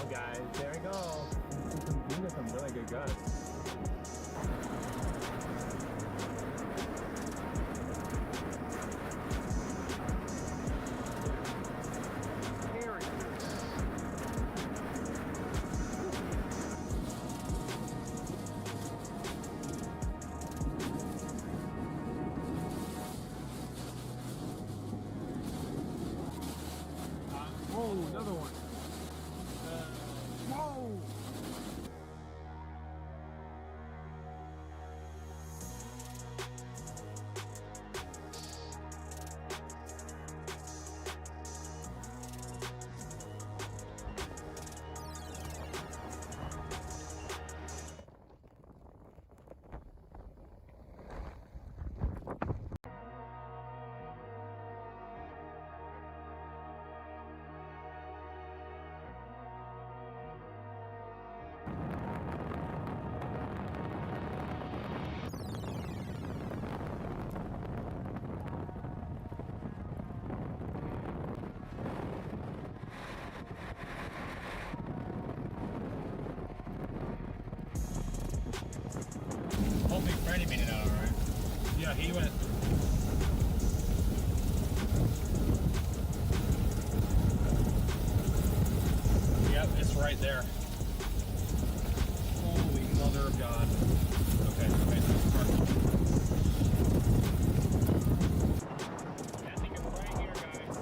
guys. There we go. These are some really good gusts. Whoa, another one. Whoa! Hopefully Freddie made it out alright. Yeah, he went. Yep, it's right there. Holy mother of God. Okay, that's perfect. Yeah, I think it's right here, guys.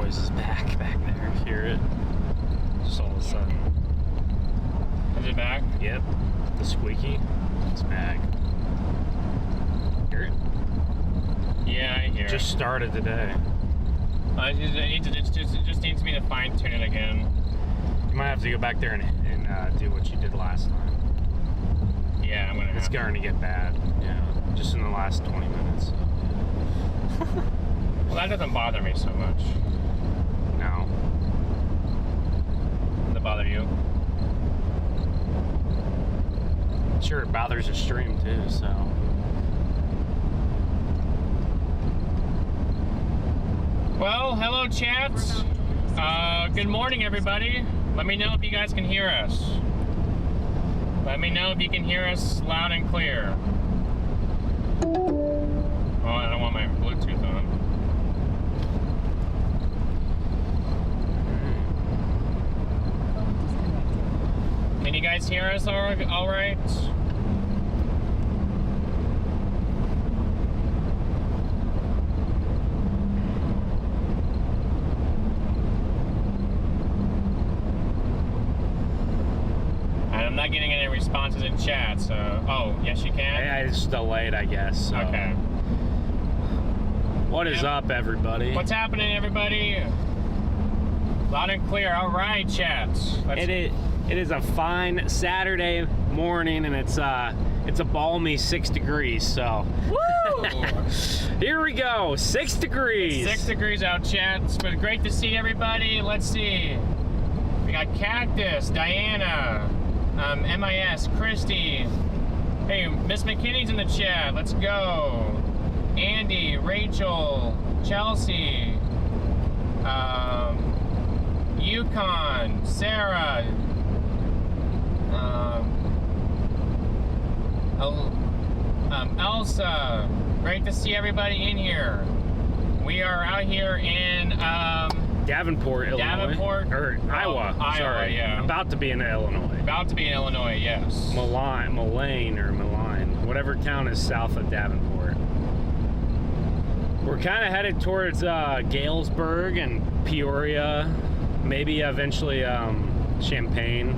Is back there. Hear it? Just all of a sudden. Is it back? Yep. The squeaky. It's back. Hear it? Yeah, I hear it. Just started today. It just needs me to fine tune it again. You might have to go back there and do what you did last time. Yeah, I'm gonna. It's going to get bad. Yeah. Just in the last 20 minutes. Well, that doesn't bother me so much. No. Does it bother you? Sure, it bothers the stream too, so. Well, hello chat. Good morning, everybody. Let me know if you guys can hear us. Let me know if you can hear us loud and clear. Oh, I don't want my Bluetooth on. Can you guys hear us all right? I'm not getting any responses in chat, so... Oh, yes you can? Yeah, it's delayed, I guess. So. Okay. What is up, everybody? What's happening, everybody? Loud and clear. All right, chat. It is a fine Saturday morning, and it's a balmy 6 degrees. So, woo! Here we go. 6 degrees. 6 degrees out, chat. It's been great to see everybody. Let's see. We got Cactus, Diana, MIS, Christy. Hey, Miss McKinney's in the chat. Let's go. Andy, Rachel, Chelsea, Yukon, Sarah, Elsa. Great to see everybody in here. We are out here in Davenport, Illinois. Davenport, or Iowa. Iowa, sorry. yeah. About to be in Illinois. About to be in Illinois, yes. Maline, whatever town is south of Davenport. We're kind of headed towards Galesburg and Peoria, maybe eventually Champaign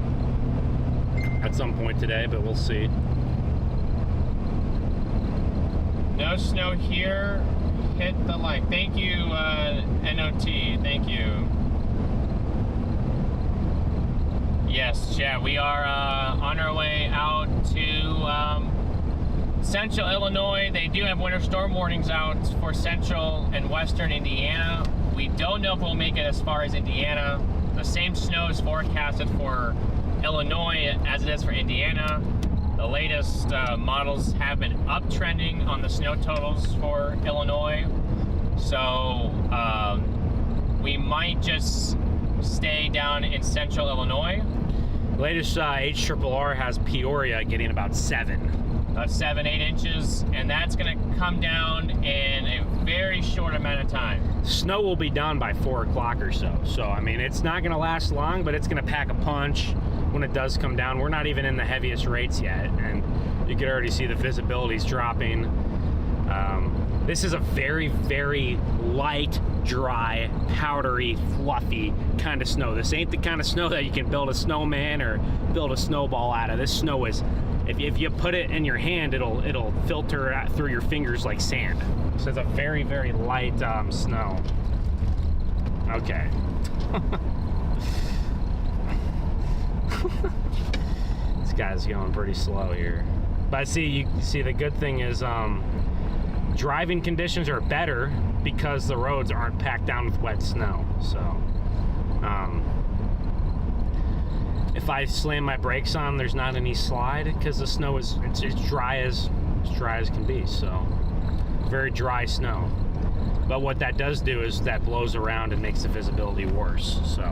at some point today, but we'll see. No snow here. Hit the like. Thank you, NOT. Thank you. Yes, yeah, we are on our way out to central Illinois. They do have winter storm warnings out for central and western Indiana. We don't know if we'll make it as far as Indiana. The same snow is forecasted for Illinois as it is for Indiana. The latest models have been uptrending on the snow totals for Illinois. So we might just stay down in central Illinois. Latest HRRR has Peoria getting about 7. About 7-8 inches, and that's going to come down in a very short amount of time. Snow will be done by 4 o'clock or so. So, I mean, it's not going to last long, but it's going to pack a punch when it does come down. We're not even in the heaviest rates yet, and you can already see the visibility's dropping. This is a very, very light, dry, powdery, fluffy kind of snow. This ain't the kind of snow that you can build a snowman or build a snowball out of. This snow is, if you put it in your hand, it'll filter through your fingers like sand. So it's a very, very light snow. Okay. This guy's going pretty slow here. But see, you see, the good thing is driving conditions are better because the roads aren't packed down with wet snow. So if I slam my brakes on, there's not any slide because the snow is it's dry as can be. So very dry snow. But what that does do is that blows around and makes the visibility worse. So.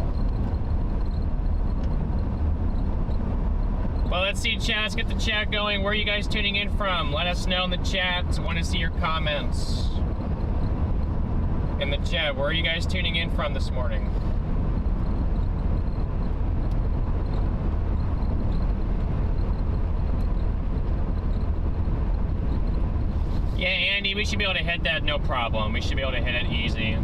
Well, let's see, chat. Let's get the chat going. Where are you guys tuning in from? Let us know in the chat. I want to see your comments in the chat. Where are you guys tuning in from this morning? Yeah, Andy, we should be able to hit that no problem. We should be able to hit it easy.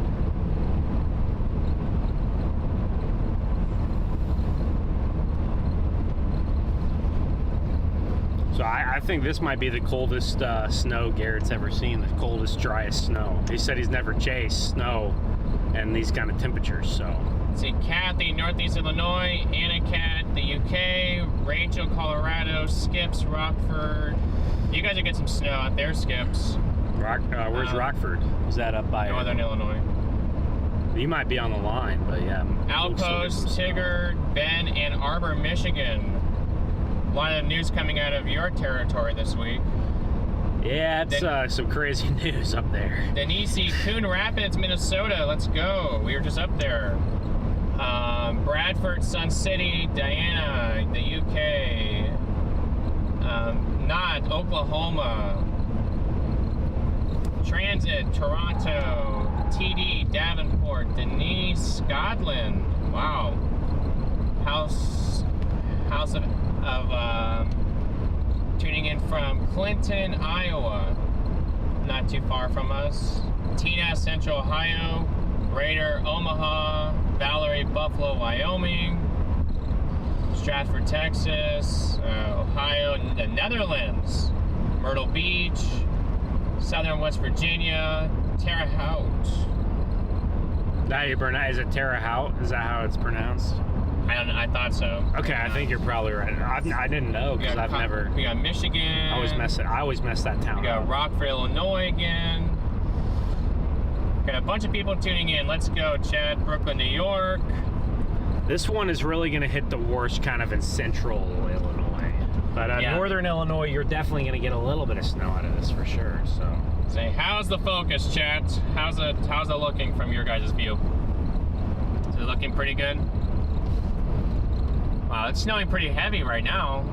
So I think this might be the coldest snow Garrett's ever seen, the coldest, driest snow. He said he's never chased snow and these kind of temperatures, so. Let's see, Kathy, Northeast Illinois, Anna Cat, the UK, Rachel, Colorado, Skips, Rockford. You guys will get some snow out there, Skips. Where's Rockford? Is that up by? Northern Illinois. You might be on the line, but yeah. Outpost, Tigard, Ben, Ann Arbor, Michigan. A lot of news coming out of your territory this week. Yeah, it's some crazy news up there. Denise, Coon Rapids, Minnesota. Let's go. We were just up there. Bradford, Sun City, Diana, the UK. Knott, Oklahoma. Transit, Toronto. TD, Davenport. Denise, Scotland. Wow. House of tuning in from Clinton, Iowa, not too far from us. Tina, Central Ohio. Raider, Omaha. Valerie, Buffalo, Wyoming. Stratford, Texas. Ohio, the Netherlands. Myrtle Beach. Southern West Virginia. Terre Haute. Is it Terre Haute? Is that how it's pronounced? I thought so. Okay, I think you're probably right. I didn't know because I've never. We got Michigan. I always mess that town. We got up. Rockford, Illinois again. Got a bunch of people tuning in. Let's go, Chad. Brooklyn, New York. This one is really going to hit the worst kind of in central Illinois. But yeah. Northern Illinois, you're definitely going to get a little bit of snow out of this for sure. So. Say, how's the focus, chat? How's it looking from your guys' view? Is it looking pretty good? Wow, it's snowing pretty heavy right now.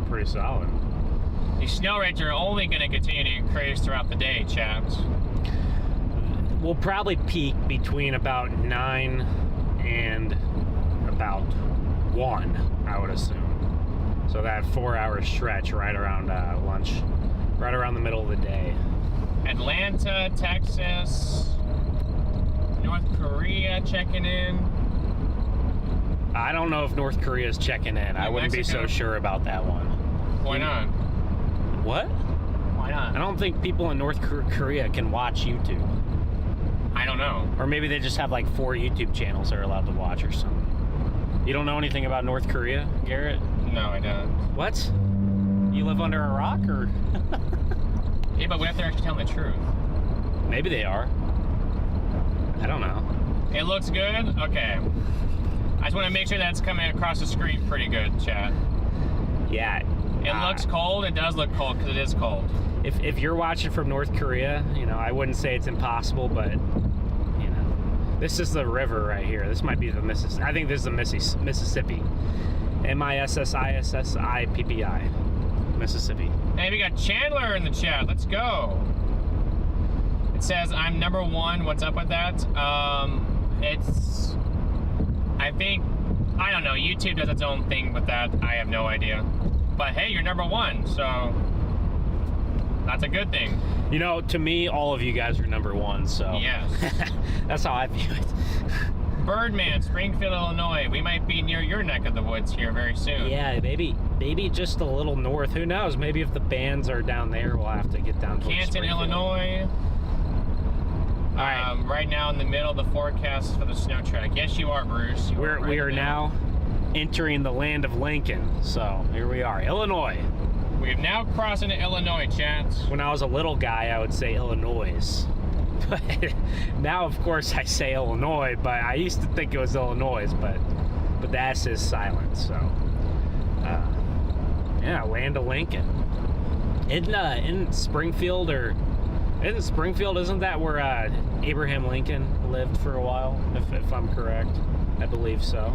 Pretty solid. These snow rates are only going to continue to increase throughout the day, chaps. We'll probably peak between about 9 and about 1, I would assume. So that 4-hour stretch right around lunch, right around the middle of the day. Atlanta, Texas, North Korea checking in. I don't know if North Korea is checking in. I wouldn't be so sure about that one. Why not? What? Why not? I don't think people in North Korea can watch YouTube. I don't know. Or maybe they just have like 4 YouTube channels they're allowed to watch or something. You don't know anything about North Korea, Garrett? No, I don't. What? You live under a rock, or? Yeah, but we have to actually tell them the truth. Maybe they are. I don't know. It looks good? Okay. I just want to make sure that's coming across the screen pretty good, chat. Yeah. It looks cold. It does look cold because it is cold. If you're watching from North Korea, you know, I wouldn't say it's impossible, but, you know, this is the river right here. This might be the Mississippi. I think this is the Mississippi. Mississippi. Mississippi. Hey, we got Chandler in the chat. Let's go. It says, I'm number 1. What's up with that? I don't know. YouTube does its own thing with that. I have no idea. But hey, you're number 1, so that's a good thing. You know, to me, all of you guys are number 1, so. Yes. That's how I view it. Birdman, Springfield, Illinois. We might be near your neck of the woods here very soon. Yeah, maybe just a little north. Who knows? Maybe if the bands are down there, we'll have to get down to Canton, Illinois. All right. Right now in the middle of the forecast for the snow track. Yes, you are, Bruce. We are now entering the land of Lincoln. So here we are, Illinois. We have now crossed into Illinois, chat. When I was a little guy, I would say Illinois. But now, of course, I say Illinois, but I used to think it was Illinois, but the S is silent, so. Yeah, land of Lincoln. In Springfield, isn't that where Abraham Lincoln lived for a while, if I'm correct? I believe so.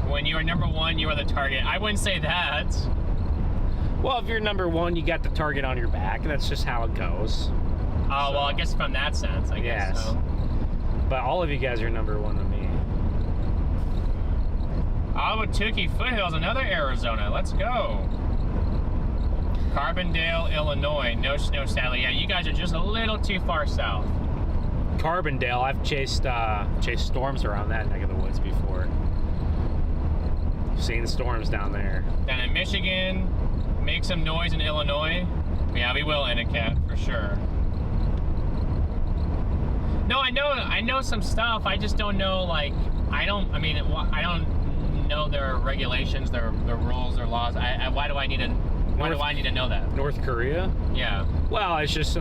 When you are number 1, you are the target. I wouldn't say that. Well, if you're number 1, you got the target on your back. That's just how it goes. Oh, so, well, I guess from that sense, I guess so. But all of you guys are number 1 to me. Ahwatukee Foothills, another Arizona. Let's go. Carbondale, Illinois. No snow, sadly. Yeah, you guys are just a little too far south. Carbondale, I've chased storms around that neck of the woods before. Seen storms down there. Down in Michigan. Make some noise in Illinois. Yeah, we will, Anacat, for sure. No, I know some stuff. I just don't know, like, I don't know their regulations, their rules, their laws. Why do I need to know that? North Korea? Yeah. Well, it's just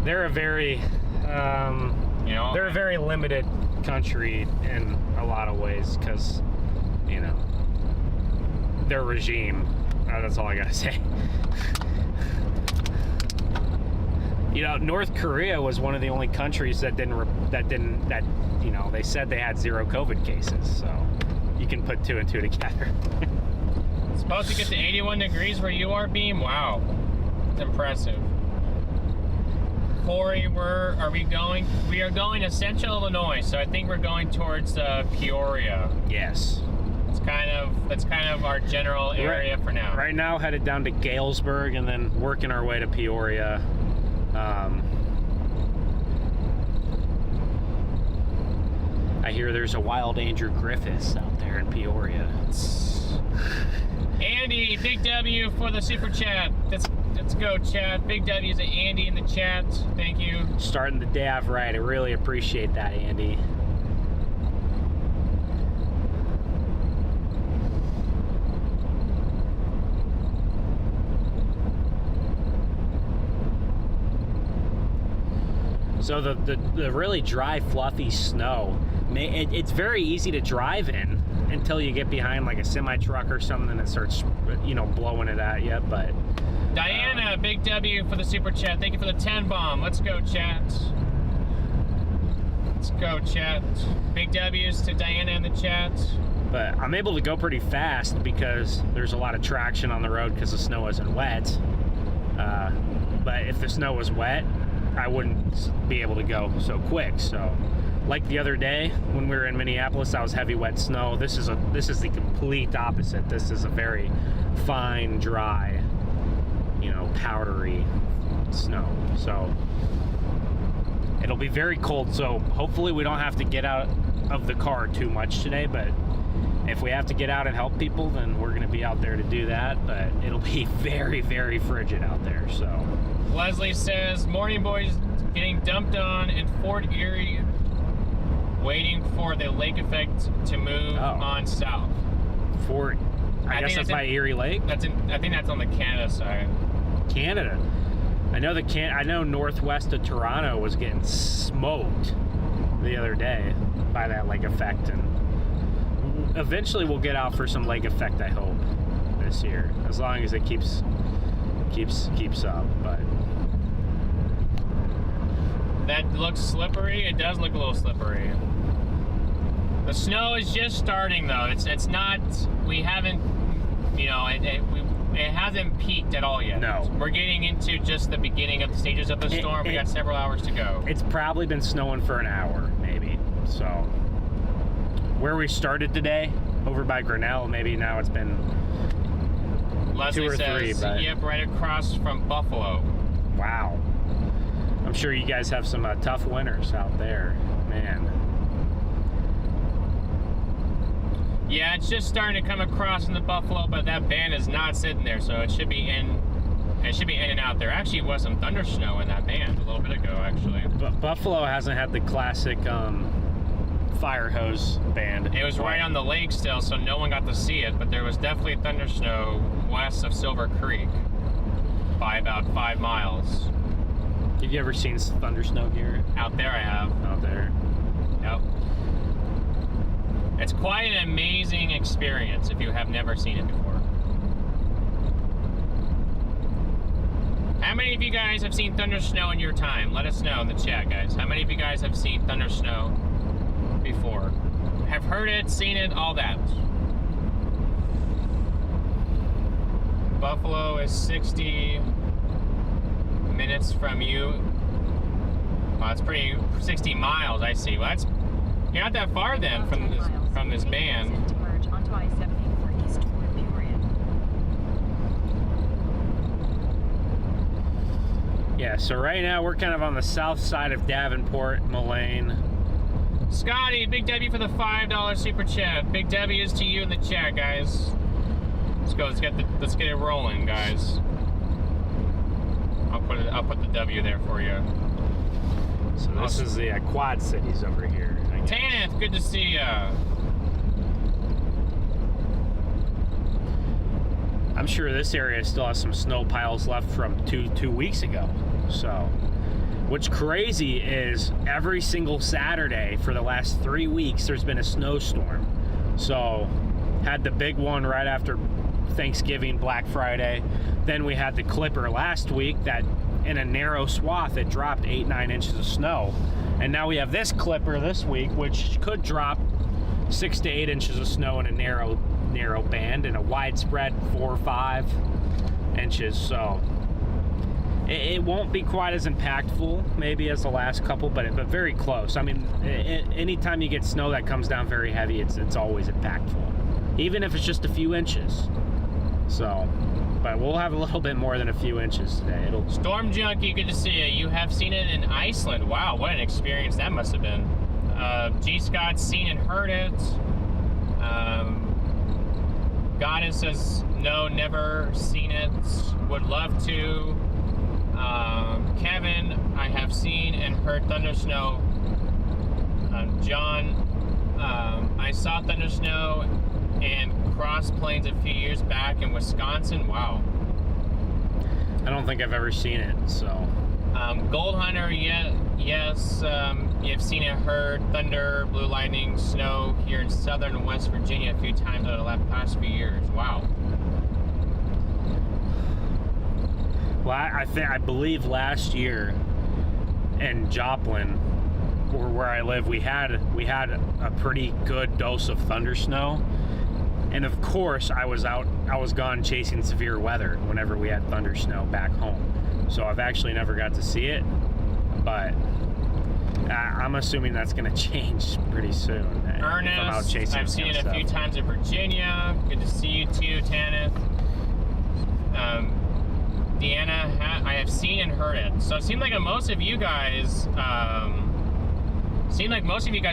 they're a very they're a very limited country in a lot of ways because, you know, their regime. That's all I gotta say. You know, North Korea was one of the only countries that you know, they said they had 0 COVID cases, so you can put 2 and 2 together. It's supposed to get to 81 degrees where you are, Beam? Wow. It's impressive. Corey, where are we going? We are going to Central Illinois, so I think we're going towards Peoria. Yes. That's kind of our general area for now. Right now, headed down to Galesburg and then working our way to Peoria. I hear there's a wild Andrew Griffiths out there in Peoria. Andy, big W for the super chat. Let's go, chat. Big W's to Andy in the chat. Thank you. Starting the day off right. I really appreciate that, Andy. So the really dry, fluffy snow, it's very easy to drive in until you get behind like a semi-truck or something that starts, you know, blowing it at you. But Diana, big W for the super chat. Thank you for the 10 bomb. Let's go, chat. Let's go, chat. Big W's to Diana in the chat. But I'm able to go pretty fast because there's a lot of traction on the road because the snow isn't wet. But if the snow was wet, I wouldn't be able to go so quick. So, like the other day when we were in Minneapolis, that was heavy wet snow. This is the complete opposite. This is a very fine, dry, you know, powdery snow. So it'll be very cold. So hopefully we don't have to get out of the car too much today. But if we have to get out and help people, then we're going to be out there to do that. But it'll be very, very frigid out there. So Leslie says, morning boys, getting dumped on in Fort Erie, waiting for the lake effect to move on south. I guess that's by Erie Lake. I think that's on the Canada side. Canada. I know northwest of Toronto was getting smoked the other day by that lake effect, and eventually we'll get out for some lake effect, I hope, this year, as long as it keeps up. But that looks slippery. It does look a little slippery. The snow is just starting, though. It's not. We haven't. It hasn't peaked at all yet. No. We're getting into just the beginning of the stages of the storm. We got several hours to go. It's probably been snowing for an hour, maybe. So, where we started today, over by Grinnell, maybe now it's been Leslie 2 or 3. But yep, right across from Buffalo. Wow. I'm sure you guys have some tough winters out there, man. Yeah, it's just starting to come across in the Buffalo, but that band is not sitting there, so it should be in. It should be in and out. There actually was some thunder snow in that band a little bit ago, actually. But Buffalo hasn't had the classic fire hose band. It was right on the lake still, so no one got to see it, but there was definitely thunder snow west of Silver Creek by about 5 miles. Have you ever seen thunder snow, Garrett? Out there I have. Out there. Yep. It's quite an amazing experience if you have never seen it before. How many of you guys have seen thunder snow in your time? Let us know in the chat, guys. How many of you guys have seen thunder snow before? Have heard it, seen it, all that. Buffalo is 60 minutes from you. Wow, it's pretty, 60 miles, I see. Well, that's, you're not that far then from this band. Yeah, so right now we're kind of on the south side of Davenport, Mullane. Scotty, Big W for the $5 super chat. Big W is to you in the chat, guys. Let's go. Let's get it rolling, guys. I'll put the W there for you. So this is the Quad Cities over here. Tanith, good to see ya. I'm sure this area still has some snow piles left from two weeks ago. So, what's crazy is every single Saturday for the last 3 weeks, there's been a snowstorm. So, had the big one right after Thanksgiving, Black Friday. Then we had the Clipper last week that in a narrow swath, it dropped 8-9 inches of snow. And now we have this Clipper this week, which could drop 6 to 8 inches of snow in a narrow band, and a widespread 4 or 5 inches. So it won't be quite as impactful maybe as the last couple, but very close. I mean, anytime you get snow that comes down very heavy, it's always impactful, even if it's just a few inches. So, but we'll have a little bit more than a few inches today. Storm Junkie, good to see you. You have seen it in Iceland. Wow, what an experience that must have been. G. Scott's seen and heard it. Goddess says, no, never seen it. Would love to. Kevin, I have seen and heard thunder snow. John, I saw thunder snow and Cross Plains a few years back in Wisconsin. Wow. I don't think I've ever seen it, so. Gold Hunter, yes, you've seen it, heard thunder, blue lightning, snow here in southern and West Virginia a few times over the past few years. Wow. Well, I believe last year in Joplin, where I live, we had a pretty good dose of thunder snow. And of course, I was gone chasing severe weather whenever we had thunder snow back home. So I've actually never got to see it, but I'm assuming that's going to change pretty soon. Ernest, I've seen it a few times in Virginia. Good to see you too, Tanith. Deanna, I have seen and heard it. So it seemed like most of you guys,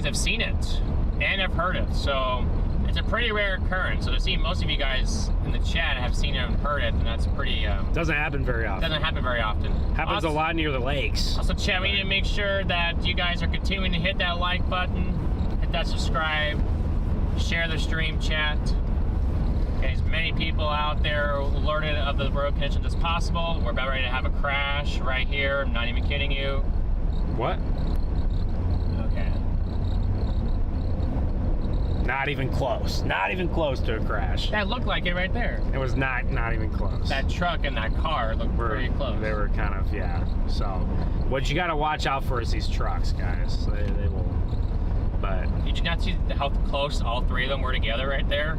have seen it and have heard it. So It's a pretty rare occurrence. So to see most of you guys in the chat have seen it and heard it, and that's pretty. Doesn't happen very often. Doesn't happen very often. Happens a lot near the lakes. Also, chat, we need to make sure that you guys are continuing to hit that like button, hit that subscribe, share the stream, chat. Okay, as many people out there alerted of the road conditions as possible. We're about ready to have a crash right here. I'm not even kidding you. What? Okay. Not even close. Not even close to a crash. That looked like it right there. It was not even close. That truck and that car looked pretty close. They were kind of, yeah. So, what you got to watch out for is these trucks, guys. They will. But did you not see how close all three of them were together right there?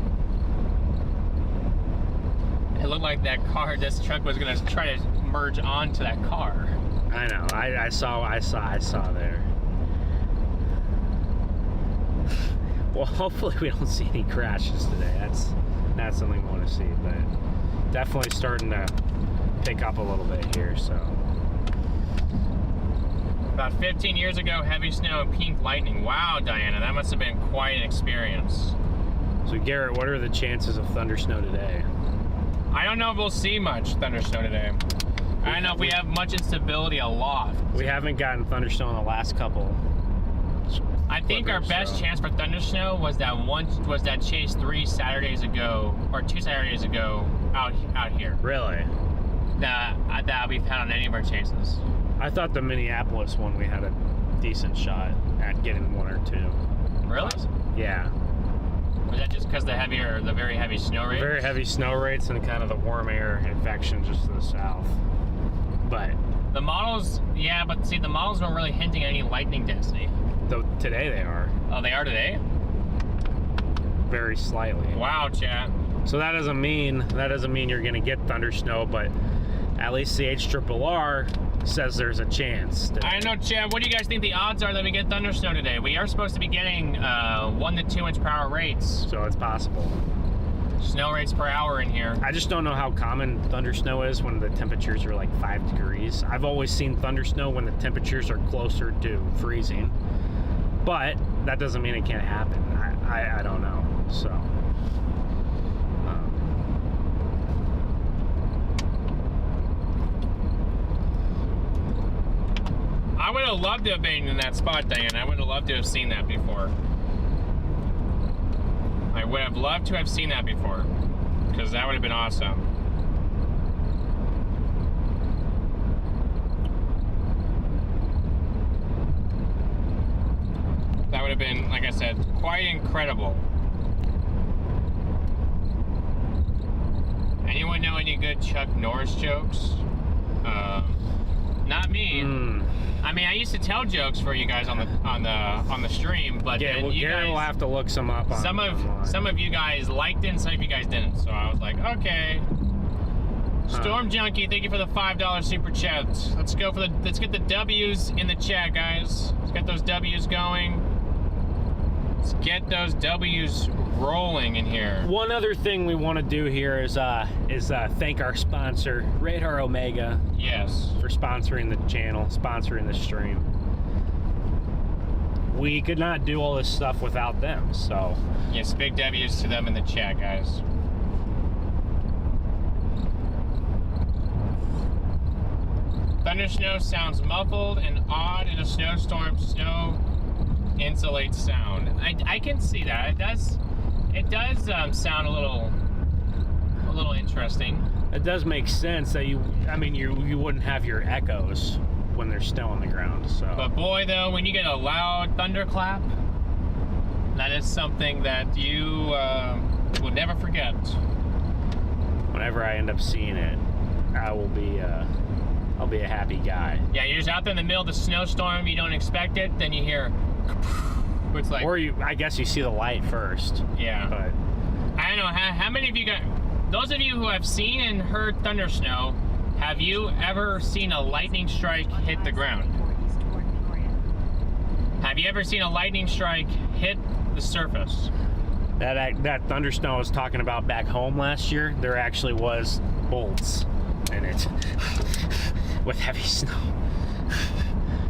It looked like that car, this truck was gonna try to merge onto that car. I know. I saw there. Well, hopefully we don't see any crashes today. That's something we want to see, but definitely starting to pick up a little bit here. So about 15 years ago, heavy snow and pink lightning. Wow, Diana, that must have been quite an experience. So Garrett, what are the chances of thunder snow today? I don't know if we'll see much thunder snow today. I don't know if we have much instability aloft. We haven't gotten thunder snow in the last couple. I think our best chance for thunder snow was that chase 3 Saturdays ago, or 2 Saturdays ago, out here. Really? That we've had on any of our chases. I thought the Minneapolis one we had a decent shot at getting 1 or 2. Really? Yeah. Was that just because the very heavy snow rates? Very heavy snow rates and kind of the warm air infection just to the south. But the models, yeah, but see, the models weren't really hinting at any lightning density. Though today they are. Oh, they are today? Very slightly. Wow, chat. So that doesn't mean you're gonna get thunder snow, but at least the HRRR says there's a chance. I don't know, chat. What do you guys think the odds are that we get thunder snow today? We are supposed to be getting 1 to 2 inch per hour rates. So it's possible. Snow rates per hour in here. I just don't know how common thunder snow is when the temperatures are like 5 degrees. I've always seen thunder snow when the temperatures are closer to freezing, but that doesn't mean it can't happen. I don't know. So I would have loved to have been in that spot, Diane. I would have loved to have seen that before. I would have loved to have seen that before, because that would have been awesome. That would have been, like I said, quite incredible. Anyone know any good Chuck Norris jokes? Not me. I mean, I used to tell jokes for you guys on the stream, but yeah, then well, Garrett will have to look some up. Some of you guys liked it, and some of you guys didn't. So I was like, okay. Storm Junkie, thank you for the $5 super chat. Let's get the W's in the chat, guys. Let's get those W's going. Let's get those W's rolling in here. One other thing we want to do here is thank our sponsor, Radar Omega. Yes. For sponsoring the channel, sponsoring the stream. We could not do all this stuff without them, so. Yes, big W's to them in the chat, guys. Thunder snow sounds muffled and odd in a snowstorm. Snow insulates sound. I can see that. It does sound a little interesting. It does make sense that you wouldn't have your echoes when there's snow on the ground. So. But boy, though, when you get a loud thunderclap, that is something that you will never forget. Whenever I end up seeing it, I'll be a happy guy. Yeah, you're just out there in the middle of the snowstorm, you don't expect it, then you hear, it's like, or I guess you see the light first. Yeah. But I don't know, how many of you guys, those of you who have seen and heard thunder snow, have you ever seen a lightning strike hit the ground? Have you ever seen a lightning strike hit the surface? That thunder snow I was talking about back home last year, there actually was bolts in it with heavy snow.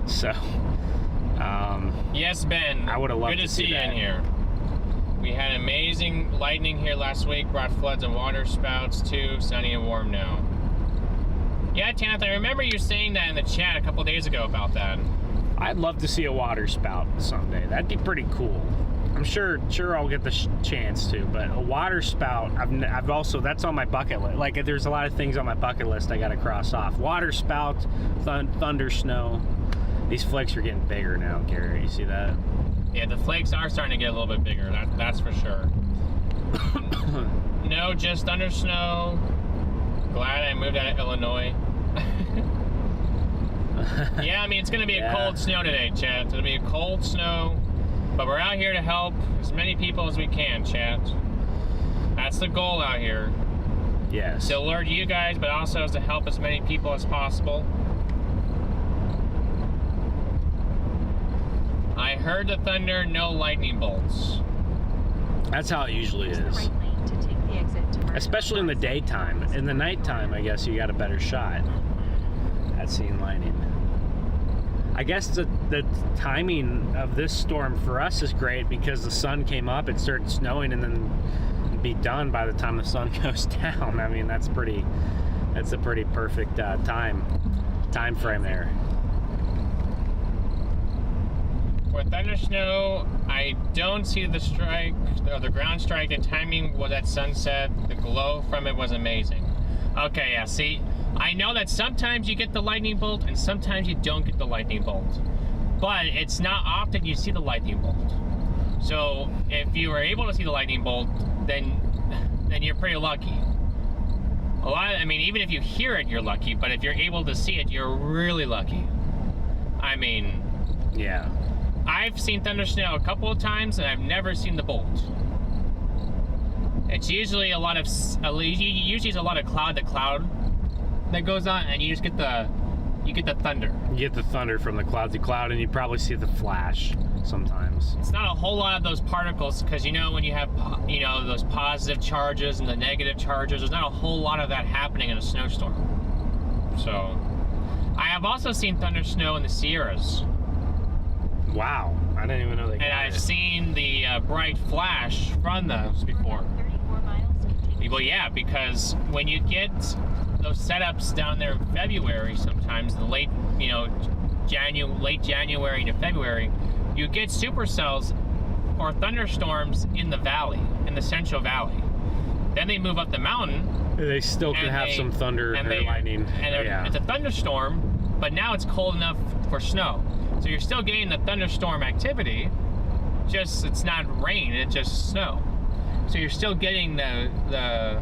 So, yes, Ben. I would have loved to see you that. in here. We had amazing lightning here last week, brought floods and water spouts too. Sunny and warm now. Yeah, Tanith, I remember you saying that in the chat a couple days ago about that. I'd love to see a water spout someday. That'd be pretty cool. I'm sure I'll get the chance to, but a water spout, I've also, that's on my bucket list. Like, there's a lot of things on my bucket list I gotta cross off. Water spout, thunder snow. These flakes are getting bigger now, Garrett. You see that? Yeah, the flakes are starting to get a little bit bigger. That's for sure. No, just thunder snow. Glad I moved out of Illinois. Yeah, I mean, it's gonna be a cold snow today, chat. It's gonna be a cold snow. But we're out here to help as many people as we can, chat. That's the goal out here. Yes. To alert you guys, but also to help as many people as possible. I heard the thunder, no lightning bolts. That's how it usually is. Especially in the daytime. In the nighttime, I guess you got a better shot at seeing lightning. I guess the timing of this storm for us is great because the sun came up, it started snowing, and then be done by the time the sun goes down. I mean, that's a pretty perfect time frame there. For thunder snow, I don't see the strike, or the ground strike. The timing was at sunset. The glow from it was amazing. Okay, yeah, see, I know that sometimes you get the lightning bolt and sometimes you don't get the lightning bolt. But it's not often you see the lightning bolt. So if you were able to see the lightning bolt, then you're pretty lucky. I mean, even if you hear it, you're lucky, but if you're able to see it, you're really lucky. I mean, yeah. I've seen thunder snow a couple of times and I've never seen the bolt. It's usually a lot of cloud to cloud that goes on, and you just get the thunder. You get the thunder from the cloud to cloud, and you probably see the flash sometimes. It's not a whole lot of those particles, because when you have those positive charges and the negative charges, there's not a whole lot of that happening in a snowstorm. So, I have also seen thunder snow in the Sierras. Wow, I didn't even know they got it. And I've seen the bright flash from those before. Well, yeah, because when you get those setups down there in February, sometimes the late January into February, you get supercells or thunderstorms in the valley, in the Central Valley. Then they move up the mountain. They still can have some thunder and lightning. And it's a thunderstorm, but now it's cold enough for snow. So you're still getting the thunderstorm activity, just it's not rain, it's just snow. So you're still getting the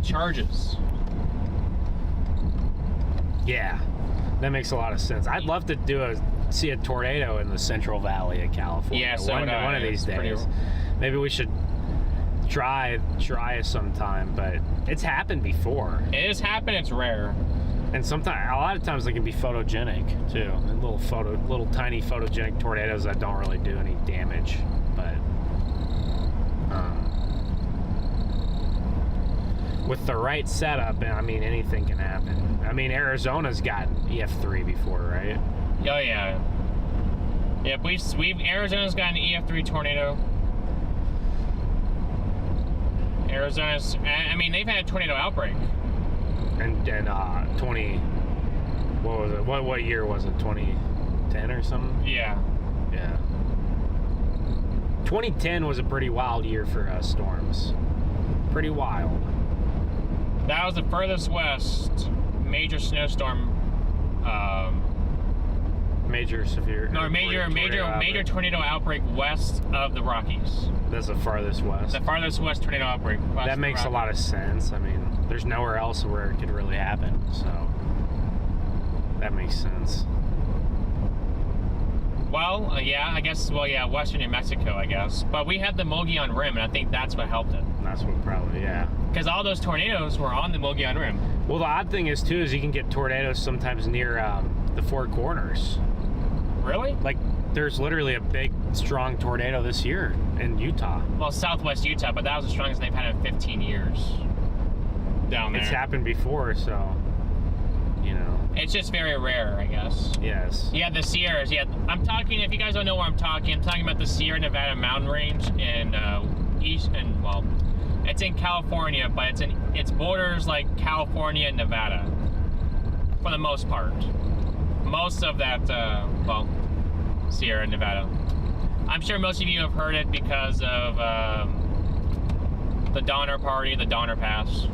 charges. Yeah, that makes a lot of sense. I'd love to see a tornado in the Central Valley of California. Yeah, so one of these days. Maybe we should try sometime, but it's happened before. It has happened, it's rare. And a lot of times they can be photogenic too. And little tiny photogenic tornadoes that don't really do any damage. But with the right setup, I mean, anything can happen. I mean, Arizona's gotten EF3 before, right? Oh yeah. Yep, Arizona's got an EF3 tornado. Arizona's, I mean, they've had a tornado outbreak. And what was it? What year was it? 2010 or something? Yeah. Yeah. 2010 was a pretty wild year for storms. Pretty wild. That was the furthest west major snowstorm. Major tornado outbreak west of the Rockies. That's the farthest west. The farthest west tornado outbreak. That makes a lot of sense. I mean, there's nowhere else where it could really happen, so that makes sense. Well, yeah, I guess. Well, yeah, western New Mexico, I guess. But we had the Mogollon Rim, and I think that's what helped it. That's what probably, yeah. Because all those tornadoes were on the Mogollon Rim. Well, the odd thing is too is you can get tornadoes sometimes near the Four Corners. Really? Like, there's literally a big, strong tornado this year in Utah. Well, southwest Utah, but that was the strongest they've had in 15 years down there. It's happened before, so, It's just very rare, I guess. Yes. Yeah, the Sierras. Yeah, I'm talking. If you guys don't know where I'm talking about the Sierra Nevada mountain range in it's in California, but it's borders like California and Nevada for the most part. Most of that, Sierra Nevada. I'm sure most of you have heard it because of the Donner Party, the Donner Pass.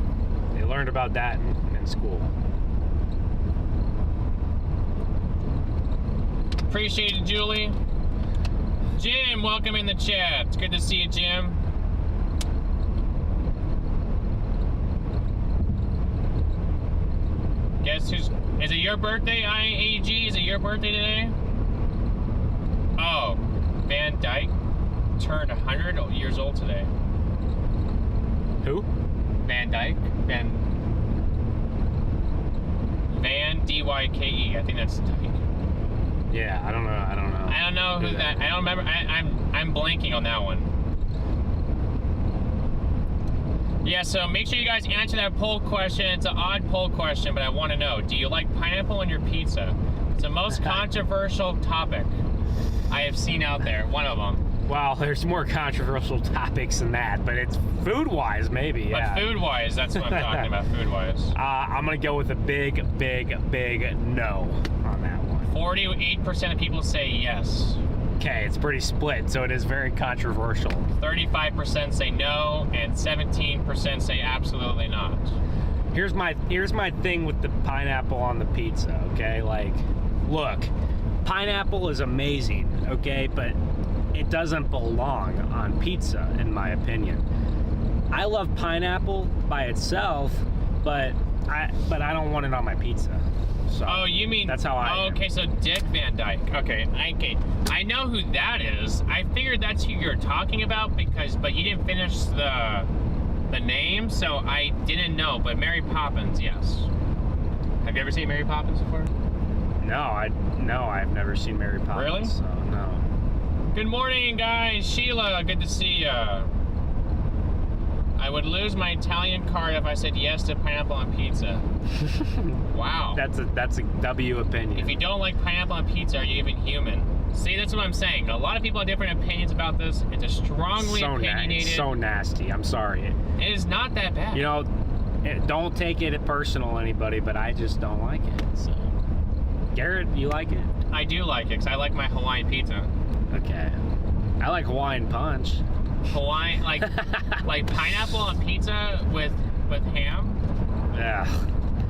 They learned about that in school. Appreciate it, Julie. Jim, welcome in the chat. It's good to see you, Jim. Guess is it your birthday, IAG? Is it your birthday today? Oh, Van Dyke turned 100 years old today. Who? Van Dyke? Van D-Y-K-E. I think that's Dyke. Yeah, I don't know. I don't know who that. I don't remember. I'm blanking on that one. Yeah, so make sure you guys answer that poll question. It's an odd poll question, but I want to know: do you like pineapple on your pizza? It's the most controversial topic I have seen out there. One of them. Well, there's more controversial topics than that, but it's food-wise, maybe. Yeah. But food-wise, that's what I'm talking about. Food-wise. I'm gonna go with a big no on that one. 48% of people say yes. Okay, it's pretty split, so it is very controversial. 35% say no, and 17% say absolutely not. Here's my thing with the pineapple on the pizza, okay? Like, look, pineapple is amazing, okay, but it doesn't belong on pizza, in my opinion. I love pineapple by itself, but I don't want it on my pizza. So oh, you mean that's how I am. Okay, so Dick Van Dyke. Okay, I know who that is. I figured that's who you're talking about but you didn't finish the name, so I didn't know. But Mary Poppins, yes. Have you ever seen Mary Poppins before? No, I've never seen Mary Poppins. Really? So no. Good morning, guys. Sheila, good to see ya. I would lose my Italian card if I said yes to pineapple on pizza. Wow. That's a W opinion. If you don't like pineapple on pizza, are you even human? See, that's what I'm saying. A lot of people have different opinions about this. It's a strongly opinionated. So nasty. I'm sorry. It is not that bad. You know, don't take it personal, anybody, but I just don't like it. So, Garrett, you like it? I do like it because I like my Hawaiian pizza. Okay. I like Hawaiian punch. Hawaiian, like pineapple on pizza with ham. Yeah.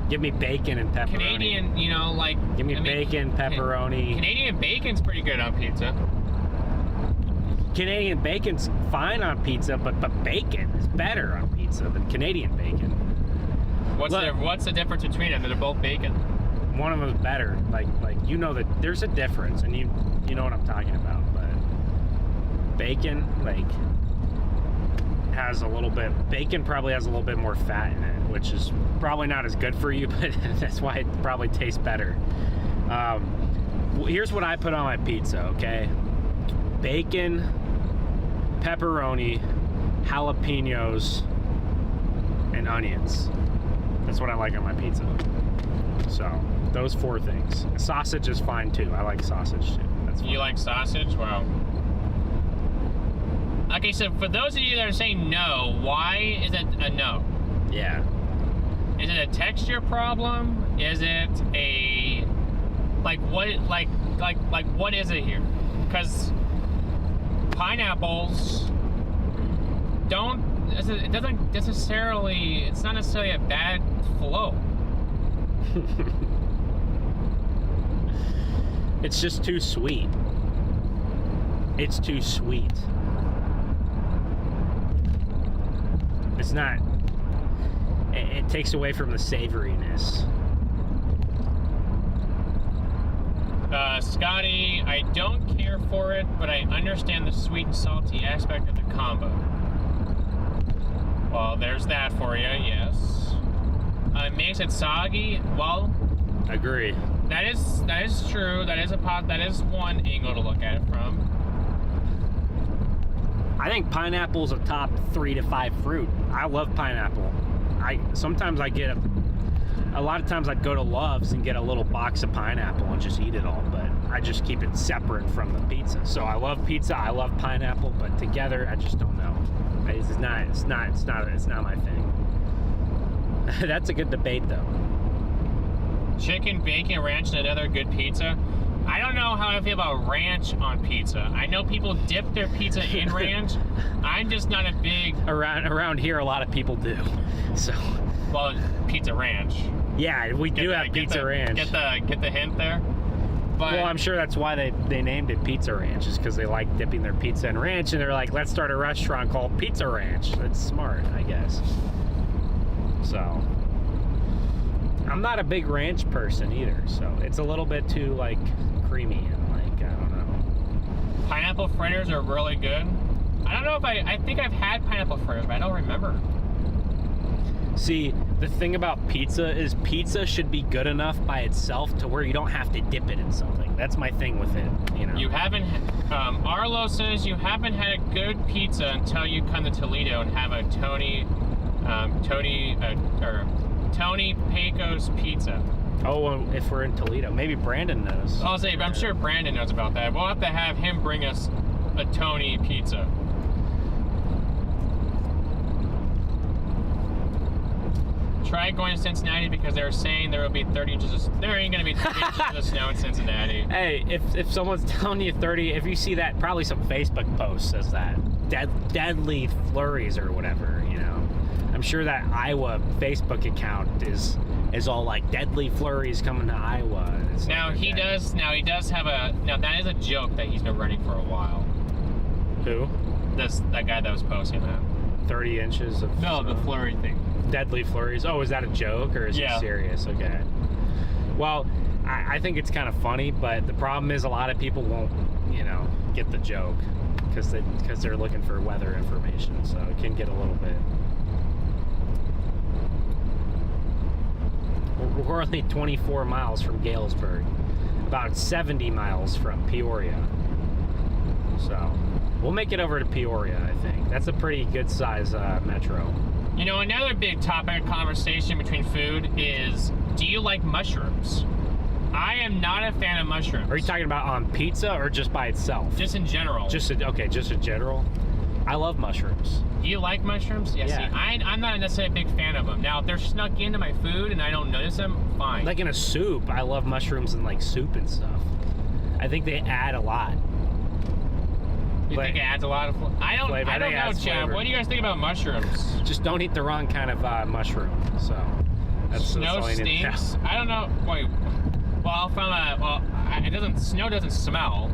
Give me bacon and pepperoni. Canadian, Give me bacon, pepperoni. Canadian bacon's pretty good on pizza. Canadian bacon's fine on pizza, but bacon is better on pizza than Canadian bacon. What's the difference between them? They're both bacon. One of them's better. Like you know that there's a difference, and you know what I'm talking about. But bacon, bacon probably has a little bit more fat in it, which is probably not as good for you, but that's why it probably tastes better. Here's what I put on my pizza, okay? Bacon, pepperoni, jalapenos, and onions. That's what I like on my pizza. So, those 4 things. Sausage is fine too. I like sausage too. That's fine. You like sausage? Wow. Okay, so for those of you that are saying no, why is it a no? Yeah. Is it a texture problem? Is it a what is it here? Because pineapples it's not necessarily a bad flow. It's just too sweet. It's too sweet. It's not. It takes away from the savoriness. Scotty, I don't care for it, but I understand the sweet and salty aspect of the combo. Well, there's that for you, yes. It makes it soggy. Well, Agree. That is true. That is one angle to look at it from. I think pineapple's a top 3 to 5 fruit. I love pineapple. Sometimes I get a lot of times I'd go to Love's and get a little box of pineapple and just eat it all, but I just keep it separate from the pizza. So I love pizza, I love pineapple, but together I just don't know. It's not my thing. That's a good debate though. Chicken, bacon, ranch, and another good pizza. I don't know how I feel about ranch on pizza. I know people dip their pizza in ranch. I'm just not a big... Around here, a lot of people do. So... Well, pizza ranch. Yeah, we do have pizza ranch. Get the hint there? But, well, I'm sure that's why they named it Pizza Ranch, is because they like dipping their pizza in ranch, and they're like, let's start a restaurant called Pizza Ranch. That's smart, I guess. So... I'm not a big ranch person either, so it's a little bit too, like, creamy and, like, I don't know. Pineapple fritters are really good. I don't know if I think I've had pineapple fritters, but I don't remember. See, the thing about pizza is pizza should be good enough by itself to where you don't have to dip it in something. That's my thing with it, you know. You haven't, Arlo says you haven't had a good pizza until you come to Toledo and have a Tony Pecos Pizza. Oh, well, if we're in Toledo. Maybe Brandon knows. I'll say, but I'm sure Brandon knows about that. We'll have to have him bring us a Tony Pizza. Try going to Cincinnati because they were saying there will be 30 inches of... There ain't going to be 30 inches of snow in Cincinnati. Hey, if someone's telling you 30, if you see that, probably some Facebook post says that. Deadly flurries or whatever, you know. I'm sure that Iowa Facebook account is all like deadly flurries coming to Iowa. Now he does have a... Now that is a joke that he's been running for a while. Who? That guy that was posting that. 30 inches of... No, the flurry thing. Deadly flurries. Oh, is that a joke or is it serious? Okay. Well, I think it's kind of funny, but the problem is a lot of people won't, you know, get the joke because they're looking for weather information, so it can get a little bit... We're only 24 miles from Galesburg, about 70 miles from Peoria. So we'll make it over to Peoria, I think. That's a pretty good size metro. You know, another big topic of conversation between food is, do you like mushrooms? I am not a fan of mushrooms. Are you talking about on pizza or just by itself? Just in general. Just in general. I love mushrooms. Do you like mushrooms? Yeah. See, I'm not necessarily a big fan of them. Now, if they're snuck into my food and I don't notice them, fine. Like in a soup, I love mushrooms in like soup and stuff. I think they add a lot. You think it adds a lot of flavor? I don't know, Chad. What do you guys think about mushrooms? Just don't eat the wrong kind of mushroom. So that's snow all stinks. I don't know. Wait. Well, snow doesn't smell.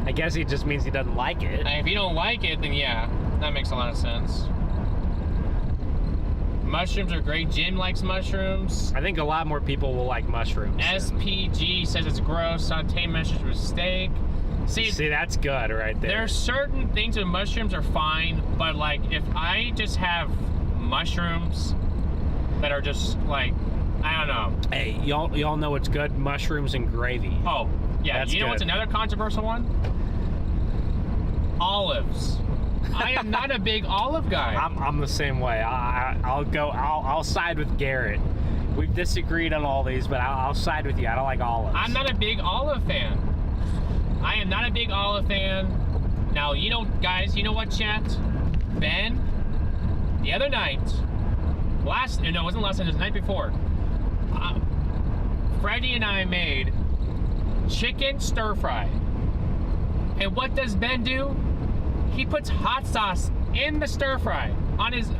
I guess it just means he doesn't like it. If you don't like it, then yeah, that makes a lot of sense. Mushrooms are great. Jim likes mushrooms. I think a lot more people will like mushrooms. SPG says it's gross. Sauteed mushrooms with steak. See, that's good right there. There are certain things with mushrooms are fine, but like if I just have mushrooms that are just like, I don't know. Hey, y'all know what's good? Mushrooms and gravy. Oh, yeah. That's you know good. What's another controversial one? Olives. I am not a big olive guy. I'm the same way. I'll side with Garrett. We've disagreed on all these, but I'll side with you. I don't like olives. I'm not a big olive fan. I am not a big olive fan. Now, guys, you know what, chat? Ben, the other night, it wasn't last night, it was the night before. Freddie and I made chicken stir fry. And what does Ben do? He puts hot sauce in the stir fry on his,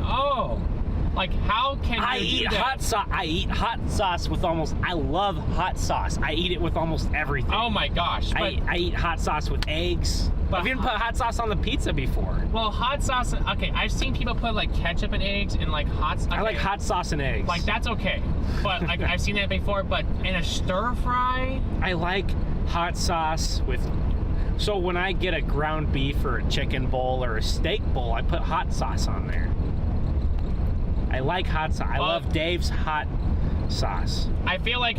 like how can you do that? Hot sauce. I eat hot sauce with I love hot sauce. I eat it with almost everything. Oh my gosh. I eat hot sauce with eggs. But I've even put hot sauce on the pizza before. Well, hot sauce, okay, I've seen people put like ketchup and eggs and like hot sauce. I like hot sauce and eggs. Like that's okay. But like I've seen that before, but in a stir fry? I like hot sauce with, so when I get a ground beef or a chicken bowl or a steak bowl, I put hot sauce on there. I like hot sauce. I love Dave's hot sauce. I feel like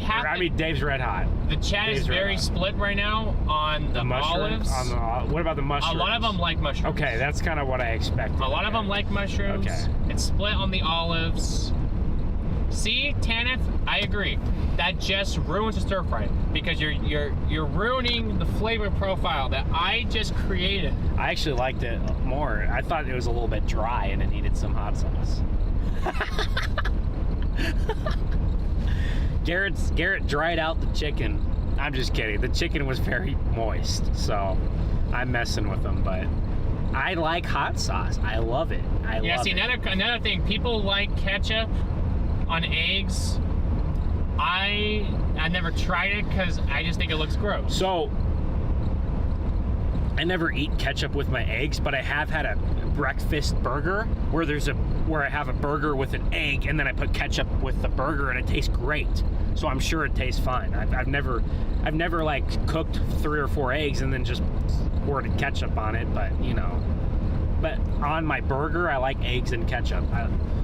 Dave's Red Hot. The chat is very split right now on the olives. What about the mushrooms? A lot of them like mushrooms. Okay, that's kind of what I expected. A lot of them like mushrooms. Okay. It's split on the olives. See, Tanith, I agree. That just ruins the stir fry because you're ruining the flavor profile that I just created. I actually liked it more. I thought it was a little bit dry and it needed some hot sauce. Garrett dried out the chicken. I'm just kidding. The chicken was very moist, so I'm messing with them, but I like hot sauce. I love it. I love it. Another thing, people like ketchup on eggs. I never tried it because I just think it looks gross. So I never eat ketchup with my eggs, but I have had a breakfast burger where I have a burger with an egg and then I put ketchup with the burger and it tastes great. So I'm sure it tastes fine. I've never like cooked 3 or 4 eggs and then just poured ketchup on it, but you know. But on my burger, I like eggs and ketchup.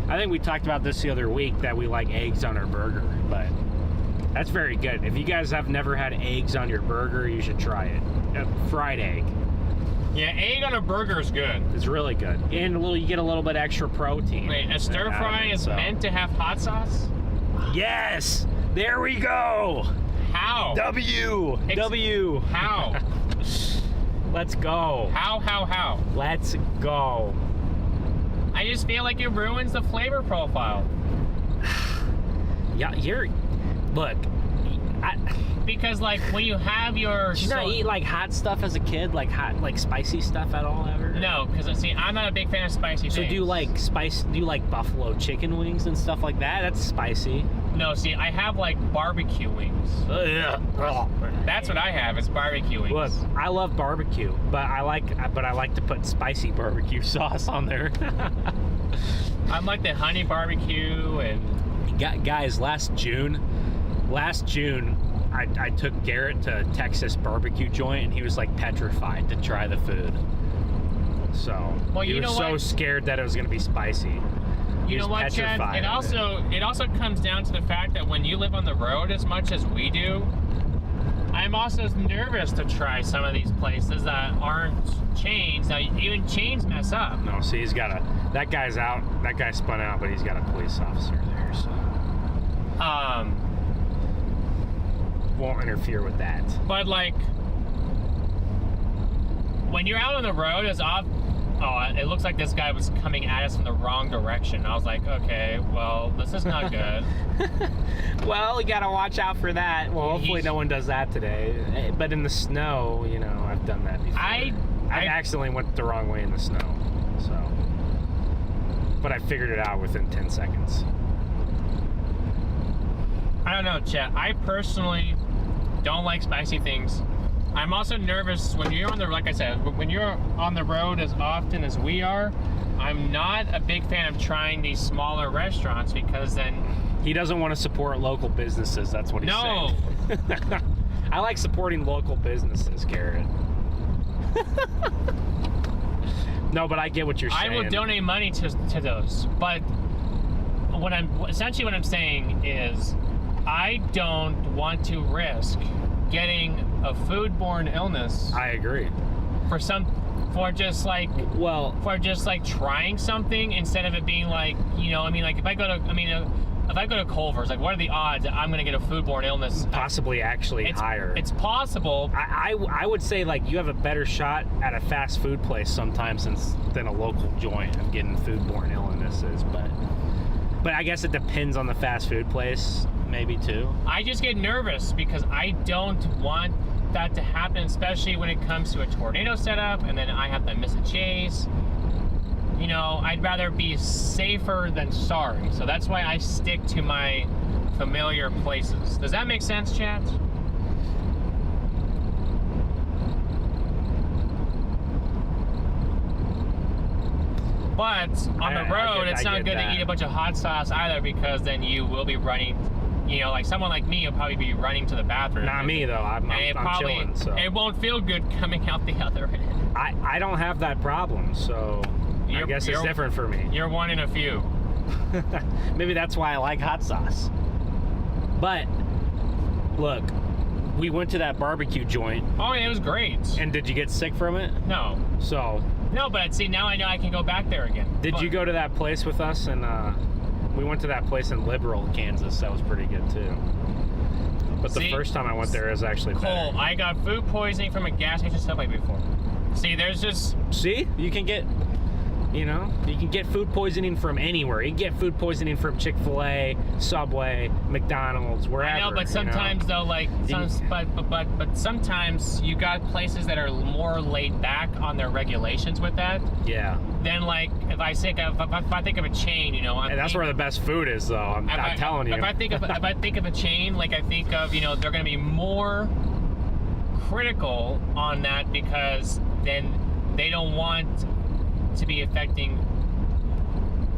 I think we talked about this the other week that we like eggs on our burger, but that's very good. If you guys have never had eggs on your burger, you should try it. A fried egg. Yeah, egg on a burger is good. It's really good. And you get a little bit extra protein. Wait, a stir fry is meant to have hot sauce? Yes! There we go! How? W! How? Let's go. How? Let's go. I just feel like it ruins the flavor profile. Yeah, look. Because like when you have your... Did you not eat like hot stuff as a kid? Like spicy stuff at all ever? No, because see, I'm not a big fan of spicy things. So do you like buffalo chicken wings and stuff like that? That's spicy. No, see, I have like barbecue wings. That's what I have, is barbecue wings. Look, I love barbecue, but I like to put spicy barbecue sauce on there. I like the honey barbecue and... Guys, last June, I took Garrett to a Texas barbecue joint, and he was like petrified to try the food. So he was so scared that it was going to be spicy. You know what, Chad? It also comes down to the fact that when you live on the road as much as we do, I'm also nervous to try some of these places that aren't chains. Now, even chains mess up. No, see, that guy's out. That guy spun out, but he's got a police officer there, so. Won't interfere with that. But like, when you're out on the road, it looks like this guy was coming at us from the wrong direction. I was like, okay, well, this is not good. Well, you gotta watch out for that. Well, hopefully no one does that today. But in the snow, you know, I've done that before. I accidentally went the wrong way in the snow, so. But I figured it out within 10 seconds. I don't know, Chet. I personally don't like spicy things. I'm also nervous when you're like I said, when you're on the road as often as we are, I'm not a big fan of trying these smaller restaurants because then... He doesn't want to support local businesses, that's what he's saying. No! I like supporting local businesses, Garrett. No, but I get what you're saying. I will donate money to those, but what I'm saying is I don't want to risk getting a foodborne illness. I agree. For just like trying something instead of it being like, you know, I mean, like if I go to Culver's, like what are the odds that I'm going to get a foodborne illness? Possibly actually higher. It's possible. I would say like you have a better shot at a fast food place sometimes than a local joint of getting foodborne illnesses, but I guess it depends on the fast food place, maybe too. I just get nervous because I don't want that to happen, especially when it comes to a tornado setup and then I have to miss a chase. You know, I'd rather be safer than sorry. So that's why I stick to my familiar places. Does that make sense, chat? But on the road, it's not good to eat a bunch of hot sauce either because then you will be running, you know, like someone like me will probably be running to the bathroom. Not me though, I'm chilling. So. It won't feel good coming out the other end. I don't have that problem, so I guess it's different for me. You're one in a few. Maybe that's why I like hot sauce. But, look, we went to that barbecue joint. Oh yeah, it was great. And did you get sick from it? No. So... No, but see, now I know I can go back there again. Did you go to that place with us and We went to that place in Liberal, Kansas. That was pretty good too. But the first time I went there was actually better. Cole, I got food poisoning from a gas station Subway before. See, there's just... See? You can get... You know, you can get food poisoning from anywhere. You can get food poisoning from Chick-fil-A, Subway, McDonald's, wherever. I know, but sometimes though, like, but sometimes you got places that are more laid back on their regulations with that. Yeah. Then, like, if I think of a chain, you know, and that's where the best food is, though. I'm telling you. If I think of a chain, like I think of, you know, they're going to be more critical on that because then they don't want to be affecting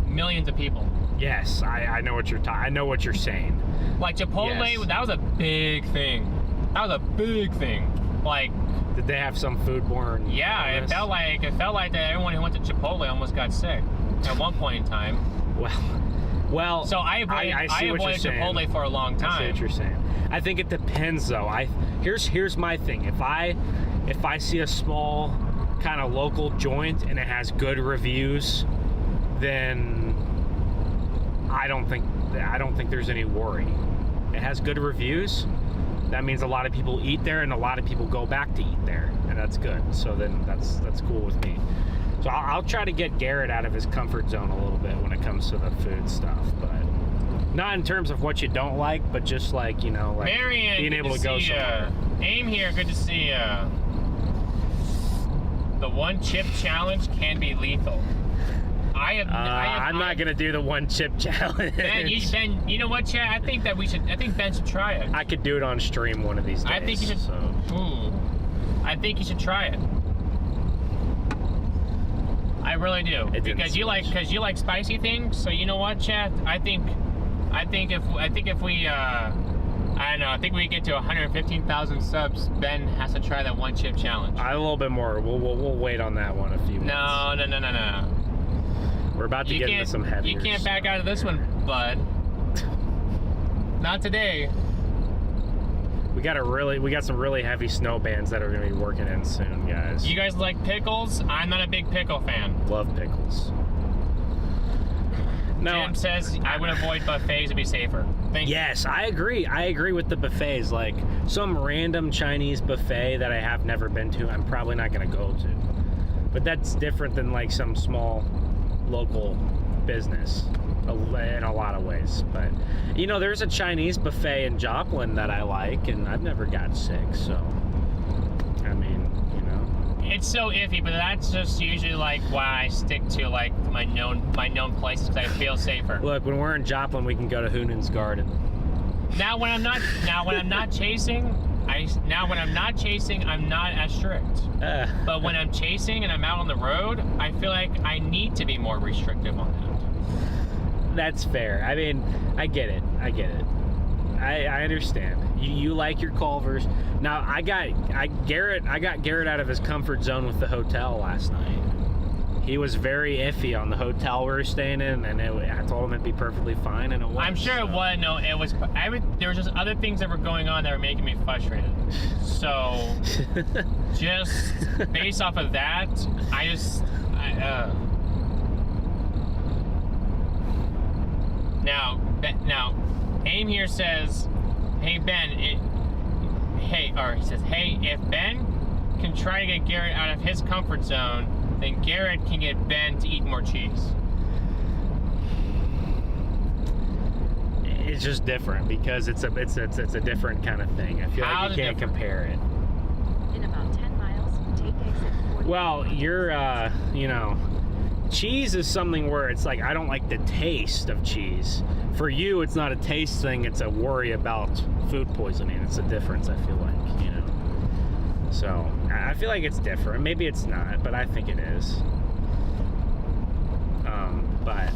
millions of people. Yes, I know what I know what you're saying. Like Chipotle, yes. That was a big thing. That was a big thing. Like, did they have some foodborne? Yeah, illness? it felt like that everyone who went to Chipotle almost got sick at one point in time. Well. So I avoided Chipotle for a long time. I see what you're saying. I think it depends, though. Here's my thing. If I see a small kind of local joint and it has good reviews, then I don't think there's any worry. It has good reviews. That means a lot of people eat there and a lot of people go back to eat there, and that's good. So then that's cool with me. So I'll try to get Garrett out of his comfort zone a little bit when it comes to the food stuff, but not in terms of what you don't like, but just like, you know, like Marion, being able to go somewhere. Aim here, good to see ya. The one chip challenge can be lethal. I'm not gonna do the one chip challenge. Ben, you know what, Chad? I think Ben should try it. I could do it on stream one of these days. I think you should. So. I think you should try it. I really do, because you like spicy things. So you know what, Chad? I think if we I don't know. I think we get to 115,000 subs. Ben has to try that one chip challenge. A little bit more. We'll wait on that one a few minutes. No. We're about to get into some heavier. You can't back out of this one, bud. Not today. We got some really heavy snow bands that are going to be working in soon, guys. You guys like pickles? I'm not a big pickle fan. Love pickles. No, Jim says I would avoid buffets to be safer. Yes, I agree. I agree with the buffets. Like some random Chinese buffet that I have never been to, I'm probably not going to go to. But that's different than like some small local business in a lot of ways. But you know, there's a Chinese buffet in Joplin that I like, and I've never got sick. So I mean, you know, it's so iffy. But that's just usually like why I stick to like my known places because I feel safer. Look, when we're in Joplin, we can go to Hoonan's Garden. Now when I'm not chasing, I'm not as strict. But when I'm chasing and I'm out on the road, I feel like I need to be more restrictive on that. That's fair. I mean, I get it. I understand. You like your Culvers. Now I got Garrett out of his comfort zone with the hotel last night. He was very iffy on the hotel we were staying in, and I told him it'd be perfectly fine, and it was. I'm sure it was. No, it was. There was just other things that were going on that were making me frustrated. So, just based off of that, Now, Aim here says, "Hey Ben, he says, hey, if Ben can try to get Garrett out of his comfort zone, then Garrett can get Ben to eat more cheese." It's just different because it's a different kind of thing. I feel like you can't compare it. In about 10 miles, take exit 40. Well, you're you know, cheese is something where it's like I don't like the taste of cheese. For you, it's not a taste thing, it's a worry about food poisoning. It's a difference, I feel like, you know. So, I feel like it's different. Maybe it's not, but I think it is. But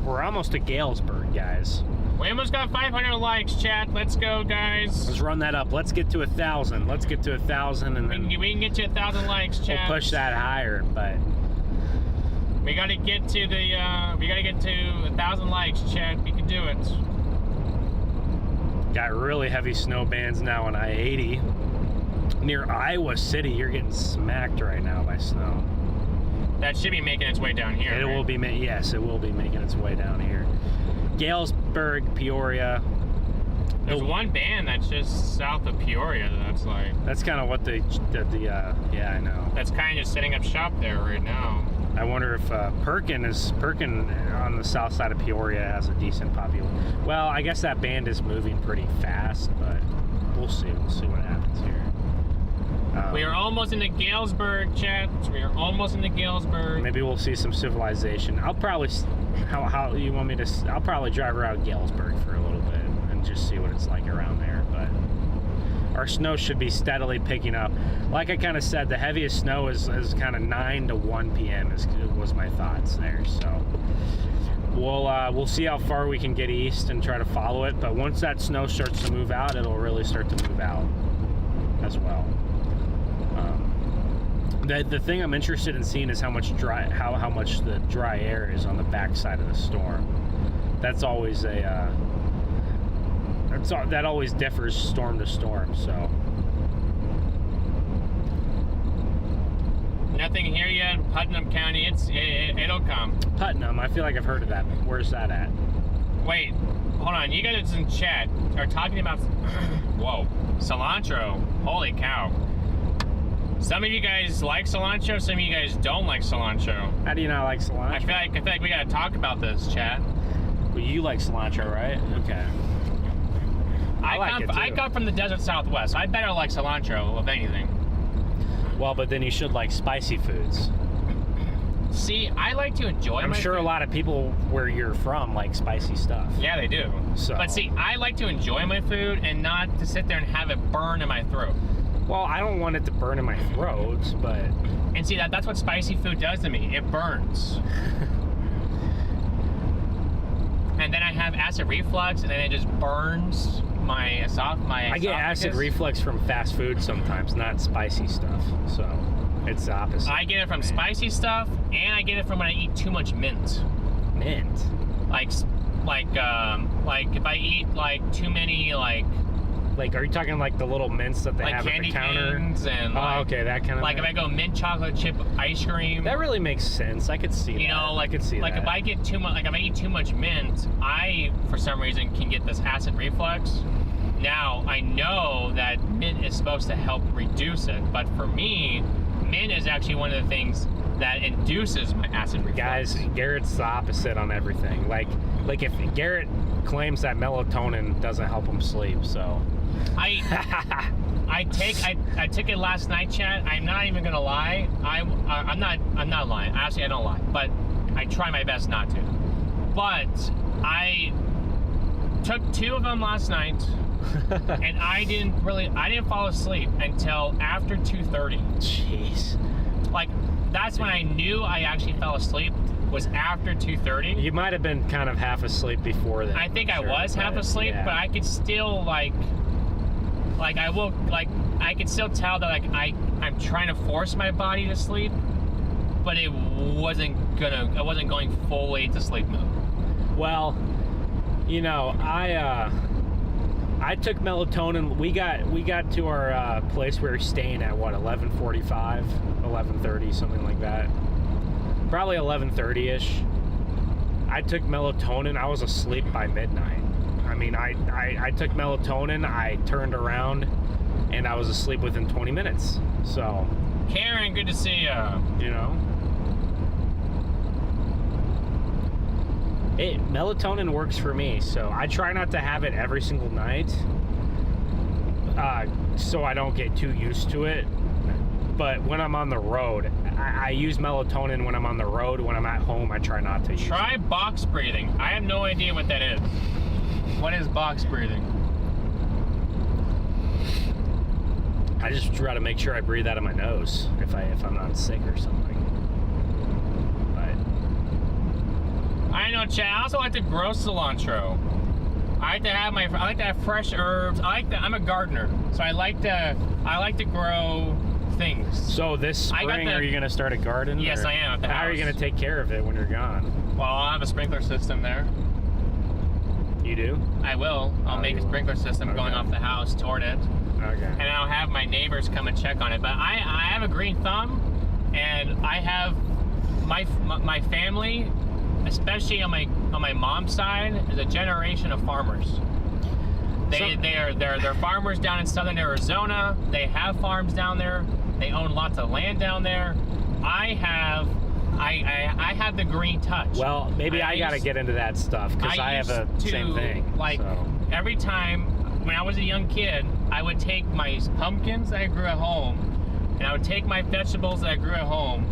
we're almost to Galesburg, guys. We almost got 500 likes, chat. Let's go, guys. Let's run that up. Let's get to 1,000. Let's get to 1,000, and then we can get to 1,000 likes, chat. We'll push that higher, but we gotta get to 1,000 likes, chat. We can do it. Got really heavy snow bands now on I-80 near Iowa City. You're getting smacked right now by snow. That should be making its way down here. It right? will be, yes, it will be making its way down here. Galesburg, Peoria. There's one band that's just south of Peoria that's like... That's kind of what yeah, I know. That's kind of just setting up shop there right now. I wonder if Perkin on the south side of Peoria has a decent population. Well, I guess that band is moving pretty fast, but we'll see. We'll see what happens here. We are almost into Galesburg, chat. We are almost into Galesburg. Maybe we'll see some civilization. I'll probably, how you want me to? I'll probably drive around Galesburg for a little bit and just see what it's like around there. But our snow should be steadily picking up. Like I kind of said, the heaviest snow is kind of 9 to 1 p.m. was my thoughts there. So we'll see how far we can get east and try to follow it. But once that snow starts to move out, it'll really start to move out as well. The thing I'm interested in seeing is how much the dry air is on the backside of the storm. That's always that always differs storm to storm. So nothing here yet. Putnam County. It'll come. Putnam. I feel like I've heard of that. Where's that at? Wait, hold on. You guys in chat are talking about whoa, cilantro. Holy cow. Some of you guys like cilantro, some of you guys don't like cilantro. How do you not like cilantro? I feel like we gotta talk about this, chat. Well, you like cilantro, right? Okay. I come from the desert Southwest. I better like cilantro, if anything. Well, but then you should like spicy foods. See, I like to enjoy I'm sure food. a lot of people where you're from like spicy stuff. Yeah, they do. So. But see, I like to enjoy my food and not to sit there and have it burn in my throat. Well, I don't want it to burn in my throat, but... And see, that's what spicy food does to me. It burns. And then I have acid reflux, and then it just burns my esophagus. I get acid reflux from fast food sometimes, not spicy stuff. So, it's the opposite. I get it from spicy stuff, and I get it from when I eat too much mint. Mint? Like if I eat, like, too many, like, are you talking like the little mints that they like have at the counter? And okay, that kind of. Like if I go mint chocolate chip ice cream. That really makes sense. I could see that. You know, I could see like that. if I get too much, like if I eat too much mint, I for some reason can get this acid reflux. Now I know that mint is supposed to help reduce it, but for me, mint is actually one of the things that induces my acid reflux. Guys, Garrett's the opposite on everything. Like if Garrett claims that melatonin doesn't help him sleep, so. I took it last night, chat. I'm not even gonna lie. I'm not lying. Actually, I don't lie, but I try my best not to. But I took 2 of them last night, and I didn't fall asleep until after 2:30. Jeez. Like that's when I knew I actually fell asleep. Was after 2:30. You might have been kind of half asleep before that. I think I was half asleep, yeah. but I could still like I could still tell that like I'm trying to force my body to sleep, but it wasn't going fully to sleep mode. Well, you know, I took melatonin. We got to our place we were staying at 11:45, 11:30, something like that. Probably 11:30ish. I took melatonin. I was asleep by midnight. I mean, I took melatonin. I turned around, and I was asleep within 20 minutes. So, Karen, good to see you. You know, melatonin works for me. So I try not to have it every single night, so I don't get too used to it. But when I'm on the road, I use melatonin when I'm on the road. When I'm at home, I try not to use it. Try box breathing. I have no idea what that is. What is box breathing? I just try to make sure I breathe out of my nose if I'm not sick or something. But I know, Chad. I also like to grow cilantro. I like to have fresh herbs. I'm a gardener, so I like to grow things. So this spring, are you going to start a garden? Yes, I am at the house. How are you going to take care of it when you're gone? Well, I'll have a sprinkler system there. You do? I will. I'll make a sprinkler system going off the house toward it. Okay. And I'll have my neighbors come and check on it. But I have a green thumb, and I have my family, especially on my mom's side, is a generation of farmers. They're farmers down in southern Arizona. They have farms down there. They own lots of land down there. I have the green touch. Well, maybe I got to get into that stuff because I have the same thing. Like every time when I was a young kid, I would take my pumpkins that I grew at home, and I would take my vegetables that I grew at home.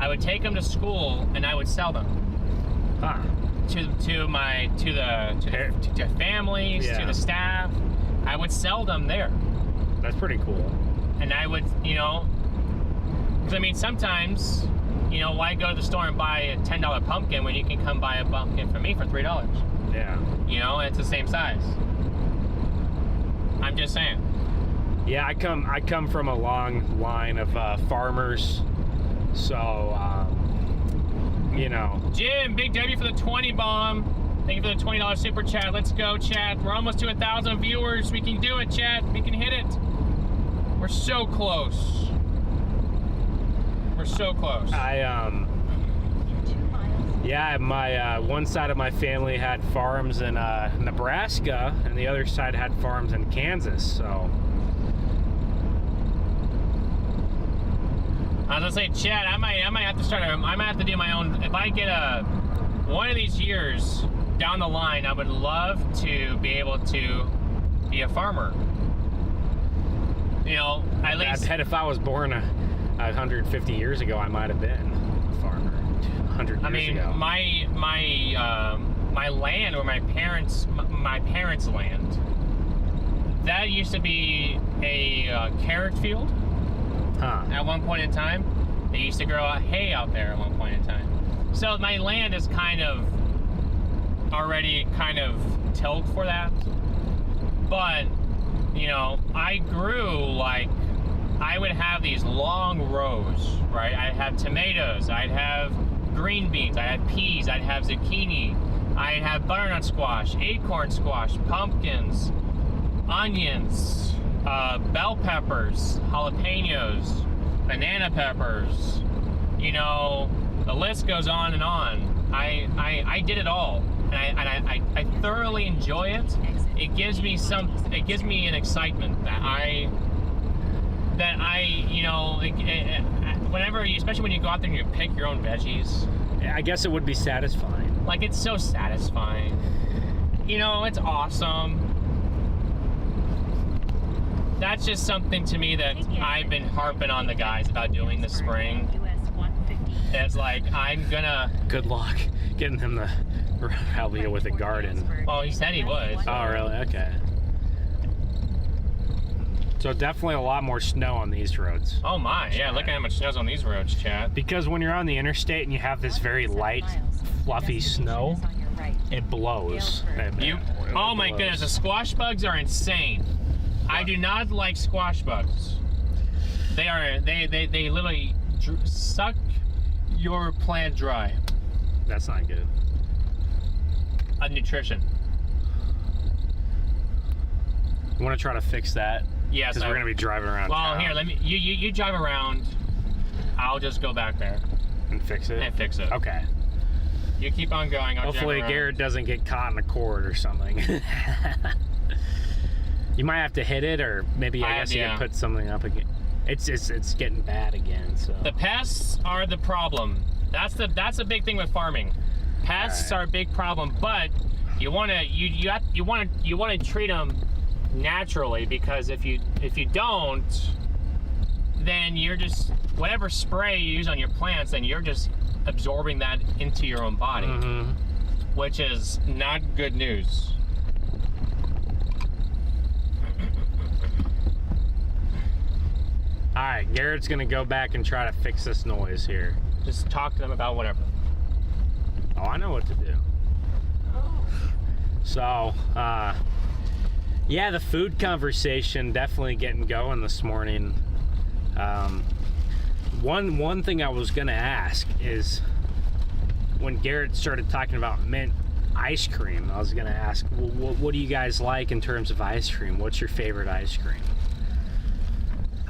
I would take them to school and I would sell them. Huh. To families, to the staff. I would sell them there. That's pretty cool. And I would, because I mean, sometimes, why go to the store and buy a $10 pumpkin when you can come buy a pumpkin from me for $3? Yeah. It's the same size. I'm just saying. Yeah, I come from a long line of farmers, so Jim, Big W for the 20 bomb. Thank you for the $20 super chat. Let's go, chat. We're almost to 1,000 viewers. We can do it, chat. We can hit it. We're so close. We're so close. Yeah, my one side of my family had farms in Nebraska, and the other side had farms in Kansas. So I was gonna say, Chad, I might have to start. I might have to do my own. If I get one of these years down the line, I would love to be able to be a farmer. At least. I bet if I was born 150 years ago, I might have been a farmer. 100 years ago. My land, or my parents' land, that used to be a carrot field. Huh. At one point in time, they used to grow hay out there at one point in time. So my land is already tilled for that. But, I grew I would have these long rows, right? I'd have tomatoes, I'd have green beans, I'd have peas, I'd have zucchini, I'd have butternut squash, acorn squash, pumpkins, onions, bell peppers, jalapenos, banana peppers, the list goes on and on. I did it all, and I thoroughly enjoy it. It gives me an excitement whenever, especially when you go out there and you pick your own veggies. I guess it would be satisfying. It's so satisfying. It's awesome. That's just something to me that I've been harping on the guys about doing this spring. It's I'm gonna... Good luck getting him to help you with the garden. Well, he said he would. So. Oh, really? Okay. So definitely a lot more snow on these roads. Oh my, yeah, look at how much snow's on these roads, Chad. Because when you're on the interstate and you have this very light, fluffy snow, it blows. Oh my goodness, the squash bugs are insane. I do not like squash bugs. They literally suck your plant dry. That's not good. Nutrition. You want to try to fix that? Yes. Because we're going to be driving around town. Here, you drive around. I'll just go back there. And fix it? And fix it. Okay. You keep on going. Hopefully Garrett doesn't get caught in a cord or something. You might have to hit it, or maybe I guess you can put something up again. It's getting bad again. So the pests are the problem. That's the big thing with farming. Pests are a big problem, but you want to treat them naturally, because if you don't, then you're just, whatever spray you use on your plants, then you're just absorbing that into your own body, which is not good news. All right, Garrett's gonna go back and try to fix this noise here. Just talk to them about whatever. Oh, I know what to do. So, yeah, the food conversation definitely getting going this morning. One thing I was gonna ask is, when Garrett started talking about mint ice cream, I was gonna ask, what do you guys like in terms of ice cream? What's your favorite ice cream?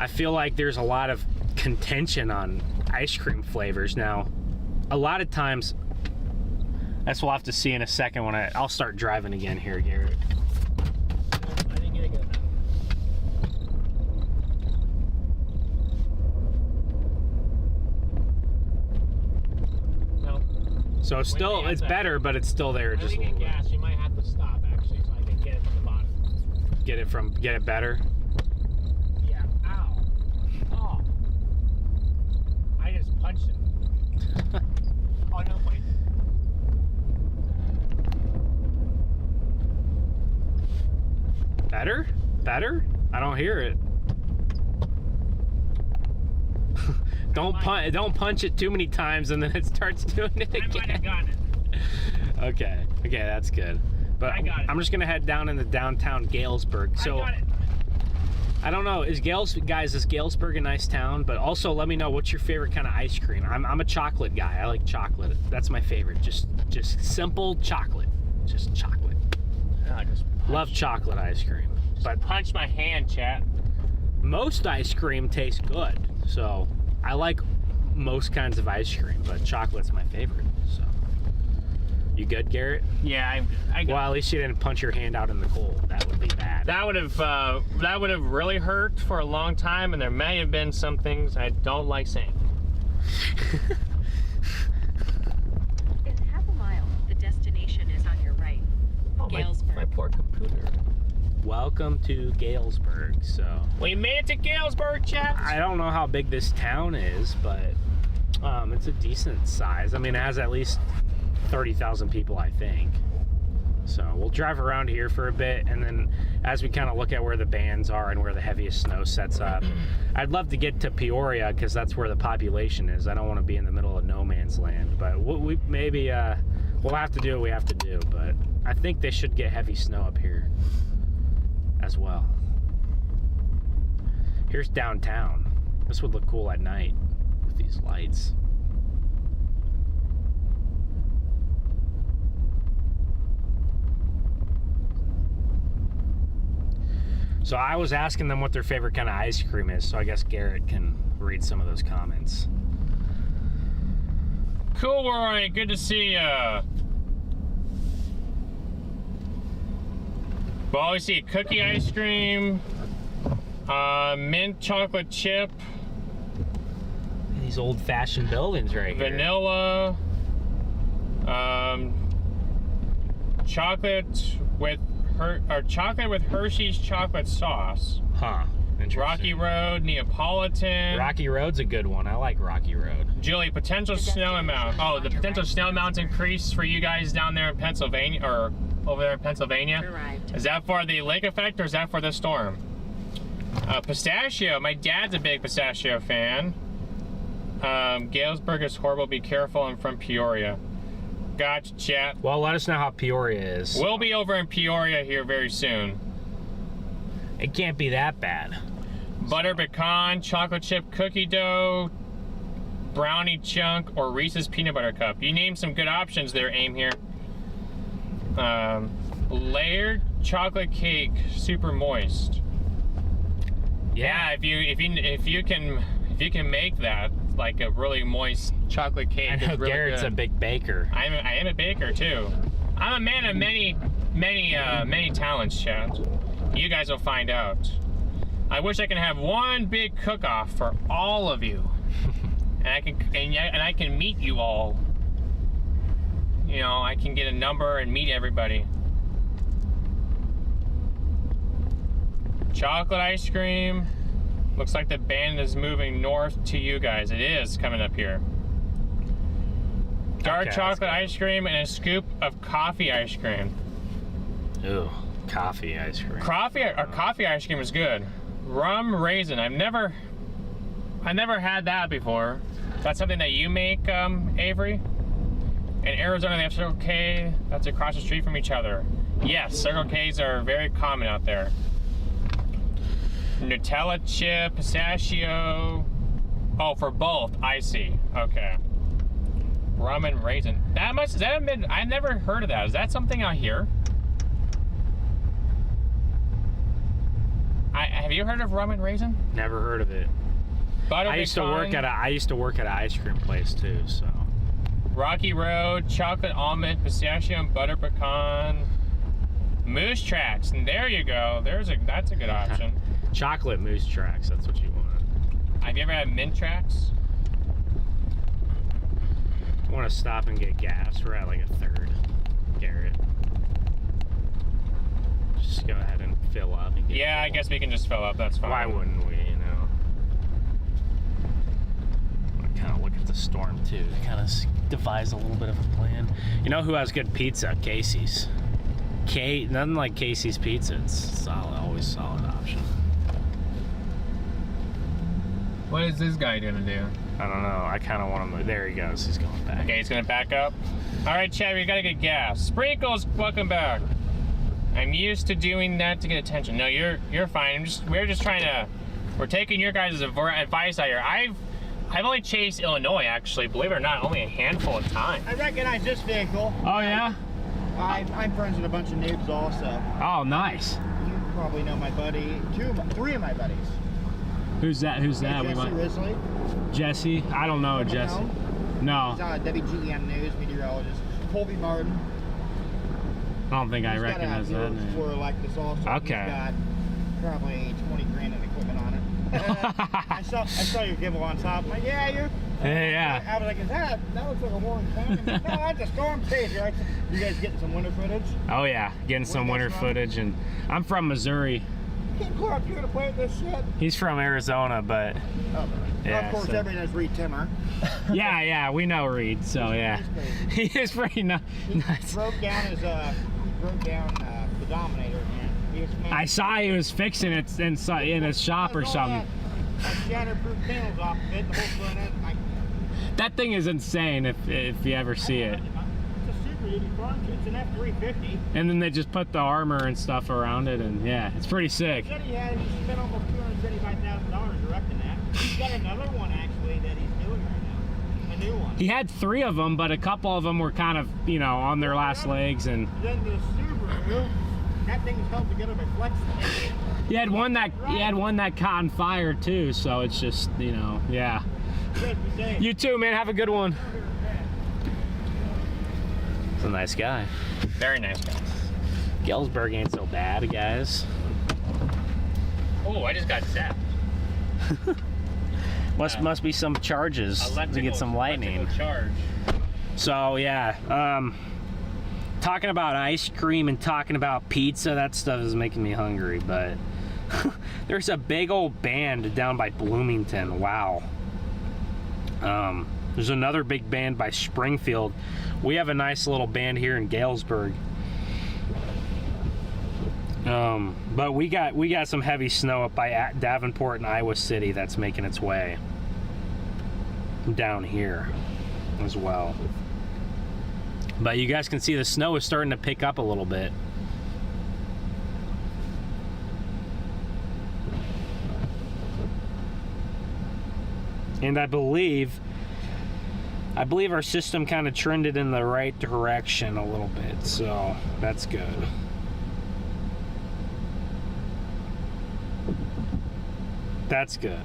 I feel like there's a lot of contention on ice cream flavors now. a lot of times, that's we'll have to see in a second when I'll start driving again here, Garrett. I didn't get it good. No. So still, it's better, but it's still there. I Just a didn't little get bit. gas. You might have to stop actually, so I can get it from the bottom. Get it better. Yeah. Ow. Oh. I just punched it. Oh no! Wait. Better? Better? I don't hear it. Don't punch it too many times and then it starts doing it again. I might have gotten it. Okay, that's good. But I got it. I'm just gonna head down into downtown Galesburg. So I got it. I don't know, is Galesburg a nice town? But also let me know, what's your favorite kind of ice cream? I'm a chocolate guy. I like chocolate. That's my favorite. Just simple chocolate. Just chocolate. I just Love chocolate ice cream. But punch my hand, chat. most ice cream tastes good. So I like most kinds of ice cream, but chocolate's my favorite. So you good, Garrett? Yeah, I got. Well, at least you didn't punch your hand out in the cold. That would be bad. That would have really hurt for a long time, and there may have been some things I don't like saying. In half a mile, the destination is on your right. Oh, Galesburg. my poor computer. Welcome to Galesburg. So We made it to Galesburg, chat. I don't know how big this town is, but it's a decent size. I mean, it has at least 30,000 people, I think. So we'll drive around here for a bit, and then as we kind of look at where the bands are and where the heaviest snow sets up, I'd love to get to Peoria because that's where the population is. I don't want to be in the middle of no man's land, but we maybe we'll have to do what we have to do. But I think they should get heavy snow up here as well. Here's downtown. This would look cool at night with these lights. So I was asking them what their favorite kind of ice cream is, so I guess Garrett can read some of those comments. Cool, Rory. Good to see ya. Well, we see cookie ice cream, mint chocolate chip, These old-fashioned buildings right here. vanilla, chocolate with Hershey's chocolate sauce. Huh. Interesting. Rocky Road, Neapolitan. Rocky Road's a good one. I like Rocky Road. Julie, potential snow amount. Oh, the potential snow amount increase for you guys down there in Pennsylvania, or over there in Pennsylvania. Arrived. Is that for the lake effect or is that for the storm? Pistachio. My dad's a big pistachio fan. Galesburg is horrible. Be careful. I'm from Peoria. Gotcha, chat. Well, let us know how Peoria is. We'll be over in Peoria here very soon. It can't be that bad. Butter pecan, chocolate chip cookie dough, brownie chunk, or Reese's peanut butter cup. You named some good options there, Aim here. Layered chocolate cake, super moist. Yeah, if you can make that, like a really moist chocolate cake. I know it's really Garrett's good. a big baker. I am a baker too. I'm a man of many talents, chat. You guys will find out. I wish I can have one big cook-off for all of you, and I can meet you all. You know, I can get a number and meet everybody. Chocolate ice cream. Looks like the band is moving north to you guys. It is coming up here. Dark Okay, chocolate ice cream and a scoop of coffee ice cream. Ooh, coffee ice cream. Coffee ice cream is good. Rum raisin. I've never had that before. That's something that you make, Avery? In Arizona, they have Circle K. That's across the street from each other. Yes, Circle K's are very common out there. Nutella chip, pistachio. Oh, for both. I see. Okay. Rum and raisin. I've never heard of that. Is that something out here? Have you heard of rum and raisin? Never heard of it. Butter I used to work pecan. at an ice cream place too, so. Rocky Road, chocolate almond, pistachio, and butter pecan. Moose tracks, and there you go. That's a good option. Chocolate moose tracks, that's what you want. Have you ever had mint tracks? I want to stop and get gas. We're at like a third, Garrett. Just go ahead and fill up. And get Yeah, I full. guess we can just fill up. That's fine. Why wouldn't we, you know? I kind of look at the storm too. Kind of devise a little bit of a plan. You know who has good pizza? Casey's. Nothing like Casey's Pizza. It's solid, always solid option. What is this guy gonna do? I don't know. I kind of want to move. There he goes. He's going back. Okay, he's gonna back up. All right, Chad, we gotta get gas. Sprinkles, welcome back. I'm used to doing that to get attention. No, you're fine. We're taking your guys' advice out here. I've only chased Illinois, actually. Believe it or not, only a handful of times. I recognize this vehicle. Oh yeah. I'm friends with a bunch of noobs also. Oh nice. You probably know my buddy, three of my buddies. Who's that? Jesse Risley. Jesse. I don't know Jesse. No. He's on WGN News, meteorologist. Colby Martin. I don't think I He's recognize got that a name. for like this also. Okay. He's got probably 20 grand in equipment on it. I saw your gimbal on top. I'm like, yeah, you're. Yeah. I was like, that looks like a Warren County. No, that's a storm chaser. Right? You guys getting some winter footage? Oh yeah, getting some winter footage, and I'm from Missouri. You can't go up here to play with this shit. He's from Arizona, but Oh, yeah, of course, so- everybody knows Reed Timmer. yeah, we know Reed, so yeah. He's He is pretty nuts. He broke down the Dominator, man. He was I saw he was fixing it in his shop or something. I shatterproof panels off of it, the whole front end. That thing is insane if you ever see it. It's a super duty front. It's an F350. And then they just put the armor and stuff around it, and yeah, it's pretty sick. He said he spent almost $275,000 erecting that. He's got another one actually that he's doing right now. A new one. He had 3 of them, but a couple of them were kind of, on their last legs, and Then the Subaru, that thing's held together by flex. he had one that caught on fire too. So it's just, yeah. Good to say. You too, man. Have a good one. He's a nice guy. Very nice guy. Galesburg ain't so bad, guys. Oh, I just got zapped. Must be some charges to get some lightning. Electrical charge. So yeah, talking about ice cream and talking about pizza, that stuff is making me hungry. But there's a big old band down by Bloomington. Wow. There's another big band by Springfield. We have a nice little band here in Galesburg. But we got some heavy snow up by Davenport and Iowa City that's making its way down here as well. But you guys can see the snow is starting to pick up a little bit. And I believe our system kind of trended in the right direction a little bit, so that's good. That's good.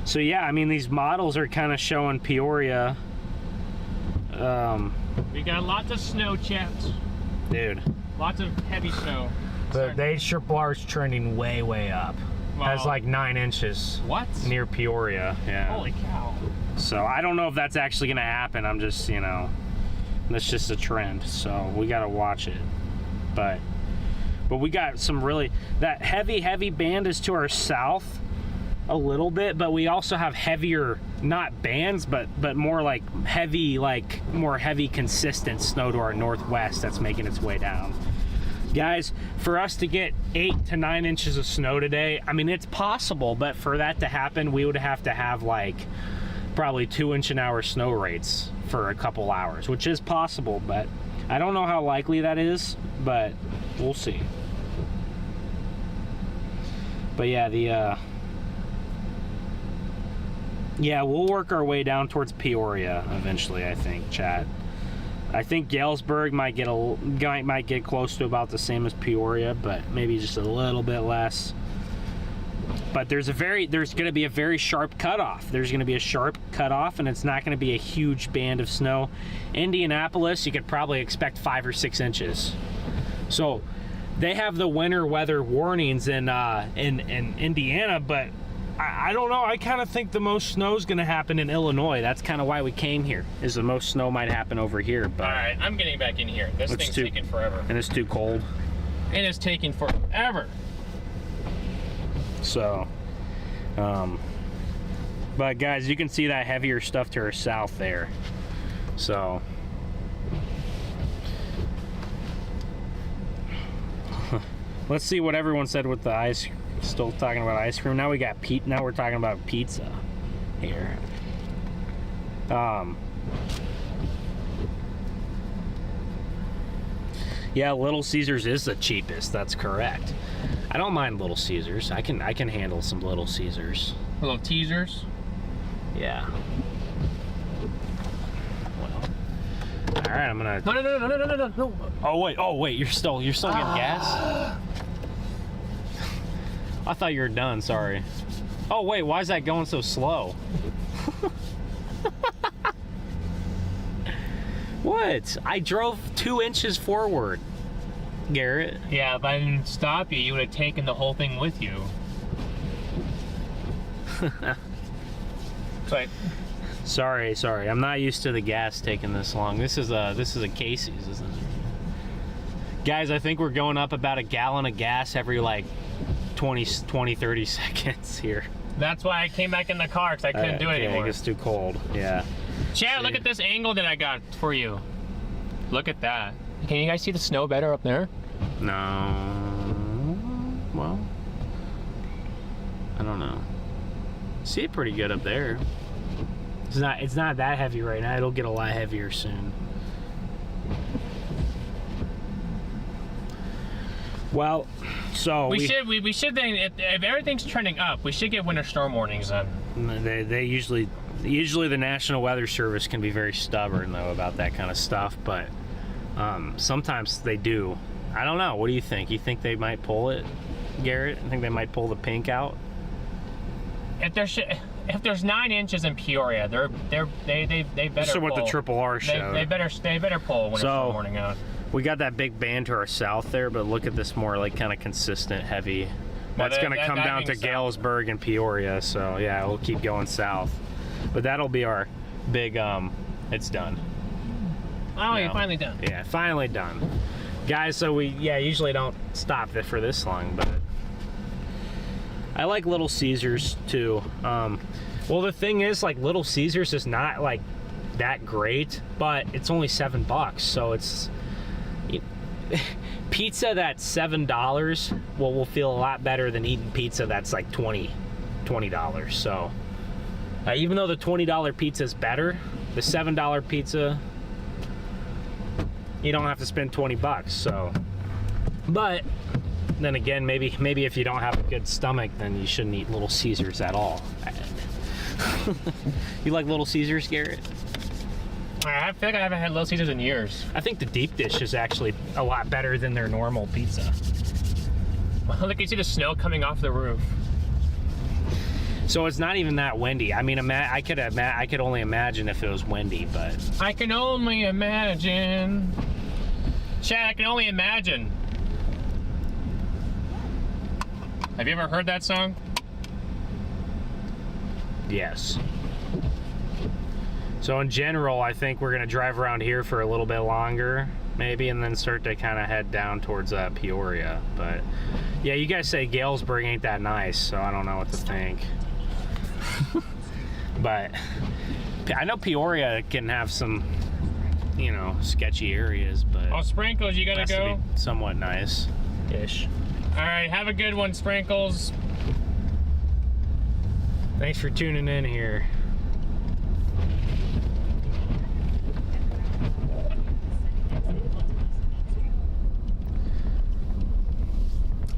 So yeah, I mean, these models are kind of showing Peoria. We got lots of snow, chaps. Dude, Lots of heavy snow. the HRR is trending way up. Has like 9 inches What? near Peoria. Yeah. Holy cow. So I don't know if that's actually gonna happen. I'm just, that's just a trend. So we gotta watch it. But we got some really, that heavy band is to our south a little bit, but we also have heavier, not bands, but more like heavy, more heavy consistent snow to our northwest that's making its way down. Guys, for us to get 8 to 9 inches of snow today, I mean, it's possible, but for that to happen, we would have to have probably 2-inch-an-hour snow rates for a couple hours, which is possible, but I don't know how likely that is, but we'll see. But yeah, we'll work our way down towards Peoria eventually, I think, chat. I think Galesburg might get close to about the same as Peoria, but maybe just a little bit less. But there's going to be a very sharp cutoff. There's going to be a sharp cutoff, and it's not going to be a huge band of snow. Indianapolis, you could probably expect 5 or 6 inches. So they have the winter weather warnings in Indiana, but I don't know. I kind of think the most snow is going to happen in Illinois. That's kind of why we came here, is the most snow might happen over here. But All right, I'm getting back in here. This thing's taking forever. And it's too cold. It is taking forever. So, but guys, you can see that heavier stuff to our south there. So, let's see what everyone said with the ice. Still talking about ice cream. Now we got now we're talking about pizza here. Yeah, Little Caesars is the cheapest. That's correct. I don't mind Little Caesars. I can handle some Little Caesars. Little teasers. Yeah. Well. All right, I'm gonna. No. Oh wait, you're still getting gas? I thought you were done. Sorry. Oh wait, why is that going so slow? What? I drove 2 inches forward, Garrett. Yeah, if I didn't stop you, you would have taken the whole thing with you. Sorry. I'm not used to the gas taking this long. This is a Casey's, isn't it? Guys, I think we're going up about a gallon of gas every like 30 seconds here. That's why I came back in the car, because I couldn't do it anymore. It's too cold. Yeah. Chad, look at this angle that I got for you. Look at that. Can you guys see the snow better up there? No. Well, I don't know. See it pretty good up there. It's not that heavy right now. It'll get a lot heavier soon. Well, so we should then, if everything's trending up, we should get winter storm warnings then. They usually the National Weather Service can be very stubborn though about that kind of stuff, but sometimes they do. I don't know. What do you think? You think they might pull it, Garrett? I think they might pull the pink out. If there's 9 inches in Peoria, they better. This is what the Triple R showed. They better pull a winter storm warning out. We got that big band to our south there, but look at this more like kind of consistent heavy. That's going to come down to Galesburg and Peoria, so yeah, we'll keep going south. But that'll be our big, it's done. Oh, you're finally done. Yeah, finally done. Guys, so we usually don't stop it for this long, but I like Little Caesars too. Well, the thing is, like, Little Caesars is not like that great, but it's only $7, so it's pizza that's $7 will feel a lot better than eating pizza that's like $20. So even though the $20 pizza is better, the $7 pizza, you don't have to spend $20. So, but then again, maybe if you don't have a good stomach, then you shouldn't eat Little Caesars at all. You like Little Caesars, Garrett? I feel like I haven't had Little Caesars in years. I think the deep dish is actually a lot better than their normal pizza. Well, look, you see the snow coming off the roof. So it's not even that windy. I mean, I could only imagine if it was windy, but I can only imagine. Chad, I can only imagine. Have you ever heard that song? Yes. So in general, I think we're gonna drive around here for a little bit longer, maybe, and then start to kind of head down towards Peoria. But yeah, you guys say Galesburg ain't that nice, so I don't know what to think. But I know Peoria can have some, sketchy areas, but oh, Sprinkles, you gotta go. To be somewhat nice-ish. All right, have a good one, Sprinkles. Thanks for tuning in here.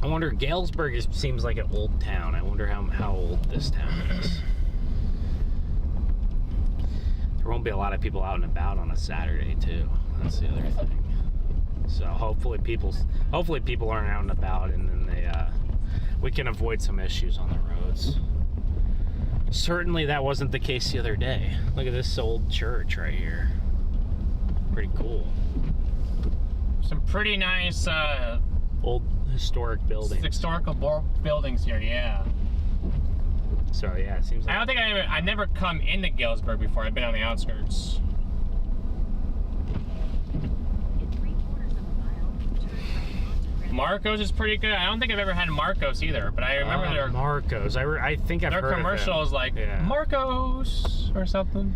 I wonder, Galesburg seems like an old town. I wonder how old this town is. There won't be a lot of people out and about on a Saturday too. That's the other thing. So hopefully people aren't out and about, and then they we can avoid some issues on the roads. Certainly that wasn't the case the other day. Look at this old church right here. Pretty cool. Some pretty nice Old historic buildings. historical buildings here, yeah. So yeah, it seems like... I don't think I've never come into Galesburg before. I've been on the outskirts. In 3/4 of a mile, turn right onto Grand Marcos is pretty good. I don't think I've ever had Marcos either, but I remember their Marcos. I think I've heard of them. commercials like Yeah. Marcos or something.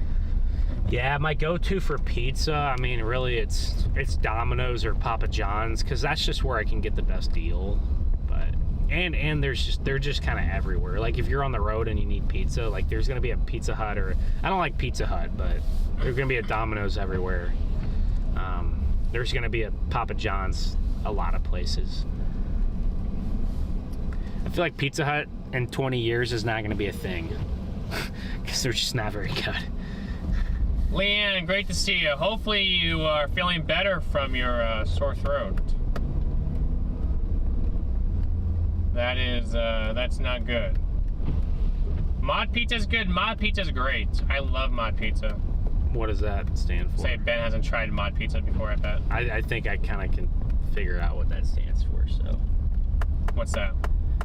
Yeah, my go-to for pizza, I mean, really, it's Domino's or Papa John's, because that's just where I can get the best deal. But and they're just kind of everywhere. Like if you're on the road and you need pizza, like there's gonna be a Pizza Hut, or I don't like Pizza Hut, but there's gonna be a Domino's everywhere. There's gonna be a Papa John's a lot of places. I feel like Pizza Hut in 20 years is not gonna be a thing, because they're just not very good. Leanne, great to see you. Hopefully you are feeling better from your sore throat. That is, that's not good. Mod Pizza's good. Mod Pizza's great. I love Mod Pizza. What does that stand for? Say Ben hasn't tried Mod Pizza before, I bet. I think I kind of can figure out what that stands for, so. What's that?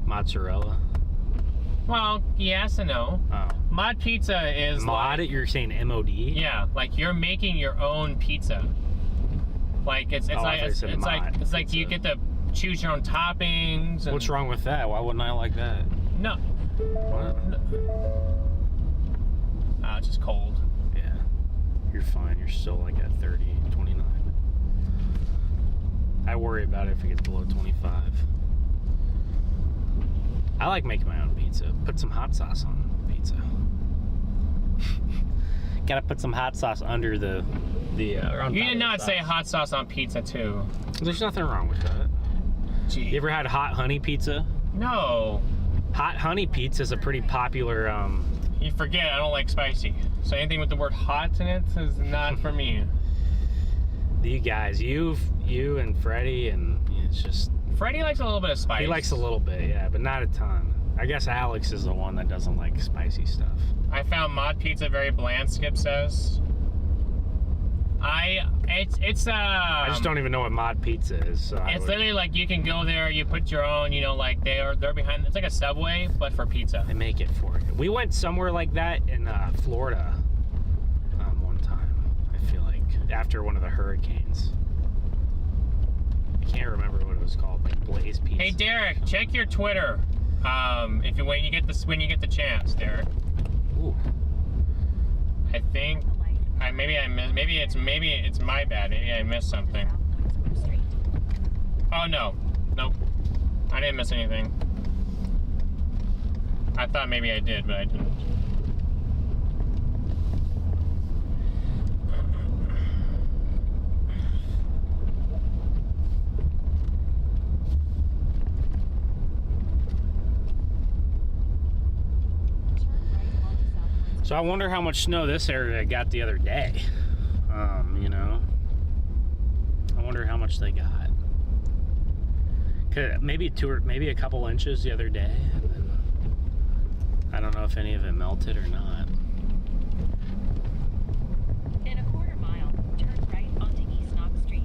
Mozzarella? Well, yes and no. Oh. Mod Pizza is Mod? like, You're saying M-O-D? yeah, like you're making your own pizza. Like it's Oh, I like thought you it's said like mod it's like pizza. you get to choose your own toppings. And, What's wrong with that? Why wouldn't I like that? No. What? It's just cold. Yeah. You're fine. You're still like at 30, 29. I worry about it if it gets below 25. I like making my own pizza. Put some hot sauce on pizza. Gotta put some hot sauce under the on You top did of not the say sauce. hot sauce on pizza too. There's nothing wrong with that. Gee. You ever had hot honey pizza? No. Hot honey pizza is a pretty popular. You forget I don't like spicy. So anything with the word hot in it is not for me. You guys, you and Freddie, and it's just. Freddie likes a little bit of spice. He likes a little bit, yeah, but not a ton. I guess Alex is the one that doesn't like spicy stuff. I found Mod Pizza very bland, Skip says. It's I just don't even know what Mod Pizza is. So It's literally like you can go there, you put your own, you know, like they're behind. It's like a Subway, but for pizza. They make it for you. We went somewhere like that in Florida one time. I feel like after one of the hurricanes. I can't remember what it was called, like Blaze Pizza. Hey Derek, check your Twitter. If you when you get the chance, Derek. Ooh. I think maybe it's my bad. Maybe I missed something. Oh no, nope, I didn't miss anything. I thought maybe I did, but I didn't. So I wonder how much snow this area got the other day. You know, I wonder how much they got. Maybe maybe a couple inches the other day. And then I don't know if any of it melted or not. In a 1/4 mile, turn right onto East Knox Street.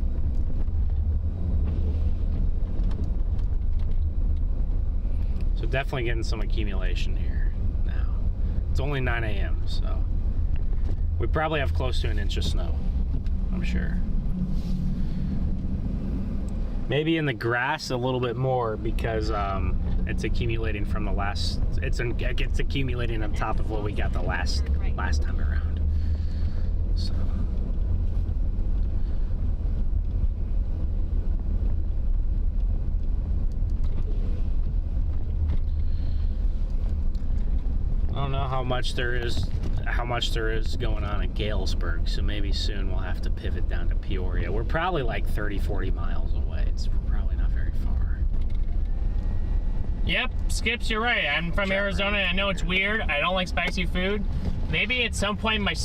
So definitely getting some accumulation here now. It's only 9 a.m. so we probably have close to an inch of snow, I'm sure. Maybe in the grass a little bit more because it's accumulating from the last. It's accumulating on top of what we got the last time around. So. I don't know how much there is going on in Galesburg, so maybe soon we'll have to pivot down to Peoria. We're probably like 30-40 miles away. We're probably not very far. Yep, Skips, you're right. I'm from Arizona, and I know it's weird. I don't like spicy food. Maybe at some point in my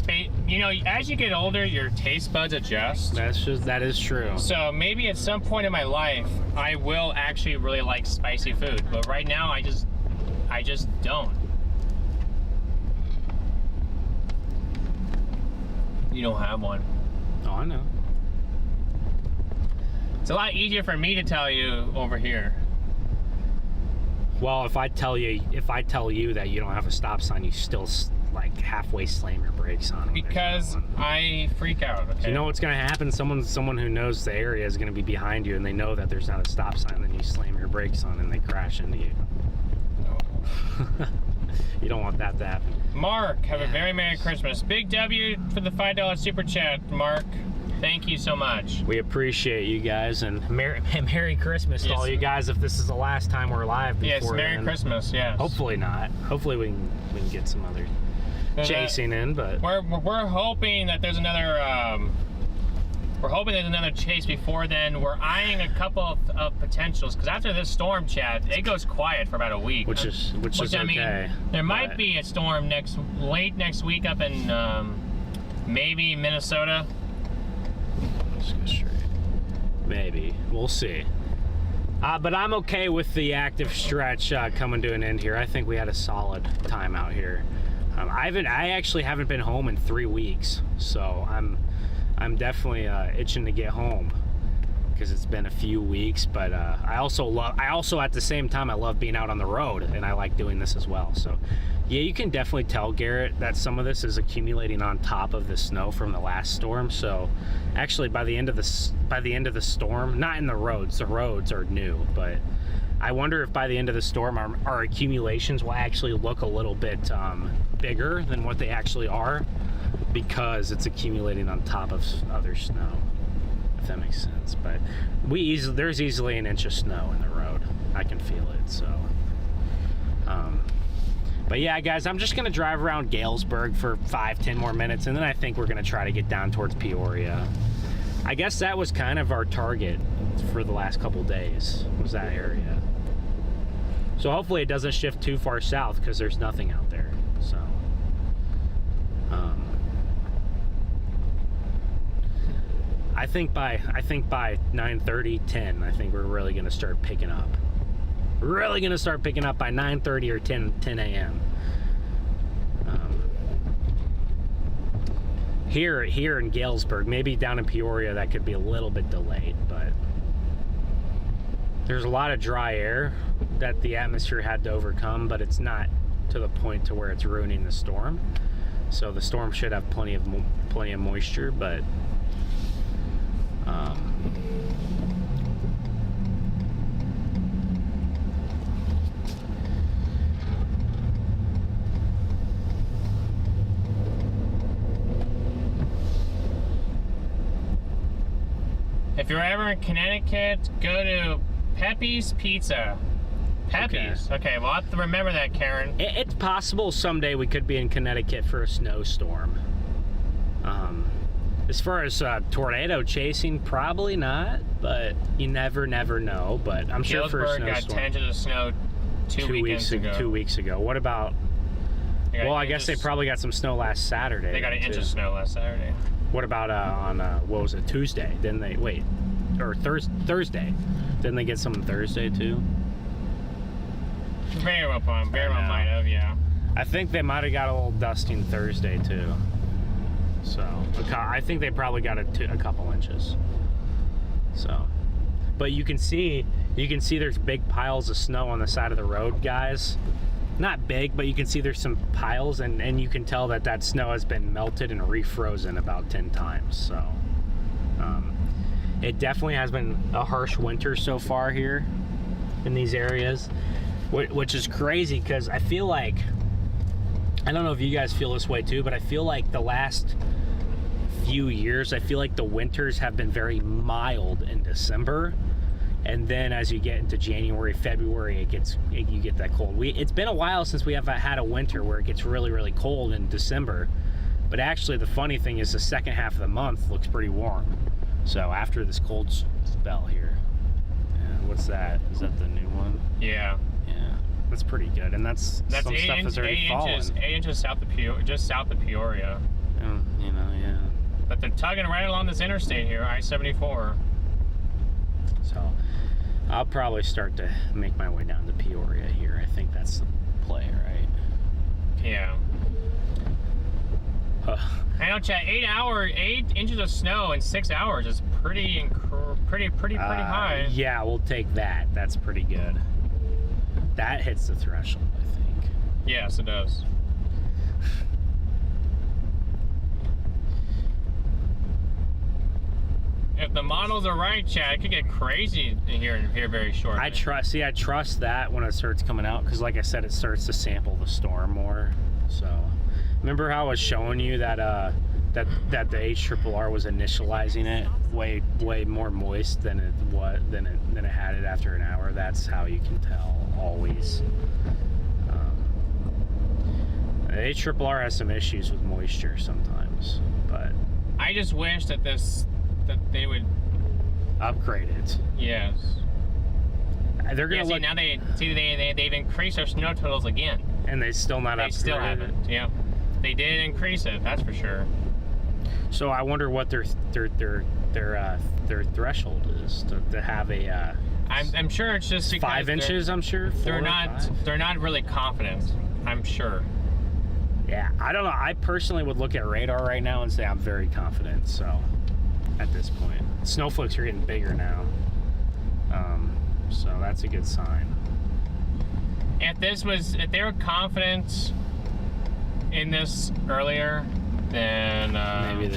as you get older, your taste buds adjust. That is true. So maybe at some point in my life, I will actually really like spicy food. But right now, I just don't. You don't have one. Oh, I know. It's a lot easier for me to tell you over here. Well, if I tell you that you don't have a stop sign, you still like halfway slam your brakes on it. Because I freak out. Okay. So you know what's gonna happen? Someone who knows the area is gonna be behind you, and they know that there's not a stop sign. Then you slam your brakes on, and they crash into you. You don't want that to happen. Mark, have a very Merry Christmas. Big W for the $5 super chat, Mark. Thank you so much. We appreciate you guys, and Merry Christmas to Yes. all you guys. If this is the last time we're live before Yes, Merry then. Christmas. Yes. Hopefully not. Hopefully we can get some other chasing in, but We're hoping that there's another. We're hoping there's another chase before then. We're eyeing a couple of potentials because after this storm, chat, it goes quiet for about a week. which is I mean, okay. there might but- be a storm late next week up in maybe Minnesota. Let's go straight. Maybe. We'll see. But I'm okay with the active stretch coming to an end here. I think we had a solid time out here. I actually haven't been home in 3 weeks, so I'm definitely itching to get home because it's been a few weeks. But I also at the same time I love being out on the road, and I like doing this as well. So yeah, you can definitely tell, Garrett, that some of this is accumulating on top of the snow from the last storm. So actually by the end of the storm, not in the roads are new, but I wonder if by the end of the storm our accumulations will actually look a little bit bigger than what they actually are, because it's accumulating on top of other snow, if that makes sense. But there's easily an inch of snow in the road. I can feel it. So but yeah, guys, I'm just gonna drive around Galesburg for 5-10 more minutes, and then I think we're gonna try to get down towards Peoria. I guess that was kind of our target for the last couple days, was that area. So hopefully it doesn't shift too far south, because there's nothing out there. So I think by 9:30, 10, I think we're really gonna start picking up. Really gonna start picking up by 9:30 or 10 a.m. Here in Galesburg, maybe down in Peoria that could be a little bit delayed, but there's a lot of dry air that the atmosphere had to overcome, but it's not to the point to where it's ruining the storm. So the storm should have plenty of moisture, but If you're ever in Connecticut, go to Pepe's Pizza. Pepe's. Okay, well, I'll have to remember that, Karen. it's possible someday we could be in Connecticut for a snowstorm. As far as tornado chasing, probably not, but you never know. But I'm sure for a Galesburg got snowstorm. 10 inches of snow two weeks ago. 2 weeks ago. What about? They got Well, I guess they probably got some snow last Saturday. They got an inch too. of snow last Saturday. What about on what was it, Tuesday? Didn't they or Thursday? Didn't they get some Thursday too? Very well might have, yeah. I think they might have got a little dusting Thursday too. So I think they probably got a couple inches. So, but you can see there's big piles of snow on the side of the road, guys. Not big, but you can see there's some piles, and you can tell that snow has been melted and refrozen about 10 times. So it definitely has been a harsh winter so far here in these areas, which is crazy because I feel like, I don't know if you guys feel this way too, but I feel like the last few years, I feel like the winters have been very mild in December. And then as you get into January, February, you get that cold. It's been a while since we have had a winter where it gets really, really cold in December. But actually, the funny thing is the second half of the month looks pretty warm. So after this cold spell here, what's that? Is that the new one? Yeah. Yeah. That's pretty good, and that's some stuff is already fallen. 8 inches south of just south of Peoria. You know, yeah. But they're tugging right along this interstate here, I-74. So I'll probably start to make my way down to Peoria here. I think that's the play, right? Yeah. I know, Chad. 8 inches of snow in 6 hours is pretty high. Yeah, we'll take that. That's pretty good. That hits the threshold, I think. Yes, it does. If the models are right, Chad, it could get crazy here very shortly. I trust that when it starts coming out, because like I said, it starts to sample the storm more. So, remember how I was showing you that the HRRR was initializing it way more moist than it had it after an hour. That's how you can tell always. The HRRR has some issues with moisture sometimes, but I just wish that they would upgrade it. Yes. They're gonna look now they've increased their snow totals again. And they still not upgraded. They still haven't. Yeah. They did increase it, that's for sure. So I wonder what their threshold is to have a. I'm sure it's just because 5 inches. I'm sure. They're not really confident. I'm sure. Yeah, I don't know. I personally would look at radar right now and say I'm very confident. So at this point, snowflakes are getting bigger now. So that's a good sign. If they were confident in this earlier, then maybe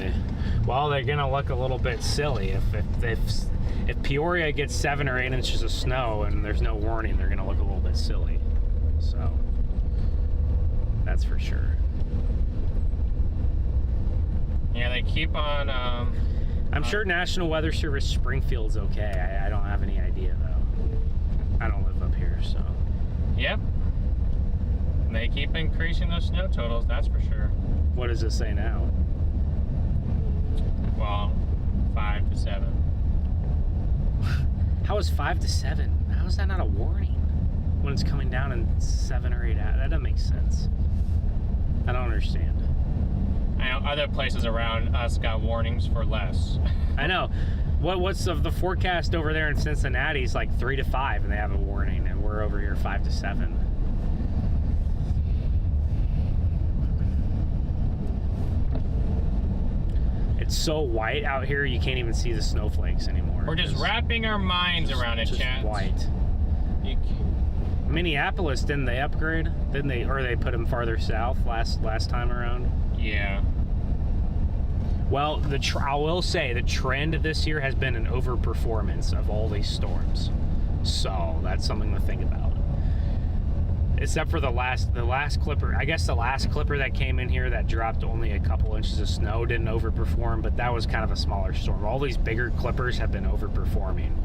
they're gonna look a little bit silly if Peoria gets 7 or 8 inches of snow and there's no warning. They're gonna look a little bit silly. So that's for sure. Yeah, they keep on. I'm sure National Weather Service Springfield's okay. I don't have any idea though. I don't live up here, so. Yep. They keep increasing those snow totals, that's for sure. What does it say now? Well, 5 to 7. How is 5 to 7? How is that not a warning when it's coming down in 7 or 8 hours? That doesn't make sense. I don't understand. I know other places around us got warnings for less. I know. What's the forecast over there in Cincinnati is like 3 to 5 and they have a warning, and we're over here 5 to 7. It's so white out here you can't even see the snowflakes anymore. We're just wrapping our minds around it, chat. White. Minneapolis, didn't they upgrade? Didn't they, or they put them farther south last time around? Yeah. Well, I will say the trend this year has been an overperformance of all these storms, so that's something to think about. Except for the last clipper. I guess the last clipper that came in here that dropped only a couple inches of snow didn't overperform, but that was kind of a smaller storm. All these bigger clippers have been overperforming.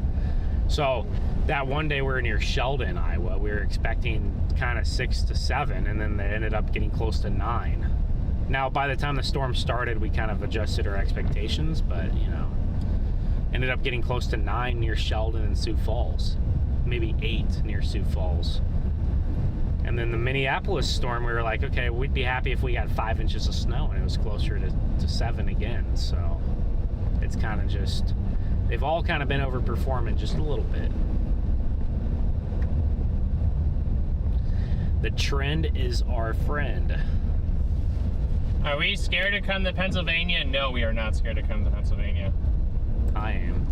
So that one day we were near Sheldon, Iowa, we were expecting kind of 6 to 7, and then they ended up getting close to 9. Now, by the time the storm started, we kind of adjusted our expectations, but, you know, ended up getting close to 9 near Sheldon and Sioux Falls. Maybe 8 near Sioux Falls. And then the Minneapolis storm, we were like, okay, we'd be happy if we got 5 inches of snow, and it was closer to 7 again. So it's kind of just, they've all kind of been overperforming just a little bit. The trend is our friend. Are we scared to come to Pennsylvania? No, we are not scared to come to Pennsylvania. I am.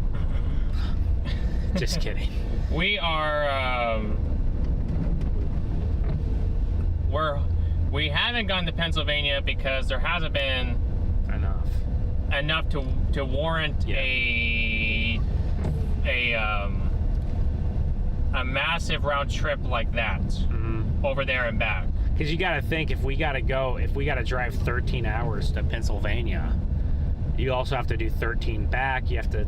Just kidding. We are, we haven't gone to Pennsylvania because there hasn't been enough to warrant a massive round trip like that over there and back. Because you got to think, if we got to drive 13 hours to Pennsylvania, you also have to do 13 back. You have to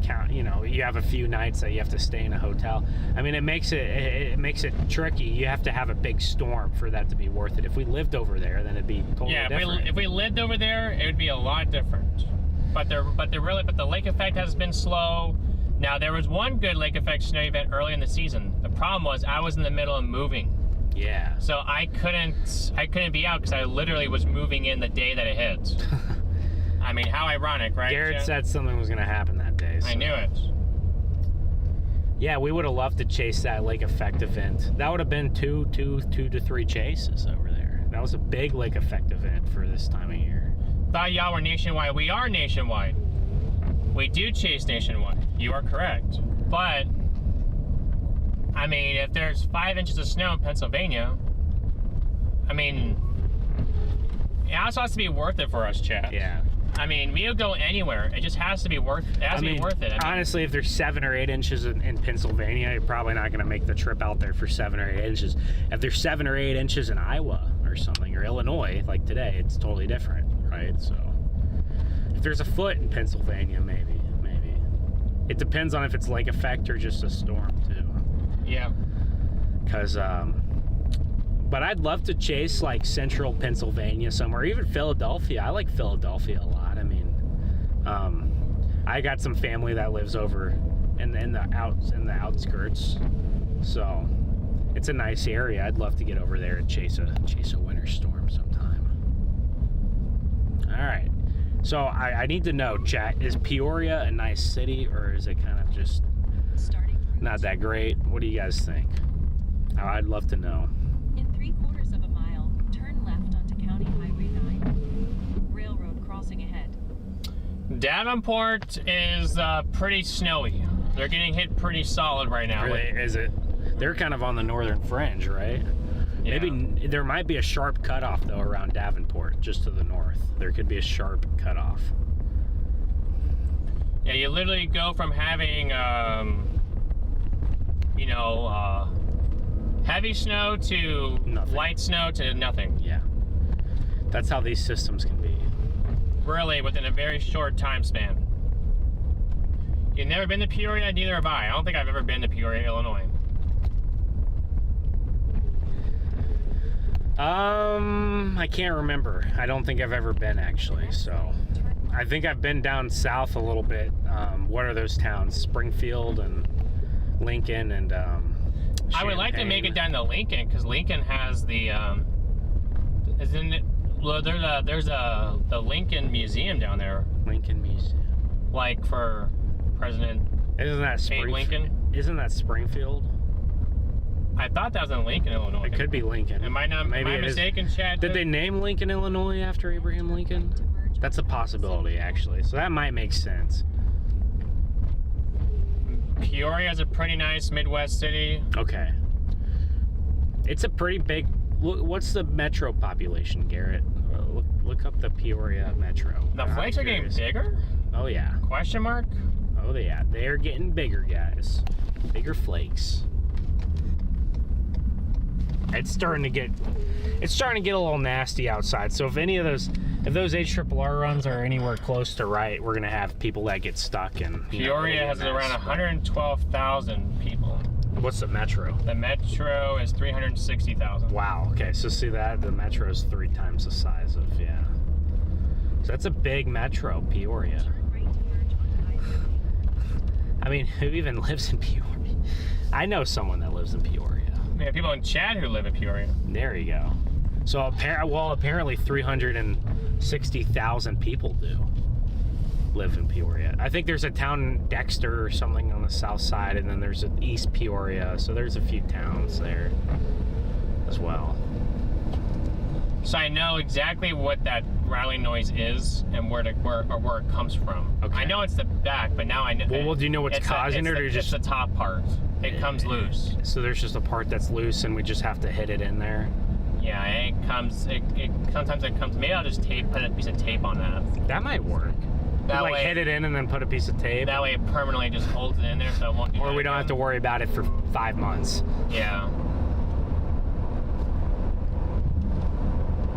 count, you know, you have a few nights that you have to stay in a hotel. I mean, it makes it tricky. You have to have a big storm for that to be worth it. If we lived over there, then it'd be totally different. Yeah, if we lived over there, it would be a lot different. But the lake effect has been slow. Now, there was one good lake effect snow event early in the season. The problem was I was in the middle of moving Yeah. So I couldn't be out because I literally was moving in the day that it hit. I mean, how ironic, right? Garrett Jen? said something was going to happen that day. So. I knew it. Yeah, we would have loved to chase that lake effect event. That would have been two to three chases over there. That was a big lake effect event for this time of year. Thought y'all were nationwide. We are nationwide. We do chase nationwide. You are correct. But, I mean, if there's 5 inches of snow in Pennsylvania, I mean, it also has to be worth it for us, chat. Yeah. I mean, we'll go anywhere. It just has to be worth it. It has to be worth it. I mean, honestly, if there's 7 or 8 inches in Pennsylvania, you're probably not going to make the trip out there for 7 or 8 inches. If there's 7 or 8 inches in Iowa or something, or Illinois, like today, it's totally different, right? So, if there's a foot in Pennsylvania, maybe. It depends on if it's lake effect or just a storm, too. Yeah. Because, but I'd love to chase like central Pennsylvania somewhere, even Philadelphia. I like Philadelphia a lot. I mean, I got some family that lives over in the outskirts, so it's a nice area. I'd love to get over there and chase a winter storm sometime. All right, so I need to know, chat, is Peoria a nice city, or is it kind of just not that great? What do you guys think? I'd love to know. In 3/4 of a mile, turn left onto County Highway 9. Railroad crossing ahead. Davenport is pretty snowy. They're getting hit pretty solid right now. Really, is it? They're kind of on the northern fringe, right? Yeah. Maybe there might be a sharp cutoff though around Davenport, just to the north. There could be a sharp cutoff. Yeah, you literally go from having, heavy snow to Nothing. light snow to nothing. Yeah, that's how these systems can be. Really, within a very short time span. You've never been to Peoria? Neither have I. I don't think I've ever been to Peoria, Illinois. I can't remember. I don't think I've ever been, actually. So, I think I've been down south a little bit. What are those towns? Springfield and Lincoln and I would like to make it Champaign. down to Lincoln, because Lincoln has the isn't it? Well, there's the Lincoln Museum down there, Lincoln Museum. like for President Isn't that Abe Lincoln. Isn't that Springfield? I thought that was in Lincoln, Illinois. It could be Lincoln. Am I not? Maybe am I it is. mistaken, Chad? Did they name Lincoln, Illinois after Abraham Lincoln? That's a possibility, actually. So that might make sense. Peoria is a pretty nice Midwest city. Okay. It's a pretty big... What's the metro population, Garrett? Look up the Peoria metro. The I'm flakes are getting curious. bigger? Oh, yeah. Question mark? Oh, yeah. They're getting bigger, guys. Bigger flakes. It's starting to get a little nasty outside. So if those HRRR runs are anywhere close to right, we're gonna have people that get stuck and Peoria has around 112,000 people. What's the metro? The metro is 360,000. Wow. Okay. So see that the metro is 3 times the size of So that's a big metro, Peoria. Turn right to merge onto Highway 8. I mean, who even lives in Peoria? I know someone that lives in Peoria. We have people in Chad who live in Peoria. There you go. So apparently 360,000 people do live in Peoria. I think there's a town, Dexter or something, on the south side, and then there's an East Peoria. So there's a few towns there as well. So I know exactly what that rattling noise is and where it comes from. Okay. I know it's the back, but now I know. Well, do you know what's causing it, or just the top part? It comes loose. So there's just a part that's loose, and we just have to hit it in there. Yeah, it comes. Sometimes it comes. Maybe I'll just put a piece of tape on that. That might work. That Like way, hit it in and then put a piece of tape. That way, it permanently just holds it in there, so it won't. Or we don't have to worry about it for 5 months. Yeah.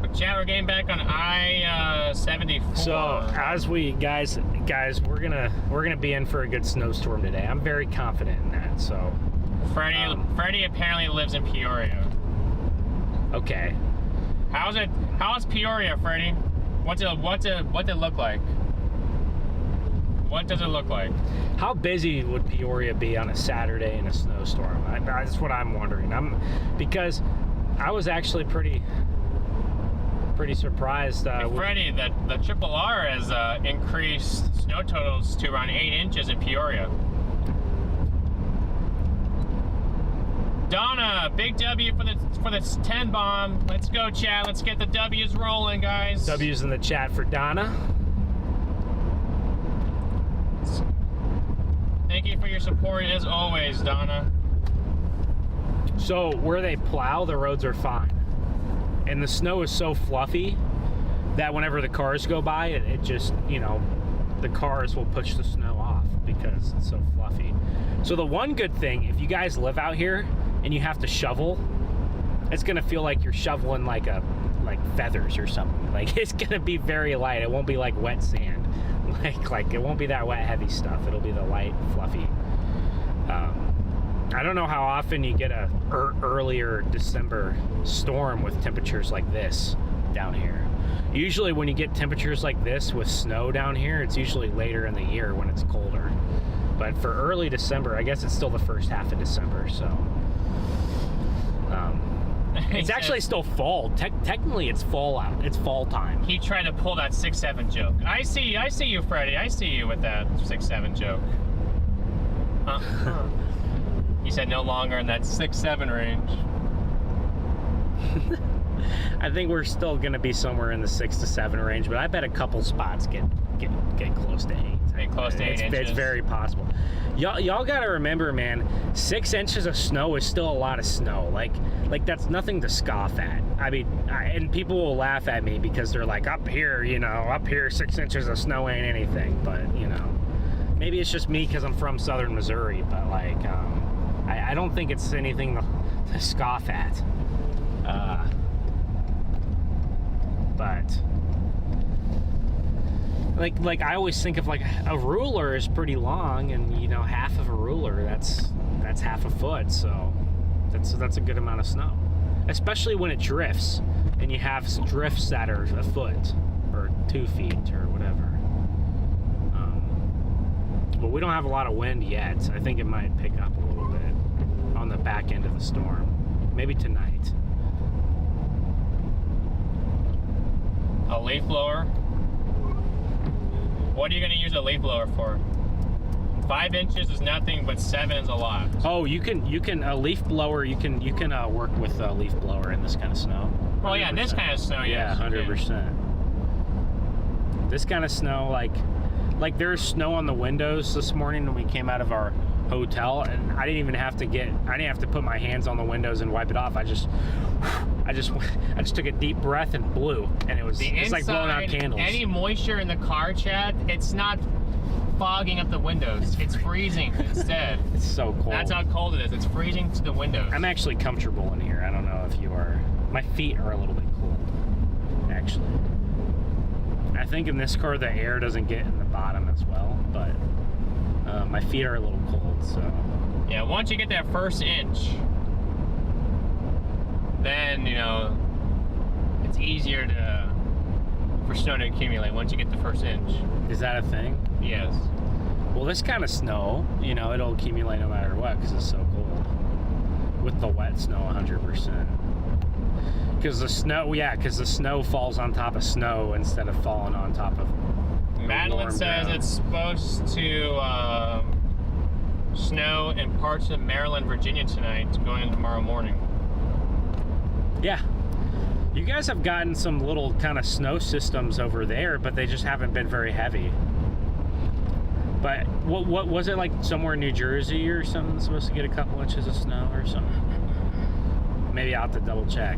But yeah, we're getting back on I-74. So as we guys, we're gonna be in for a good snowstorm today. I'm very confident in that. So Freddie apparently lives in Peoria. okay. How's Peoria, Freddie? What's it look like? What does it look like? How busy would Peoria be on a Saturday in a snowstorm? That's what I'm wondering. Because I was actually pretty surprised. Hey, Freddie, the Triple R has increased snow totals to around 8 inches in Peoria. Donna, big W for the 10 bomb. Let's go, chat. Let's get the W's rolling, guys. W's in the chat for Donna. Thank you for your support as always, Donna. So where they plow, the roads are fine. And the snow is so fluffy that whenever the cars go by, it just, you know, the cars will push the snow off because it's so fluffy. So the one good thing, if you guys live out here and you have to shovel, it's gonna feel like you're shoveling like feathers or something. Like, it's gonna be very light. It won't be like wet sand. Like it won't be that wet heavy stuff. It'll be the light fluffy. I don't know how often you get a earlier December storm with temperatures like this down here. Usually when you get temperatures like this with snow down here, it's usually later in the year when it's colder. But for early December, I guess it's still the first half of December, so it's actually still fall. Technically, it's fall out. It's fall time. He tried to pull that 6-7 joke. I see you, Freddie. I see you with that 6-7 joke. He said no longer in that 6-7 range. I think we're still going to be somewhere in the 6 to 7 range, but I bet a couple spots get close to 8. Get close to 8 inches. It's very possible. Y'all got to remember, man, 6 inches of snow is still a lot of snow. Like that's nothing to scoff at. I mean, and people will laugh at me because they're like, up here, 6 inches of snow ain't anything. But, maybe it's just me because I'm from southern Missouri, but like, I don't think it's anything to scoff at. But like I always think of like a ruler is pretty long, and half of a ruler, that's half a foot, so that's a good amount of snow, especially when it drifts and you have drifts that are a foot or 2 feet or whatever. But we don't have a lot of wind yet. I think it might pick up a little bit on the back end of the storm, maybe tonight. A leaf blower? What are you going to use a leaf blower for? 5 inches is nothing, but 7 is a lot. Oh, you can a leaf blower. You can work with a leaf blower in this kind of snow. 100%. Oh yeah, this kind of snow. Yeah, 100%. This kind of snow, like there's snow on the windows this morning when we came out of our hotel, and I didn't have to put my hands on the windows and wipe it off. I just took a deep breath and blew, and it's like blowing out candles. Any moisture in the car, chat, it's not fogging up the windows. It's freezing instead. It's so cold. That's how cold it is. It's freezing to the windows. I'm actually comfortable in here. I don't know if you are. My feet are a little bit cold, actually. I think in this car the air doesn't get in the bottom as well, but my feet are a little cold, so. Yeah, once you get that first inch, then, it's easier for snow to accumulate once you get the first inch. Is that a thing? Yes. Well, this kind of snow, it'll accumulate no matter what because it's so cold. With the wet snow, 100%. Because the snow falls on top of snow instead of falling on top of Madeline says ground. It's supposed to snow in parts of Maryland, Virginia tonight, going into tomorrow morning. Yeah. You guys have gotten some little kind of snow systems over there, but they just haven't been very heavy. But what was it, like somewhere in New Jersey or something supposed to get a couple inches of snow or something? Maybe I'll have to double check.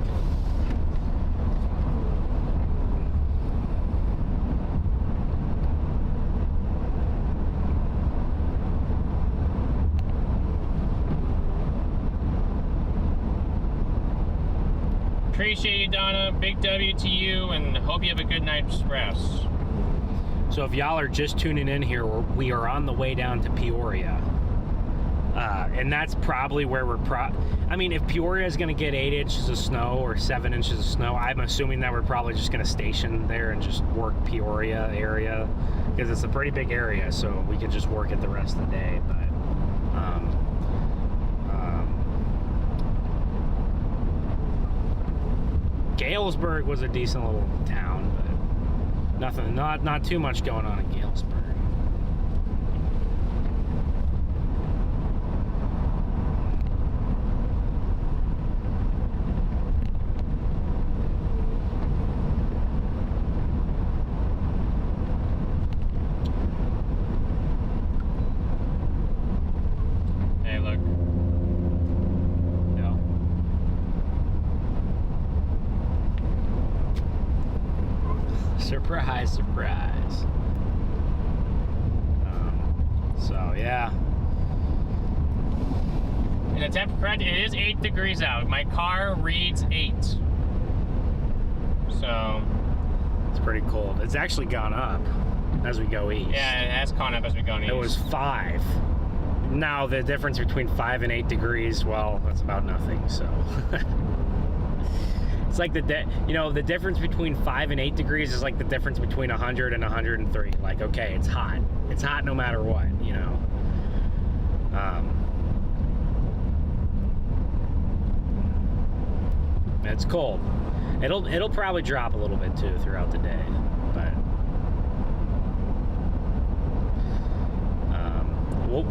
Appreciate you, Donna. Big W to you, and hope you have a good night's rest. So if y'all are just tuning in here, we are on the way down to Peoria. And that's probably where I mean, if Peoria is going to get 8 inches of snow or 7 inches of snow, I'm assuming that we're probably just going to station there and just work Peoria area, because it's a pretty big area, so we could just work it the rest of the day. But Galesburg was a decent little town, but nothing, not too much going on in Galesburg. Surprise, surprise. So, yeah. And the temp correct, it is 8 degrees out. My car reads 8. So. It's pretty cold. It's actually gone up as we go east. Yeah, it has gone up as we go east. It was 5. Now, the difference between 5 and 8 degrees, well, that's about nothing, so. It's like the difference between 5 and 8 degrees is like the difference between 100 and 103. Like, okay, it's hot. It's hot no matter what, you know. It's cold. It'll probably drop a little bit too throughout the day, but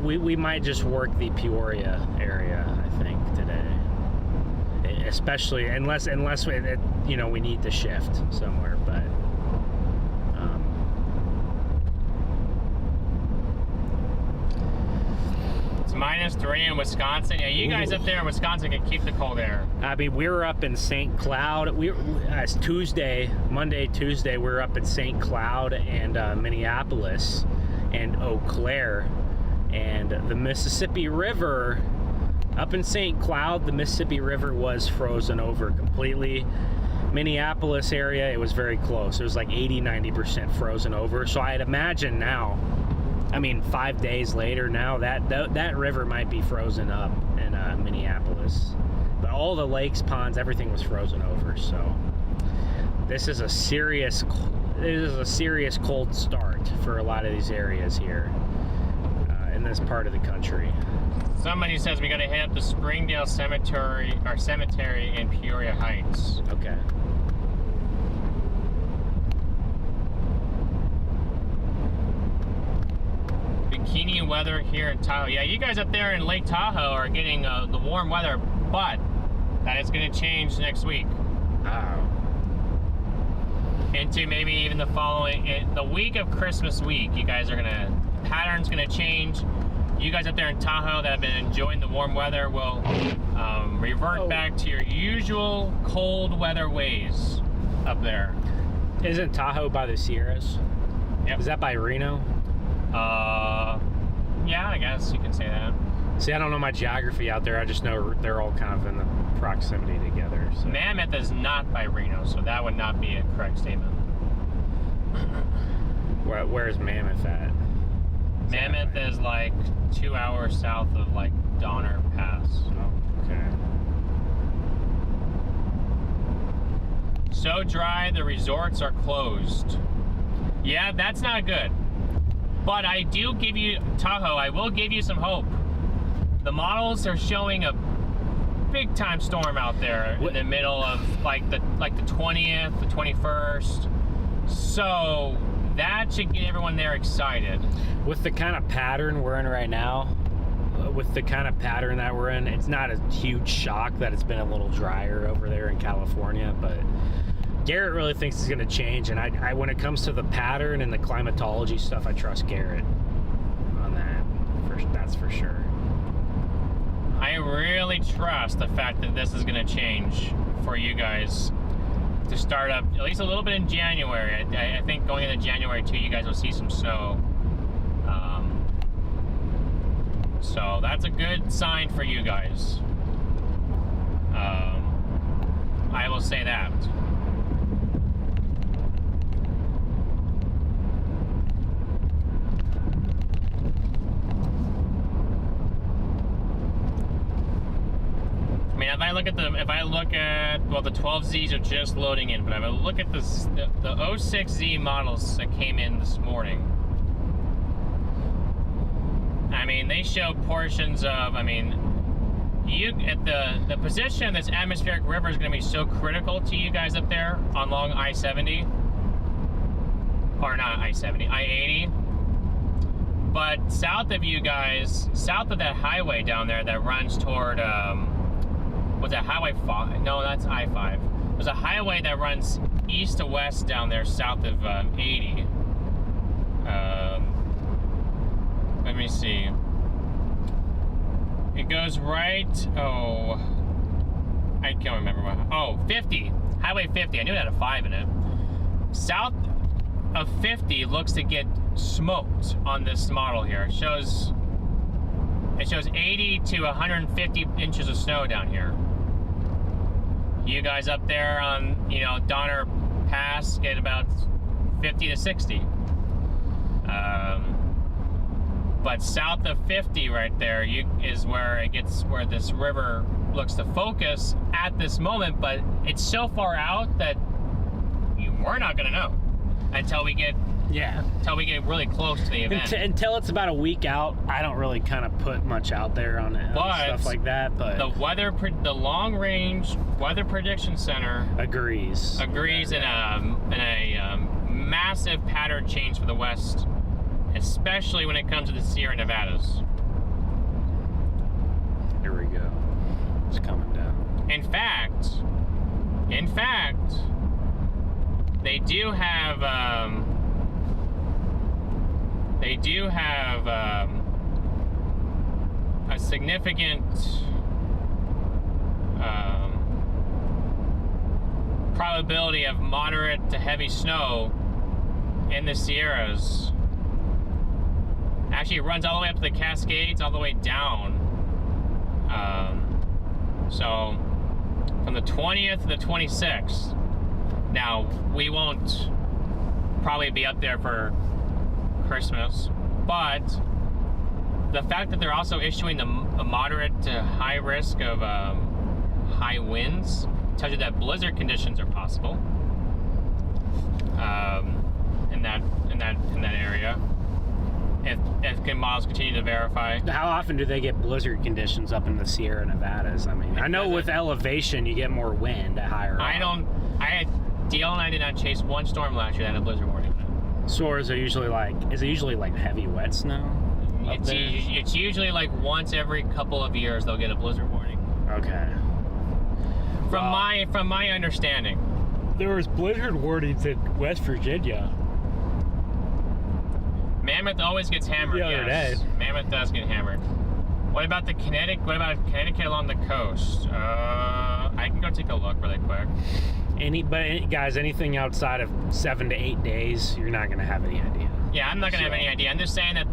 we might just work the Peoria area, I think, today. Especially unless we, we need to shift somewhere, but it's -3 in Wisconsin. Yeah, you guys up there in Wisconsin can keep the cold air. I mean, we were up in St. Cloud. It's Monday, Tuesday. We were up in St. Cloud and Minneapolis and Eau Claire, and the Mississippi River. Up in St. Cloud, the Mississippi River was frozen over completely. Minneapolis area, it was very close. It was like 80-90% frozen over. So I'd imagine now, 5 days later now, that river might be frozen up in Minneapolis. But all the lakes, ponds, everything was frozen over. So this is a serious cold start for a lot of these areas here in this part of the country. Somebody says we gotta hit up the Springdale Cemetery in Peoria Heights. Okay. Bikini weather here in Tahoe. Yeah, you guys up there in Lake Tahoe are getting the warm weather, but that is gonna change next week. Into maybe even the week of Christmas week. You guys are pattern's gonna change. You guys up there in Tahoe that have been enjoying the warm weather will revert back to your usual cold weather ways up there. Isn't Tahoe by the Sierras? Yep. Is that by Reno? Yeah, I guess you can say that. See, I don't know my geography out there. I just know they're all kind of in the proximity together. So. Mammoth is not by Reno, so that would not be a correct statement. Where's Mammoth at? Mammoth is like 2 hours south of like Donner Pass. Oh, okay. So dry, the resorts are closed. Yeah, that's not good. But I do give you, Tahoe, I will give you some hope. The models are showing a big time storm out there in the middle of like the 20th, the 21st. So that should get everyone there excited. With the kind of pattern we're in right now, it's not a huge shock that it's been a little drier over there in California, but Garrett really thinks it's going to change, and I when it comes to the pattern and the climatology stuff, I trust Garrett on that. That's for sure. I really trust the fact that this is going to change for you guys to start up at least a little bit in January. I think going into January too, you guys will see some snow. So that's a good sign for you guys. I will say that. I mean, if I look at well, the 12Zs are just loading in, but if I look at the 06Z models that came in this morning, I mean, they show portions of, at the position of this atmospheric river is going to be so critical to you guys up there along I-70, or not I-70, I-80. But south of you guys, south of that highway down there that runs toward, what's that, Highway 5? No, that's I-5. There's a highway that runs east to west down there south of 80. Let me see. It goes right, I can't remember what, 50. Highway 50, I knew it had a 5 in it. South of 50 looks to get smoked on this model here. It shows 80 to 150 inches of snow down here. You guys up there on, Donner Pass get about 50 to 60. But south of 50 right there is where where this river looks to focus at this moment, but it's so far out that we're not gonna know until we get really close to the event. Until it's about a week out, I don't really kind of put much out there on it, stuff like that. But the long range weather prediction center agrees in a massive pattern change for the west, especially when it comes to the Sierra Nevadas. Here we go. It's coming down. In fact, they do have a significant probability of moderate to heavy snow in the Sierras. Actually, it runs all the way up to the Cascades, all the way down. So from the 20th to the 26th. Now, we won't probably be up there for Christmas, but the fact that they're also issuing a moderate to high risk of high winds tells you that blizzard conditions are possible in that area. If models continue to verify. How often do they get blizzard conditions up in the Sierra Nevadas? I mean, I know with elevation you get more wind at higher. DL and I did not chase one storm last year that had a blizzard warning. So is it usually like heavy wet snow? It's usually like once every couple of years they'll get a blizzard warning. Okay. From my understanding. There was blizzard warnings in West Virginia. Mammoth always gets hammered. The other day. Mammoth does get hammered. What about Connecticut along the coast? I can go take a look really quick. Guys, anything outside of 7 to 8 days, you're not gonna have any idea. Yeah, I'm not gonna have any idea. I'm just saying that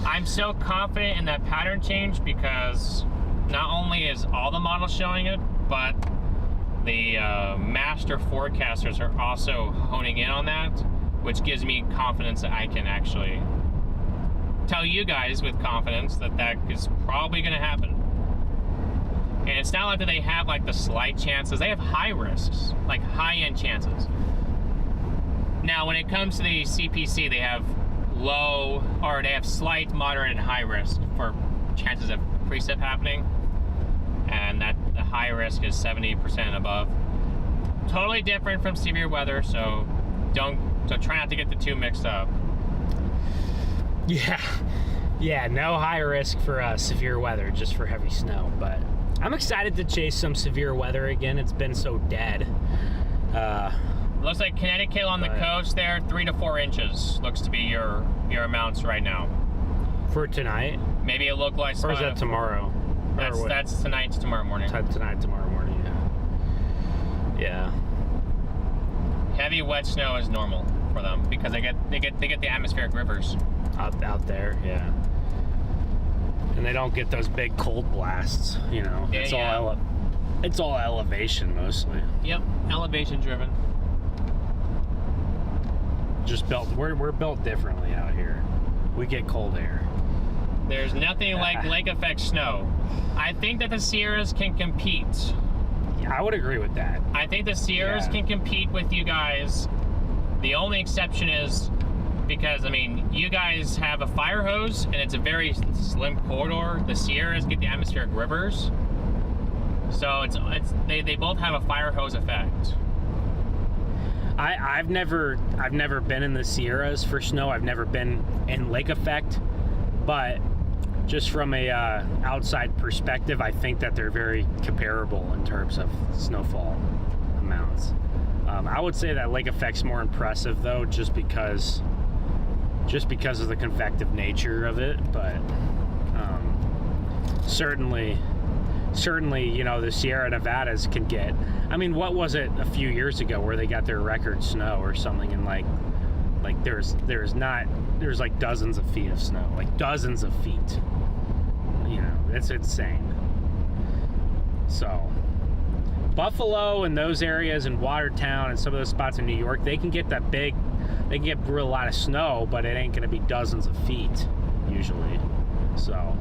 I'm so confident in that pattern change because not only is all the models showing it, but the master forecasters are also honing in on that, which gives me confidence that I can actually tell you guys with confidence that is probably going to happen. And it's not like that they have like the slight chances. They have high risks, like high-end chances. Now, when it comes to the CPC, they have slight, moderate, and high risk for chances of precip happening. And that the high risk is 70% above. Totally different from severe weather, so try not to get the two mixed up. Yeah, no high risk for severe weather, just for heavy snow. But I'm excited to chase some severe weather again. It's been so dead. Looks like Connecticut on the coast there, 3 to 4 inches looks to be your amounts right now. For tonight? Maybe it looked like. Or is that tomorrow? That's tonight to tomorrow morning. Tonight, tomorrow morning, yeah. Heavy wet snow is normal for them because they get the atmospheric rivers out there, yeah. And they don't get those big cold blasts, It's all elevation mostly. Yep, elevation driven. Just we're built differently out here. We get cold air. There's nothing like lake effect snow. I think that the Sierras can compete. Yeah, I would agree with that. I think the Sierras can compete with you guys. The only exception is because, you guys valleys have a fire hose, and it's a very slim corridor. The Sierras get the atmospheric rivers, so they both have a fire hose effect. I've never been in the Sierras for snow. I've never been in lake effect, but just from a outside perspective, I think that they're very comparable in terms of snowfall amounts. I would say that lake effect's more impressive though, just because of the convective nature of it. But certainly, you know, the Sierra Nevadas can get. I mean, what was it a few years ago where they got their record snow or something, and like there's like dozens of feet of snow, like dozens of feet. You know, it's insane. So Buffalo and those areas and Watertown and some of those spots in New York, they can get real lot of snow, but it ain't going to be dozens of feet usually. So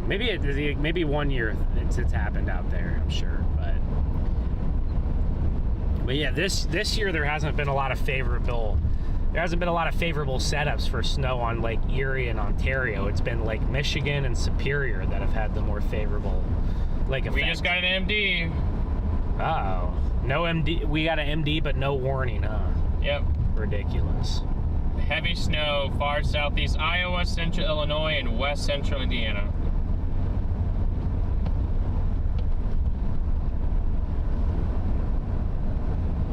maybe one year it's happened out there, I'm sure. But yeah, this year there hasn't been a lot of favorable setups for snow on Lake Erie and Ontario. It's been Lake Michigan and Superior that have had the more favorable lake effect. We just got an MD. Uh-oh. No MD. We got an MD, but no warning, huh? Yep. Ridiculous. Heavy snow, far southeast Iowa, central Illinois, and west central Indiana.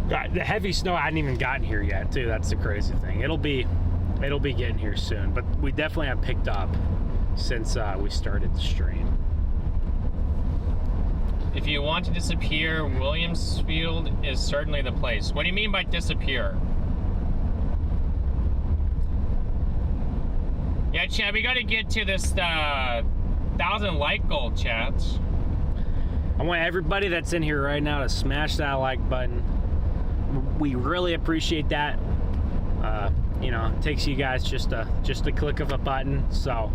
God, the heavy snow hadn't even gotten here yet, too. That's the crazy thing. It'll be getting here soon, but we definitely have picked up since we started the stream. If you want to disappear, Williamsfield is certainly the place. What do you mean by disappear? Yeah, Chad, we got to get to this 1,000 like goal, Chad. I want everybody that's in here right now to smash that like button. We really appreciate that. You know, it takes you guys just a click of a button, so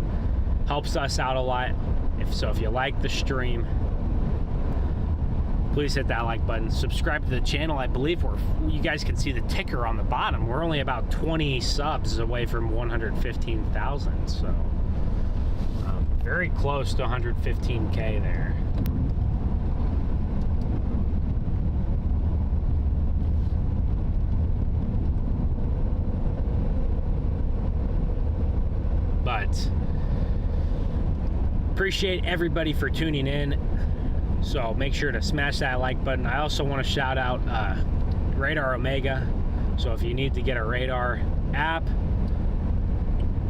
helps us out a lot. If you like the stream, please hit that like button. Subscribe to the channel. I believe you guys can see the ticker on the bottom. We're only about 20 subs away from 115,000, so very close to 115K there. But appreciate everybody for tuning in. So make sure to smash that like button. I also want to shout out Radar Omega. So if you need to get a radar app,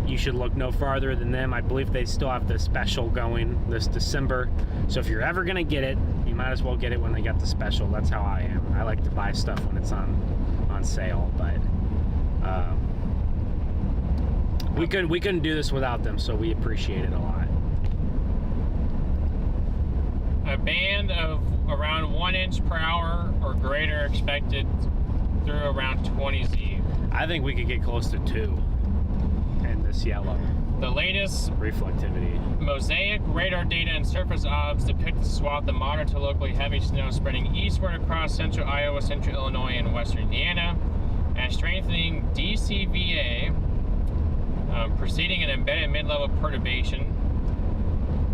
you should look no farther than them. I believe they still have the special going this December. So if you're ever going to get it, you might as well get it when they got the special. That's how I am. I like to buy stuff when it's on sale. But we couldn't do this without them, so we appreciate it a lot. A band of around 1 inch per hour or greater expected through around 20Z. I think we could get close to 2 in this yellow. The latest reflectivity mosaic radar data and surface obs depict a swath of moderate to locally heavy snow spreading eastward across central Iowa, central Illinois, and western Indiana, and strengthening DCVA, preceding an embedded mid-level perturbation.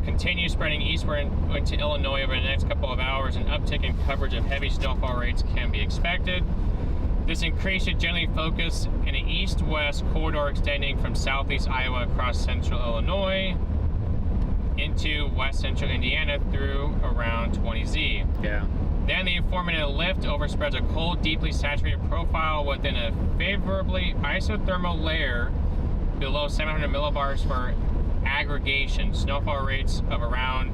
Continue spreading eastward into Illinois over the next couple of hours. An uptick in coverage of heavy snowfall rates can be expected. This increase should generally focus in an east-west corridor extending from southeast Iowa across central Illinois into west central Indiana through around 20Z. Yeah. Then the informative lift overspreads a cold, deeply saturated profile within a favorably isothermal layer below 700 millibars for aggregation. Snowfall rates of around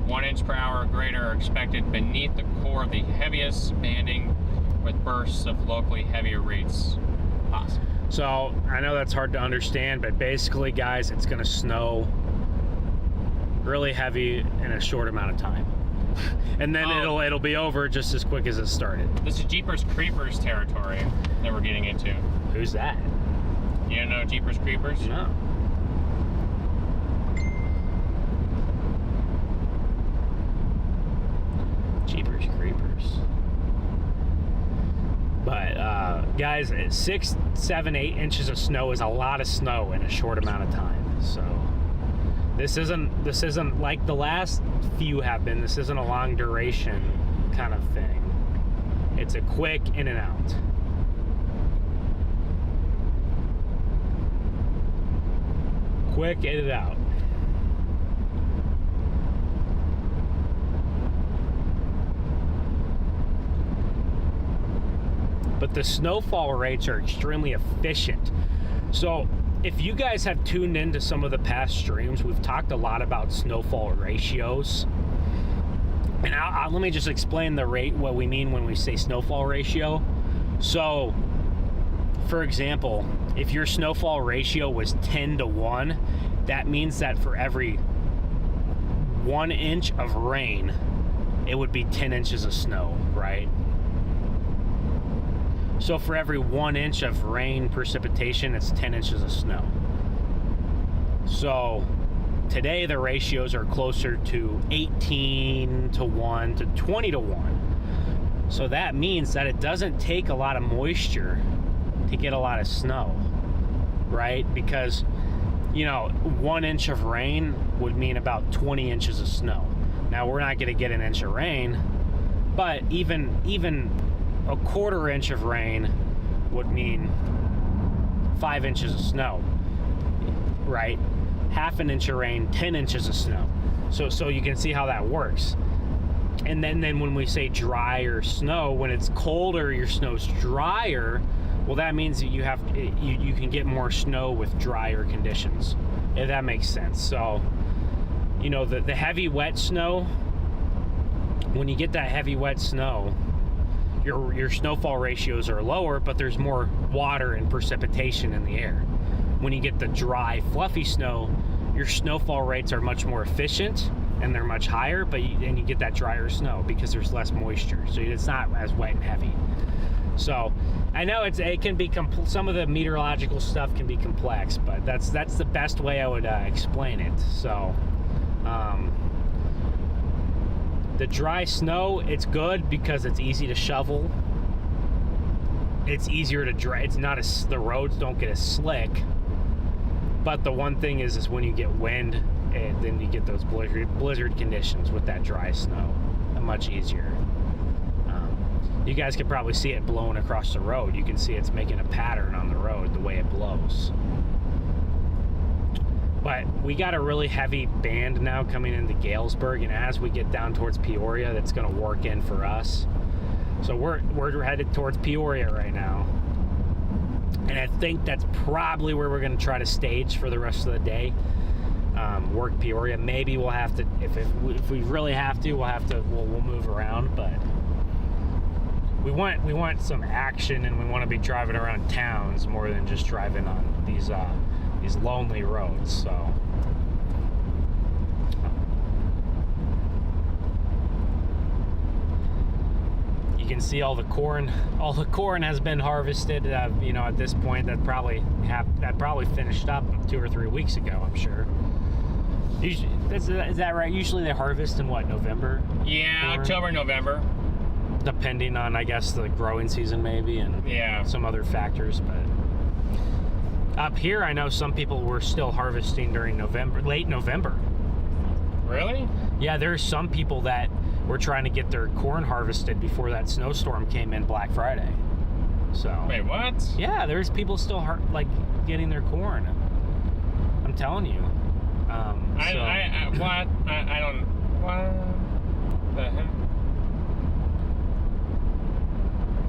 1 inch per hour or greater are expected beneath the core of the heaviest banding, with bursts of locally heavier rates possible. So I know that's hard to understand, but basically, guys, it's going to snow really heavy in a short amount of time, and then it'll be over just as quick as it started. This is Jeepers Creepers territory that we're getting into. Who's that? You don't know Jeepers Creepers? No. Jeepers Creepers. But guys, 6, 7, 8 inches of snow is a lot of snow in a short amount of time. So this isn't like the last few have been. This isn't a long duration kind of thing. It's a quick in and out. Quick in and out. But the snowfall rates are extremely efficient. So if you guys have tuned into some of the past streams, we've talked a lot about snowfall ratios. And let me just explain what we mean when we say snowfall ratio. So, for example, if your snowfall ratio was 10 to 1, that means that for every 1 inch of rain, it would be 10 inches of snow, right? So for every 1 inch of rain precipitation, it's 10 inches of snow. So today the ratios are closer to 18 to 1 to 20 to 1. So that means that it doesn't take a lot of moisture to get a lot of snow, right? Because, 1 inch of rain would mean about 20 inches of snow. Now we're not going to get an inch of rain, but even a quarter inch of rain would mean 5 inches of snow, right? Half an inch of rain, 10 inches of snow. So you can see how that works. And then when we say drier snow, when it's colder, your snow's drier. Well, that means that you can get more snow with drier conditions, if that makes sense. So, the heavy wet snow, when you get that heavy wet snow, your snowfall ratios are lower, but there's more water and precipitation in the air. When you get the dry, fluffy snow, your snowfall rates are much more efficient and they're much higher, and you get that drier snow because there's less moisture, so it's not as wet and heavy. So I know it can be some of the meteorological stuff can be complex, but that's the best way I would explain it. So the dry snow, it's good because it's easy to shovel. It's easier to dry. It's not the roads don't get as slick. But the one thing is when you get wind, and then you get those blizzard conditions with that dry snow, much easier. You guys can probably see it blowing across the road. You can see it's making a pattern on the road the way it blows. But we got a really heavy band now coming into Galesburg, and as we get down towards Peoria, that's going to work in for us. So we're headed towards Peoria right now, and I think that's probably where we're going to try to stage for the rest of the day. Work Peoria. Maybe we'll have to, if we really have to, we'll move around, but we want some action, and we want to be driving around towns more than just driving on these lonely roads. So you can see all the corn has been harvested. At this point, that probably finished up 2 or 3 weeks ago, I'm sure. Usually, is that right? Usually they harvest in what, November? Yeah, corn? October, November. Depending on, I guess, the growing season maybe, and some other factors. But up here, I know some people were still harvesting during late November. Really? Yeah, there's some people that were trying to get their corn harvested before that snowstorm came in Black Friday. So. Wait, what? Yeah, there's people still getting their corn. I'm telling you. I don't. What the heck?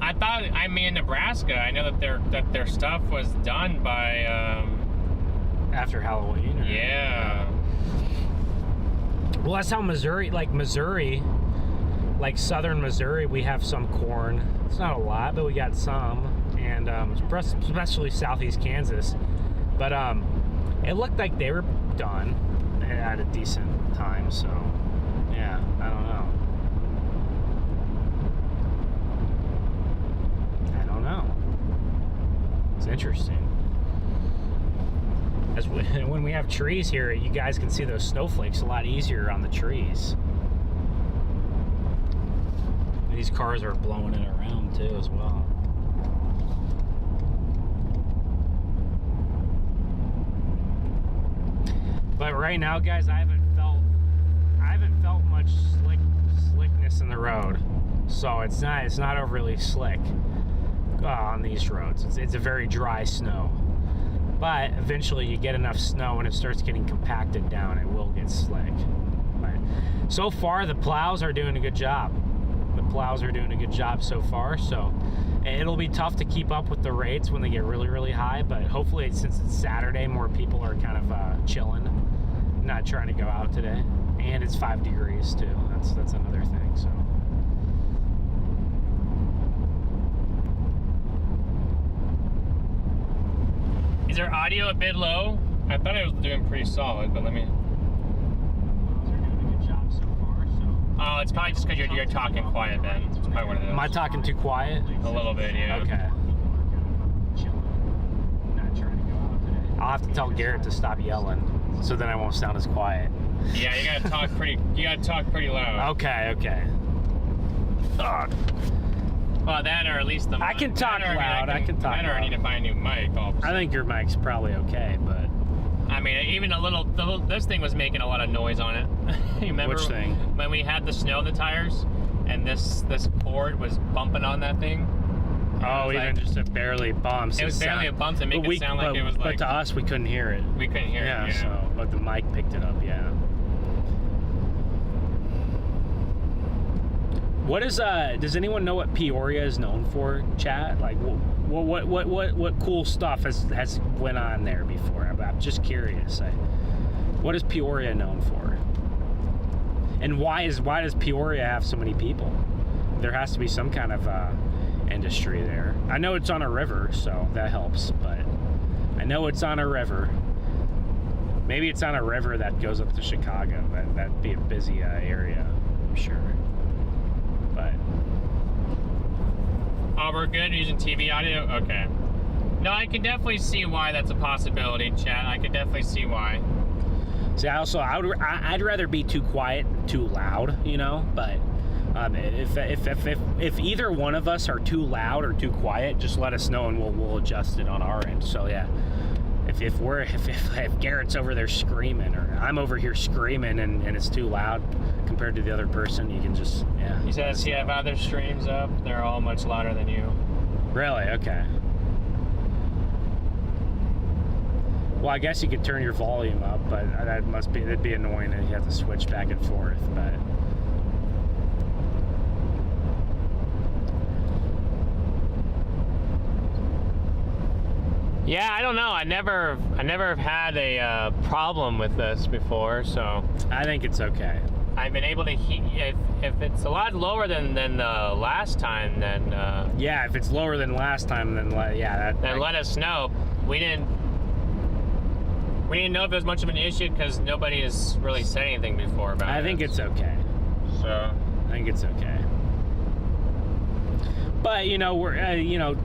I thought, in Nebraska, I know that their stuff was done by after Halloween. Yeah. Well, that's how Missouri, southern Missouri, we have some corn. It's not a lot, but we got some, and especially southeast Kansas. But it looked like they were done at a decent time. So yeah, I don't know. It's interesting. When we have trees here, you guys can see those snowflakes a lot easier on the trees. These cars are blowing it around too as well. right now, guys, I haven't felt much slickness in the road, so it's not overly slick on these roads. It's a very dry snow, but eventually you get enough snow and it starts getting compacted down, it will get slick. But so far the plows are doing a good job. The plows are doing a good job so far, so it'll be tough to keep up with the rates when they get really, really high, but hopefully since it's Saturday, more people are kind of chilling, not trying to go out today. And it's 5 degrees too. That's another thing. So Is our audio a bit low? I thought I was doing pretty solid, but let me. they're doing a good job so far. So Oh, it's probably just because you're talking quiet, Ben. It's probably what it is. am I talking too quiet? A little bit, yeah. Okay. Not trying to go out today. I'll have to tell Garrett to stop yelling, so then I won't sound as quiet. Yeah, you gotta talk pretty loud. Okay. Ugh. Well, that or at least the mic. I can talk That or, loud, I can talk that or I loud. need to buy a new mic. I think your mic's probably okay, but I mean, even this thing was making a lot of noise on it. You remember Which thing? when we had the snow in the tires, and this cord was bumping on that thing? oh, was even like- just a barely bumps. It was barely a bump to make it sound like it was but like to us, we couldn't hear it. we couldn't hear Yeah, it. Yeah. so but the mic picked it up. Yeah. What is does anyone know what Peoria is known for, chat? Like what cool stuff has went on there before? I'm just curious. What is Peoria known for? And why does Peoria have so many people? There has to be some kind of industry there. I know it's on a river, so that helps, but I know it's on a river. Maybe it's on a river that goes up to Chicago. That'd be a busy area, I'm sure. But Oh, we're good using TV audio? Okay. No, I can definitely see why that's a possibility, chat. I can definitely see why. see, I'd rather be too quiet, too loud, you know. But if either one of us are too loud or too quiet, just let us know and we'll adjust it on our end. So yeah. If Garrett's over there screaming or I'm over here screaming and it's too loud compared to the other person, you can just, yeah. He says he have other streams up. They're all much louder than you. Really? Okay. Well, I guess you could turn your volume up, but that'd be annoying and you have to switch back and forth, but. Yeah, I don't know. I never have had a problem with this before, so I think it's okay. I've been able to if it's a lot lower than the last time, then Yeah, if it's lower than last time, then let us know. We didn't know if it was much of an issue because nobody has really said anything before about it. I think it's okay. So I think it's okay. But we're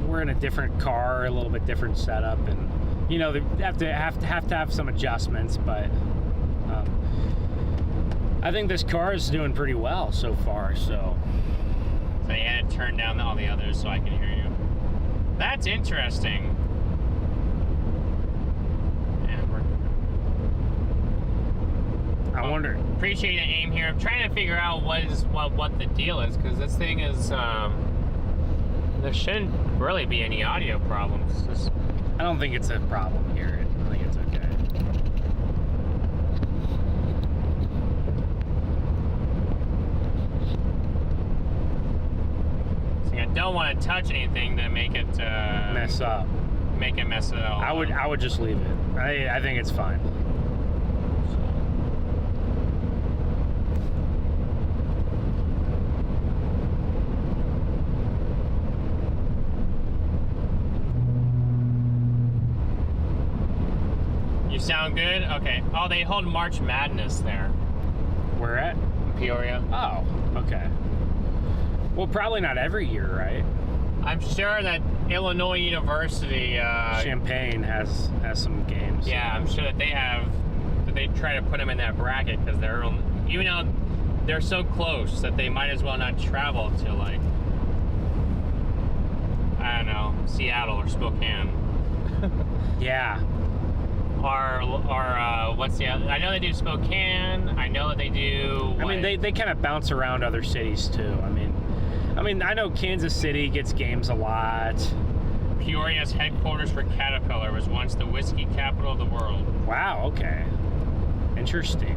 we're in a different car, a little bit different setup, and they have to have some adjustments. But I think this car is doing pretty well so far. So you had to turn down all the others so I can hear you. That's interesting. I wonder. Appreciate the aim here. I'm trying to figure out what the deal is because this thing is. There shouldn't really be any audio problems. I don't think it's a problem here. I think it's okay. See, I don't want to touch anything to make it Mess up. Make it mess it all. I would just leave it. I think it's fine. You sound good? Okay. Oh, they hold March Madness there. Where at? Peoria. Oh, okay. Well, probably not every year, right? I'm sure that Illinois University. Champaign has some games. Yeah, I'm sure that they have. That they try to put them in that bracket because they're, even though they're so close that they might as well not travel to like, I don't know, Seattle or Spokane. Yeah. Or what's the other? I know they do Spokane. I know that they do. I mean, they kind of bounce around other cities too. I mean, I know Kansas City gets games a lot. Peoria's headquarters for Caterpillar was once the whiskey capital of the world. Wow. Okay. Interesting.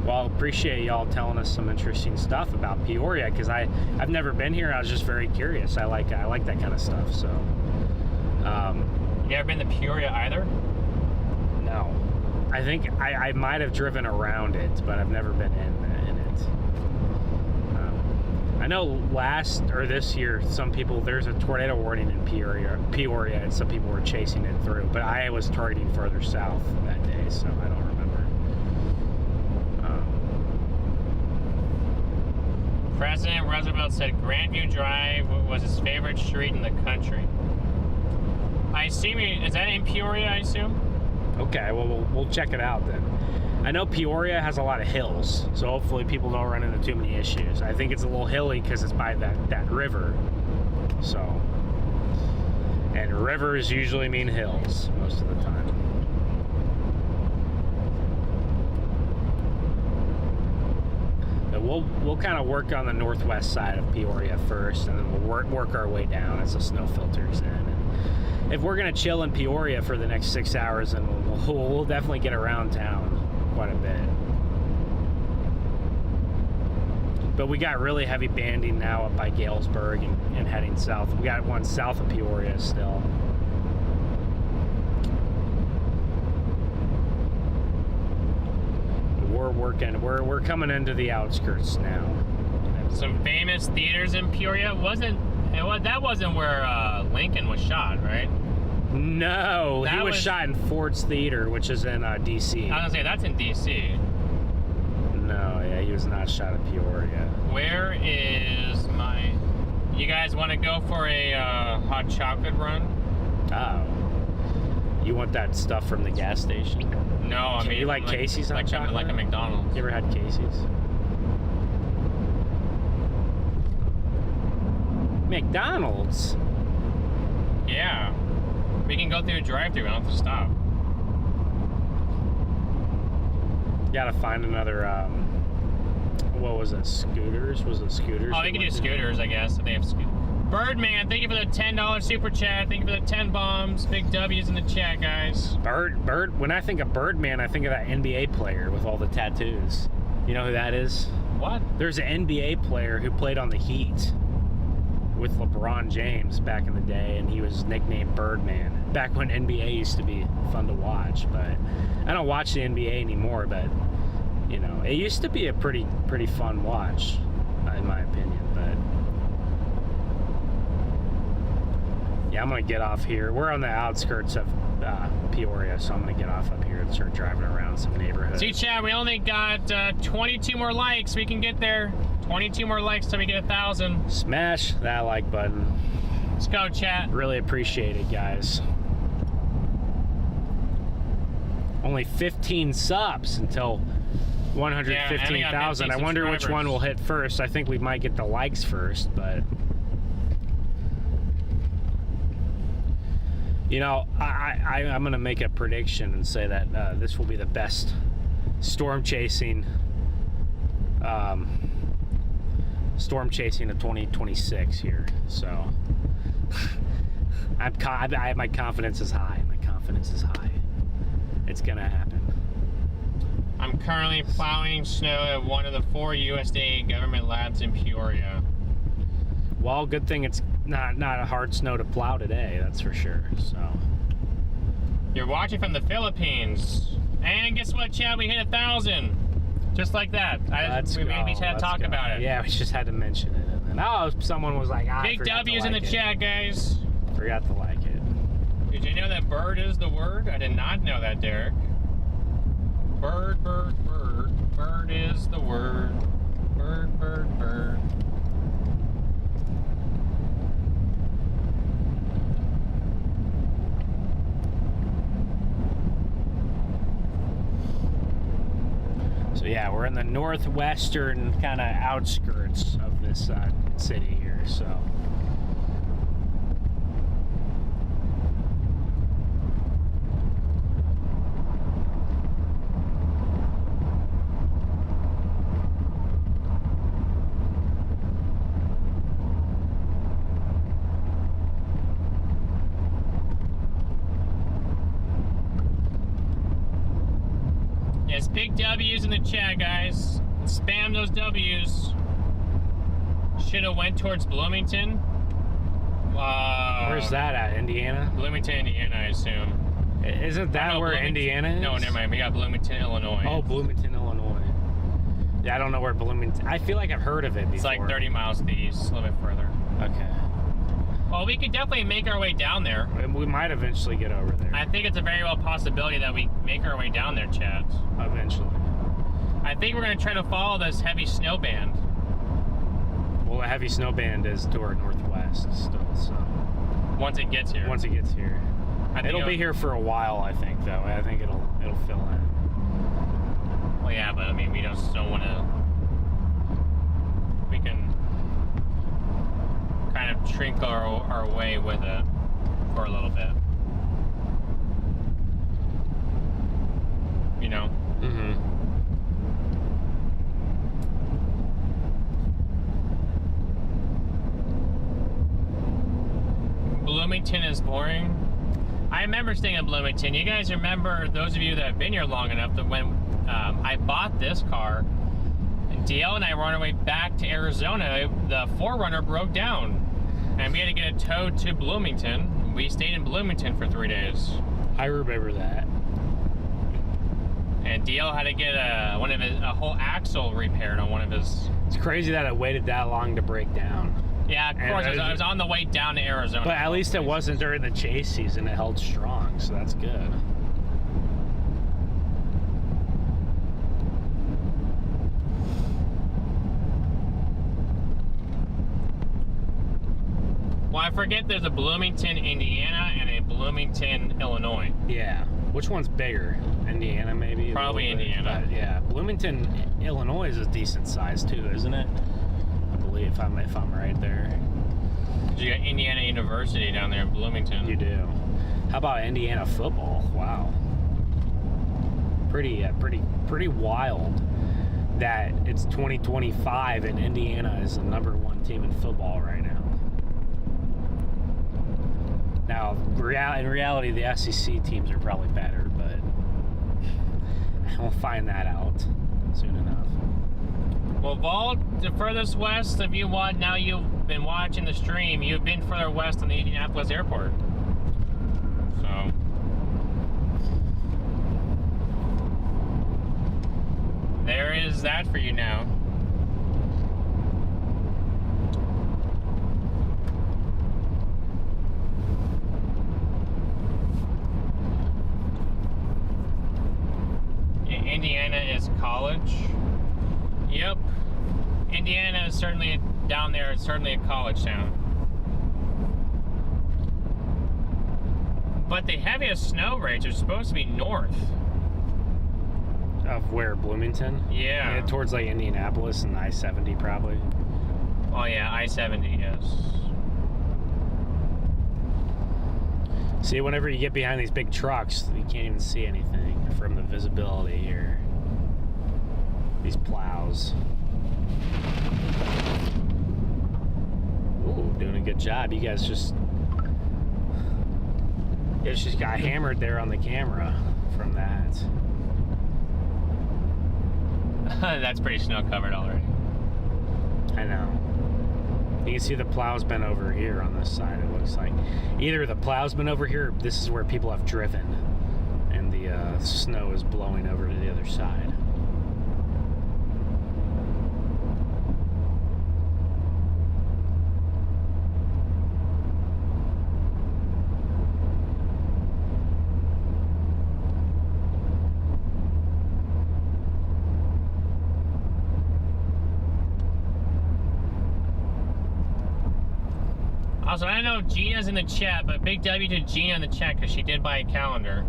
Well, appreciate y'all telling us some interesting stuff about Peoria because I've never been here. I was just very curious. I like that kind of stuff. So. You ever been to Peoria either? No. I think I might have driven around it, but I've never been in it. I know this year, there's a tornado warning in Peoria, and some people were chasing it through, but I was targeting further south that day, so I don't remember. President Roosevelt said Grandview Drive was his favorite street in the country. I assume, is that in Peoria, I assume? Okay, well, we'll check it out then. I know Peoria has a lot of hills, so hopefully people don't run into too many issues. I think it's a little hilly because it's by that river. So, and rivers usually mean hills most of the time. But we'll kind of work on the northwest side of Peoria first, and then we'll work our way down as the snow filters in. And if we're gonna chill in Peoria for the next 6 hours, then we'll definitely get around town quite a bit. But we got really heavy banding now up by Galesburg and heading south. We got one south of Peoria still. We're coming into the outskirts now. Some famous theaters in Peoria. That wasn't where Lincoln was shot, right? No, he was shot in Ford's Theater, which is in D.C. I was gonna say that's in D.C. No, yeah, he was not shot at Peoria. Where is my? You guys want to go for a hot chocolate run? Oh, you want that stuff from the gas station? No, I mean you like Casey's hot chocolate? Like a McDonald's. You ever had Casey's? McDonald's? Yeah. We can go through a drive-thru. We don't have to stop. Gotta find another, what was it? Scooters? Was it Scooters? Oh, we can do Scooters, I guess, if they have Scooters. Birdman, thank you for the $10 super chat. Thank you for the 10 bombs. Big W's in the chat, guys. Bird. When I think of Birdman, I think of that NBA player with all the tattoos. You know who that is? What? There's an NBA player who played on the Heat with LeBron James back in the day, and he was nicknamed Birdman. Back when NBA used to be fun to watch, but I don't watch the NBA anymore. But you know, it used to be a pretty fun watch, in my opinion. But yeah, I'm gonna get off here. We're on the outskirts of Peoria, so I'm gonna get off up here and start driving around some neighborhoods. See, Chad, we only got 22 more likes. We can get there. 22 more likes till we get 1,000. Smash that like button. Let's go, chat. Really appreciate it, guys. Only 15 subs until 115,000. I wonder which one will hit first. I think we might get the likes first, but you know, I'm gonna make a prediction and say that this will be the best storm chasing of 2026 here. So my confidence is high. My confidence is high. It's gonna happen. I'm currently plowing snow at one of the 4 USDA government labs in Peoria. Well, good thing it's not a hard snow to plow today, that's for sure. So you're watching from the Philippines, and guess what, Chad? We hit 1,000, just like that. We just had to talk about it. Yeah, we just had to mention it. And then, someone was like, big W's in the chat, guys. Forgot to like it. Did you know that bird is the word? I did not know that, Derek. Bird, bird, bird. Bird is the word. Bird, bird, bird. So yeah, we're in the northwestern kind of outskirts of this city here, so. It's big W's in the chat, guys. Spam those W's. Should have went towards Bloomington. Where's that at? Indiana? Bloomington, Indiana, I assume. Isn't that where Indiana is? No, never mind. We got Bloomington, Illinois. Oh, Bloomington, Illinois. Yeah, I don't know where Bloomington... I feel like I've heard of it before. It's like 30 miles to the east, a little bit further. Okay. Well, we could definitely make our way down there. We might eventually get over there. I think it's a very well possibility that we make our way down there, Chad. Eventually. I think we're going to try to follow this heavy snow band. Well, a heavy snow band is to our northwest still, so... Once it gets here. Once it gets here. It'll be here for a while, I think, though. I think it'll fill in. Well, yeah, but I mean, we just don't want to... We can kind of shrink our way with it for a little bit. You know? Mm-hmm. Bloomington is boring. I remember staying in Bloomington. You guys remember, those of you that have been here long enough, that when I bought this car, and DL and I were on our way back to Arizona, the 4Runner broke down. And we had to get it towed to Bloomington. We stayed in Bloomington for 3 days. I remember that. And DL had to get a whole axle repaired on one of his... It's crazy that it waited that long to break down. Yeah, of course, I was on the way down to Arizona. But at least it wasn't during the chase season. It held strong, so that's good. Well, I forget there's a Bloomington, Indiana, and a Bloomington, Illinois. Yeah. Which one's bigger? Indiana, maybe? Probably Indiana. But yeah. Bloomington, Illinois is a decent size, too, isn't it? I believe, if I'm right there. You got Indiana University down there in Bloomington. You do. How about Indiana football? Wow. Pretty wild that it's 2025 and Indiana is the #1 team in football right now. Now, in reality, the SEC teams are probably better, but we'll find that out soon enough. Well, Vault, the furthest west, if you want, now you've been watching the stream, you've been further west than the Indianapolis airport. So. There is that for you now. Indiana is college. Yep. Indiana is certainly down there. It's certainly a college town. But the heaviest snow rates are supposed to be north. Of where? Bloomington? Yeah. Towards like Indianapolis and I-70 probably. Oh yeah, I-70, yes. See, whenever you get behind these big trucks, you can't even see anything from the visibility here. These plows. Ooh, doing a good job. You guys just got hammered there on the camera from that. That's pretty snow covered already. I know. You can see the plow's been over here on this side, it looks like. Either the plow's been over here, or this is where people have driven, and the snow is blowing over to the other side. Also, I don't know if Gina's in the chat, but big W to Gina in the chat because she did buy a calendar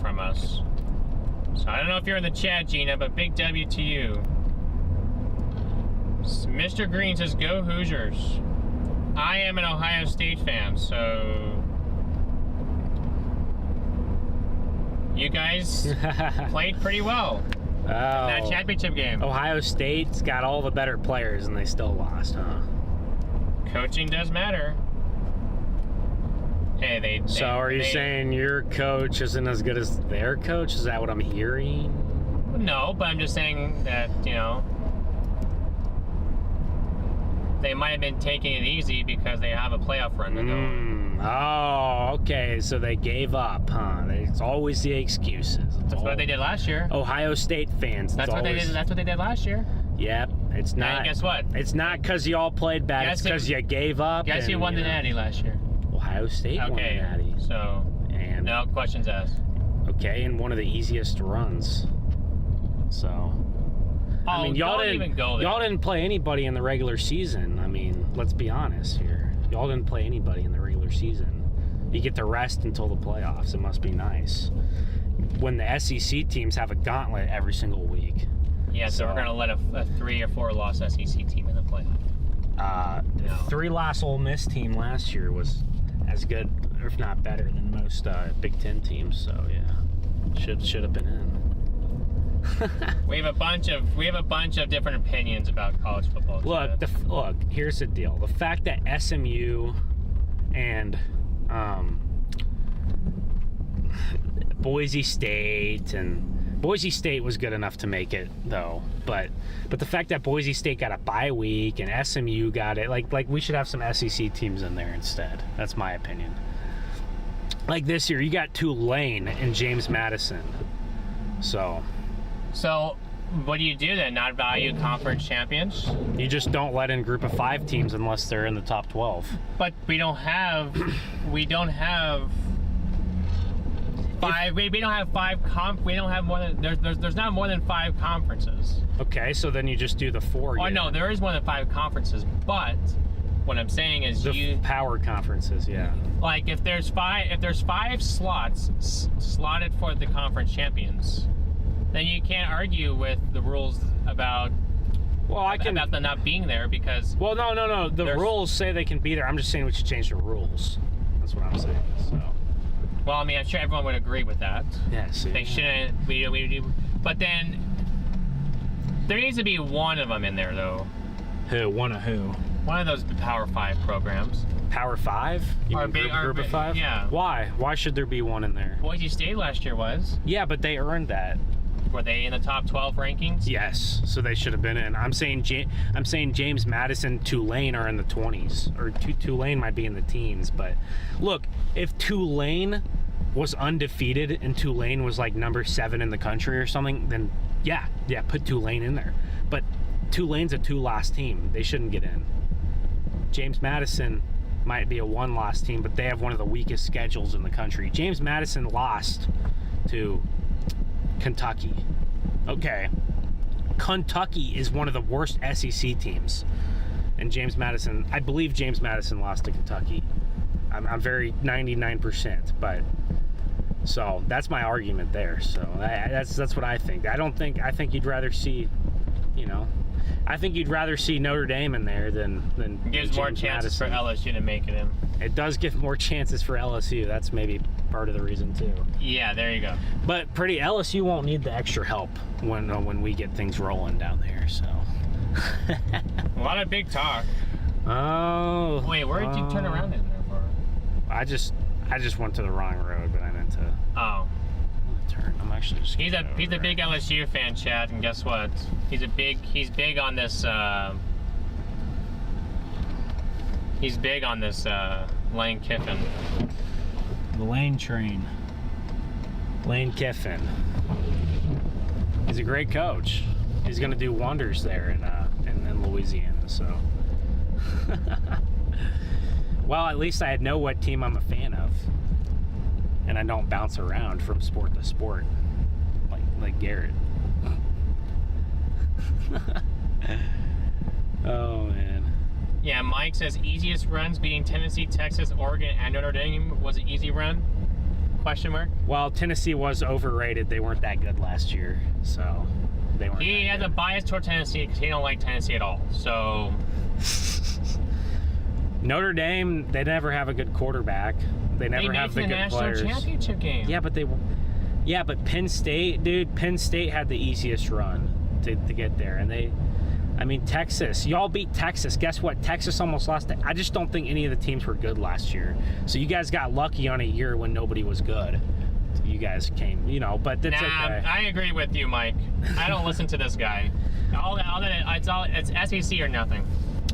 from us. So I don't know if you're in the chat, Gina, but big W to you. Mr. Green says, "Go Hoosiers." I am an Ohio State fan, so you guys played pretty well in that championship game. Ohio State's got all the better players and they still lost, huh? Coaching does matter. Hey, So are you saying your coach isn't as good as their coach? Is that what I'm hearing? No, but I'm just saying that, you know, they might have been taking it easy because they have a playoff run to go. Oh, okay. So they gave up, huh? It's always the excuses. That's what they did last year. Ohio State fans. That's what they did. That's what they did last year. Yep. It's not. And guess what? It's not because you all played bad. It's because you gave up. Guess who won the Natty last year? Ohio State won the Natty. So, and no questions asked. Okay, and one of the easiest runs. So. I mean, y'all didn't play anybody in the regular season. I mean, let's be honest here. Y'all didn't play anybody in the regular season. You get to rest until the playoffs. It must be nice. When the SEC teams have a gauntlet every single week. Yeah, so we're gonna let a 3 or 4 loss SEC team in the playoff. No. 3-loss Ole Miss team last year was as good, or if not better, than most Big Ten teams. So yeah, should have been in. we have a bunch of different opinions about college football. Look, here's the deal. The fact that SMU and Boise State was good enough to make it though, but the fact that Boise State got a bye week and SMU got it, like we should have some SEC teams in there instead. That's my opinion. Like this year, you got Tulane and James Madison, so what do you do then? Not value conference champions? You just don't let in group of 5 teams unless they're in the top 12. But we don't have 5. We don't have more than there's not more than 5 conferences. Okay, so then you just do the 4. Oh no, there is more than 5 conferences, but what I'm saying is the power conferences, yeah. Like if there's 5 slots slotted for the conference champions, then you can't argue with the rules about about them not being there because no. The rules say they can be there. I'm just saying we should change the rules. That's what I'm saying. So. Well, I mean, I'm sure everyone would agree with that. Yeah, see. They shouldn't. But then there needs to be one of them in there, though. Who? One of who? One of those Power 5 programs. Power 5? You mean group of 5? Yeah. Why? Why should there be one in there? Boise State last year was. Yeah, but they earned that. Were they in the top 12 rankings? Yes, so they should have been in. I'm saying James Madison, Tulane are in the 20s, or Tulane might be in the teens. But look, if Tulane was undefeated and Tulane was like number 7 in the country or something, then yeah, put Tulane in there. But Tulane's a 2-loss team; they shouldn't get in. James Madison might be a 1-loss team, but they have one of the weakest schedules in the country. James Madison lost to Kentucky. Okay. Kentucky is one of the worst SEC teams. And I believe James Madison lost to Kentucky. I'm very 99%, but so that's my argument there. So that's what I think. I think you'd rather see, I think you'd rather see Notre Dame in there than it gives more chances for LSU to make it in. It does give more chances for LSU. That's maybe part of the reason too. Yeah, there you go. But LSU won't need the extra help when we get things rolling down there. So a lot of big talk. Oh. Wait, where did you turn around in there for? I just went to the wrong road, but I meant to. Oh. Turn. I'm actually just. He's a big LSU fan, Chad, and guess what? He's big on this. He's big on this Lane Kiffin. The Lane train. Lane Kiffin. He's a great coach. He's going to do wonders there in Louisiana. So. Well, at least I know what team I'm a fan of, and I don't bounce around from sport to sport like Garrett. Oh man. Yeah, Mike says easiest runs beating Tennessee, Texas, Oregon, and Notre Dame was an easy run? Question mark. Well, Tennessee was overrated. They weren't that good last year, so they weren't. He has a bias toward Tennessee because he don't like Tennessee at all. So. Notre Dame, they never have a good quarterback. They never have the good players. They made it to the national championship game. Yeah, but Penn State, dude. Penn State had the easiest run to get there, and I mean, Texas. Y'all beat Texas. Guess what? Texas almost lost it. I just don't think any of the teams were good last year. So you guys got lucky on a year when nobody was good. You guys came, but that's okay. I agree with you, Mike. I don't listen to this guy. It's SEC or nothing.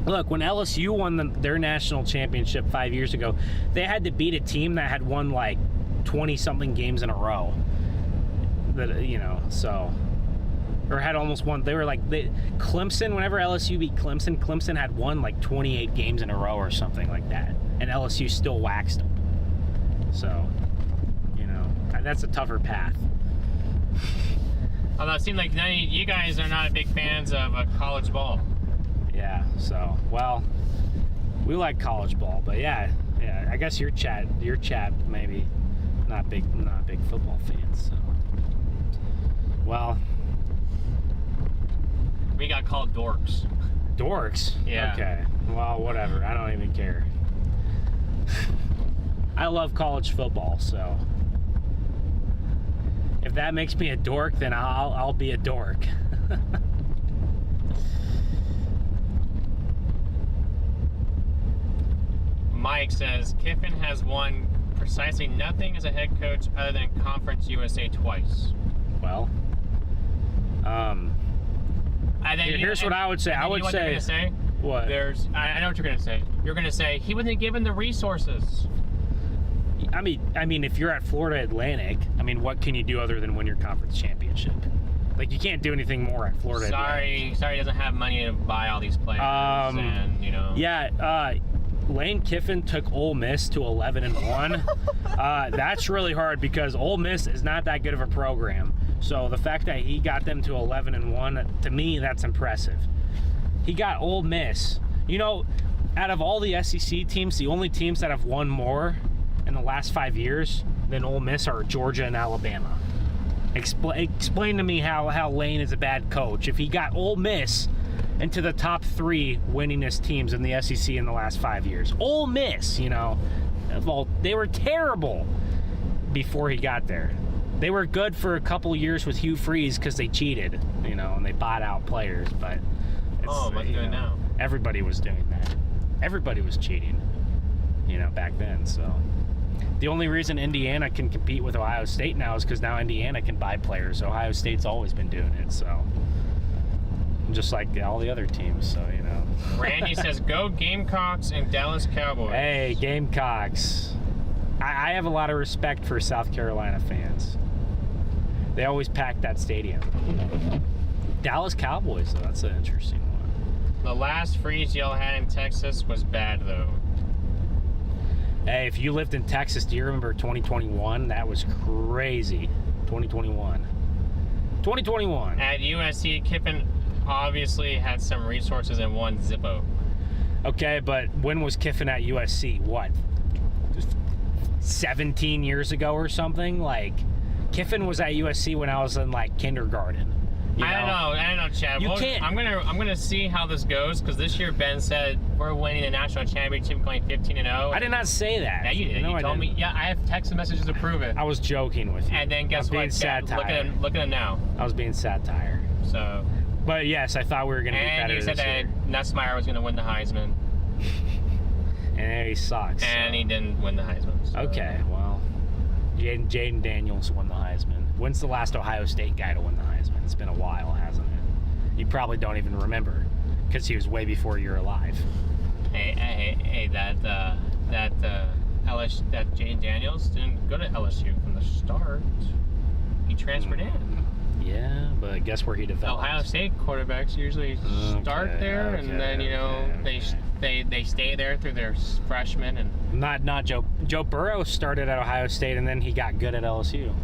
Look, when LSU won their national championship 5 years ago, they had to beat a team that had won like 20-something games in a row. Or had almost won. They were like Clemson. Whenever LSU beat Clemson, Clemson had won like 28 games in a row or something like that, and LSU still waxed them. So, that's a tougher path. Although it seems like you guys are not big fans of college ball. Yeah. So, well, we like college ball, but yeah. I guess your chat maybe not big football fans. So, well. We got called dorks. Dorks? Yeah. Okay. Well, whatever. I don't even care. I love college football, so if that makes me a dork, then I'll be a dork. Mike says Kiffin has won precisely nothing as a head coach other than Conference USA twice. Well, here's what I would say. I would say. What? I know what you're gonna say. You're gonna say he wasn't given the resources. I mean, if you're at Florida Atlantic, what can you do other than win your conference championship? Like, you can't do anything more at Florida Atlantic. Sorry, he doesn't have money to buy all these players. Yeah. Lane Kiffin took Ole Miss to 11-1. That's really hard because Ole Miss is not that good of a program. So the fact that he got them to 11-1, to me, that's impressive. He got Ole Miss. Out of all the SEC teams, the only teams that have won more in the last 5 years than Ole Miss are Georgia and Alabama. Explain to me how Lane is a bad coach. If he got Ole Miss into the top 3 winningest teams in the SEC in the last 5 years. Ole Miss, they were terrible before he got there. They were good for a couple years with Hugh Freeze because they cheated, and they bought out players. But what's doing now? Everybody was doing that. Everybody was cheating, back then. So the only reason Indiana can compete with Ohio State now is because now Indiana can buy players. Ohio State's always been doing it. So just like all the other teams. So Randy says, "Go Gamecocks and Dallas Cowboys." Hey, Gamecocks. I have a lot of respect for South Carolina fans. They always pack that stadium. Dallas Cowboys, though, that's an interesting one. The last freeze y'all had in Texas was bad, though. Hey, if you lived in Texas, do you remember 2021? That was crazy. 2021. At USC, Kiffin obviously had some resources and won Zippo. Okay, but when was Kiffin at USC? What? 17 years ago or something? Like, Kiffin was at USC when I was in like kindergarten. I don't know, Chad. I'm gonna see how this goes because this year Ben said we're winning the national championship, going 15-0. I did not say that. Yeah, you did. No, you told me. Yeah, I have text messages to prove it. I was joking with you. And then guess what? Chad, look at him now. I was being satire. So. But yes, I thought we were gonna be better this year. And you said that Nussmeier was gonna win the Heisman. And he sucks. And he didn't win the Heisman. So. Okay, well, Jaden Daniels won the Heisman. When's the last Ohio State guy to win the Heisman? It's been a while, hasn't it? You probably don't even remember because he was way before you were alive. Hey, that Jaden Daniels didn't go to LSU from the start. He transferred in. Yeah, but guess where he developed? Ohio State quarterbacks usually start there, and then they stay there through their freshmen and. Not Joe Burrow started at Ohio State, and then he got good at LSU.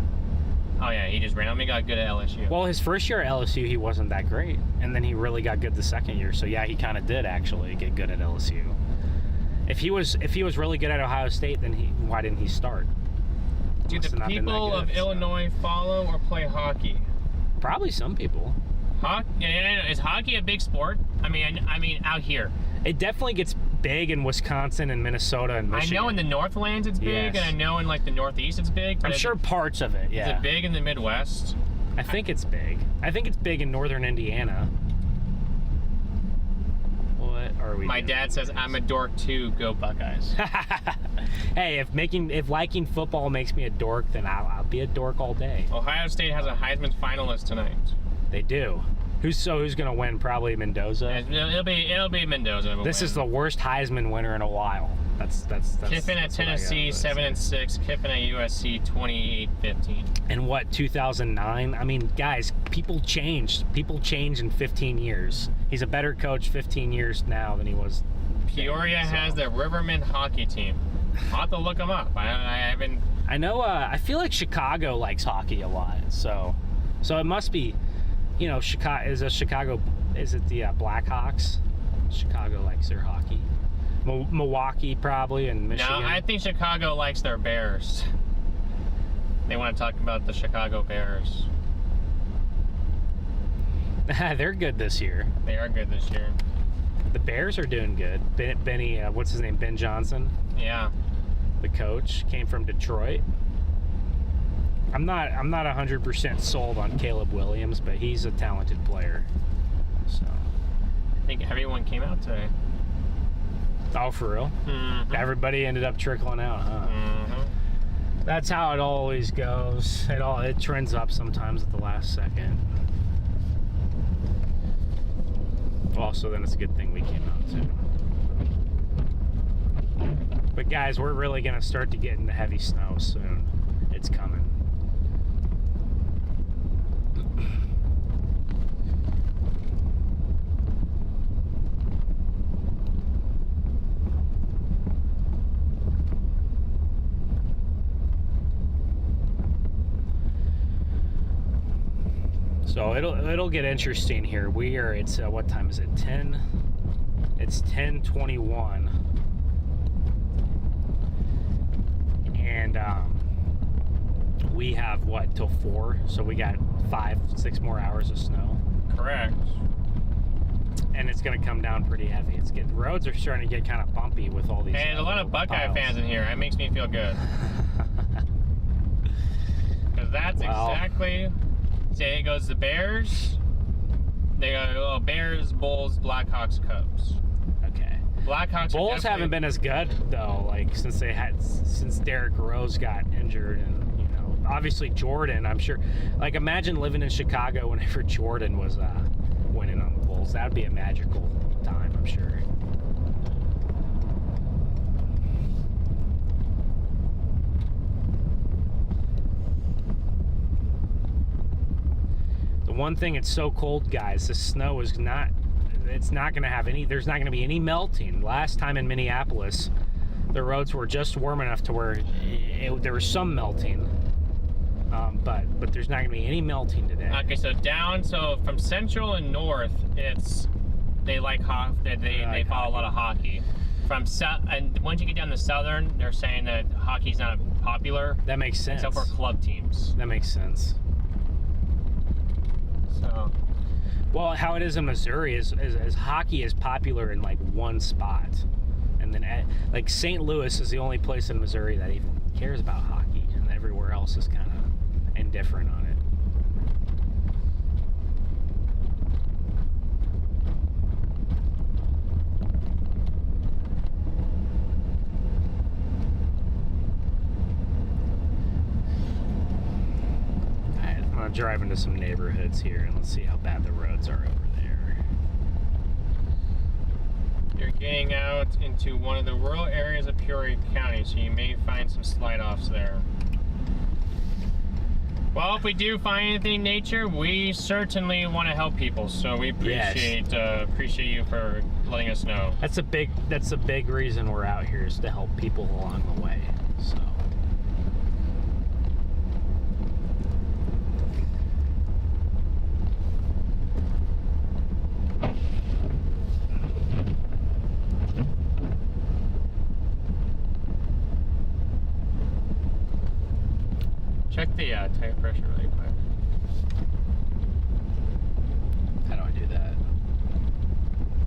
Oh yeah, he just randomly got good at LSU. Well, his first year at LSU, he wasn't that great, and then he really got good the second year. So yeah, he kind of did actually get good at LSU. If he was really good at Ohio State, then why didn't he start? Do the people of Illinois follow or play hockey? Probably some people. Is hockey a big sport? I mean, out here. It definitely gets big in Wisconsin and Minnesota and Michigan. I know in the Northlands it's big, and I know in like the Northeast it's big. I'm sure parts of it, yeah. Is it big in the Midwest? I think it's big. I think it's big in northern Indiana. are we? My doing? dad says I'm a dork too. Go Buckeyes. Hey, if liking football makes me a dork, then I'll be a dork all day. Ohio State has a Heisman finalist tonight. They do. Who's gonna win? Probably Mendoza. It'll be Mendoza. This is the worst Heisman winner in a while. That's Kiffin at that's what I Tennessee got. 7-6. Kiffin at USC 28-15. And what, 2009? I mean, guys, people changed. People change in 15 years. He's a better coach 15 years now than he was. Peoria has the Rivermen hockey team. I'll have to look them up. I haven't. I know. I feel like Chicago likes hockey a lot. So it must be. You know, Chicago is it the Blackhawks? Chicago likes their hockey. Milwaukee probably, and Michigan. No, I think Chicago likes their Bears. They want to talk about the Chicago Bears. They're good this year. They are good this year. The Bears are doing good. Benny, what's his name? Ben Johnson. Yeah. The coach came from Detroit. I'm not 100% sold on Caleb Williams, but he's a talented player. So. I think everyone came out today. Oh, for real? Mm-hmm. Everybody ended up trickling out, huh? Mm-hmm. That's how it always goes. It trends up sometimes at the last second. Also, then it's a good thing we came out too. But guys, we're really gonna start to get into heavy snow soon. It's coming. So it'll get interesting here. It's what time is it? 10. It's 10:21, and we have what till 4? So we got 5-6 more hours of snow. Correct. And it's gonna come down pretty heavy. The roads are starting to get kind of bumpy with all these. Hey, there's a lot of Buckeye piles. fans in here. That makes me feel good. Because that's exactly. Say it goes the Bears. They go Bears, Bulls, Blackhawks, Cubs. Okay. Blackhawks. Bulls haven't been as good though, like since Derrick Rose got injured, and you know, obviously Jordan. I'm sure. Like, imagine living in Chicago whenever Jordan was winning on the Bulls. That would be a magical time, I'm sure. The one thing, it's so cold, guys. The snow is not. It's not going to have any. There's not going to be any melting. Last time in Minneapolis, the roads were just warm enough to where there was some melting, but there's not going to be any melting today. Okay, so from central and north, they follow a lot of hockey. From and once you get down to southern, they're saying that hockey's not popular. That makes sense. Except for club teams. That makes sense. So. Well, how it is in Missouri is hockey is popular in like one spot, and then like St. Louis is the only place in Missouri that even cares about hockey, and everywhere else is kind of indifferent on it. I'm gonna drive into some neighborhoods here and let's see how bad the roads are over there. You're getting out into one of the rural areas of Peoria County, so you may find some slide-offs there. Well, if we do find anything in nature, we certainly want to help people, so we appreciate you for letting us know. That's a big reason we're out here, is to help people along the way. So. Check the tire pressure really quick. How do I do that?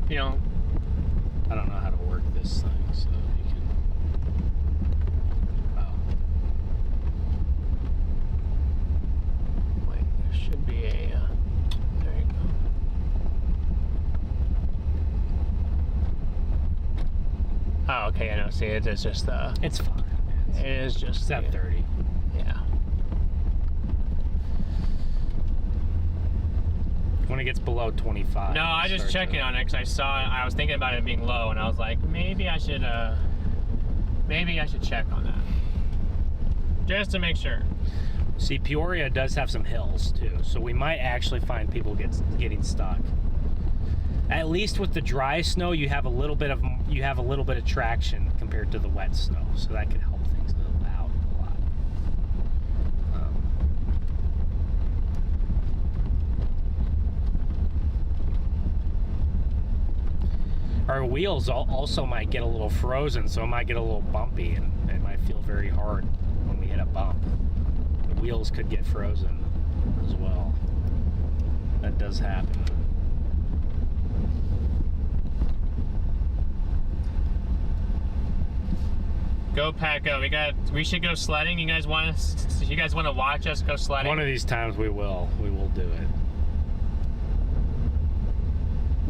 You know, I don't know how to work this thing, so you can. Oh. wait, there should be a. There you go. Oh, okay. I know. See, it is just It's fine. it is just It's at 30. Yeah. When it gets below 25. No, I just checking on it because I was thinking about it being low, and I was like, maybe I should check on that, just to make sure. See, Peoria does have some hills too, so we might actually find people getting stuck. At least with the dry snow, you have a little bit of traction compared to the wet snow, so that could help things out a lot. Our wheels also might get a little frozen, so it might get a little bumpy, and it might feel very hard when we hit a bump. The wheels could get frozen as well. That does happen. Go pack go. We should go sledding. You guys want to watch us go sledding? One of these times we will do it.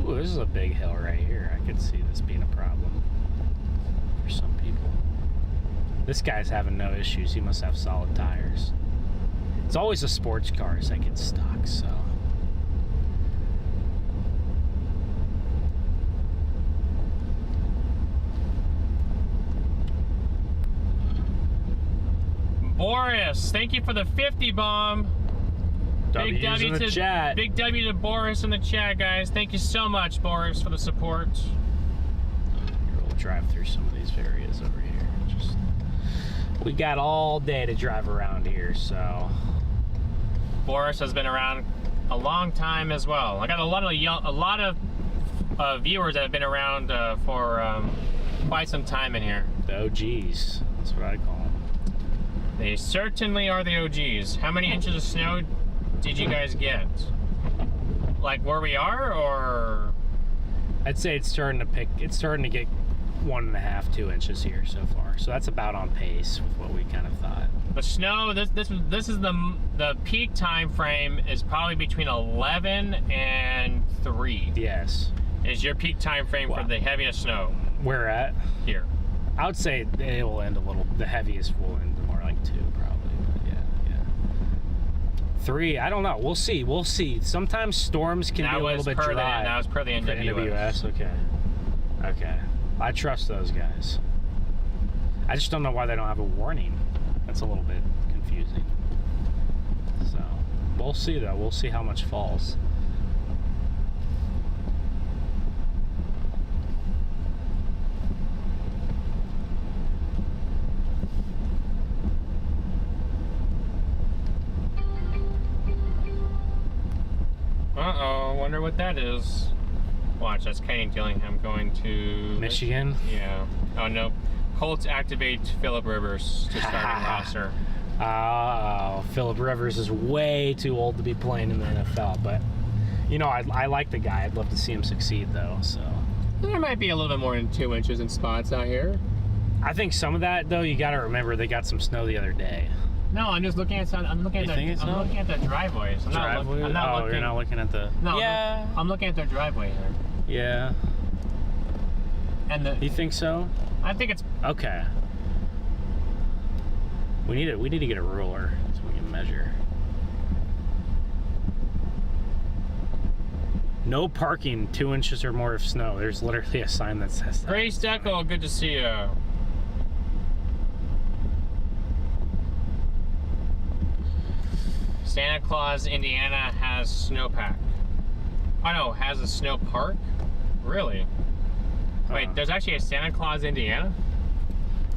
Ooh, this is a big hill right here. I could see this being a problem for some people. This guy's having no issues. He must have solid tires. It's always the sports cars that get stuck, so. Boris, thank you for the 50 bomb. Big W in the chat. Big W to Boris in the chat, guys. Thank you so much, Boris, for the support. Here, we'll drive through some of these areas over here. We got all day to drive around here, so. Boris has been around a long time as well. I got a lot of viewers that have been around for quite some time in here. The OGs, that's what I call them. They certainly are the OGs. How many inches of snow did you guys get? Like where we are, or? I'd say it's starting to get 1.5, 2 inches here so far. So that's about on pace with what we kind of thought. The snow, this is the peak time frame is probably between 11 and 3. Yes. Is your peak time frame for the heaviest snow? Where at? Here. I would say it will end the heaviest will end more like 2 probably, but yeah. 3, I don't know. We'll see. Sometimes storms can be a little bit dry. That was per the NWS. Okay. I trust those guys. I just don't know why they don't have a warning. That's a little bit confusing. So, we'll see though. We'll see how much falls. Uh-oh, wonder what that is. Watch, that's Kenny Dillingham going to... Michigan? Yeah. Oh, no. Colts activate Phillip Rivers to starting roster. Oh, Phillip Rivers is way too old to be playing in the NFL, but, you know, I like the guy. I'd love to see him succeed, though, so... There might be a little bit more than 2 inches in spots out here. I think some of that, though, you got to remember they got some snow the other day. No, I'm just looking at some. I'm looking at the driveways. I'm not looking. You're not looking at the. No. Yeah. I'm looking at their driveway here. Yeah. And You think so? I think it's okay. We need to get a ruler so we can measure. No parking 2 inches or more of snow. There's literally a sign that says that. Grace Deco. Good to see you. Santa Claus, Indiana has snowpack. Oh no, has a snow park? Really? Wait, there's actually a Santa Claus, Indiana?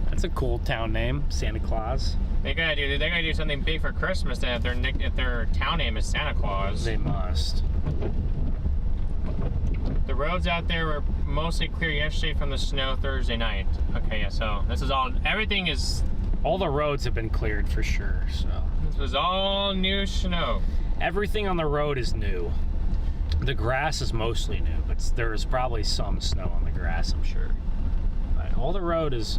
That's a cool town name, Santa Claus. They gotta do something big for Christmas then if their town name is Santa Claus. They must. The roads out there were mostly clear yesterday from the snow Thursday night. Okay, yeah, so this is everything is... All the roads have been cleared for sure, so... This was all new snow. Everything on the road is new. The grass is mostly new, but there's probably some snow on the grass, I'm sure. But all the roads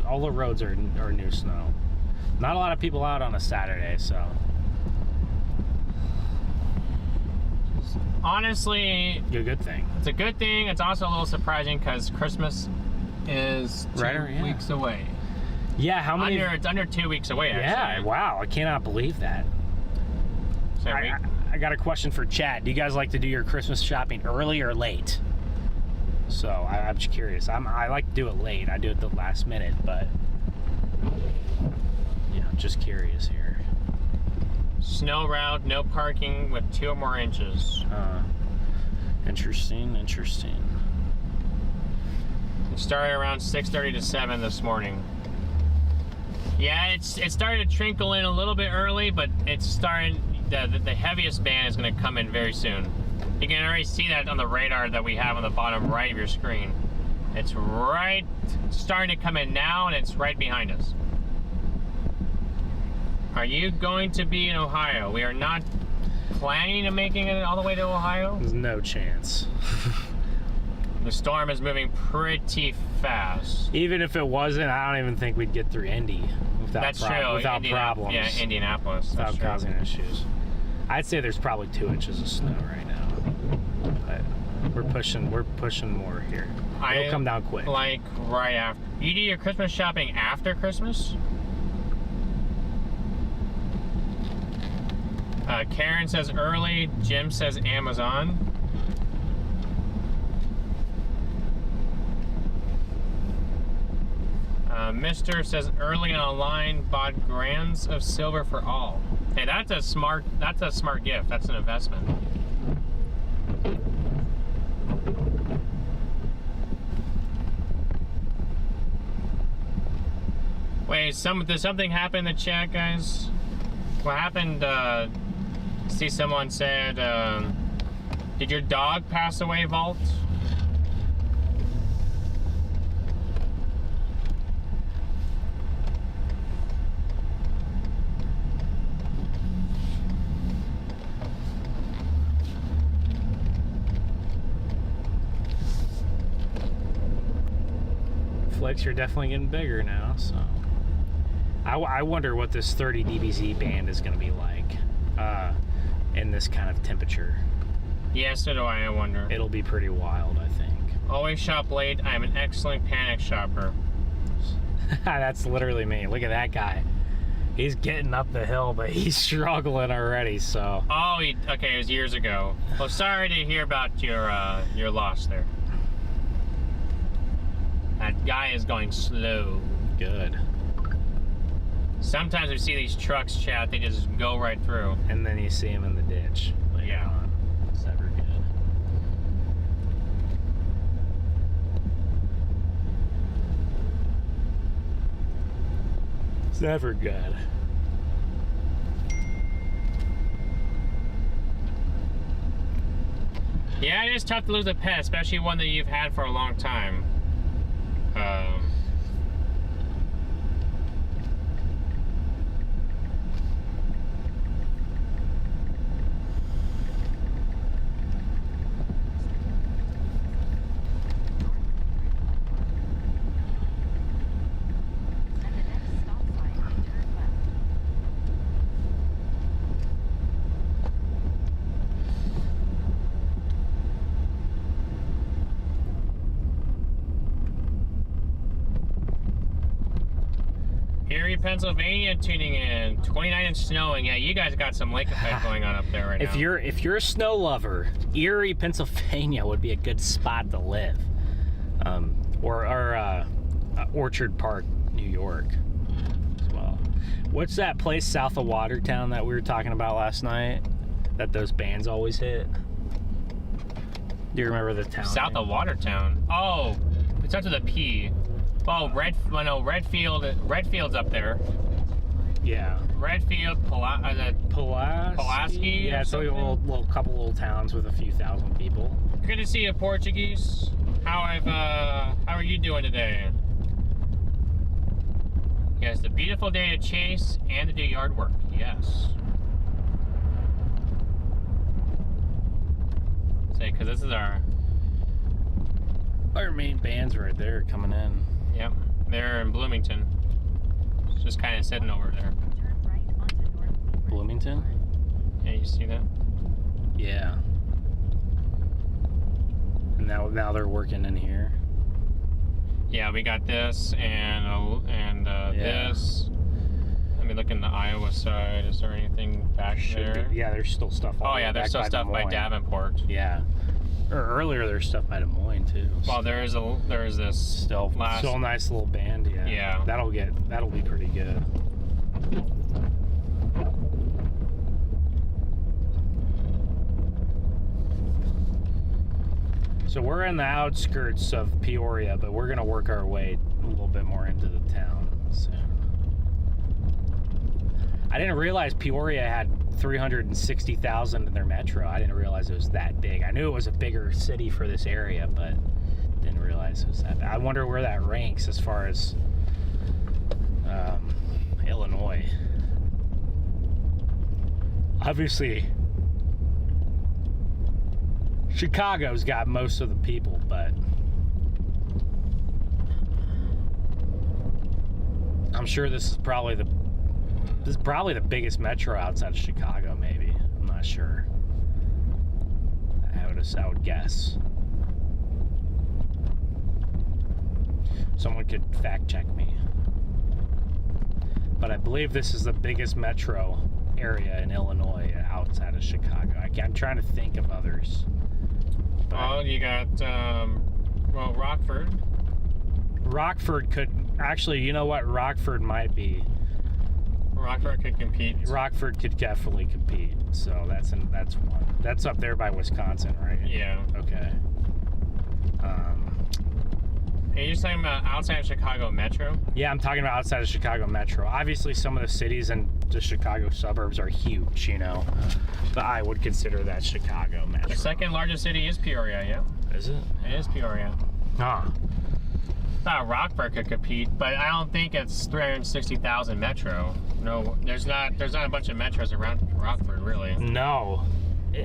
are new snow. Not a lot of people out on a Saturday, so. Honestly, a good thing. It's a good thing. It's also a little surprising because Christmas is 2 Right, weeks away. Yeah, how many? It's under 2 weeks away, Yeah, actually. wow, I cannot believe that. So I got a question for Chad. Do you guys like to do your Christmas shopping early or late? So I'm just curious. I like to do it late. I do it the last minute, but you know, just curious here. snow route, no parking with 2 or more inches. Interesting. It started around 6:30 to 7 this morning. Yeah, it started to trickle in a little bit early, but it's starting. The heaviest band is going to come in very soon. You can already see that on the radar that we have on the bottom right of your screen. It's right starting to come in now, and it's right behind us. Are you going to be in Ohio? We are not planning on making it all the way to Ohio. There's no chance. The storm is moving pretty fast. Even if it wasn't, I don't even think we'd get through Indy without That's true. without problems. Yeah, Indianapolis. Without That's true. causing issues. I'd say there's probably 2 inches of snow right now, but we're pushing more here. It'll come down quick. Like right after. You do your Christmas shopping after Christmas? Karen says early. Jim says Amazon. Mr. says early online, bought grams of silver for all. Hey, that's a smart gift. That's an investment. Wait, did something happen in the chat, guys? What happened? See, someone said, did your dog pass away, Vault? Flicks, you're definitely getting bigger now, so I wonder what this 30 dBz band is going to be like in this kind of temperature. Yeah, so do I wonder. It'll be pretty wild, I think. Always shop late. I'm an excellent panic shopper. That's literally me. Look at that guy. He's getting up the hill, but he's struggling already, so. Oh, okay, it was years ago. Well, sorry to hear about your loss there. That guy is going slow. Good. Sometimes we see these trucks, chat, they just go right through. And then you see him in the ditch later Yeah. on. It's never good. It's never good. Yeah, it is tough to lose a pet, especially one that you've had for a long time. At the next stop sign, turn left. Erie, Pennsylvania, tuning in. 29 and snowing. Yeah, you guys got some lake effect going on up there right now. If you're a snow lover, Erie, Pennsylvania would be a good spot to live, or Orchard Park, New York, as well. What's that place south of Watertown that we were talking about last night? That those bands always hit. Do you remember the town? South of Watertown. Oh, it starts with a P. Oh, Redfield's up there. Yeah. Redfield, Pulaski. Yeah, it's like a little couple little towns with a few thousand people. Good to see you, Portuguese. How are you doing today? Yes, a beautiful day to chase and to do yard work. Yes. Say, because this is our main bands right there coming in. Yep, they're in Bloomington. It's just kind of sitting over there. Turn right onto North Lee Bloomington? Yeah, you see that? Yeah. And now they're working in here. Yeah, we got this and Yeah. this. Let me look in the Iowa side. Is there anything back there? Yeah, there's still stuff. Oh yeah, there's still stuff by Davenport. Yeah. Or earlier, there's stuff by Des Moines too. Well, there is this Still a nice little band. Yeah. Yeah. That'll be pretty good. So we're in the outskirts of Peoria, but we're gonna work our way a little bit more into the town soon. I didn't realize Peoria had 360,000 in their metro. I didn't realize it was that big. I knew it was a bigger city for this area, but didn't realize it was that big. I wonder where that ranks as far as Illinois. Obviously, Chicago's got most of the people, but I'm sure this is probably the biggest metro outside of Chicago, maybe. I'm not sure. I would guess. Someone could fact check me. But I believe this is the biggest metro area in Illinois outside of Chicago. I'm trying to think of others. Well, you got Rockford. Rockford could actually. You know what? Rockford might be. Rockford could compete. Rockford could definitely compete. So that's one. That's up there by Wisconsin, right? Yeah. Okay. Are you just talking about outside of Chicago Metro? Yeah, I'm talking about outside of Chicago Metro. Obviously, some of the cities in the Chicago suburbs are huge, you know. But I would consider that Chicago Metro. The second largest city is Peoria, yeah. Is it? It is Peoria. Huh. Rockford could compete, but I don't think it's 360,000 metro. No, there's not a bunch of metros around Rockford, really. No.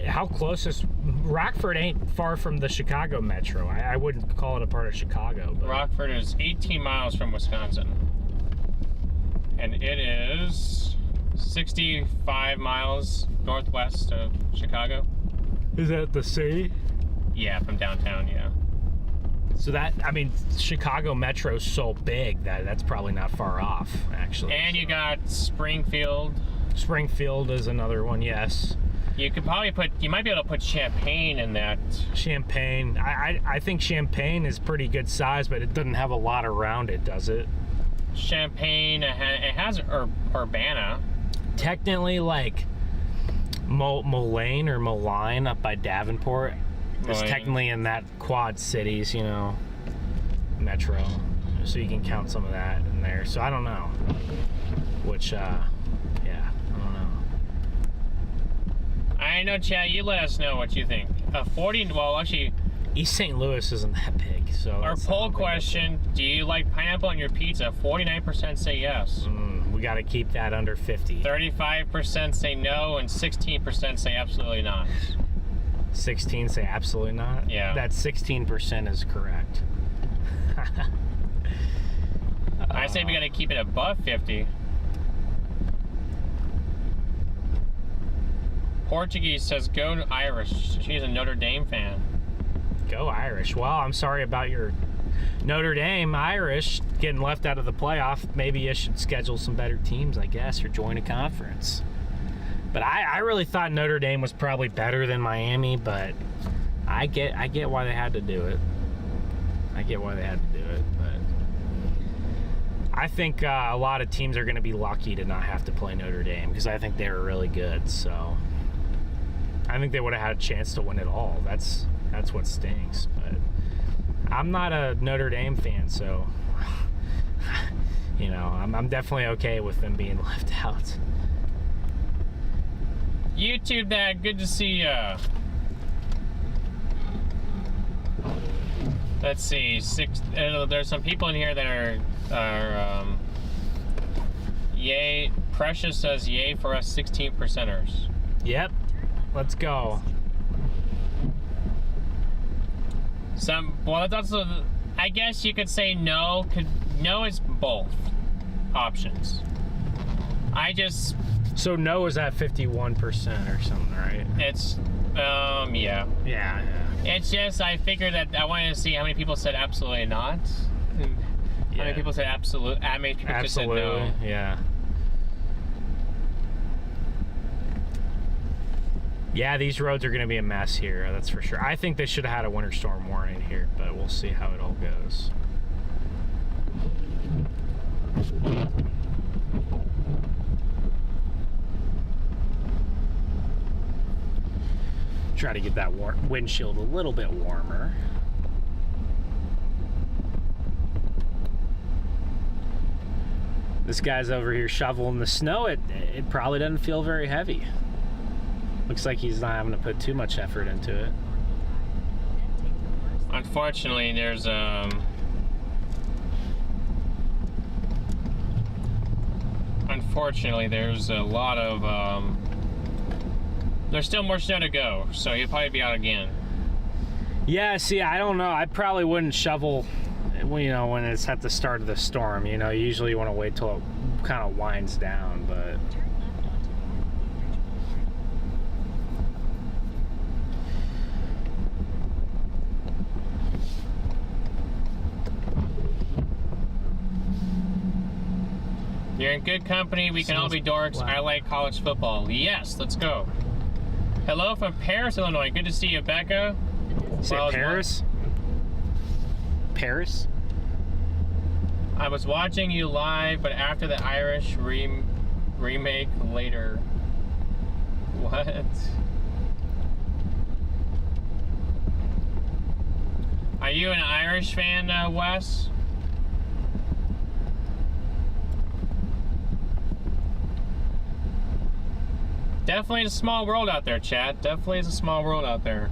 How close is Rockford? Ain't far from the Chicago Metro. I wouldn't call it a part of Chicago. But Rockford is 18 miles from Wisconsin, and it is 65 miles northwest of Chicago. is that the city? Yeah, from downtown. Yeah. So Chicago Metro's so big that's probably not far off, actually. And you got Springfield. Springfield is another one, yes. You might be able to put Champaign in that. Champaign. I think Champaign is pretty good size, but it doesn't have a lot around it, does it? Champaign, it has Urbana. Technically, like Moline or Moline up by Davenport is technically in that Quad Cities, you know, metro. So you can count some of that in there. So I don't know. Which, yeah, I don't know. I know, Chad, you let us know what you think. East St. Louis isn't that big, so. Our poll question, do you like pineapple on your pizza? 49% say yes. We got to keep that under 50. 35% say no, and 16% say absolutely not. 16 say absolutely not? Yeah. That 16% is correct. I say we got to keep it above 50. Portuguese says go to Irish. She's a Notre Dame fan. Go Irish. Well, I'm sorry about your Notre Dame Irish getting left out of the playoff. Maybe you should schedule some better teams, I guess, or join a conference. But I really thought Notre Dame was probably better than Miami, but I get why they had to do it. But I think a lot of teams are going to be lucky to not have to play Notre Dame because I think they were really good. So I think they would have had a chance to win it all. That's what stinks. But I'm not a Notre Dame fan, so you know, I'm definitely okay with them being left out. YouTube Dad, good to see ya. Let's see, there's some people in here that are yay. Precious says yay for us 16%ers. Yep, let's go. Well, that's also, I guess you could say no. No is both options. So no is at 51% or something, right? It's, yeah. Yeah. It's just, I figured that I wanted to see how many people said absolutely not. How many people said absolute? How many people just said Absolutely, no? yeah. Yeah, these roads are going to be a mess here, that's for sure. I think they should have had a winter storm warning here, but we'll see how it all goes. Try to get that windshield a little bit warmer. This guy's over here shoveling the snow. It probably doesn't feel very heavy. Looks like he's not having to put too much effort into it. Unfortunately, there's a lot of there's still more snow to go, so he'll probably be out again. Yeah, see, I don't know. I probably wouldn't shovel, you know, when it's at the start of the storm. You know, usually you want to wait till it kind of winds down, but. You're in good company. We can all be dorks. I like college football. Yes, let's go. Hello from Paris, Illinois. Good to see you, Becca. Say Paris? Paris? I was watching you live, but after the Irish remake later. What? Are you an Irish fan, Wes? Definitely a small world out there, chat. Definitely is a small world out there.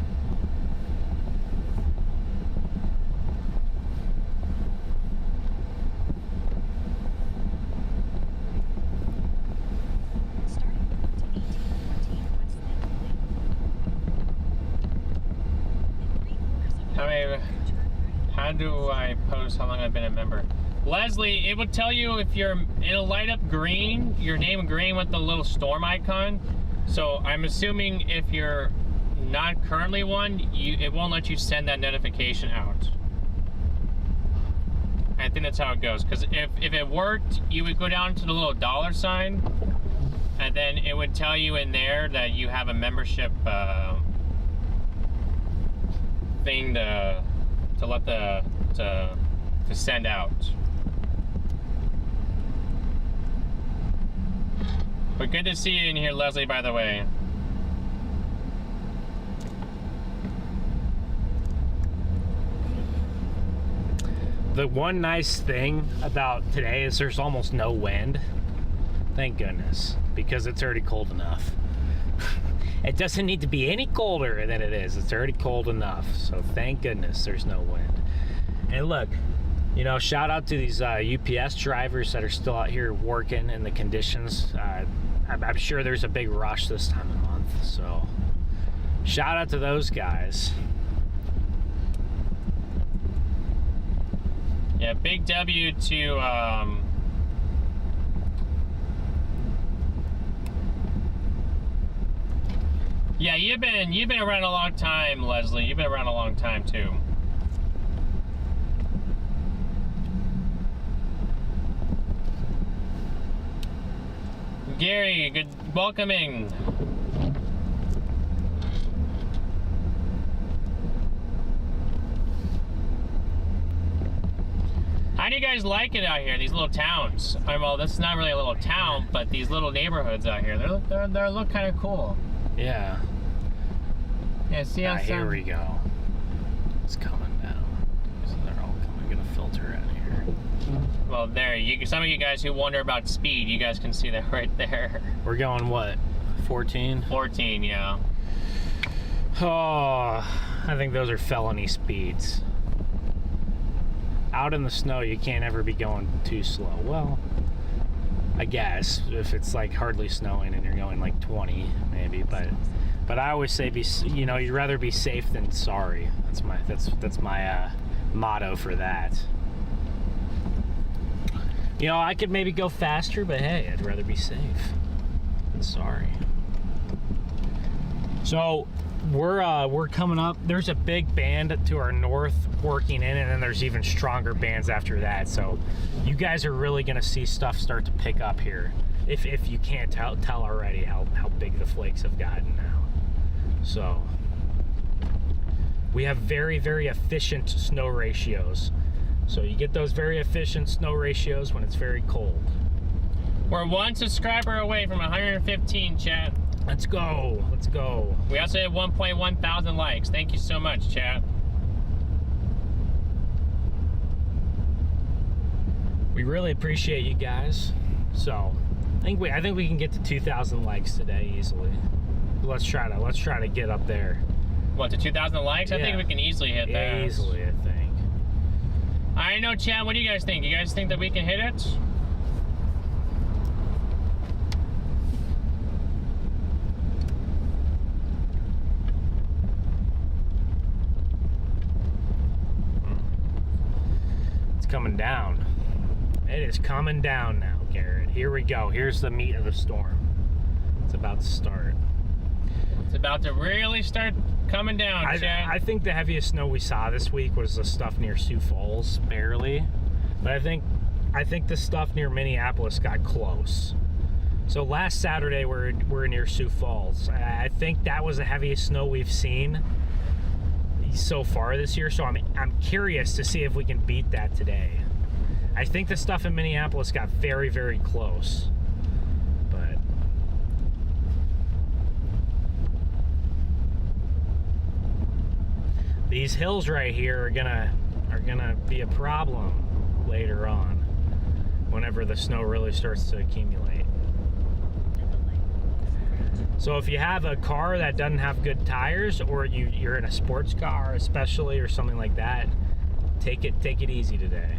How do I post how long I've been a member? Leslie, it would tell you if it'll light up green, your name green with the little storm icon. So I'm assuming if you're not currently one, it won't let you send that notification out. I think that's how it goes. Because if it worked, you would go down to the little dollar sign, and then it would tell you in there that you have a membership thing to send out. But good to see you in here, Leslie, by the way. The one nice thing about today is there's almost no wind. Thank goodness, because it's already cold enough. It doesn't need to be any colder than it is. It's already cold enough. So thank goodness there's no wind. And look, you know, shout out to these UPS drivers that are still out here working in the conditions. I'm sure there's a big rush this time of month. So shout out to those guys. Yeah, big W to yeah, you've been around a long time, Leslie. You've been around a long time too. Gary, good welcoming. How do you guys like it out here? These little towns. Well, this is not really a little town, but these little neighborhoods out here, they look kind of cool. Yeah. Yeah. See how here we go. It's coming down. So they're all gonna filter out here. Well, there. Some of you guys who wonder about speed, you guys can see that right there. We're going what? 14? 14, yeah. Oh, I think those are felony speeds. Out in the snow, you can't ever be going too slow. Well, I guess if it's like hardly snowing and you're going like 20, maybe. But I always say, you'd rather be safe than sorry. That's my motto for that. You know, I could maybe go faster, but hey, I'd rather be safe than sorry. So, we're coming up. There's a big band to our north working in, and then there's even stronger bands after that. So you guys are really gonna see stuff start to pick up here. If you can't tell already how big the flakes have gotten now. So we have very, very efficient snow ratios. So you get those very efficient snow ratios when it's very cold. We're 1 subscriber away from 115, chat. Let's go. Let's go. We also have 1.1 thousand likes. Thank you so much, chat. We really appreciate you guys. So I think we can get to 2,000 likes today easily. Let's try to get up there. What, to 2,000 likes? I think we can easily hit that. Easily, I think. I know, chat. What do you guys think? You guys think that we can hit it? Coming down. It is coming down now, Garrett. Here we go. Here's the meat of the storm. It's about to start. It's about to really start coming down, chat. I think the heaviest snow we saw this week was the stuff near Sioux Falls, barely. But I think the stuff near Minneapolis got close. So last Saturday we're near Sioux Falls. I think that was the heaviest snow we've seen so far this year, so I'm curious to see if we can beat that today. I think the stuff in Minneapolis got very, very close, but these hills right here are gonna be a problem later on whenever the snow really starts to accumulate. So if you have a car that doesn't have good tires, or you're in a sports car especially, or something like that, take it easy today.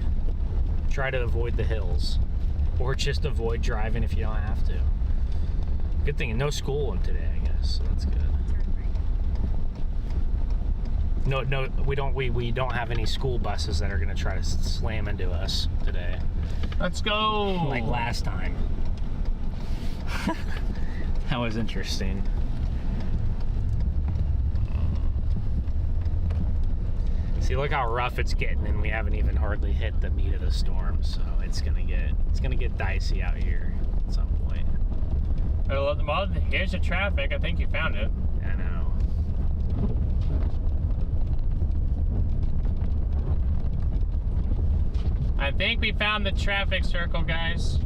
Try to avoid the hills, or just avoid driving if you don't have to. Good thing no school today, I guess, so that's good. No, we don't have any school buses that are gonna try to slam into us today. Let's go. Like last time. That was interesting. See, look how rough it's getting, and we haven't even hardly hit the meat of the storm, so it's gonna get dicey out here at some point. Well, here's the traffic. I think you found it. I know. I think we found the traffic circle, guys.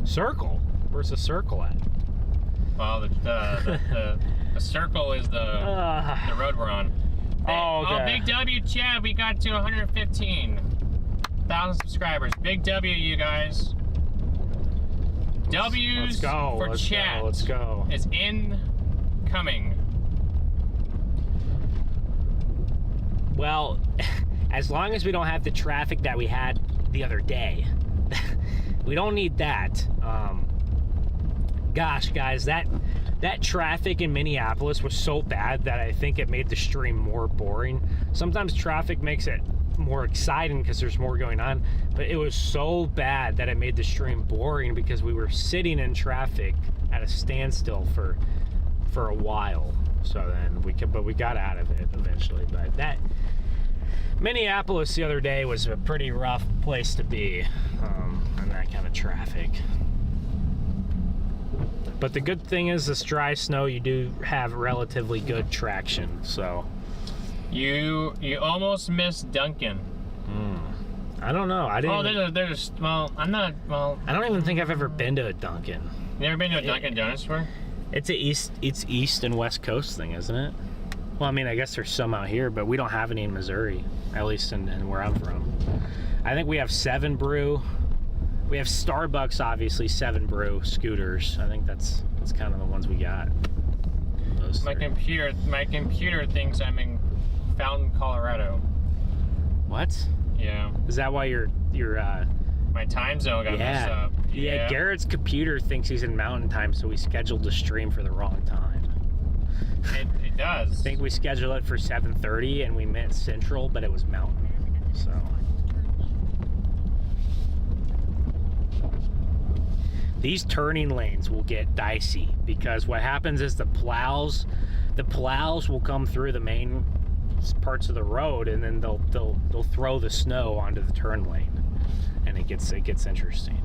Circle? Where's the circle at? Well, the circle is the road we're on. Oh, okay. Oh, big W, Chad. We got to 115,000 subscribers. Big W, you guys. W's for chat. Let's go. It's incoming. Well, as long as we don't have the traffic that we had the other day, we don't need that. Gosh, guys, that traffic in Minneapolis was so bad that I think it made the stream more boring. Sometimes traffic makes it more exciting because there's more going on, but it was so bad that it made the stream boring because we were sitting in traffic at a standstill for a while. So then we got out of it eventually. But that Minneapolis the other day was a pretty rough place to be on that kind of traffic. But the good thing is, this dry snow, you do have relatively good traction. So you almost missed Duncan. I don't know. I didn't. Oh, there's. Well, I'm not. Well, I don't even think I've ever been to a Dunkin'. You never been to a Dunkin' Donuts before? It's east and west coast thing, isn't it? Well, I mean, I guess there's some out here, but we don't have any in Missouri, at least in where I'm from. I think we have 7 Brew. We have Starbucks, obviously, 7 Brew, Scooters. I think that's kind of the ones we got. Those My three. computer thinks I'm in Fountain, Colorado. What? Yeah. Is that why you're My time zone got messed up. Yeah, Garrett's computer thinks he's in mountain time, so we scheduled the stream for the wrong time. It does. I think we scheduled it for 7:30 and we meant central, but it was mountain. So these turning lanes will get dicey because what happens is the plows will come through the main parts of the road, and then they'll throw the snow onto the turn lane, and it gets interesting.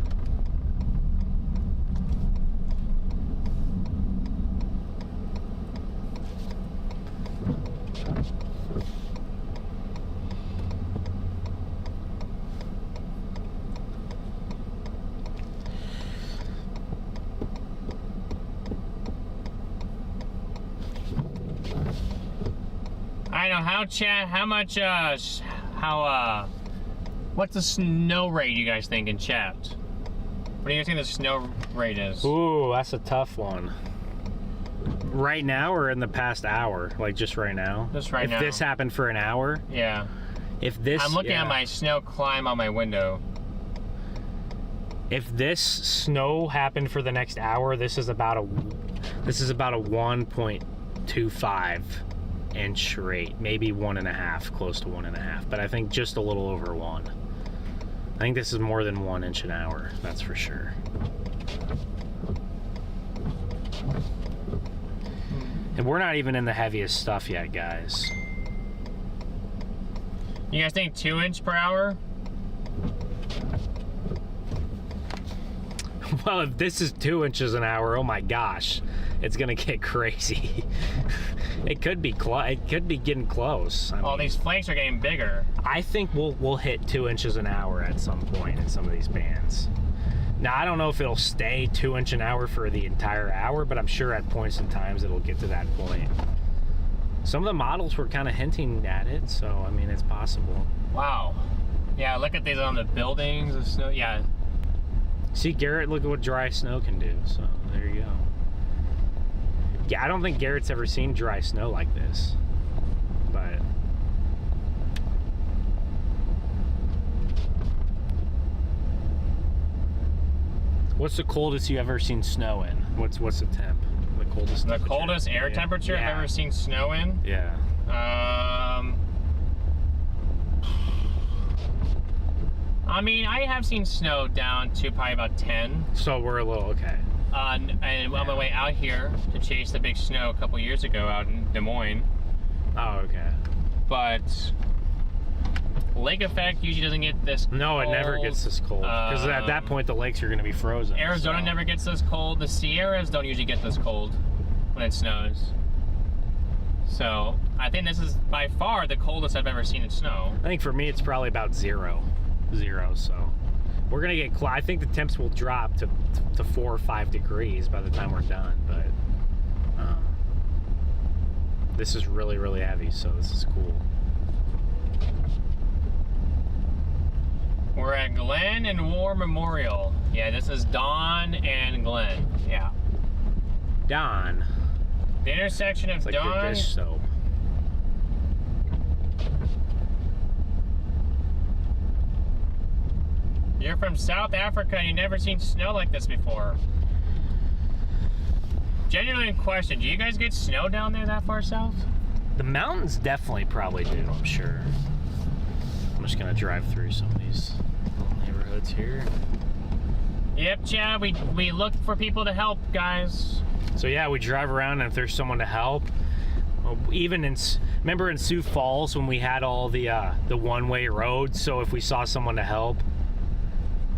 I know what's the snow rate you guys think in chat? What do you guys think the snow rate is? Ooh, that's a tough one. Right now or in the past hour? Like just right now? Just right now. If this happened for an hour? Yeah. If this, I'm looking at my snow climb on my window. If this snow happened for the next hour, this is about a 1.25 inch rate, maybe 1.5, close to 1.5, but I think just a little over 1. I think this is more than 1 inch an hour, that's for sure. And we're not even in the heaviest stuff yet, guys. You guys think 2 inch per hour? Well, if this is 2 inches an hour, oh my gosh, it's gonna get crazy. It could be getting close. I mean, These flakes are getting bigger. I think we'll hit 2 inches an hour at some point in some of these bands. Now, I don't know if it'll stay 2 inch an hour for the entire hour, but I'm sure at points and times it'll get to that point. Some of the models were kind of hinting at it, so I mean, it's possible. Wow. Yeah, look at these on the buildings, the snow. Yeah. See, Garrett, look at what dry snow can do. So there you go. Yeah, I don't think Garrett's ever seen dry snow like this, but what's the coldest you ever seen snow in? What's the temp? The coldest. The coldest air temperature I've ever seen snow in. Yeah. I mean, I have seen snow down to probably about 10. So we're a little okay. And on my way out here to chase the big snow a couple years ago out in Des Moines. Oh, okay. But lake effect usually doesn't get this cold. No, it never gets this cold. Because at that point, the lakes are going to be frozen. Arizona never gets this cold. The Sierras don't usually get this cold when it snows. So I think this is by far the coldest I've ever seen it snow. I think for me, it's probably about zero. So we're going to get, I think the temps will drop to 4 or 5 degrees by the time we're done. But this is really, really heavy, so this is cool. We're at Glen and War Memorial. Yeah, this is Dawn and Glen. Yeah. Dawn. The intersection of It's like Dawn. the dish soap. You're from South Africa and you've never seen snow like this before. Genuinely question, do you guys get snow down there that far south? The mountains definitely probably do, I'm sure. I'm just gonna drive through some of these little neighborhoods here. Yep, Chad, we look for people to help, guys. So yeah, we drive around, and if there's someone to help, even remember in Sioux Falls when we had all the one-way roads, so if we saw someone to help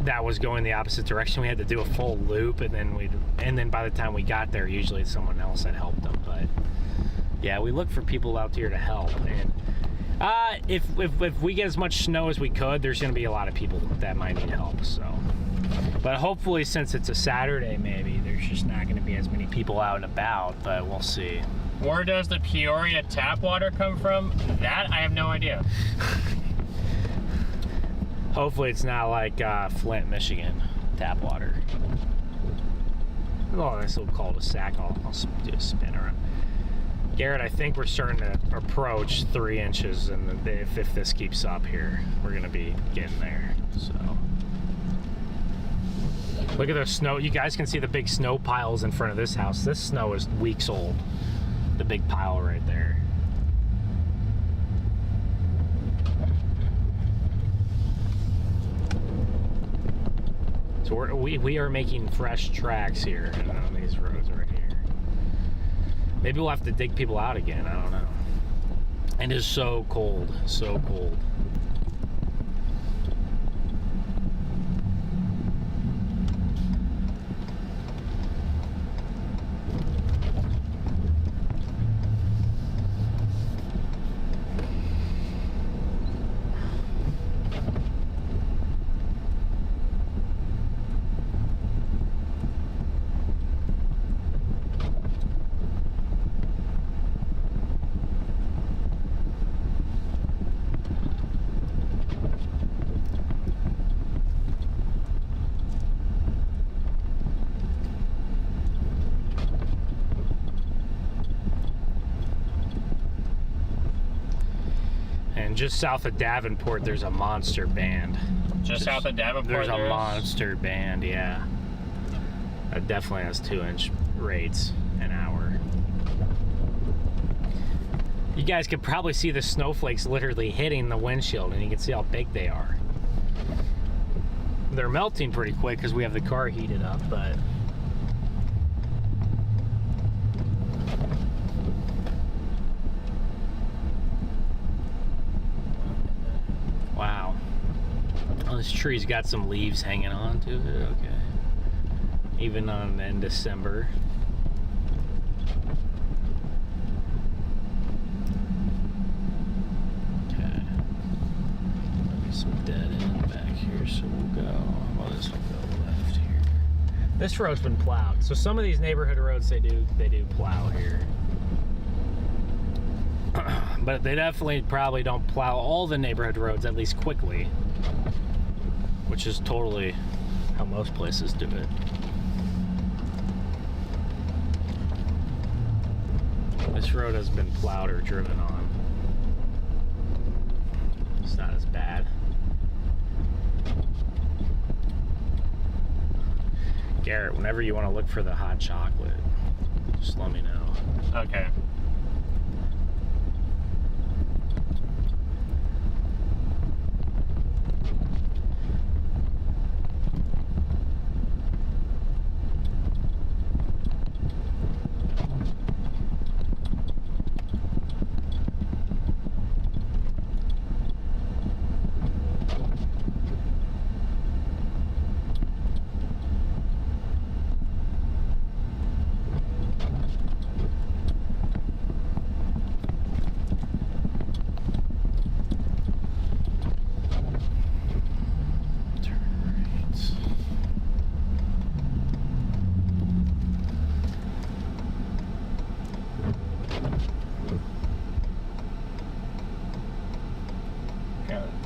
that was going the opposite direction, we had to do a full loop, and then by the time we got there, usually someone else had helped them. But yeah, we look for people out here to help, and if we get as much snow as we could, there's going to be a lot of people that might need help. So, but hopefully, since it's a Saturday, maybe there's just not going to be as many people out and about. But we'll see. Where does the Peoria tap water come from? That I have no idea. Hopefully, it's not like Flint, Michigan tap water. Oh, nice little cul-de-sac. I'll do a spin around. Garrett, I think we're starting to approach 3 inches, and if this keeps up here, we're gonna be getting there. So, look at the snow. You guys can see the big snow piles in front of this house. This snow is weeks old. The big pile right there. So we are making fresh tracks here on these roads right here. Maybe we'll have to dig people out again. I don't know. And it's so cold, so cold. And just south of Davenport, there's a monster band. Just south of Davenport, there's a monster band, yeah. That definitely has 2-inch rates an hour. You guys could probably see the snowflakes literally hitting the windshield, and you can see how big they are. They're melting pretty quick because we have the car heated up, but wow. Oh, this tree's got some leaves hanging on to it, okay. Even in December. Okay. Maybe some dead end back here, so we'll go. Well, this will go left here. This road's been plowed, so some of these neighborhood roads they do plow here. But they definitely probably don't plow all the neighborhood roads, at least quickly, which is totally how most places do it. This road has been plowed or driven on. It's not as bad. Garrett, whenever you want to look for the hot chocolate, just let me know. Okay.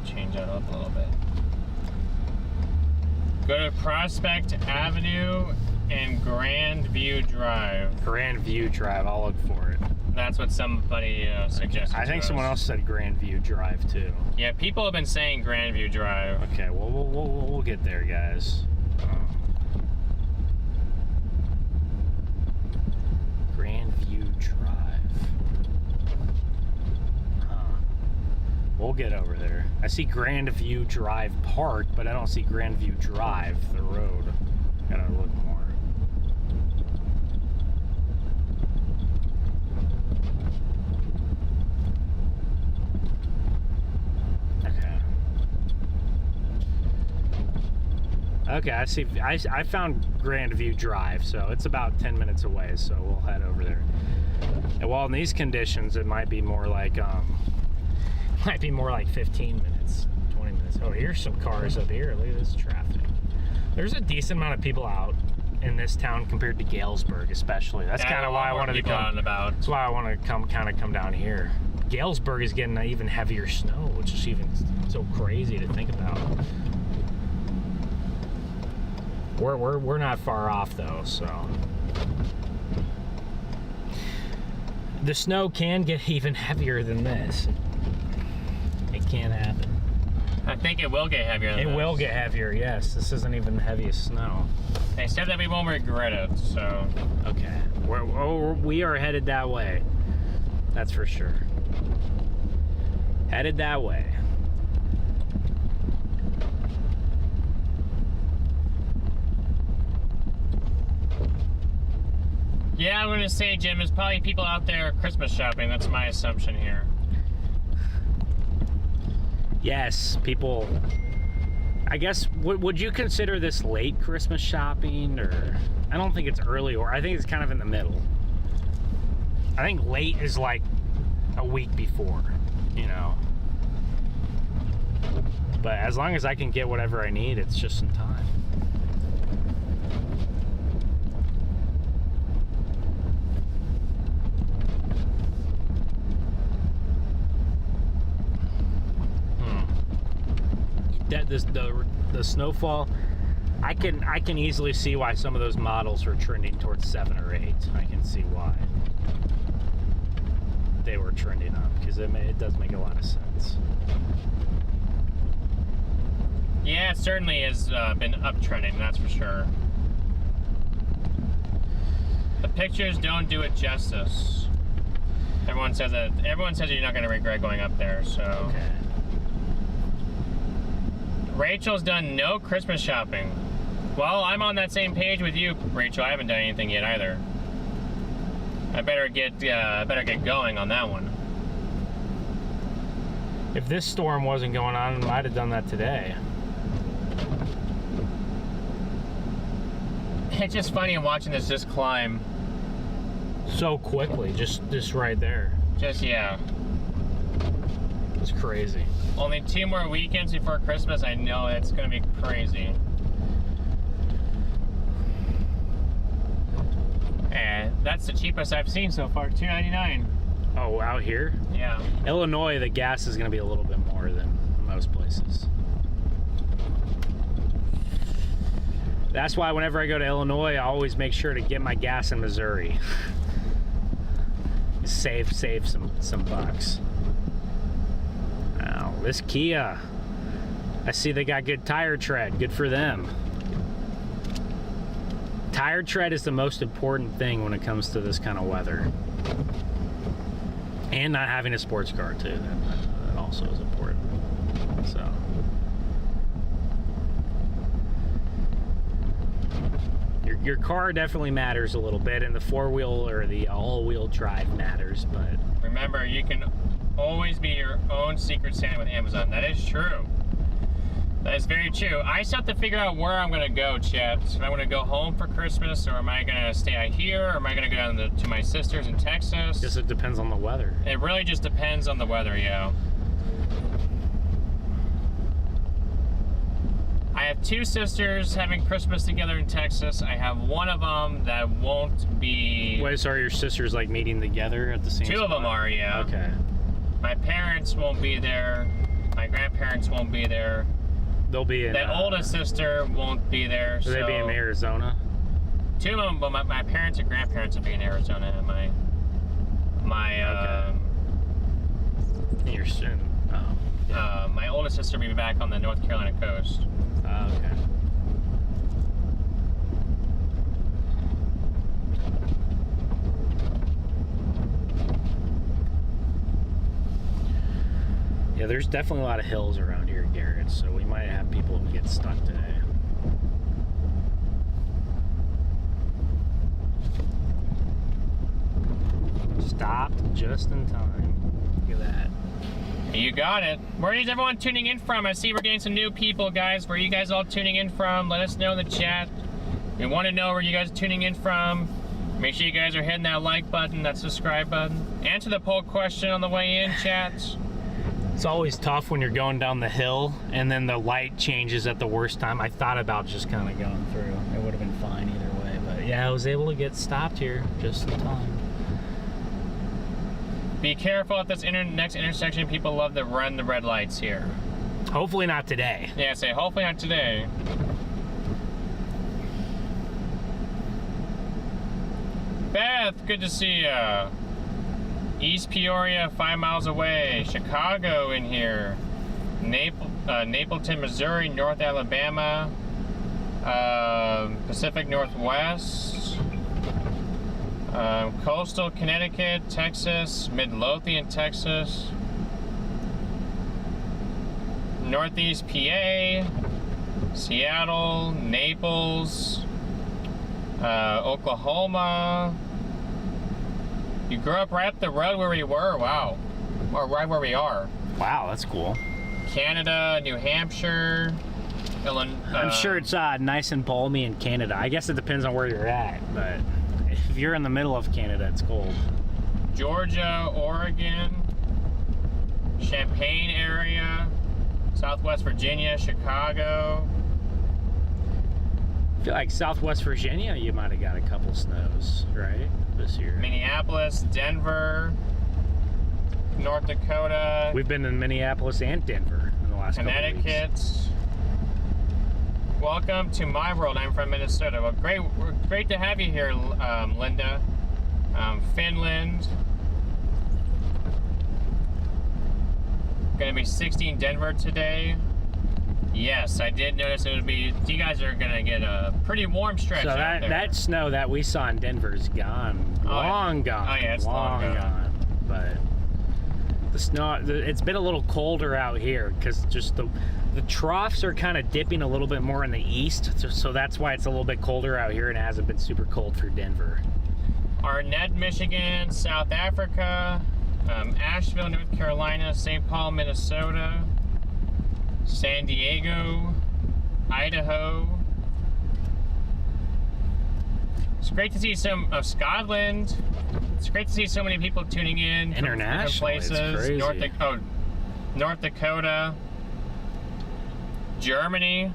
Change that up a little bit. Go to Prospect Avenue and Grand View Drive. Grand View Drive, I'll look for it. That's what somebody suggested. I think to someone us. else said Grand View Drive too. Yeah, people have been saying Grand View Drive. Okay, well, we'll get there, guys. Grand View Drive. We'll get over there. I see Grand View Drive Park, but I don't see Grand View Drive, the road. Gotta look more. Okay, I see. I found Grand View Drive, so it's about 10 minutes away, so we'll head over there. And while in these conditions, it might be more like 15 minutes, 20 minutes. Oh, here's some cars up here. Look at this traffic. There's a decent amount of people out in this town compared to Galesburg, especially. That's kind of why I wanted to come. That's why I want to come down here. Galesburg is getting even heavier snow, which is even so crazy to think about. We're not far off though, so the snow can get even heavier than this. It can happen. I think it will get heavier than this. It will get heavier, yes. This isn't even the heaviest snow. They said that we won't regret it, so. Okay. We are headed that way. That's for sure. Headed that way. Yeah, I'm gonna say, Jim, there's probably people out there Christmas shopping. That's my assumption here. Yes, people. I guess, would you consider this late Christmas shopping, or I don't think it's early, or I think it's kind of in the middle. I think late is like a week before, you know. But as long as I can get whatever I need, it's just in time. The snowfall, I can easily see why some of those models are trending towards 7 or 8. I can see why they were trending up, because it does make a lot of sense. Yeah, it certainly has been uptrending, that's for sure. The pictures don't do it justice. Everyone says that you're not going to regret going up there, so. Okay. Rachel's done no Christmas shopping. Well, I'm on that same page with you, Rachel. I haven't done anything yet either. I better get going on that one. If this storm wasn't going on, I might have done that today. It's just funny watching this just climb. So quickly, just right there. Yeah. It's crazy. Only 2 more weekends before Christmas. I know it's gonna be crazy. And that's the cheapest I've seen so far, $2.99. Oh, out here? Yeah. Illinois, the gas is going to be a little bit more than most places. That's why whenever I go to Illinois, I always make sure to get my gas in Missouri. Save some bucks. Now, this Kia, I see they got good tire tread. Good for them. Tire tread is the most important thing when it comes to this kind of weather. And not having a sports car too, that also is important. So your car definitely matters a little bit, and the 4-wheel or the all-wheel drive matters, but remember, you can always be your own secret Santa with Amazon. That is true. That is very true. I still have to figure out where I'm gonna go, chat. If I want to go home for Christmas, or am I gonna stay out here, or am I gonna go down to my sister's in Texas? just it depends on the weather. It really just depends on the weather, yeah. I have 2 sisters having Christmas together in Texas. I have one of them that won't be. Wait, so are your sisters like meeting together at the same 2 spot? of them are, yeah. Okay. My parents won't be there. My grandparents won't be there. They'll be in. That oldest sister won't be there. Will they be in Arizona? 2 of them, but my parents and grandparents will be in Arizona. And Your son. Oh. Yeah. My oldest sister will be back on the North Carolina coast. Oh, okay. Yeah, there's definitely a lot of hills around here, Garrett, so we might have people who get stuck today. Stopped just in time. Look at that. You got it. Where is everyone tuning in from? I see we're getting some new people, guys. Where are you guys all tuning in from? Let us know in the chat. We want to know where you guys are tuning in from. Make sure you guys are hitting that like button, that subscribe button. Answer the poll question on the way in, chat. It's always tough when you're going down the hill and then the light changes at the worst time. I thought about just kind of going through. It would have been fine either way, but yeah, I was able to get stopped here just in time. Be careful at this next intersection. People love to run the red lights here. Hopefully not today. Yeah, say hopefully not today. Beth, good to see ya. East Peoria, 5 miles away. Chicago in here. Napleton, Missouri, North Alabama. Pacific Northwest. Coastal Connecticut, Texas. Midlothian, Texas. Northeast PA. Seattle, Naples. Oklahoma. You grew up right up the road where we were? Wow. Or right where we are. Wow, that's cool. Canada, New Hampshire, Illinois. I'm sure it's nice and balmy in Canada. I guess it depends on where you're at, but if you're in the middle of Canada, it's cold. Georgia, Oregon, Champaign area, Southwest Virginia, Chicago. I feel like Southwest Virginia, you might have got a couple snows, right, this year. Minneapolis, Denver, North Dakota. We've been in Minneapolis and Denver in the last couple of weeks. Connecticut. Welcome to my world. I'm from Minnesota. Well, great to have you here, Linda. Finland. Going to be 60 in Denver today. Yes, I did notice it would be. You guys are going to get a pretty warm stretch. So out there. that snow that we saw in Denver is gone, long gone. Oh yeah, it's long gone. But the snow, it's been a little colder out here because just the troughs are kind of dipping a little bit more in the east, so that's why it's a little bit colder out here, and it hasn't been super cold for Denver. Arnett, Michigan, South Africa, Asheville, North Carolina, St. Paul, Minnesota, San Diego, Idaho. It's great to see some of Scotland. It's great to see so many people tuning in from different International, places. it's crazy. North Dakota, Germany.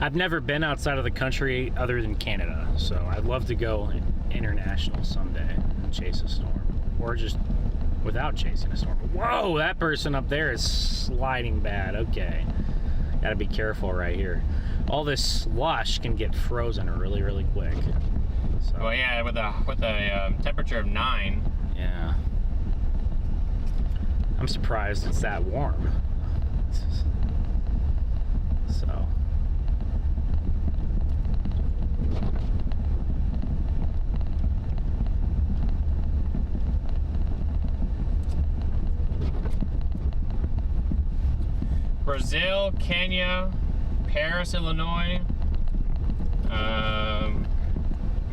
I've never been outside of the country other than Canada, so I'd love to go international someday and chase a storm, or just without chasing a storm. Whoa, that person up there is sliding bad. Okay, gotta be careful right here. All this slush can get frozen really, really quick. So, Well, yeah, with a temperature of 9. yeah, I'm surprised it's that warm. So. Brazil, Kenya, Paris, Illinois,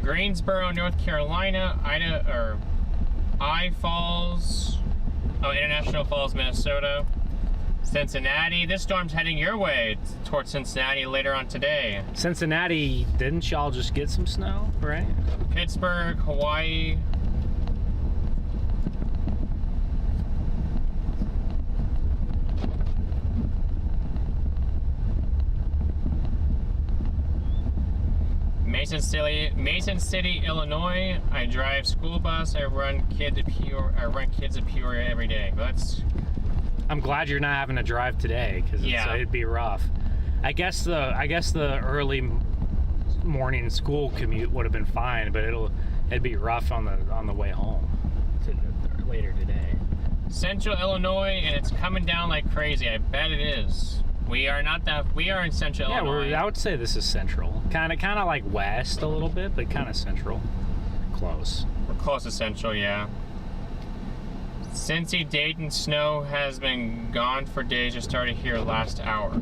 Greensboro, North Carolina, International Falls, Minnesota, Cincinnati. This storm's heading your way towards Cincinnati later on today. Cincinnati, didn't y'all just get some snow, right? Pittsburgh, Hawaii. Mason City, Illinois. I drive school bus. I run kids at Peoria every day. I'm glad you're not having to drive today because it'd be rough. I guess the early morning school commute would have been fine, but it'd be rough on the way home later today. Central Illinois, and it's coming down like crazy. I bet it is. We are in Central Illinois. I would say this is central. Kind of like west a little bit, but kind of central. Close. We're close to Central, yeah. Cincy, Dayton, snow has been gone for days. Just started here last hour.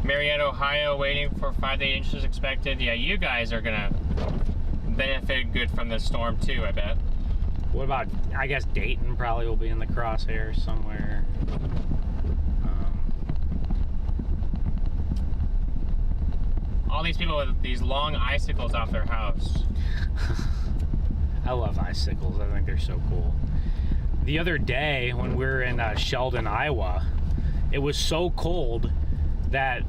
Marietta, Ohio, waiting for 5 to 8 inches expected. Yeah, you guys are gonna benefit good from this storm too, I bet. What about, I guess Dayton probably will be in the crosshairs somewhere. All these people with these long icicles off their house. I love icicles. I think they're so cool. The other day when we were in Sheldon, Iowa, it was so cold that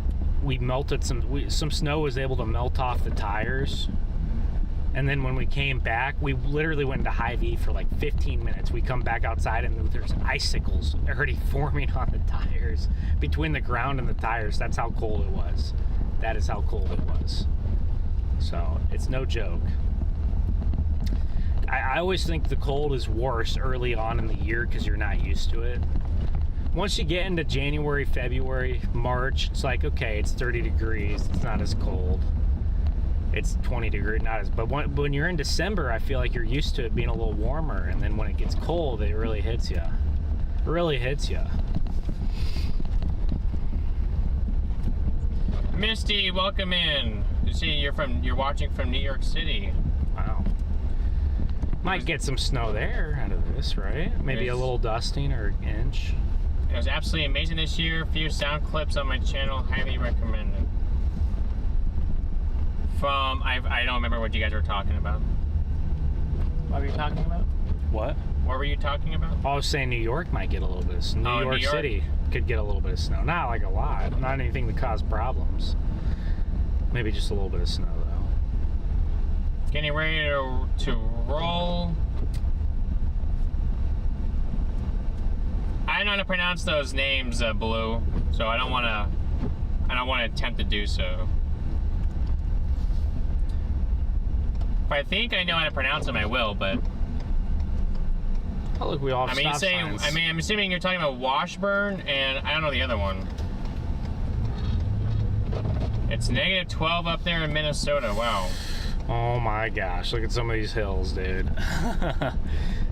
we melted some snow was able to melt off the tires. And then when we came back, we literally went into high-V for like 15 minutes. We come back outside and there's icicles already forming on the tires, between the ground and the tires. That's how cold it was. That is how cold it was. So it's no joke. I always think the cold is worse early on in the year because you're not used to it. Once you get into January, February, March, it's like, okay, it's 30 degrees. It's not as cold. It's 20 degrees, not as, but when you're in December, I feel like you're used to it being a little warmer, and then when it gets cold, it really hits you. It really hits you. Misty, welcome in. You see, you're watching from New York City. Wow. Might get some snow there out of this, right? Maybe a little dusting or an inch. It was absolutely amazing this year. A few sound clips on my channel, highly recommended. I don't remember what you guys were talking about. What were you talking about? What? What were you talking about? I was saying New York might get a little bit of snow. New York City could get a little bit of snow. Not like a lot. Not anything to cause problems. Maybe just a little bit of snow, though. Getting ready to roll. I don't know how to pronounce those names, Blue. So I don't want to attempt to do so. If I think I know how to pronounce them, I will, but... Oh, look, we all have stop signs. I'm assuming you're talking about Washburn, and I don't know the other one. It's -12 up there in Minnesota. Wow. Oh my gosh, look at some of these hills, dude.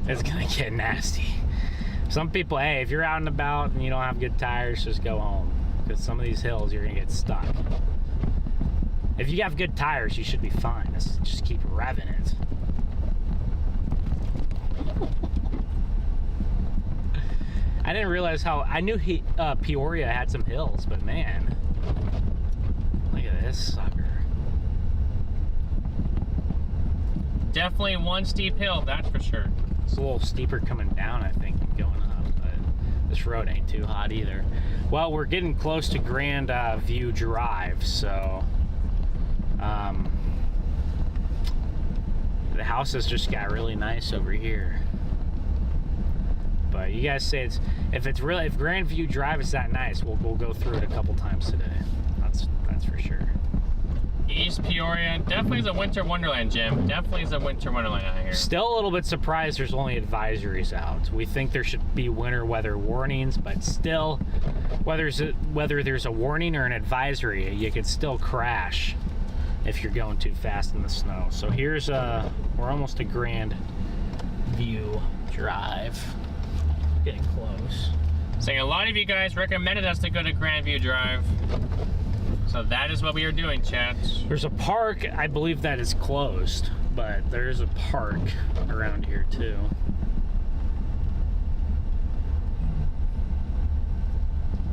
It's gonna get nasty. Some people, hey, if you're out and about and you don't have good tires, just go home. Because some of these hills, you're gonna get stuck. If you have good tires, you should be fine. Just keep revving it. I didn't realize how, I knew Peoria had some hills, but man, look at this sucker. Definitely one steep hill, that's for sure. It's a little steeper coming down, I think, than going up, but this road ain't too hot either. Well, we're getting close to Grand View Drive, so the houses just got really nice over here. But you guys say if Grand View Drive is that nice, we'll go through it a couple times today. That's for sure. East Peoria definitely is a winter wonderland, Jim. Definitely is a winter wonderland out here. Still a little bit surprised there's only advisories out. We think there should be winter weather warnings, but still, whether there's a warning or an advisory, you could still crash if you're going too fast in the snow. So here's we're almost to Grand View Drive. Getting close. Saying a lot of you guys recommended us to go to Grandview Drive. So that is what we are doing, chat. There's a park, I believe that is closed, but there's a park around here too.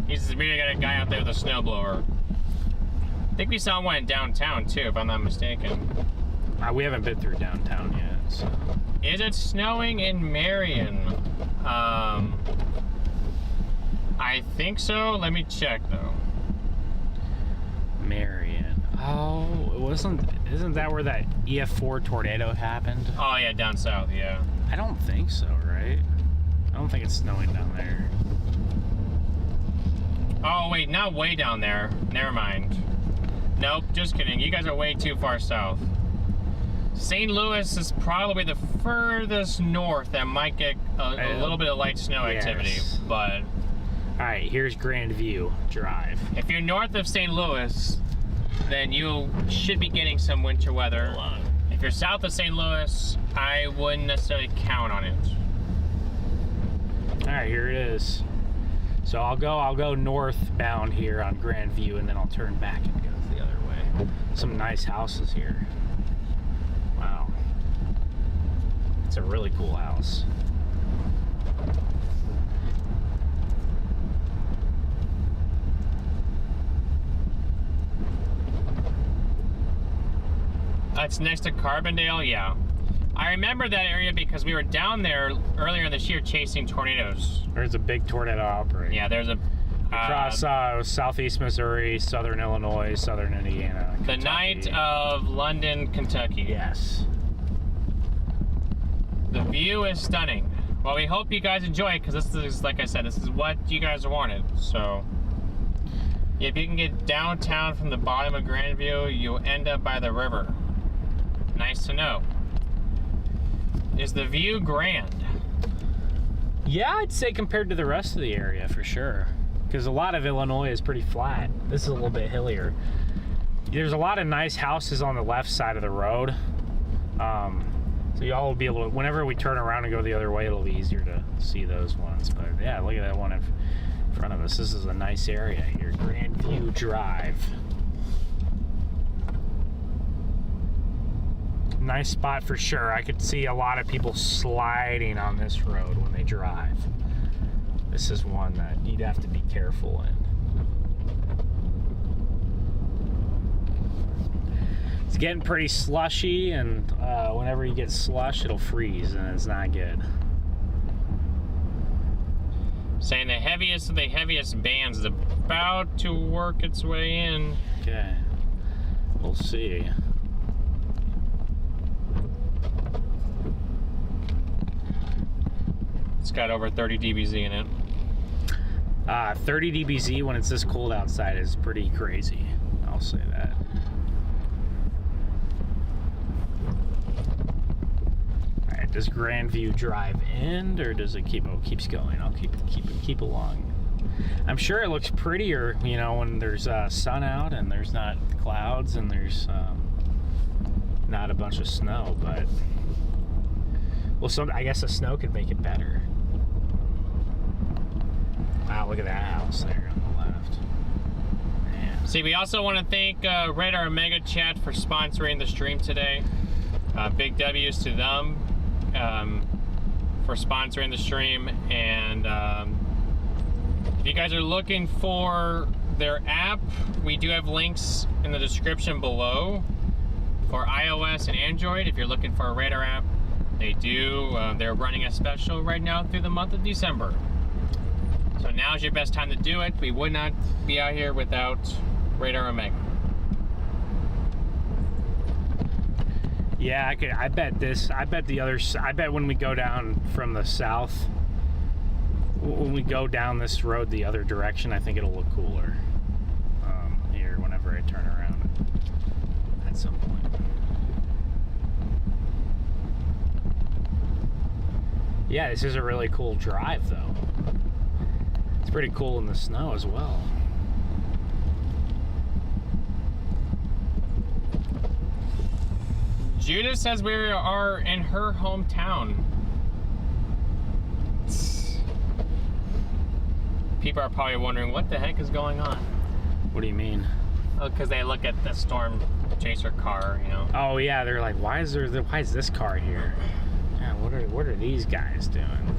He's really got a guy out there with a snowblower. I think we saw one in downtown too, if I'm not mistaken. We haven't been through downtown yet, so. Is it snowing in Marion? I think so. Let me check though. Marion. Oh, isn't that where that EF4 tornado happened? Oh yeah, down south, yeah. I don't think so, right? I don't think it's snowing down there. Oh wait, not way down there. Never mind. Nope, just kidding. You guys are way too far south. St. Louis is probably the furthest north that might get a little bit of light snow activity, but... Alright, here's Grand View Drive. If you're north of St. Louis, then you should be getting some winter weather. If you're south of St. Louis, I wouldn't necessarily count on it. Alright, here it is. So I'll go northbound here on Grand View, and then I'll turn back and go the other way. Some nice houses here. Wow. It's a really cool house. That's next to Carbondale, yeah. I remember that area because we were down there earlier this year chasing tornadoes. There's a big tornado outbreak. Yeah, there's a... across southeast Missouri, southern Illinois, southern Indiana, Kentucky. The night of London, Kentucky. Yes. The view is stunning. Well, we hope you guys enjoy it because this is, like I said, this is what you guys wanted. So, if you can get downtown from the bottom of Grandview, you'll end up by the river. Nice to know. Is the view grand? Yeah, I'd say compared to the rest of the area for sure. Because a lot of Illinois is pretty flat. This is a little bit hillier. There's a lot of nice houses on the left side of the road. So y'all will be able to, whenever we turn around and go the other way, it'll be easier to see those ones. But yeah, look at that one in front of us. This is a nice area here. Grandview Drive. nice spot for sure. I could see a lot of people sliding on this road when they drive. This is one that you'd have to be careful in. It's getting pretty slushy, and whenever you get slush, it'll freeze, and it's not good. Saying the heaviest of the heaviest bands is about to work its way in. Okay, we'll see. It's got over 30 dBz in it. 30 dBz when it's this cold outside is pretty crazy. I'll say that. All right, does Grandview drive end, or does it keep? Oh, it keeps going. I'll keep along. I'm sure it looks prettier, you know, when there's sun out and there's not clouds and there's not a bunch of snow. But well, I guess the snow could make it better. Wow, look at that house there on the left. Man. See, we also want to thank Radar Omega Chat for sponsoring the stream today. Big W's to them for sponsoring the stream. And if you guys are looking for their app, we do have links in the description below for iOS and Android. If you're looking for a radar app, they do. They're running a special right now through the month of December. So now's your best time to do it. We would not be out here without Radar Omega. Yeah, I bet when we go down from the south, when we go down this road the other direction, I think it'll look cooler here whenever I turn around at some point. Yeah, this is a really cool drive though. It's pretty cool in the snow as well. Judith says we are in her hometown. People are probably wondering what the heck is going on. What do you mean? Oh, because they look at the storm chaser car, you know. Oh yeah, they're like, why is this car here? Yeah, what are these guys doing?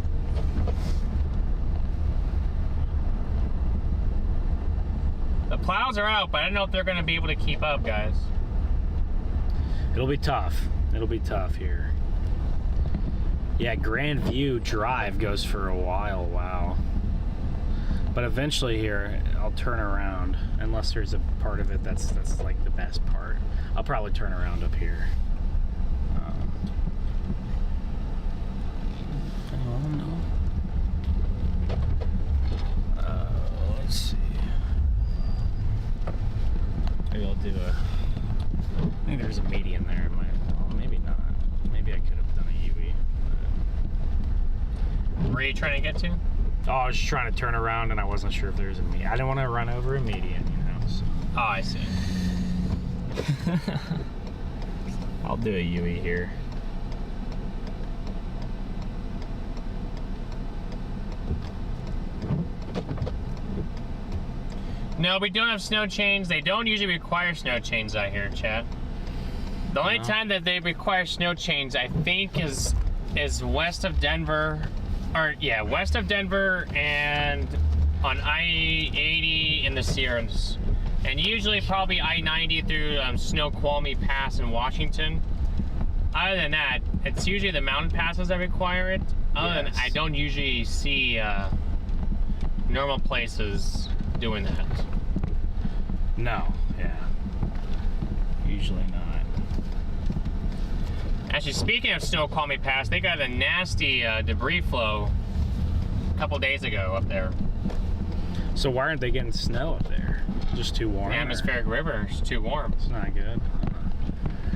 The plows are out, but I don't know if they're going to be able to keep up, guys. It'll be tough. It'll be tough here. Yeah, Grandview Drive goes for a while. Wow. But eventually here, I'll turn around, unless there's a part of it that's like the best part. I'll probably turn around up here. Anyone know? Let's see. Maybe I'll do I think there's a median there. Oh, maybe not. Maybe I could have done a UE. Where are you trying to get to? Oh, I was just trying to turn around and I wasn't sure if there was a median. I didn't want to run over a median, you know. So. Oh, I see. I'll do a UE here. No, we don't have snow chains. They don't usually require snow chains out here, chat. The only time that they require snow chains, I think, is west of Denver. Or, yeah, west of Denver and on I-80 in the Sierras. And usually probably I-90 through Snoqualmie Pass in Washington. Other than that, it's usually the mountain passes that require it. Other than I don't usually see normal places doing that. No, yeah. Usually not. Actually, speaking of Snoqualmie Pass, they got a nasty debris flow a couple days ago up there. So why aren't they getting snow up there? Just too warm? The atmospheric river is too warm. It's not good.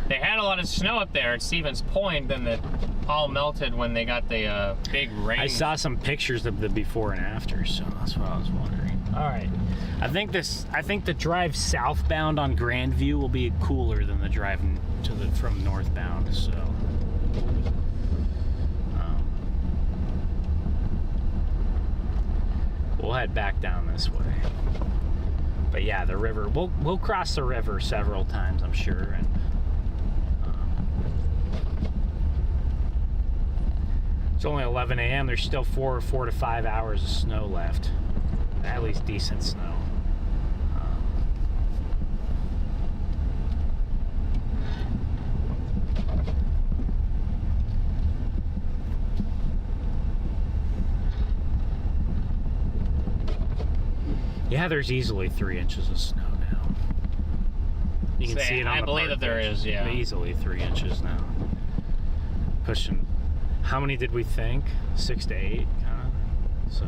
They had a lot of snow up there at Stevens Point, then it all melted when they got the big rain. I saw some pictures of the before and after, so that's what I was wondering. All right, I think the drive southbound on Grandview will be cooler than the drive from northbound. So, we'll head back down this way. But yeah, the river. We'll cross the river several times, I'm sure, and It's only 11 a.m. There's still 4 to 5 hours of snow left. At least decent snow. Yeah, there's easily 3 inches of snow now. You can see it on I the believe park that there pictures. is, yeah. Easily 3 inches now. Pushing. How many did we think? 6 to 8, kind of. So,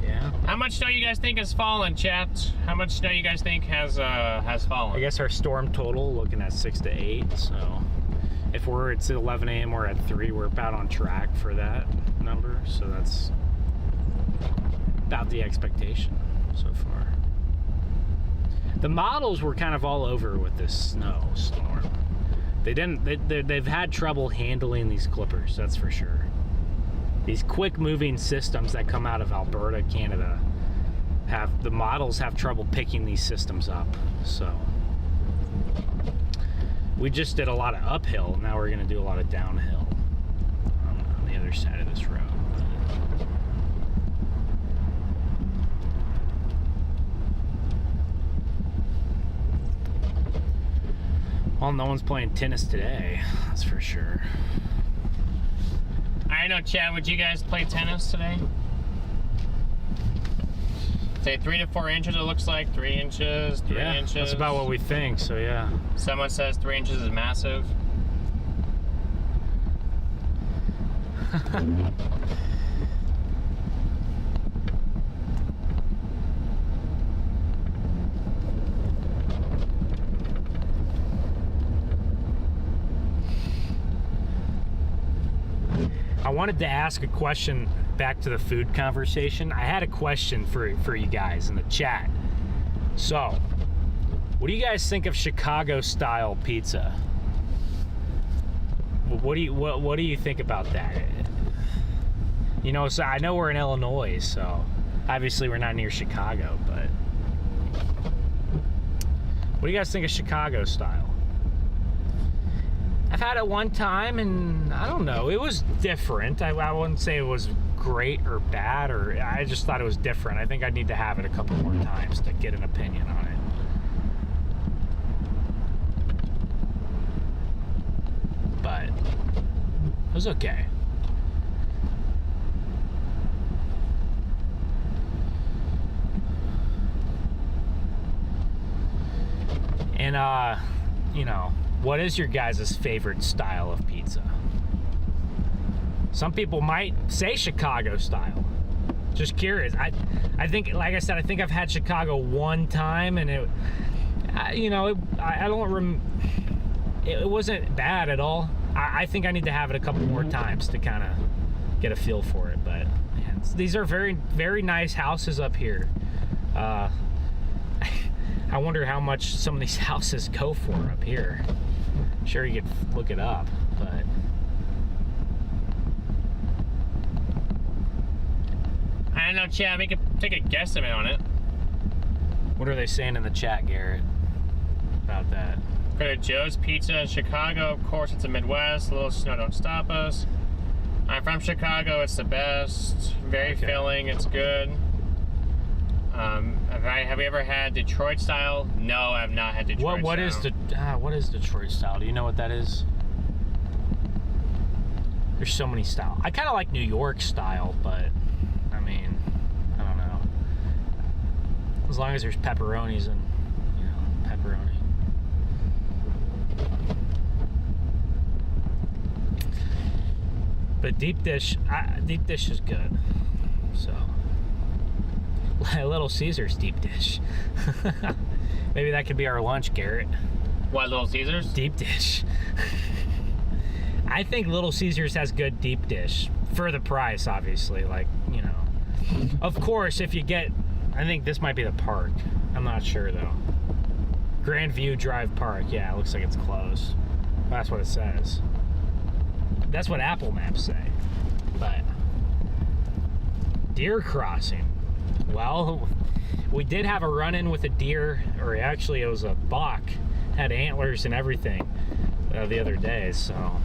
yeah. How much snow you guys think has fallen, chat? How much snow you guys think has fallen? I guess our storm total looking at 6 to 8. So, if it's at 11 a.m. we're at 3, we're about on track for that number. So that's about the expectation so far. The models were kind of all over with this snowstorm. They've had trouble handling these clippers, that's for sure. These quick moving systems that come out of Alberta, Canada, the models have trouble picking these systems up. So we just did a lot of uphill, now we're gonna do a lot of downhill on the other side of this road. Well, no one's playing tennis today, that's for sure. I know, Chad, would you guys play tennis today? Say 3 to 4 inches, it looks like. 3 inches, 3 inches. That's about what we think, so yeah. Someone says 3 inches is massive. I wanted to ask a question back to the food conversation. I had a question for you guys in the chat. So, what do you guys think of Chicago style pizza? What do you think about that? You know, so I know we're in Illinois, so obviously we're not near Chicago, but what do you guys think of Chicago style? I've had it one time, and I don't know, it was different. I wouldn't say it was great or bad, or I just thought it was different. I think I need to have it a couple more times to get an opinion on it. But it was okay. And you know, what is your guys' favorite style of pizza? Some people might say Chicago style. Just curious. I think, like I said, I think I've had Chicago one time, and it wasn't bad at all. I think I need to have it a couple more times to kind of get a feel for it. But man, these are very, very nice houses up here. I wonder how much some of these houses go for up here. Sure, you could look it up, but I don't know, Chad, we could take a guesstimate on it. what are they saying in the chat, Garrett, about that? Go to Joe's Pizza in Chicago. Of course, it's the Midwest. A little snow don't stop us. I'm from Chicago. It's the best. Very filling. It's good. Have we ever had Detroit style? No, I have not had Detroit style. What is Detroit style? Do you know what that is? There's so many styles. I kind of like New York style, but I mean, I don't know. As long as there's pepperonis and, you know, pepperoni. But deep dish is good. So, Little Caesars deep dish. Maybe that could be our lunch, Garrett. What, Little Caesars? Deep dish. I think Little Caesars has good deep dish for the price, obviously. Like, you know, of course, if you get, I think this might be the park. I'm not sure though. Grandview Drive Park. Yeah, it looks like it's closed. That's what it says. That's what Apple Maps say. But deer crossing. Well, we did have a run-in with a deer, or actually it was a buck. Had antlers and everything the other day, so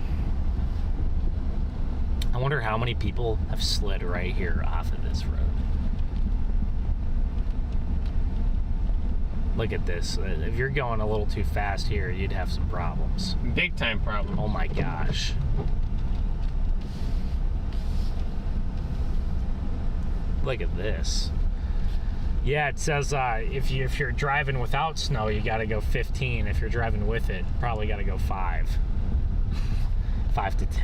I wonder how many people have slid right here off of this road. Look at this. If you're going a little too fast here, you'd have some problems. Big time problem. Oh my gosh. Look at this. Yeah, it says if you're driving without snow, you got to go 15. If you're driving with it, probably got to go 5. 5 to 10.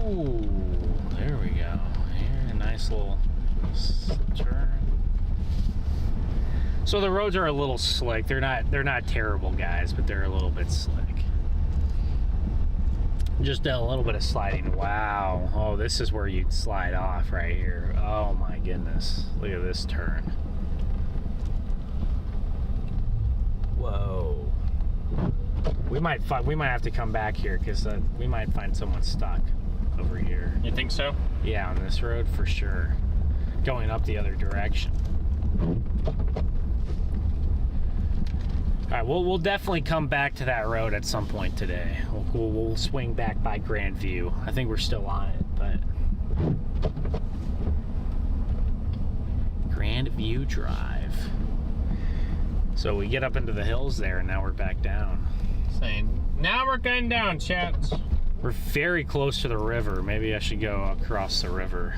Ooh, there we go. Here, a nice little turn. So the roads are a little slick. They're not terrible, guys, but they're a little bit slick. Just a little bit of sliding. Wow. Oh, this is where you'd slide off right here. Oh my goodness. Look at this turn. Whoa. We might have to come back here because we might find someone stuck over here. You think so? Yeah, on this road for sure. Going up the other direction. All right, we'll definitely come back to that road at some point today. We'll swing back by Grandview. I think we're still on it, but Grandview Drive. So we get up into the hills there, and now we're back down. Saying, now we're going down, chat. We're very close to the river. Maybe I should go across the river.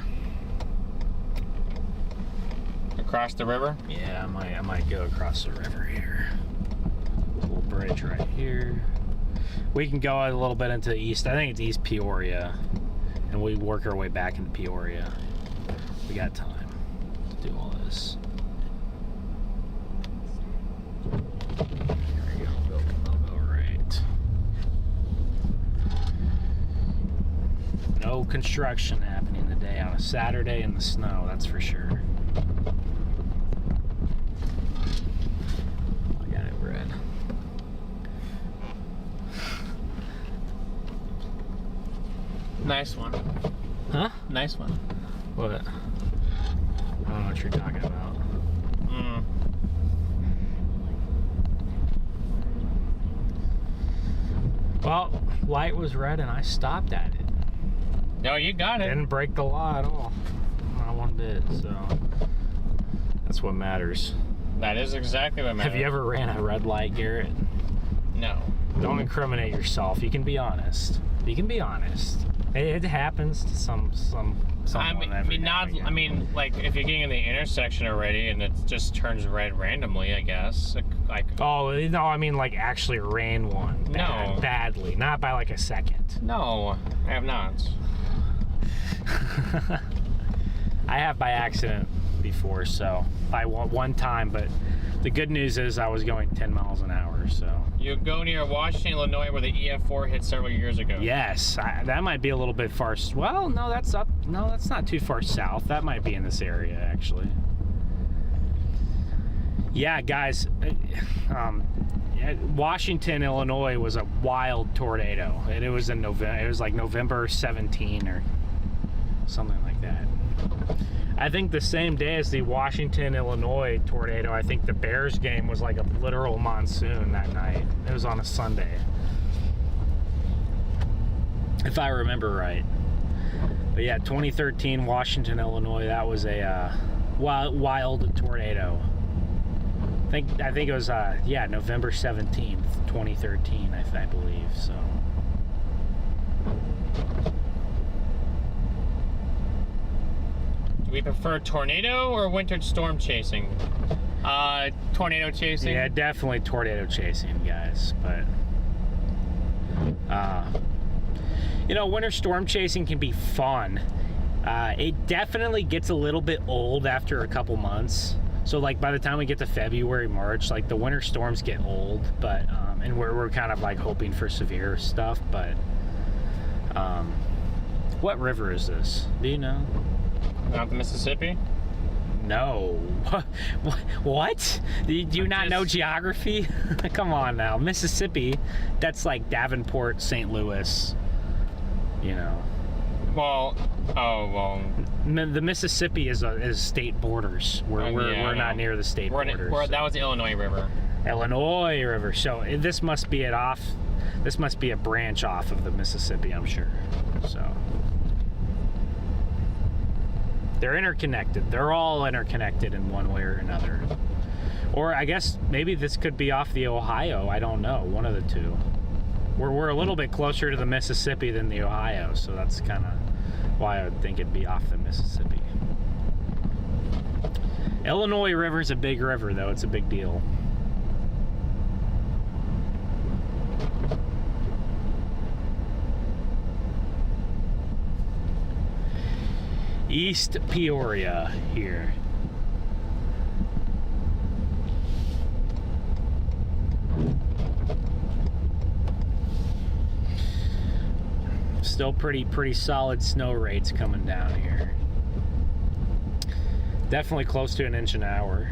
Across the river? Yeah, I might go across the river here. Little bridge right here. We can go a little bit into the east. I think it's East Peoria, and we work our way back into Peoria. We got time to do all this. Here we go. I'll go right. No construction happening today on a Saturday in the snow, that's for sure. I got it red. Nice one. Huh? Nice one. What? I don't know what you're talking about. Well, light was red and I stopped at it. No, you got it. Didn't break the law at all. Not one bit, so that's what matters. That is exactly what matters. Have you ever ran a red light, Garrett? No. Don't incriminate yourself. You can be honest. You can be honest. It happens to someone. I mean, like if you're getting in the intersection already and it just turns red randomly, I guess. Like. Oh no, I mean like actually ran one. Badly, not by like a second. No, I have not. I have by accident before, so by one time. But the good news is I was going 10 miles an hour, so. You go near Washington, Illinois, where the EF4 hit several years ago. Yes, that might be a little bit far. Well, no, that's up. No, that's not too far south. That might be in this area, actually. Yeah, guys. Washington, Illinois was a wild tornado, and it was in November. It was like November 17 or something like that. I think the same day as the Washington, Illinois tornado, I think the Bears game was like a literal monsoon that night. It was on a Sunday, if I remember right. But yeah, 2013 Washington, Illinois, that was a wild tornado. I think it was November 17th, 2013, I believe. So. Do we prefer tornado or winter storm chasing? Tornado chasing. Yeah, definitely tornado chasing, guys. But winter storm chasing can be fun. It definitely gets a little bit old after a couple months. So like by the time we get to February, March, like the winter storms get old, but and we're kind of like hoping for severe stuff. But what river is this? Do you know? Not the Mississippi? No. What? Do you not know geography? Come on now. Mississippi, that's like Davenport, St. Louis, you know. Well, The Mississippi is state borders. We're not near the state borders. That was the Illinois River. Illinois River. So this must be This must be a branch off of the Mississippi, I'm sure. So they're interconnected. They're all interconnected in one way or another. Or I guess maybe this could be off the Ohio. I don't know. One of the two. We're a little bit closer to the Mississippi than the Ohio, so that's kind of why I would think it'd be off the Mississippi. Illinois River's a big river, though. It's a big deal. East Peoria here. Still pretty solid snow rates coming down here. Definitely close to an inch an hour.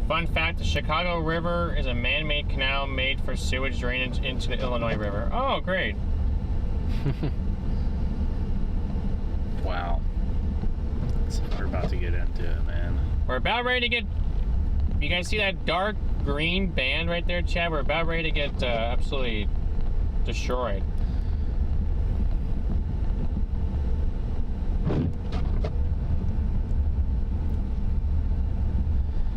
Fun fact, the Chicago River is a man-made canal made for sewage drainage into the Illinois River. Oh, great. Wow. So we're about to get into it, man. We're about ready to get... You guys see that dark green band right there, Chad? We're about ready to get absolutely destroyed.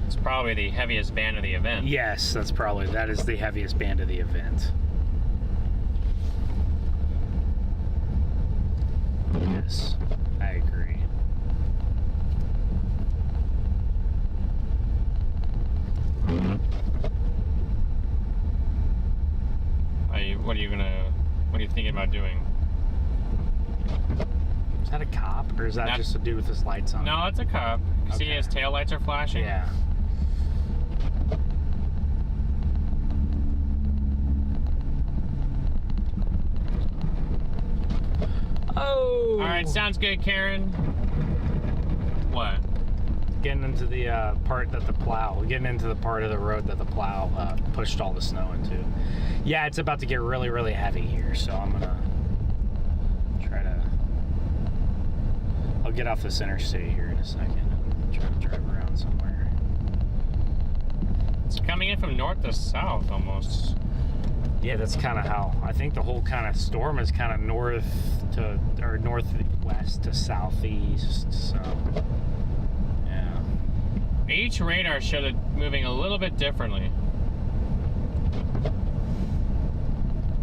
It's probably the heaviest band of the event. Yes, that is the heaviest band of the event. Yes, I agree. What are you thinking about doing? Is that a cop, or is that just a dude with his lights on? No, it's a cop. You see his tail lights are flashing? Yeah. Oh! Alright, sounds good, Karen. What? Getting into the part of the road that the plow pushed all the snow into. Yeah, it's about to get really, really heavy here, so I'm gonna try to... I'll get off this interstate here in a second and try to drive around somewhere. It's coming in from north to south, almost. Yeah, that's kind of how... I think the whole kind of storm is kind of northwest to southeast, so... Each radar showed it moving a little bit differently.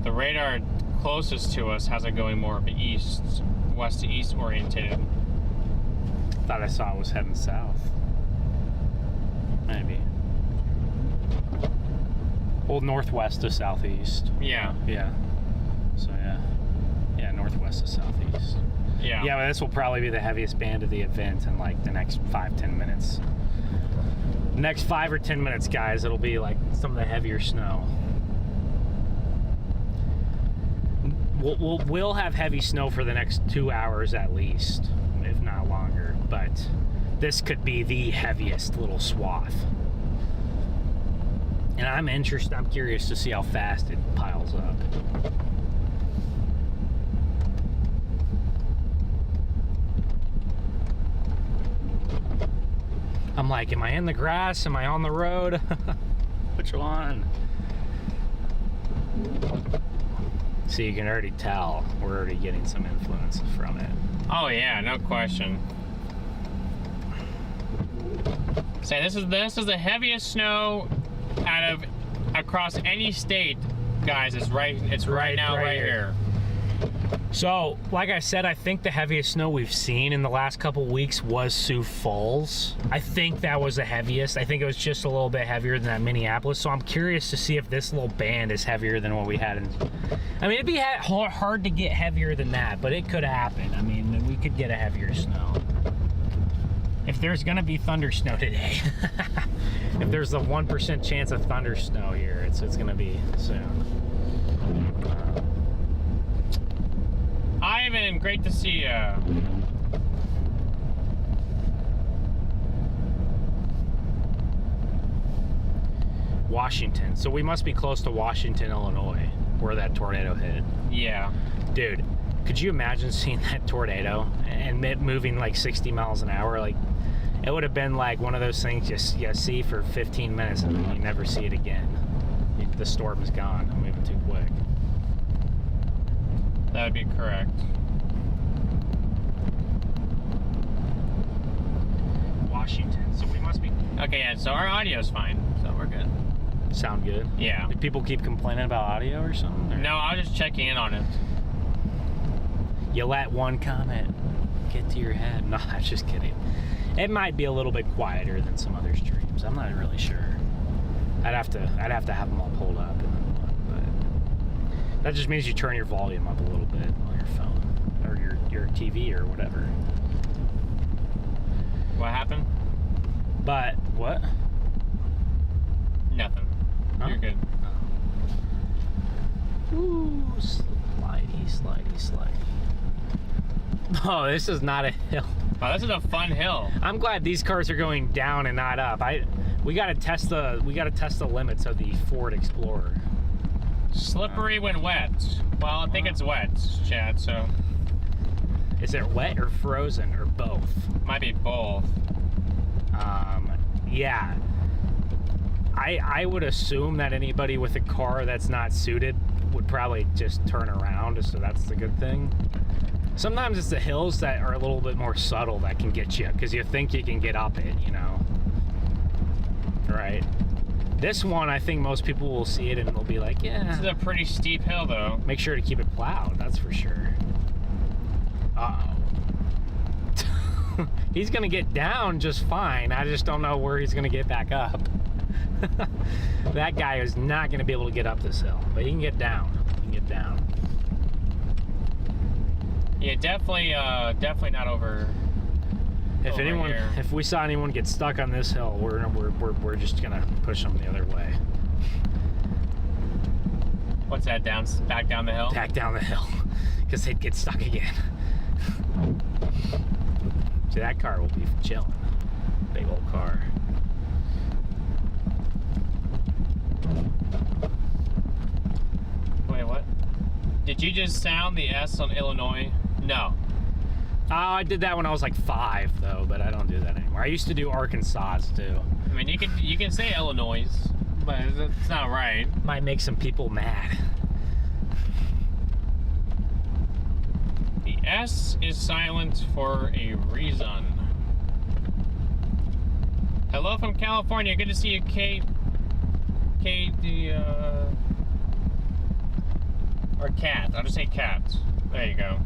The radar closest to us has it going more of east, west to east orientated. Thought I saw it was heading south. Maybe. Well, northwest to southeast. Yeah. Yeah. So yeah, northwest to southeast. Yeah. Yeah, but this will probably be the heaviest band of the event in like the next 5-10 minutes. Next 5 or 10 minutes, guys, it'll be like some of the heavier snow. We'll have heavy snow for the next 2 hours at least, if not longer. But this could be the heaviest little swath. And I'm curious to see how fast it piles up. I'm like, am I in the grass? Am I on the road? Which one? See, you can already tell we're already getting some influence from it. Oh yeah, no question. Say this is the heaviest snow across any state, guys. It's right here. So, like I said, I think the heaviest snow we've seen in the last couple weeks was Sioux Falls. I think that was the heaviest. I think it was just a little bit heavier than that Minneapolis. So I'm curious to see if this little band is heavier than what we had in... I mean, it'd be hard to get heavier than that, but it could happen. I mean, we could get a heavier snow. If there's gonna be thunder snow today, if there's a 1% chance of thunder snow here, it's gonna be soon. Ivan, great to see you. Washington. So we must be close to Washington, Illinois, where that tornado hit. Yeah. Dude, could you imagine seeing that tornado and it moving like 60 miles an hour? Like, it would have been like one of those things you see for 15 minutes and then you never see it again. The storm is gone. I'm moving too quick. That would be correct. Washington. So we must be... Okay, yeah, so our audio's fine, so we're good. Sound good? Yeah. Do people keep complaining about audio or something? Or? No, I was just checking in on it. You let one comment get to your head. No, I'm just kidding. It might be a little bit quieter than some other streams. I'm not really sure. I'd have to have them all pulled up, but that just means you turn your volume up a little bit on your phone or your TV or whatever. What happened? But what? Nothing. Huh? You're good. Ooh, slidey. Oh, this is not a hill. Oh, this is a fun hill. I'm glad these cars are going down and not up. We gotta test the limits of the Ford Explorer. Slippery when wet. Well, I think it's wet, Chad, so. Is it wet or frozen or both? Might be both. Yeah. I would assume that anybody with a car that's not suited would probably just turn around, so that's the good thing. Sometimes it's the hills that are a little bit more subtle that can get you, because you think you can get up it, you know. Right. This one, I think most people will see it and they'll be like, yeah. This is a pretty steep hill, though. Make sure to keep it plowed, that's for sure. Uh-oh. He's gonna get down just fine. I just don't know where he's gonna get back up. That guy is not gonna be able to get up this hill, but he can get down. He can get down. Yeah, definitely not over. If we saw anyone get stuck on this hill, we're just gonna push them the other way. What's that? Back down the hill? Back down the hill, because they'd get stuck again. See, that car will be chilling. Big old car. Wait, what? Did you just sound the S on Illinois? No. Oh, I did that when I was like 5, though, but I don't do that anymore. I used to do Arkansas, too. I mean, you can say Illinois, but it's not right. Might make some people mad. The S is silent for a reason. Hello from California. Good to see you, Kate. Or Cat. I'll just say Cat. There you go.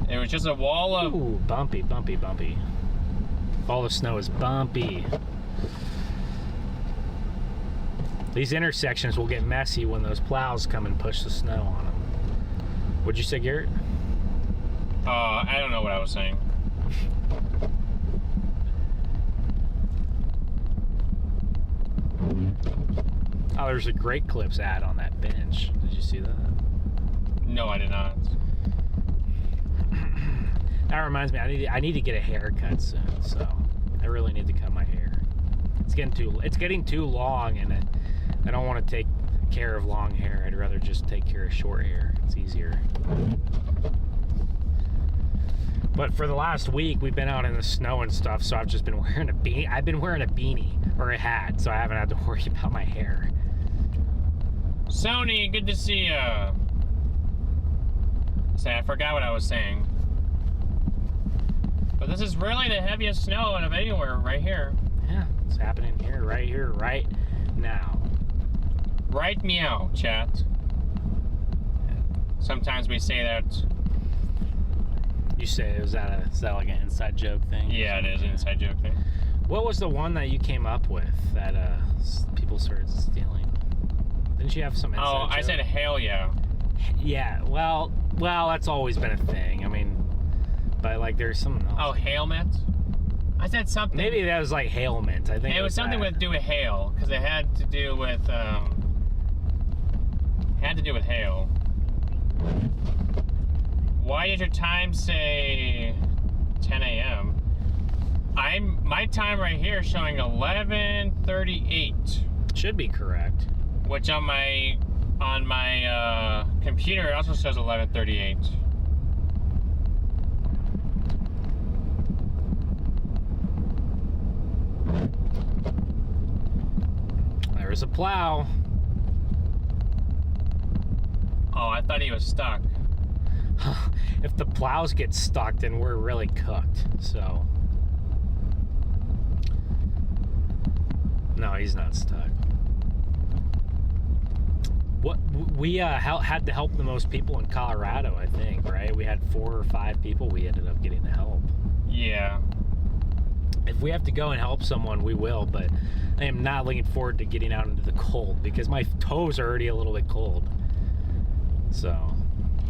It was just a wall of... Ooh, bumpy. All the snow is bumpy. These intersections will get messy when those plows come and push the snow on them. What'd you say, Garrett? I don't know what I was saying. Oh, there's a Great Clips ad on that bench. Did you see that? No, I did not. That reminds me, I need to get a haircut soon, so I really need to cut my hair. It's getting too long, and I don't want to take care of long hair. I'd rather just take care of short hair. It's easier. But for the last week, we've been out in the snow and stuff, so I've just been wearing a beanie. I've been wearing a beanie or a hat, so I haven't had to worry about my hair. Sony, good to see ya. Say, I forgot what I was saying. But this is really the heaviest snow out of anywhere right here. Yeah, it's happening here, right now. Right meow, chat. Sometimes we say that. You say, is that like an inside joke thing? Yeah, it is an inside joke thing. What was the one that you came up with that people started stealing? Didn't you have some inside joke? I said hell yeah. Yeah, well, that's always been a thing. I mean, but like there's something else. Oh, hailment. I said something. Maybe that was like hailment. I think It was something that. with do with hail, because it had to do with hail. Why did your time say 10 a.m.? My time right here is showing 11:38, Should be correct. which on my computer it also shows 11:38. There's a plow. Oh, I thought he was stuck. If the plows get stuck, then we're really cooked. So, no, he's not stuck. What we had to help the most people in Colorado, I think, right? We had 4 or 5 people we ended up getting to help. Yeah. If we have to go and help someone, we will, but I am not looking forward to getting out into the cold because my toes are already a little bit cold. So,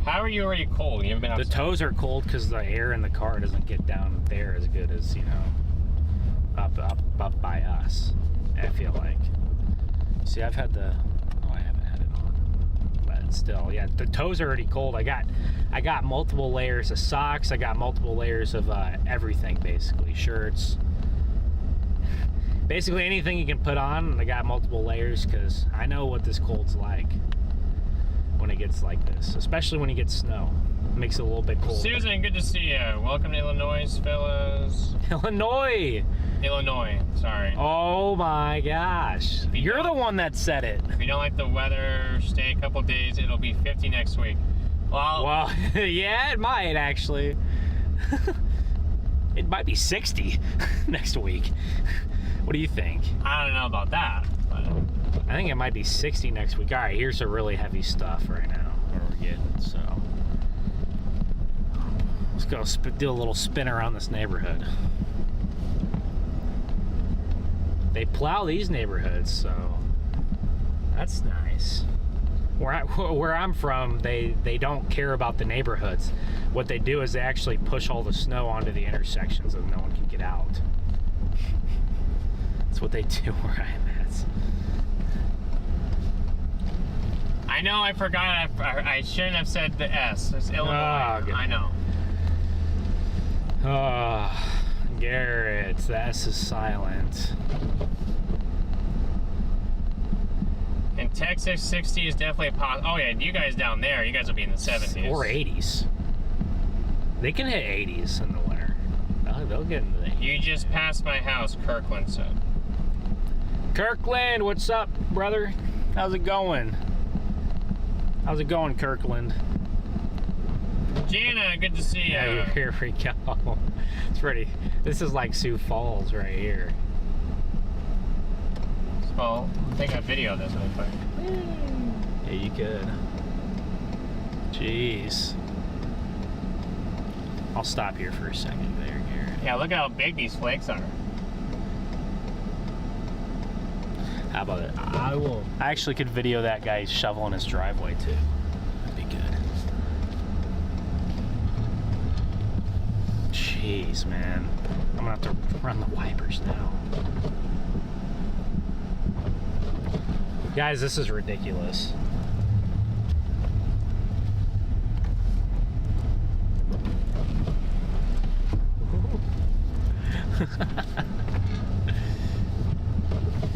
How are you already cold? You haven't been the outside. toes are cold because the air in the car doesn't get down there as good as, you know, up by us, I feel like. See, I've had the... Oh, I haven't had it on. But still, yeah, the toes are already cold. I got multiple layers of socks. I got multiple layers of everything, basically. Shirts. Basically anything you can put on, I got multiple layers because I know what this cold's like when it gets like this, especially when you get snow. It makes it a little bit colder. Susan, good to see you. Welcome to Illinois, fellas. Illinois! Illinois, sorry. Oh my gosh. If you You're don't- the one that said it. If you don't like the weather, stay a couple days. It'll be 50 next week. Well, Well, yeah, it might actually. It might be 60 next week. What do you think? I don't know about that. But I think it might be 60 next week. All right, here's some really heavy stuff right now. What we're getting, so let's go do a little spin around this neighborhood. They plow these neighborhoods, so that's nice. Where I'm from, they don't care about the neighborhoods. What they do is they actually push all the snow onto the intersections and no one can get out. That's what they do where I'm at. I know I forgot. I shouldn't have said the S. It's Illinois. good. I know. Oh, Garrett, the S is silent. In Texas, 60 is definitely a Oh yeah, you guys down there, you guys will be in the 70s. Or 80s. They can hit 80s in the winter. They'll get into the 80s. You just passed my house, Kirkland said. Kirkland, what's up, brother? How's it going? How's it going, Kirkland? Jana, good to see you. Yeah, here we go. It's pretty. This is like Sioux Falls right here. Well, I think I video this really quick. Yeah, you could. Jeez. I'll stop here for a second there, Garrett. Yeah, look how big these flakes are. How about it? I actually could video that guy shoveling his driveway too. That'd be good. Jeez, man. I'm gonna have to run the wipers now. Guys, this is ridiculous.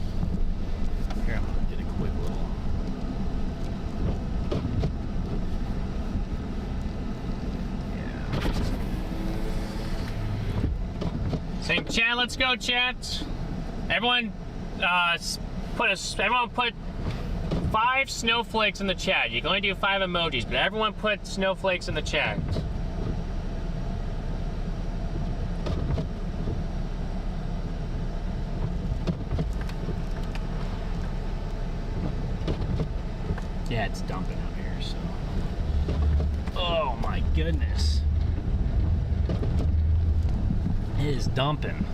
Here, I'm gonna get a quick little. Yeah. Saying, chat, let's go, chat. Everyone, everyone put 5 snowflakes in the chat. You can only do 5 emojis, but everyone put snowflakes in the chat. Yeah, it's dumping out here, so. Oh my goodness. It is dumping.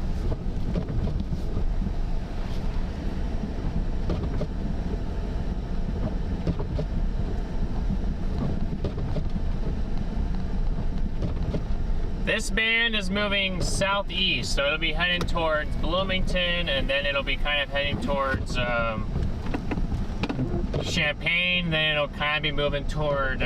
This band is moving southeast, so it'll be heading towards Bloomington, and then it'll be kind of heading towards Champaign. Then it'll kind of be moving toward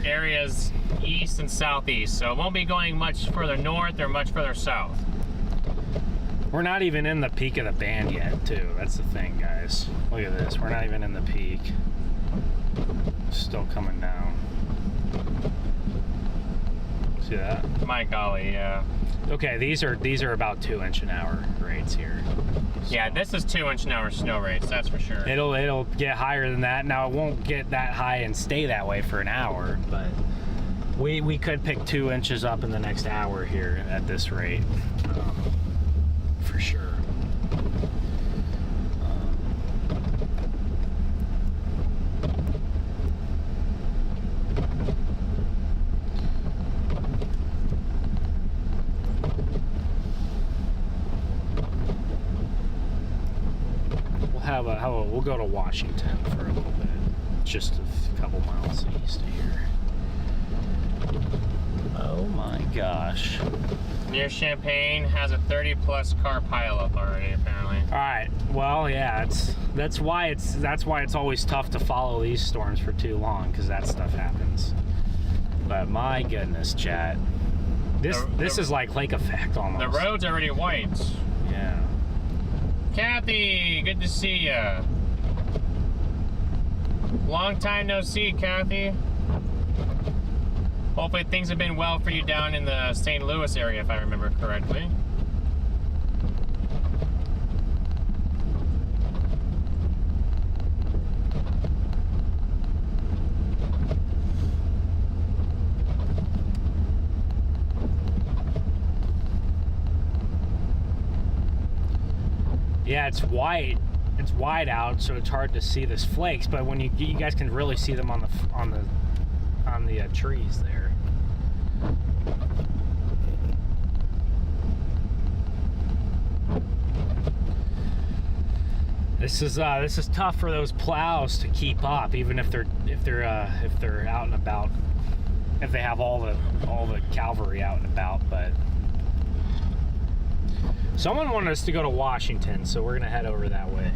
areas east and southeast. So it won't be going much further north or much further south. We're not even in the peak of the band yet, too. That's the thing, guys. Look at this. We're not even in the peak. Still coming down. See that? My golly, yeah. Okay, these are about 2-inch an hour rates here. Yeah, this is 2-inch an hour snow rates, that's for sure. It'll get higher than that. Now it won't get that high and stay that way for an hour, but we could pick 2 inches up in the next hour here at this rate, for sure. We'll go to Washington for a little bit, just a couple miles east of here. Oh my gosh. Near Champaign has a 30+ car pileup already, apparently. All right. Well, yeah, that's why it's always tough to follow these storms for too long, because that stuff happens. But my goodness, chat, this is like lake effect almost. The road's already white. Yeah. Kathy, good to see ya. Long time no see, Kathy. Hopefully things have been well for you down in the St. Louis area, if I remember correctly. Yeah, it's white. It's wide out, so it's hard to see these flakes. But when you guys can really see them on the trees there. This is tough for those plows to keep up, even if they're out and about. If they have all the cavalry out and about, but. Someone wanted us to go to Washington, so we're gonna head over that way.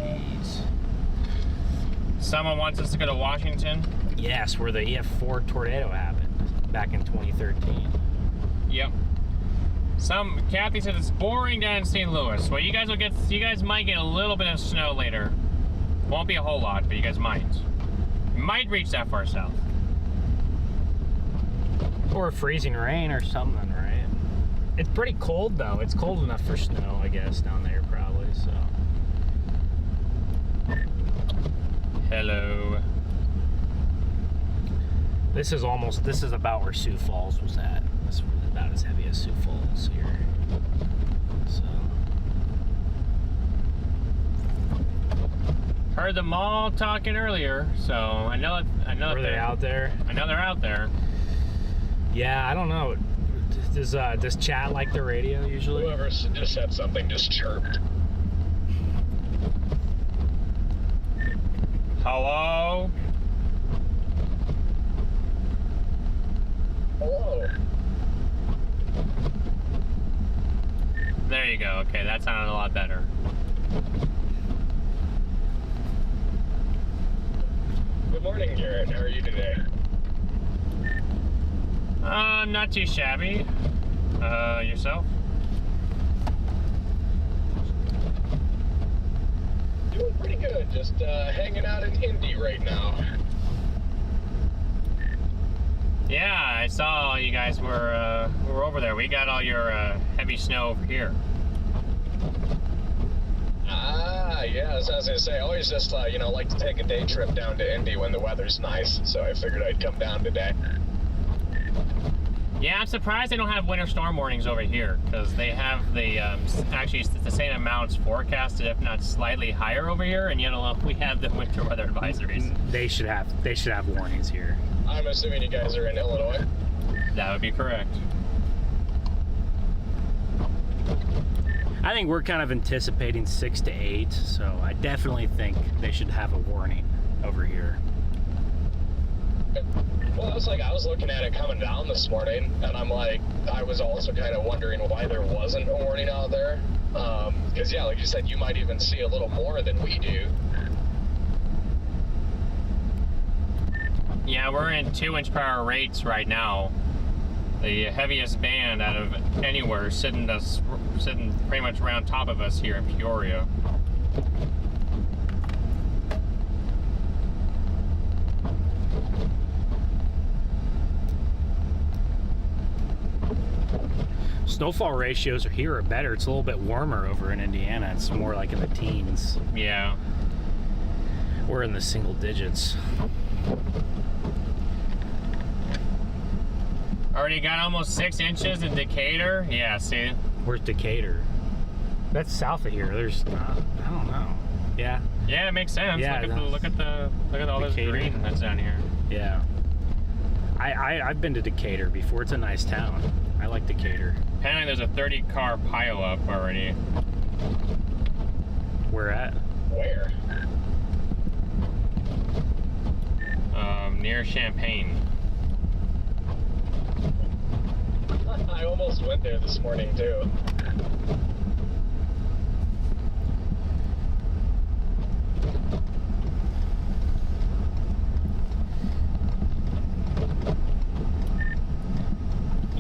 Jeez. Someone wants us to go to Washington? Yes, where the EF4 tornado happened back in 2013. Yep. Kathy said it's boring down in St. Louis. Well, you guys might get a little bit of snow later. Won't be a whole lot, but you guys might. You might reach that far south. Or freezing rain or something, right? It's pretty cold though. It's cold enough for snow, I guess, down there probably, so. Hello. This is about where Sioux Falls was at. This is about as heavy as Sioux Falls here. So. Heard them all talking earlier, so I know Were they out there? I know they're out there. Yeah, I don't know. Does chat like the radio usually? Whoever just said something just chirped. Hello? Hello. There you go. Okay, that sounded a lot better. Good morning, Garrett. How are you today? Not too shabby. Yourself? Doing pretty good. Just hanging out in Indy right now. Yeah, I saw you guys were over there. We got all your heavy snow over here. Ah, yeah, as I was gonna say, I always just, like to take a day trip down to Indy when the weather's nice, so I figured I'd come down today. Yeah, I'm surprised they don't have winter storm warnings over here, because they have the, actually it's the same amounts forecasted, if not slightly higher over here, and yet alone we have the winter weather advisories. They should have warnings here. I'm assuming you guys are in Illinois. That would be correct. I think we're kind of anticipating 6 to 8, so I definitely think they should have a warning over here. Well, I was looking at it coming down this morning, and I'm like, I was also kind of wondering why there wasn't a warning out there. Because, yeah, like you said, you might even see a little more than we do. Yeah, we're in 2-inch power rates right now. The heaviest band out of anywhere sitting pretty much around top of us here in Peoria. Snowfall ratios here are better. It's a little bit warmer over in Indiana. It's more like in the teens. Yeah. We're in the single digits. Already got almost 6 inches in Decatur. Yeah, see? Where's Decatur? That's south of here. There's, I don't know. Yeah. Yeah, it makes sense. Yeah, look at all this Decatur. green that's down here. Yeah. I've been to Decatur before. It's a nice town. I like Decatur. Apparently there's a 30-car pileup already. Where at? Where? Near Champaign. I almost went there this morning, too.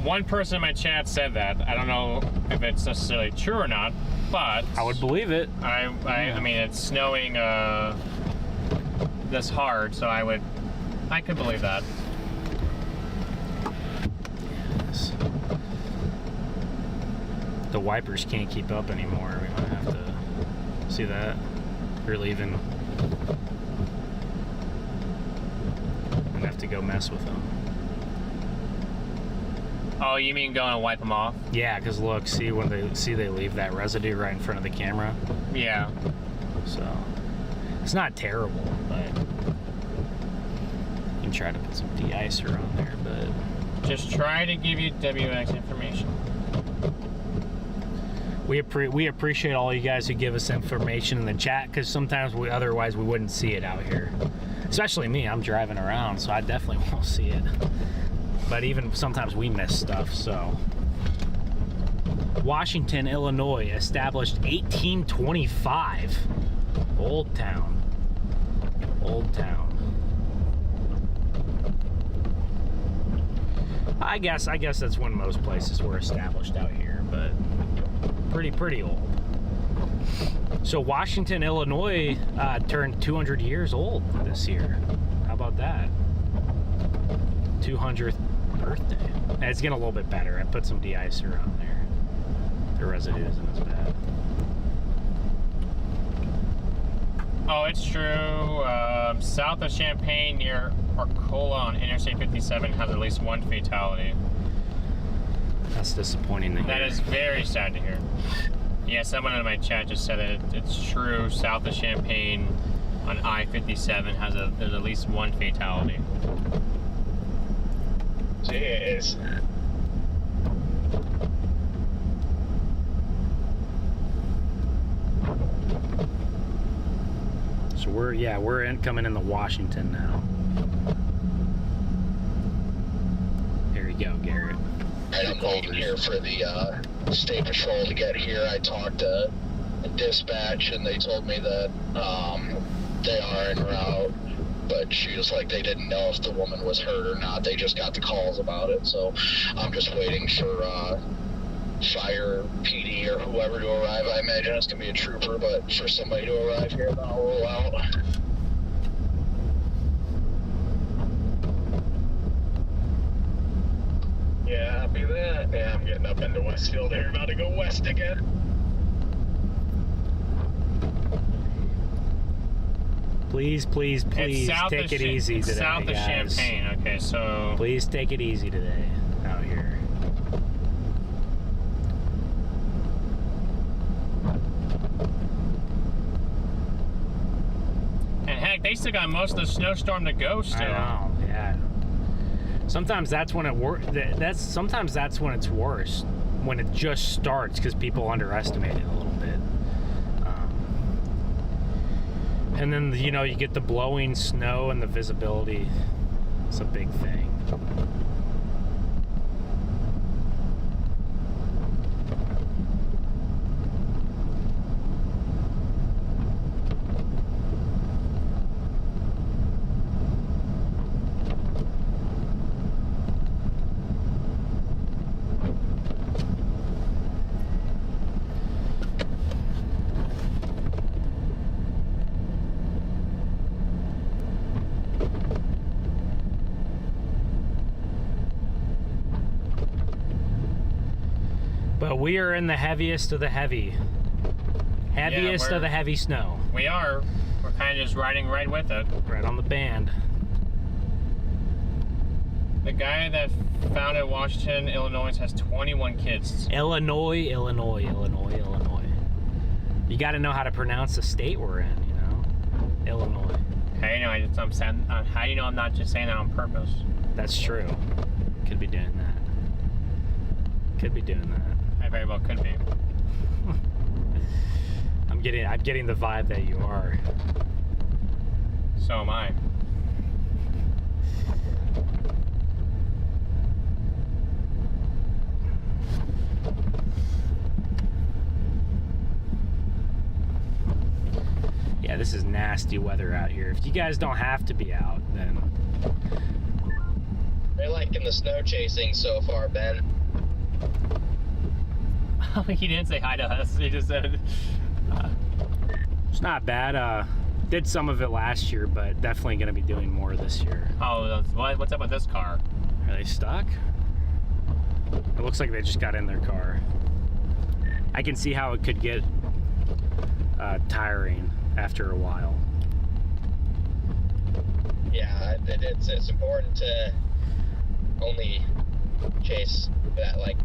One person in my chat said that. I don't know if it's necessarily true or not, but I would believe it. I mean, it's snowing this hard, so I could believe that. Yes. The wipers can't keep up anymore. We might have to see that. They're leaving. I'm gonna have to go mess with them. Oh, you mean go and wipe them off? Yeah, because look, see when they leave that residue right in front of the camera. Yeah. So it's not terrible, but you can try to put some de-icer on there. But Just try to give you WX information. we appreciate all you guys who give us information in the chat, because sometimes otherwise we wouldn't see it out here. Especially me, I'm driving around, so I definitely won't see it. But even sometimes we miss stuff, so. Washington, Illinois, established 1825. Old town. Old town. I guess that's when most places were established out here, but pretty old. So Washington, Illinois turned 200 years old this year. How about that? 200th birthday. And it's getting a little bit better. I put some de-icer on there. The residue isn't as bad. Oh, it's true. South of Champaign near Arcola on Interstate 57 has at least one fatality. That's disappointing to hear. That is very sad to hear. Yeah, someone in my chat just said that it's true. South of Champaign on I-57 there's at least one fatality. Jeez. So we're coming into Washington now. There you go, Garrett. I'm waiting here for the state patrol to get here. I talked to dispatch, and they told me that they are en route, but she was like, they didn't know if the woman was hurt or not. They just got the calls about it, so I'm just waiting for fire, PD, or whoever to arrive. I imagine it's gonna be a trooper, but for somebody to arrive here, then I'll roll out. Yeah, happy that. Yeah, I'm getting up into Westfield here, about to go west again. Please take it easy today, south of guys. Champaign. Okay, so Please take it easy today out here. and heck, they still got most of the snowstorm to go still. I know, yeah. Sometimes that's when sometimes that's when it's worst. when it just starts, because people underestimate it a little bit. And then, you know, you get the blowing snow and the visibility. It's a big thing. But we are in the heaviest of the heavy. Heaviest of the heavy snow. We are. We're kind of just riding right with it. Right on the band. The guy that founded Washington, Illinois has 21 kids. Illinois. You got to know how to pronounce the state we're in, you know? Illinois. I'm saying, how do you know I'm not just saying that on purpose? That's true. Could be doing that. Could be doing that. I very well could be. I'm getting the vibe that you are. So am I. Yeah, this is nasty weather out here. If you guys don't have to be out, then... They're liking the snow chasing so far, Ben. He didn't say hi to us. He just said... It's not bad. Did some of it last year, but definitely going to be doing more this year. Oh, what's up with this car? Are they stuck? It looks like they just got in their car. I can see how it could get tiring after a while. Yeah, it's important to only chase that, like,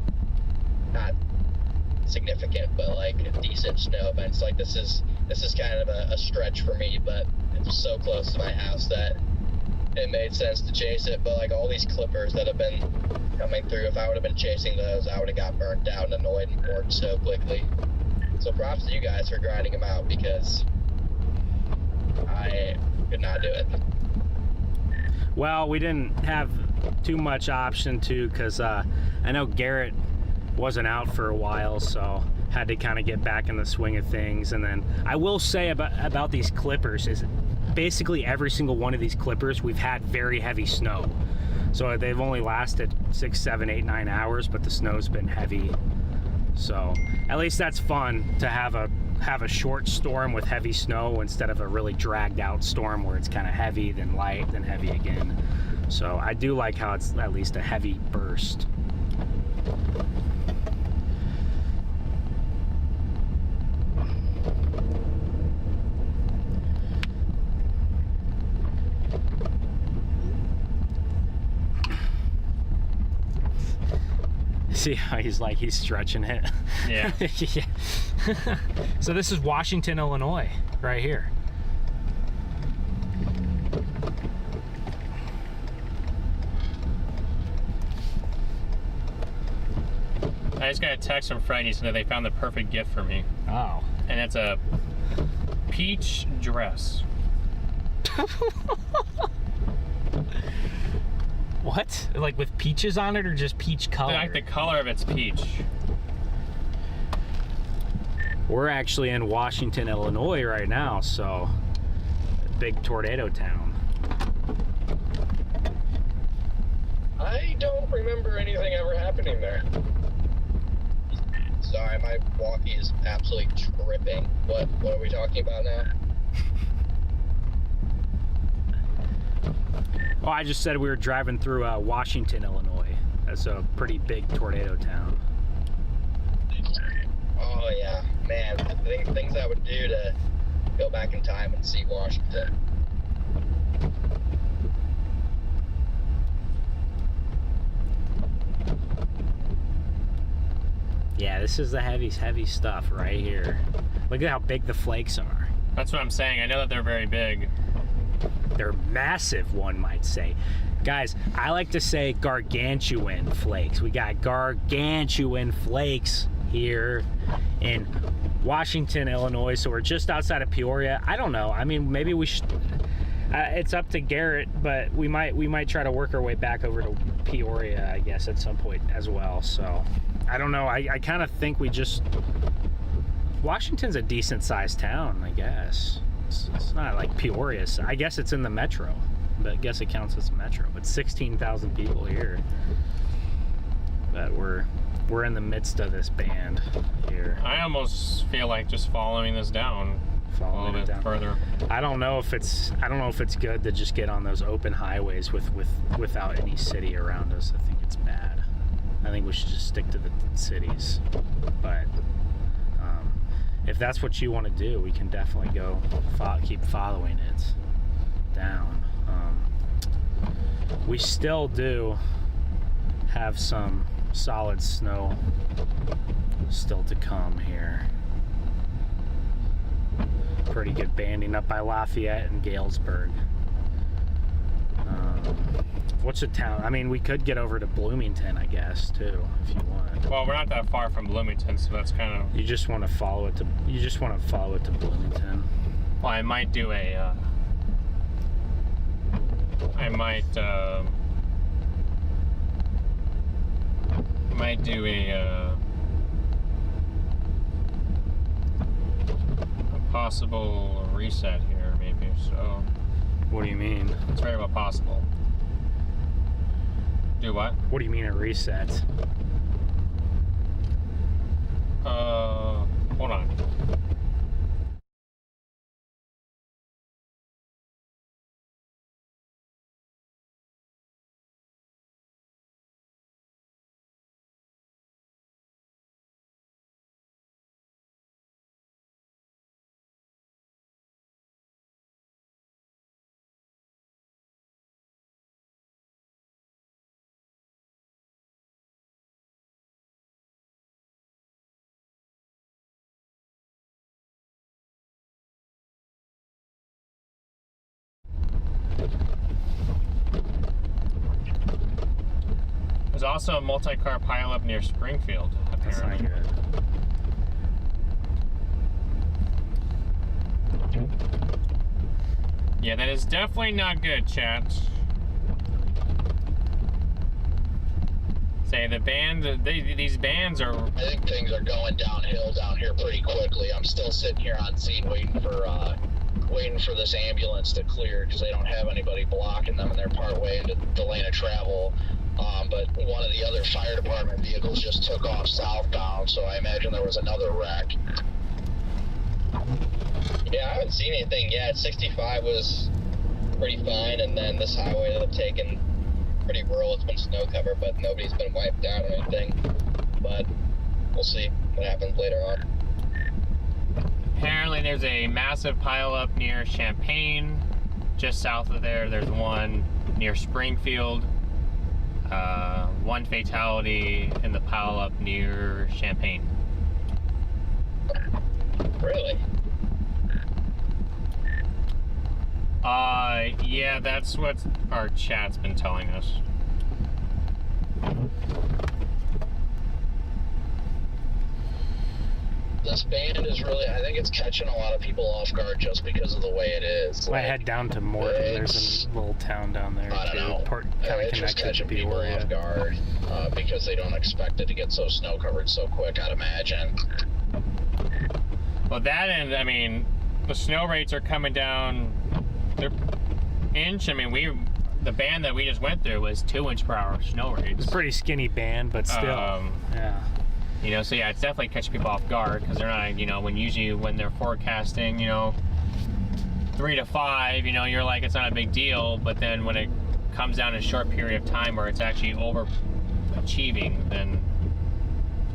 not significant, but like decent snow events. Like this is kind of a stretch for me, but it's so close to my house that it made sense to chase it. But like all these clippers that have been coming through, if I would have been chasing those, I would have got burnt out and annoyed and bored so quickly. So props to you guys for grinding them out, because I could not do it. Well, we didn't have too much option to, because I know Garrett wasn't out for a while, so had to kind of get back in the swing of things. And then I will say about these clippers is basically every single one of these clippers we've had very heavy snow, so they've only lasted 6, 7, 8, 9 hours, but the snow's been heavy. So at least that's fun to have a short storm with heavy snow instead of a really dragged out storm where it's kind of heavy, then light, then heavy again. So I do like how it's at least a heavy burst. See how he's stretching it. Yeah. Yeah. So this is Washington, Illinois, right here. I just got a text from Frankie saying that they found the perfect gift for me. Oh. And it's a peach dress. What? Like with peaches on it, or just peach color? I like the color of it's peach. We're actually in Washington, Illinois right now, so big tornado town. I don't remember anything ever happening there. Sorry, my walkie is absolutely tripping. What are we talking about now? Oh, I just said we were driving through Washington, Illinois. That's a pretty big tornado town. Oh yeah, man, things I would do to go back in time and see Washington. Yeah, this is the heavy stuff right here. Look at how big the flakes are. That's what I'm saying. I know that they're very big. They're massive, one might say. Guys, I like to say gargantuan flakes. We got gargantuan flakes here in Washington, Illinois. So we're just outside of Peoria. I don't know. I mean, maybe we should. It's up to Garrett, but we might try to work our way back over to Peoria, I guess, at some point as well. So I don't know. I kind of think we just. Washington's a decent sized town, I guess. It's not like Peoria. I guess it's in the metro, but I guess it counts as a metro. But 16,000 people here. But we're in the midst of this band here. I almost feel like just following this down a little bit further. I don't know if it's good to just get on those open highways without any city around us. I think it's bad. I think we should just stick to the cities. But if that's what you want to do, we can definitely go keep following it down. We still do have some solid snow still to come here. Pretty good banding up by Lafayette and Galesburg. What's the town? I mean, we could get over to Bloomington, I guess, too, if you want. Well, we're not that far from Bloomington, so that's kind of. You just want to follow it to. You just want to follow it to Bloomington. Well, I might do a. Might do a possible reset here, maybe. So. What do you mean? It's very well possible. Do what? What do you mean a reset? Hold on. There's also a multi-car pileup near Springfield. That's not good. Yeah, that is definitely not good, chat. Say the band, these bands are. I think things are going downhill down here pretty quickly. I'm still sitting here on scene waiting for this ambulance to clear because they don't have anybody blocking them and they're part way into the lane of travel. But one of the other fire department vehicles just took off southbound, so I imagine there was another wreck. Yeah, I haven't seen anything yet. 65 was pretty fine, and then this highway that I've taken, pretty rural. It's been snow covered, but nobody's been wiped out or anything. But we'll see what happens later on. Apparently there's a massive pileup near Champaign. Just south of there, there's one near Springfield. One fatality in the pileup near Champaign. Really? Yeah, that's what our chat's been telling us. This band is really, I think it's catching a lot of people off guard just because of the way it is. I head down to Morton. There's a little town down there I don't know. kind of It's just connected to catching people Peoria. off guard because they don't expect it to get so snow covered so quick, I'd imagine. Well, that and, I mean, the snow rates are coming down. They're inch. I mean, the band that we just went through was 2 inch per hour snow rates. It's a pretty skinny band, but still, yeah. You know, so yeah, it's definitely catching people off guard because they're not, you know, when they're forecasting, you know, 3 to 5, you know, you're like, it's not a big deal. But then when it comes down in a short period of time where it's actually overachieving, then,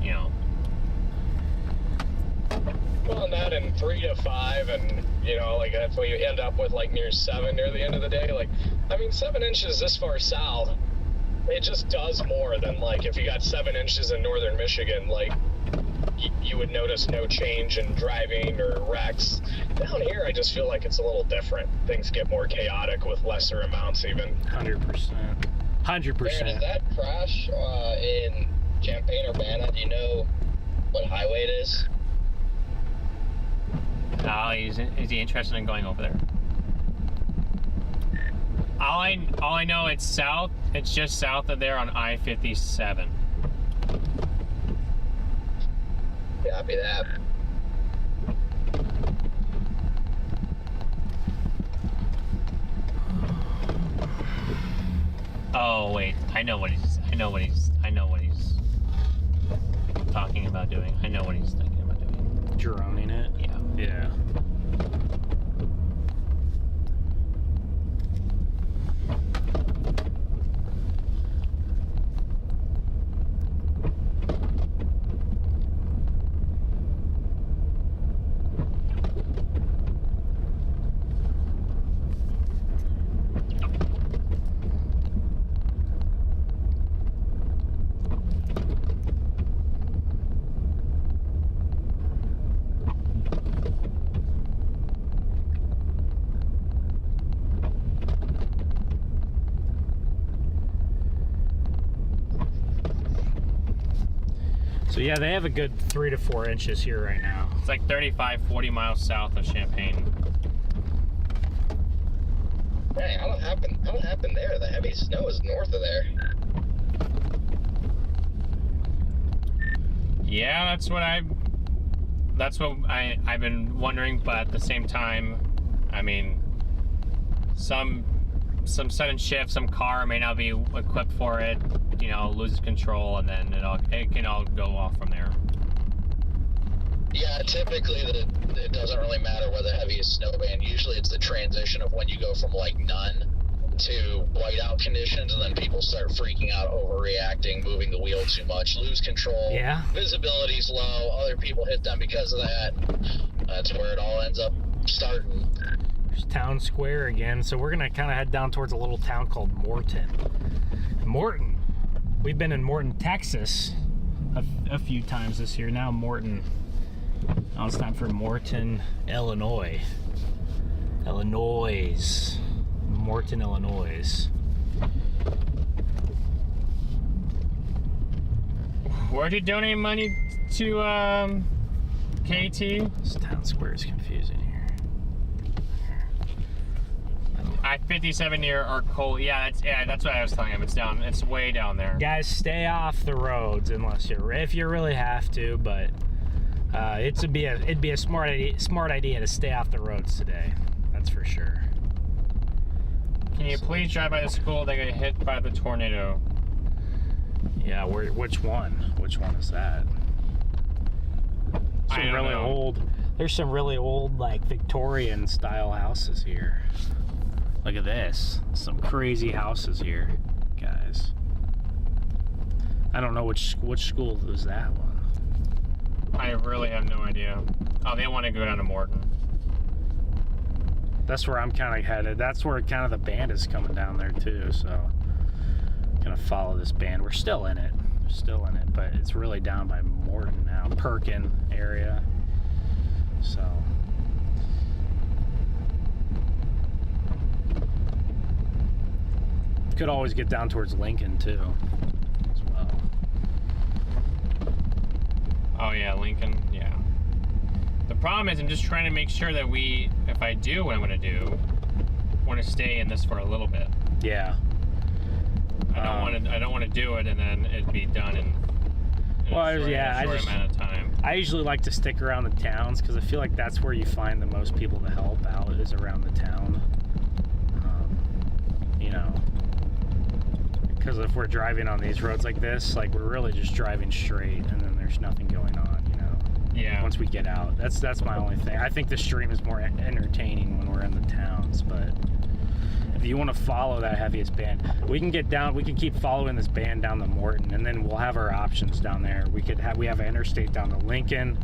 you know. Well, and that and 3 to 5, and you know, like that's what you end up with, like near 7 near the end of the day. Like, I mean, 7 inches this far south, it just does more than like if you got 7 inches in northern Michigan. Like, you would notice no change in driving or wrecks. Down here, I just feel like it's a little different. Things get more chaotic with lesser amounts even. 100%. 100%. Aaron, is that crash in Champaign-Urbana, do you know what highway it is? Is he interested in going over there? All I know, it's south. It's just south of there on I-57. Copy that. Oh wait, I know what he's talking about doing. I know what he's thinking about doing. Droning it? Yeah. Yeah. So yeah, they have a good 3 to 4 inches here right now. It's like 35, 40 miles south of Champaign. Dang, how happened there? The heavy snow is north of there. Yeah, that's what I've been wondering, but at the same time, I mean, some sudden shift, some car may not be equipped for it, you know, loses control, and then it can all go off from there. Yeah, typically it doesn't really matter where the heaviest snow band. Usually it's the transition of when you go from like none to whiteout conditions, and then people start freaking out, overreacting, moving the wheel too much, lose control. Yeah. Visibility's low. Other people hit them because of that. That's where it all ends up starting. There's Town Square again. So we're gonna kind of head down towards a little town called Morton. Morton. We've been in Morton, Texas a few times this year. Now Morton. Now it's time for Morton, Illinois. Morton, Illinois. Where'd you donate money to KT? This Town Square is confusing here. I-57 near Arcola. Yeah, that's what I was telling him. It's down. It's way down there. Guys, stay off the roads if you really have to, but it'd be a smart idea to stay off the roads today. That's for sure. Can you please drive by the school that got hit by the tornado? Yeah, which one? Which one is that? I don't know. There's some really old, like, Victorian style houses here. Look at this. Some crazy houses here, guys. I don't know which school was that one. I really have no idea. Oh, they want to go down to Morton. That's where I'm kind of headed. That's where kind of the band is coming down there too, so gonna follow this band. We're still in it. But it's really down by Morton now, Perkin area. So could always get down towards Lincoln too, as well. Oh yeah, Lincoln. Yeah. The problem is, I'm just trying to make sure that if I do what I'm gonna do, want to stay in this for a little bit. Yeah. I don't want to do it and then it'd be done in a short amount of time. I usually like to stick around the towns because I feel like that's where you find the most people to help out, is around the town. You know, because if we're driving on these roads like this, like, we're really just driving straight and then there's nothing going on, you know. Yeah. Once we get out, that's my only thing. I think the stream is more entertaining when we're in the towns, but if you want to follow that heaviest band, we can keep following this band down to Morton, and then we'll have our options down there. We have an interstate down to Lincoln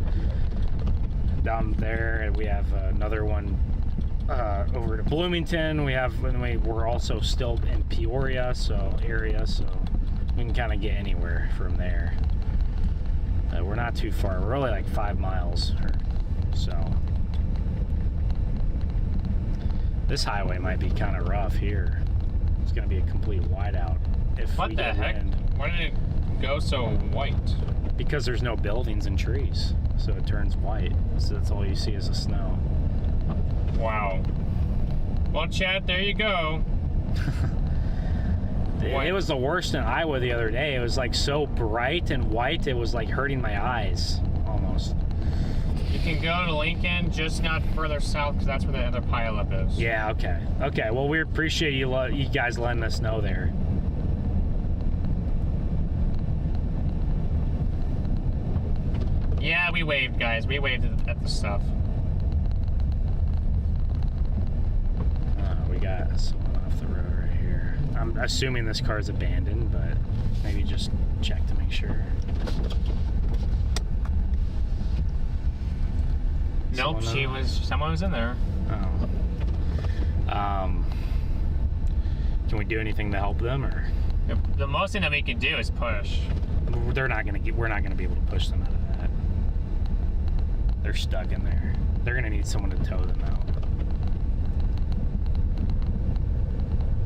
down there, and we have another one over to Bloomington. We're also still in Peoria area, so we can kind of get anywhere from there. But we're not too far. We're only like 5 miles or so. This highway might be kind of rough here. It's going to be a complete whiteout. What the heck? Wind. Why did it go so white? Because there's no buildings and trees, so it turns white. So that's all you see is the snow. Wow. Well, chat, there you go. It was the worst in Iowa the other day. It was like so bright and white, it was like hurting my eyes almost. You can go to Lincoln, just not further south, because that's where the other pileup is. Yeah, okay. Okay, well, we appreciate you guys letting us know there. Yeah, we waved, guys. We waved at the stuff. We got someone off the road right here. I'm assuming this car's abandoned, but maybe just check to make sure. Nope, someone was in there. Oh. Can we do anything to help them, or? The most thing that we can do is push. We're not gonna be able to push them out of that. They're stuck in there. They're gonna need someone to tow them out.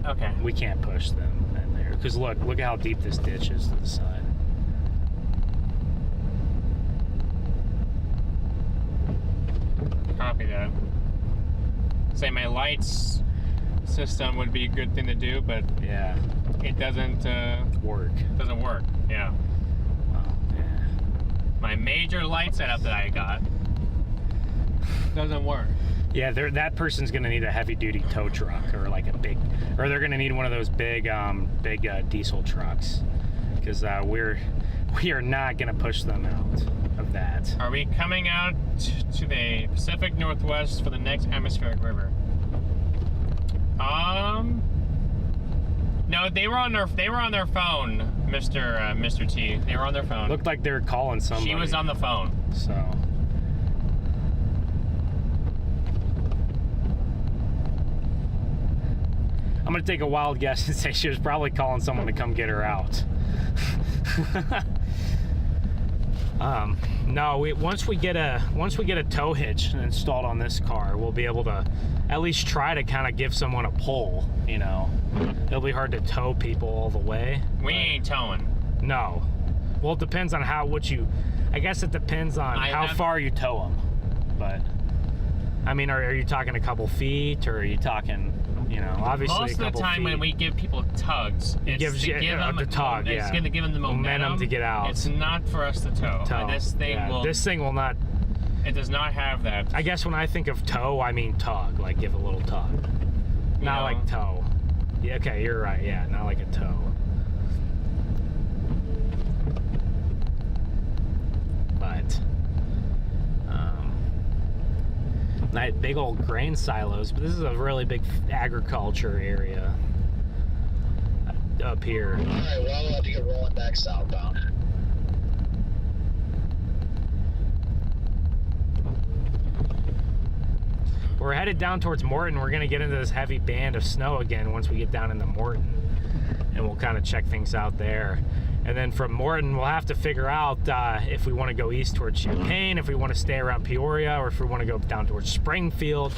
Okay. We can't push them in there because look at how deep this ditch is to the side. Copy that. Say my lights system would be a good thing to do, but Yeah. it doesn't Work. doesn't work. Yeah. Well, yeah. My major light setup that I got doesn't work. Yeah, that person's gonna need a heavy-duty tow truck or like or they're gonna need one of those big diesel trucks, because we are not gonna push them out of that. Are we coming out to the Pacific Northwest for the next atmospheric river? No, they were on their phone, Mr. T. They were on their phone. Looked like they were calling somebody. She was on the phone. So. I'm gonna take a wild guess and say she was probably calling someone to come get her out. No, once we get a tow hitch installed on this car, we'll be able to at least try to kind of give someone a pull. You know, it'll be hard to tow people all the way. We ain't towing. No. Well, it depends on I guess it depends on how far you tow them. But I mean, are you talking a couple feet, or are you talking? You know, obviously most of the time when we give people tugs, it's gives you the tug. It's going to give them the momentum to get out. It's not for us to tow. This thing will not. It does not have that. I guess when I think of tow, I mean tug, like give a little tug, not like tow. Yeah, okay, you're right. Yeah, not like a tow. But big old grain silos, but this is a really big agriculture area up here. All right, well, I'll have to get rolling back southbound. We're headed down towards Morton. We're going to get into this heavy band of snow again once we get down into Morton, and we'll kind of check things out there. And then from Morton, we'll have to figure out if we want to go east towards Champaign, if we want to stay around Peoria, or if we want to go down towards Springfield.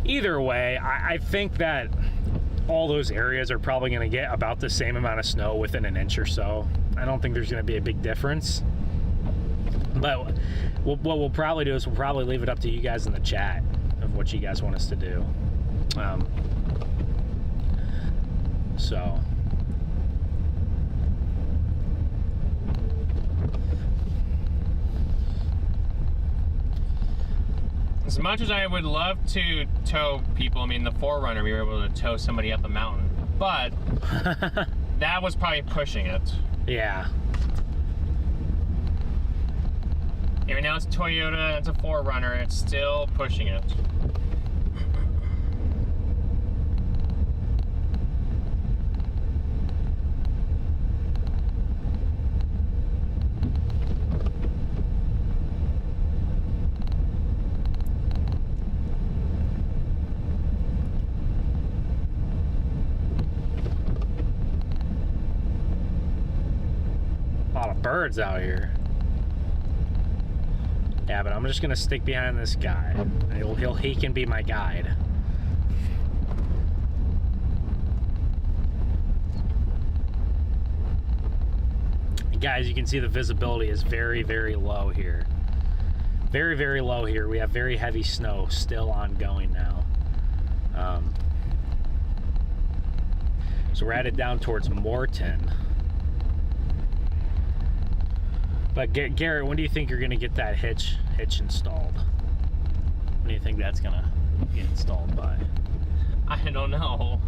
Either way, I think that all those areas are probably going to get about the same amount of snow within an inch or so. I don't think there's going to be a big difference. But what we'll probably do is we'll probably leave it up to you guys in the chat of what you guys want us to do. So... As much as I would love to tow people, I mean, the 4Runner, we were able to tow somebody up a mountain, but that was probably pushing it. Yeah. Even though it's a Toyota, it's a 4Runner, it's still pushing it. A lot of birds out here. Yeah, but I'm just gonna stick behind this guy. He can be my guide. Guys, you can see the visibility is very, very low here. Very, very low here. We have very heavy snow still ongoing now. So we're headed down towards Morton. But Garrett, when do you think you're gonna get that hitch installed? When do you think that's gonna get installed by? I don't know.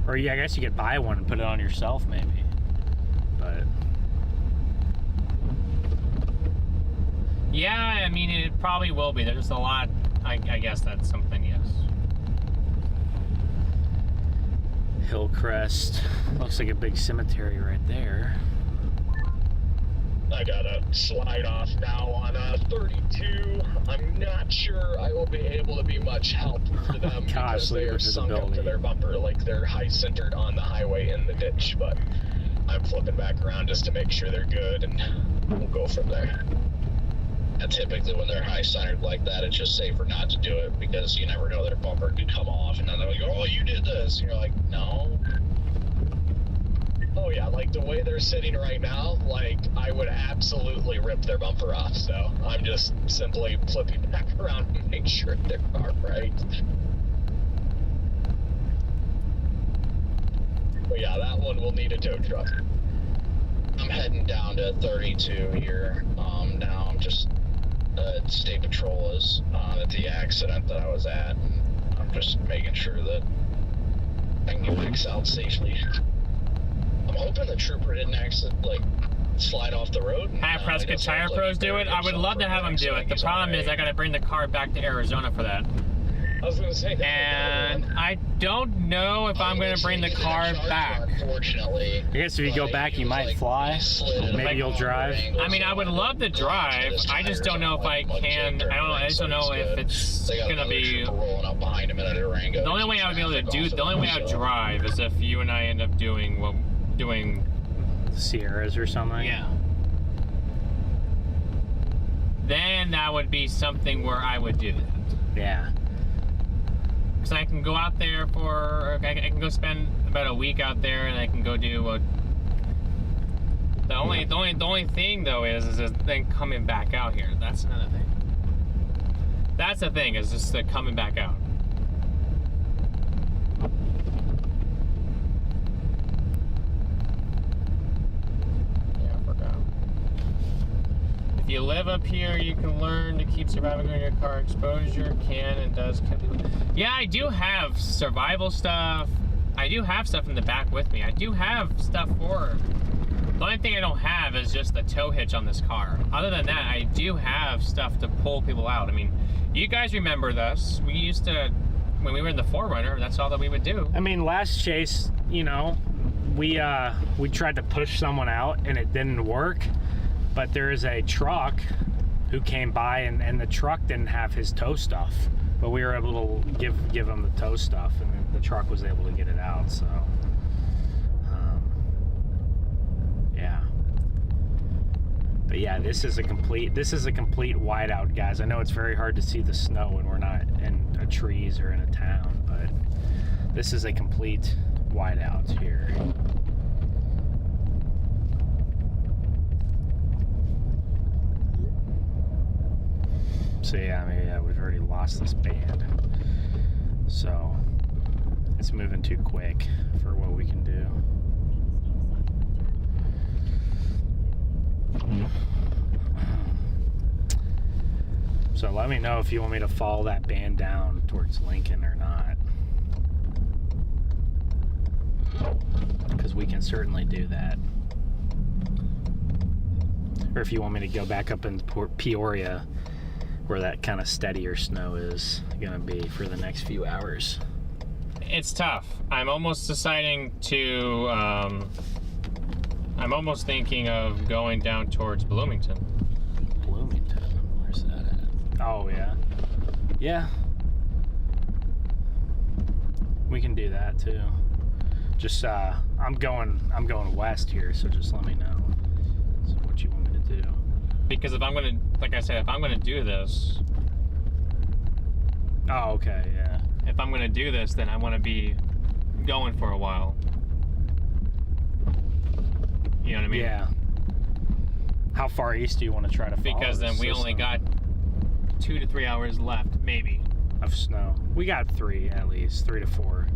Or yeah, I guess you could buy one and put it on yourself maybe. But yeah, I mean, it probably will be. There's a lot. I guess that's something, yes. Hillcrest. Looks like a big cemetery right there. I gotta slide off now on 32. I'm not sure I will be able to be much help to them because they are sunk up to their bumper, like they're high centered on the highway in the ditch, but I'm flipping back around just to make sure they're good, and we'll go from there. And typically when they're high centered like that, it's just safer not to do it because you never know their bumper could come off, and then they'll go, oh, you did this, and you're like, no. Oh yeah, like the way they're sitting right now, like I would absolutely rip their bumper off, so I'm just simply flipping back around to make sure they're all right. But yeah, that one will need a tow truck. I'm heading down to 32 here. Now I'm just, State Patrol is at the accident that I was at, and I'm just making sure that I can get back out safely. I'm hoping the trooper didn't slide off the road. Have Prescott Tire Pros do it? I would love to have them do it. The problem is I gotta bring the car back to Arizona for that. I was gonna say that. And I don't know if I'm gonna bring the car back. Unfortunately. I guess if you go back, you might fly. Maybe you'll drive. I mean, I would love to drive. I just don't know if I can. I don't know. I just don't know if it's gonna be. The only way I would be able to do. The only way I would drive is if you and I end up doing Sierras or something. Yeah. Then that would be something where I would do that. Yeah. Because I can go out there I can go spend about a week out there, and I can go do the only thing though is then coming back out here. That's another thing. That's the thing, is just the coming back out. Yeah, I forgot. If you live up here, you can learn to keep surviving on your car. Exposure can and does kill people. Yeah, I do have survival stuff. I do have stuff in the back with me. I do have stuff for. The only thing I don't have is just the tow hitch on this car. Other than that, I do have stuff to pull people out. I mean, you guys remember this. We used to, when we were in the 4Runner, that's all that we would do. I mean, last chase, you know, we tried to push someone out and it didn't work. But there is a truck who came by and the truck didn't have his tow stuff. But we were able to give him the tow stuff, and then the truck was able to get it out, so. Yeah. But yeah, this is a complete whiteout, guys. I know it's very hard to see the snow when we're not in trees or in a town, but this is a complete whiteout here. So yeah, I mean, yeah, we've already lost this band. So it's moving too quick for what we can do. So let me know if you want me to follow that band down towards Lincoln or not. Because we can certainly do that. Or if you want me to go back up in Peoria, where that kind of steadier snow is gonna be for the next few hours. It's tough. I'm almost deciding to, I'm almost thinking of going down towards Bloomington. Bloomington, where's that at? Oh yeah. Yeah. We can do that too. Just, I'm going west here, so just let me know what you want me to do. Because if I'm gonna, like I said, if I'm gonna do this, Oh, okay, yeah. if I'm gonna do this, then I want to be going for a while. You know what I mean? Yeah. How far east do you want to try to follow? Because then this we only system got 2 to 3 hours left, maybe. of snow. We got 3 at least, 3 to 4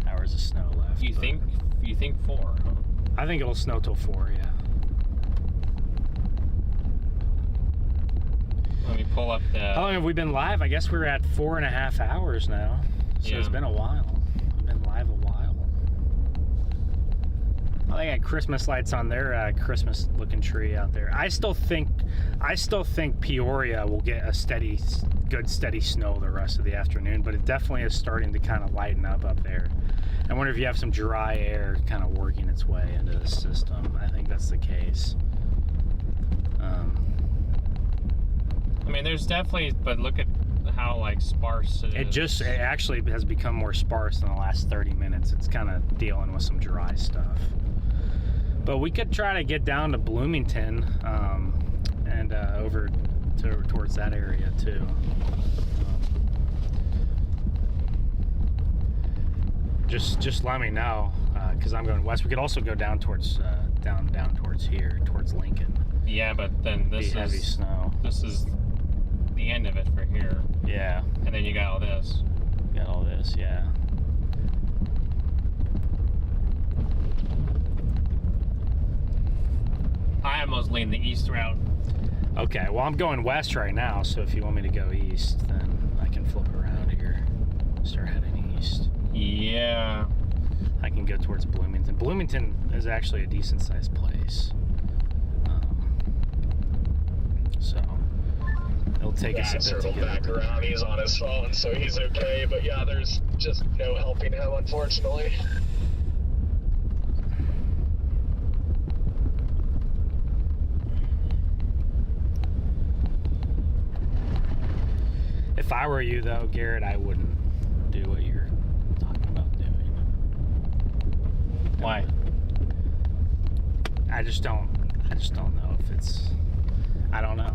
hours of snow left. You but think? You think 4? Huh? I think it'll snow till 4, yeah. Let me pull up the. How long have we been live? I guess we're at 4.5 hours now. So Yeah. it's been a while. We've been live a while. Oh, they got Christmas lights on their Christmas looking tree out there. I still think Peoria will get a good steady snow the rest of the afternoon, but it definitely is starting to kind of lighten up there. I wonder if you have some dry air kind of working its way into the system. I think that's the case. I mean, there's definitely, but look at how like sparse it is. It actually has become more sparse in the last 30 minutes. It's kind of dealing with some dry stuff. But we could try to get down to Bloomington and over towards that area too. Just let me know because I'm going west. We could also go down towards down towards here, towards Lincoln. Yeah, but then this Be heavy is snow. this is the end of it for here, Yeah, and then you got all this. got all this. Yeah. I almost lean the east route. Okay, well, I'm going west right now, so if you want me to go east, then I can flip around here, start heading east. Yeah. I can go towards Bloomington. Bloomington is actually a decent sized place. So it'll take us a bit to circled get back around. He's on his phone, so he's okay. But yeah, there's just no helping him, unfortunately. If I were you, though, Garrett, I wouldn't do what you're talking about doing. Why? I just don't know if it's. I don't know.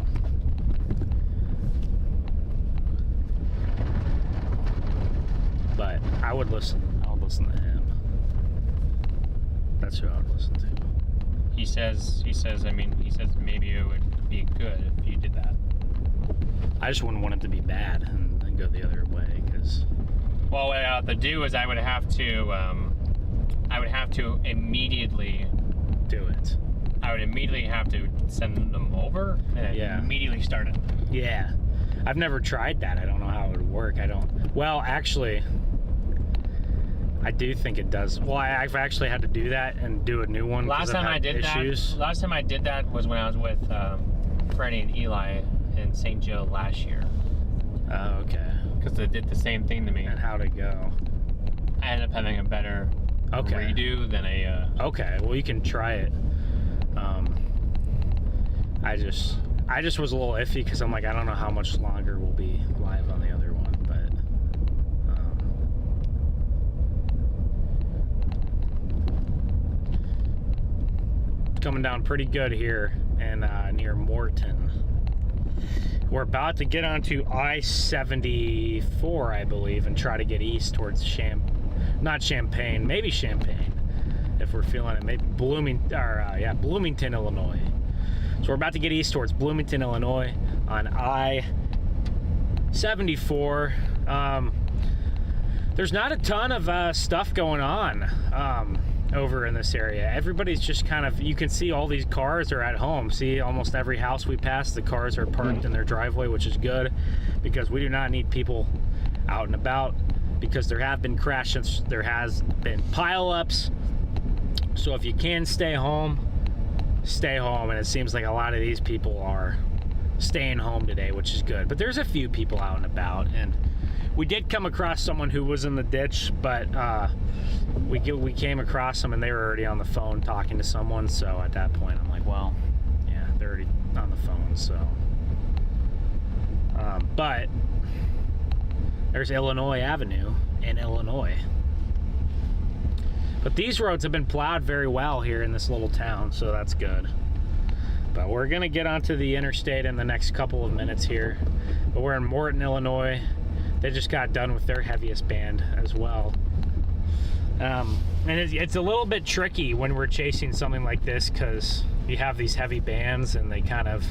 But I would listen. I'll listen to him. That's who I would listen to. He says maybe it would be good if you did that. I just wouldn't want it to be bad and go the other way, because. Well, what I have to do is I would have to immediately Do it. I would immediately have to send them over and Yeah. immediately start it. Yeah. I've never tried that. I don't know how it would work. Well, actually, I do think it does. Well, I've actually had to do that and do a new one. Last time I did that was when I was with Freddie and Eli in St. Joe last year. Oh, okay. Because they did the same thing to me. And how'd it go? I ended up having a better redo than a. Okay, well, you can try it. I just was a little iffy because I'm like, I don't know how much longer we'll be live on the other one, but coming down pretty good here and near Morton. We're about to get onto I-74, I believe, and try to get east towards not Champaign, maybe Champaign, if we're feeling it. Maybe Bloomington, Illinois. So we're about to get east towards Bloomington, Illinois on I-74. There's not a ton of stuff going on over in this area. Everybody's just kind of, you can see all these cars are at home. See, almost every house we pass, the cars are parked in their driveway, which is good because we do not need people out and about, because there have been crashes, there has been pile-ups. So if you can stay home, and it seems like a lot of these people are staying home today, which is good. But there's a few people out and about, and we did come across someone who was in the ditch, but we came across them and they were already on the phone talking to someone. So at that point, I'm like, well, yeah, they're already on the phone. So, but there's Illinois Avenue in Illinois. But these roads have been plowed very well here in this little town, so that's good. But we're gonna get onto the interstate in the next couple of minutes here. But we're in Morton, Illinois. They just got done with their heaviest band as well. And it's a little bit tricky when we're chasing something like this because you have these heavy bands and they kind of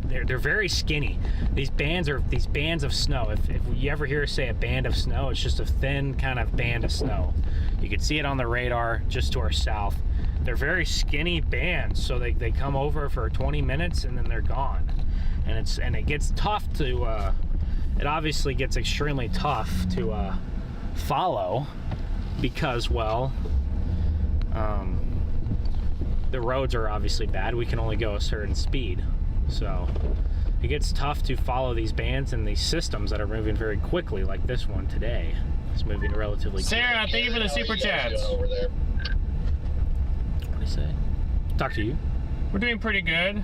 they're very skinny. These bands are these bands of snow. If you ever hear us say a band of snow, it's just a thin kind of band of snow. You can see it on the radar just to our south. They're very skinny bands, so they come over for 20 minutes and then they're gone. And it gets tough to it obviously gets extremely tough to follow because, well, the roads are obviously bad. We can only go a certain speed, so it gets tough to follow these bands and these systems that are moving very quickly, like this one today. It's moving relatively Sarah, quick. thank you for the super chats. Over there. What do you say? Talk to you. We're doing pretty good.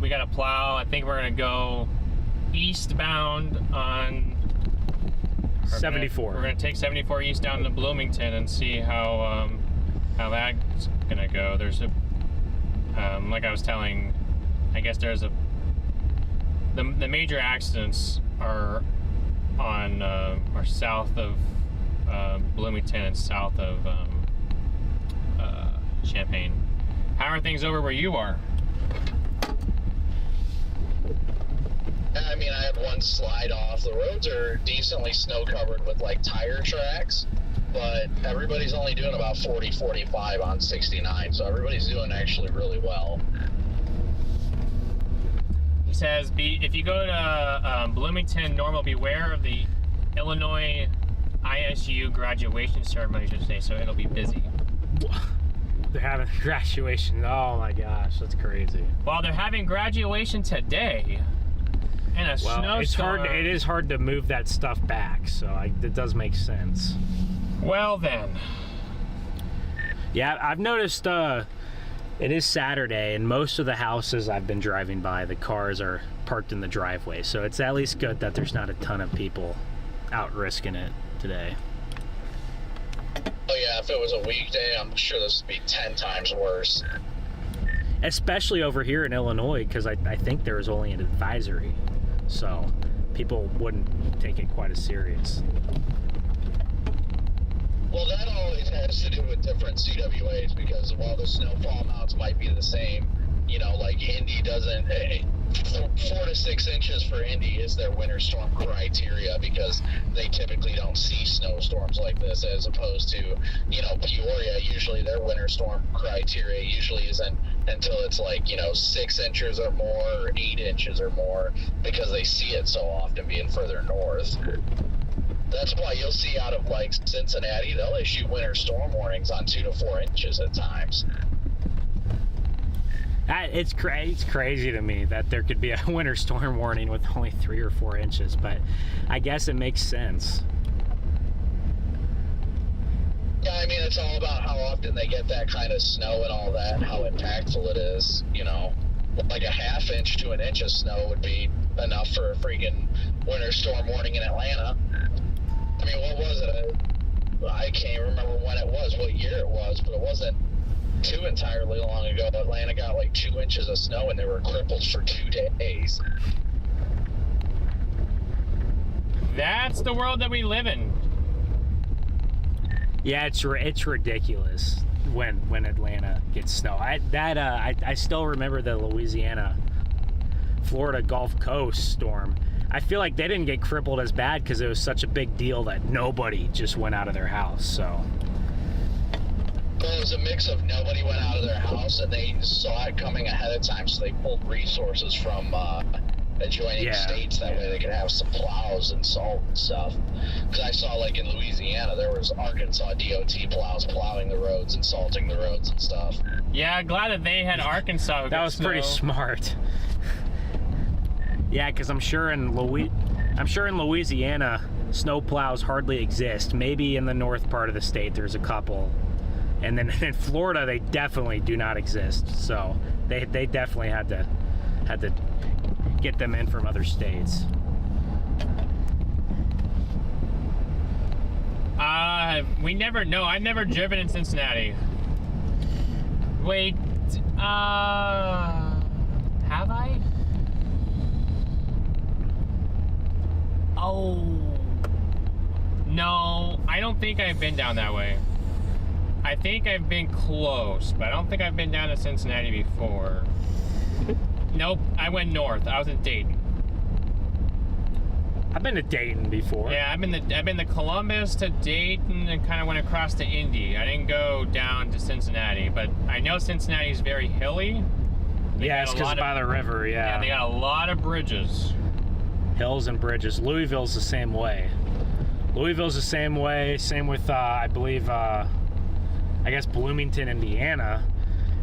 We got a plow. I think we're gonna go eastbound on 74. We're gonna take 74 east down to Bloomington and see how that's gonna go. There's a like I was telling, I guess there's the major accidents are on are south of Bloomington and south of Champaign. How are things over where you are? I mean, I had one slide off. The roads are decently snow covered with like tire tracks, but everybody's only doing about 40, 45 on 69, so everybody's doing actually really well. He says, if you go to Bloomington, normal, beware of the Illinois ISU graduation ceremony today, so it'll be busy. They're having graduation. Oh my gosh, that's crazy. Well, they're having graduation today. And a snowstorm. It is hard to move that stuff back, so it does make sense. Well then. Yeah, I've noticed it is Saturday, and most of the houses I've been driving by, the cars are parked in the driveway, so it's at least good that there's not a ton of people out risking it today. Oh yeah, if it was a weekday, I'm sure this would be 10 times worse. Especially over here in Illinois, because I think there is only an advisory, so people wouldn't take it quite as serious. Well, that always has to do with different CWAs, because while the snowfall amounts might be the same, you know, like Indy doesn't, 4 to 6 inches for Indy is their winter storm criteria, because they typically don't see snowstorms like this, as opposed to, you know, Peoria, usually their winter storm criteria usually isn't until it's like, you know, 6 inches or more, or 8 inches or more, because they see it so often being further north. That's why you'll see out of like Cincinnati, they'll issue winter storm warnings on 2 to 4 inches at times. It's crazy to me that there could be a winter storm warning with only 3 or 4 inches, but I guess it makes sense. Yeah, I mean, it's all about how often they get that kind of snow and all that, and how impactful it is, you know. Like a half inch to an inch of snow would be enough for a freaking winter storm warning in Atlanta. I mean, what was it? I can't remember when it was, what year it was, but it wasn't too entirely long ago. Atlanta got like 2 inches of snow and they were crippled for 2 days. That's the world that we live in. Yeah, it's ridiculous when Atlanta gets snow. I still remember the Louisiana, Florida Gulf Coast storm. I feel like they didn't get crippled as bad because it was such a big deal that nobody just went out of their house. So. Well, it was a mix of nobody went out of their house and they saw it coming ahead of time, so they pulled resources from adjoining states. That way they could have some plows and salt and stuff. Because I saw, like, in Louisiana, there was Arkansas DOT plows plowing the roads and salting the roads and stuff. Yeah, glad that they had Arkansas. That was pretty smart. Yeah, because I'm sure in Louisiana, snow plows hardly exist. Maybe in the north part of the state, there's a couple. And then in Florida, they definitely do not exist. So they definitely had to get them in from other states. We never know. I've never driven in Cincinnati. Wait, have I? Oh, no, I don't think I've been down that way. I think I've been close, but I don't think I've been down to Cincinnati before. Nope, I went north. I was in Dayton. I've been to Dayton before. Yeah, I've been to Columbus, to Dayton, and kind of went across to Indy. I didn't go down to Cincinnati, but I know Cincinnati is very hilly. Yeah, it's because by the river, yeah. Yeah, they got a lot of bridges. Hills and bridges. Louisville's the same way. Louisville's the same way. Same with, I believe, I guess Bloomington, Indiana.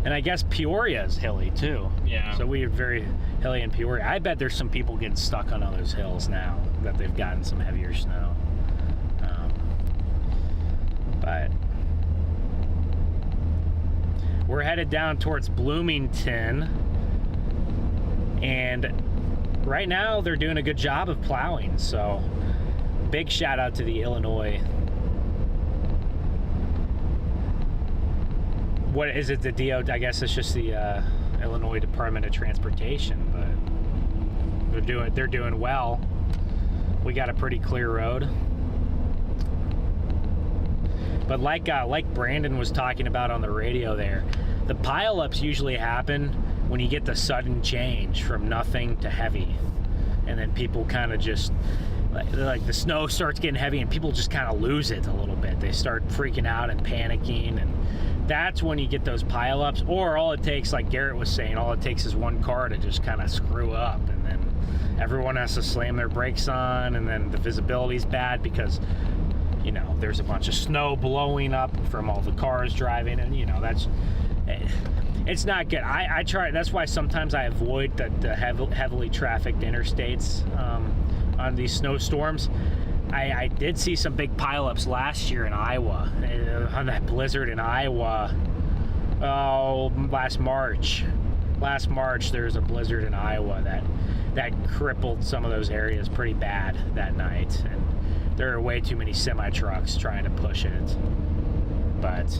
And I guess Peoria is hilly, too. Yeah. So we are very hilly in Peoria. I bet there's some people getting stuck on those hills now that they've gotten some heavier snow. But we're headed down towards Bloomington. And right now they're doing a good job of plowing. So big shout out to the Illinois. What is it? The DO? I guess it's just the Illinois Department of Transportation, but they're doing well. We got a pretty clear road, but like Brandon was talking about on the radio there, the pileups usually happen when you get the sudden change from nothing to heavy, and then people kind of just like the snow starts getting heavy and people just kind of lose it a little bit. They start freaking out and panicking, and that's when you get those pileups. Or all it takes, like Garrett was saying, all it takes is one car to just kind of screw up, and then everyone has to slam their brakes on, and then the visibility's bad because, you know, there's a bunch of snow blowing up from all the cars driving, and you know, it's not good. I try, that's why sometimes I avoid the heavily trafficked interstates on these snowstorms. I did see some big pileups last year in Iowa, on that blizzard in Iowa. Oh, last March there's a blizzard in Iowa that crippled some of those areas pretty bad that night, and there are way too many semi trucks trying to push it. But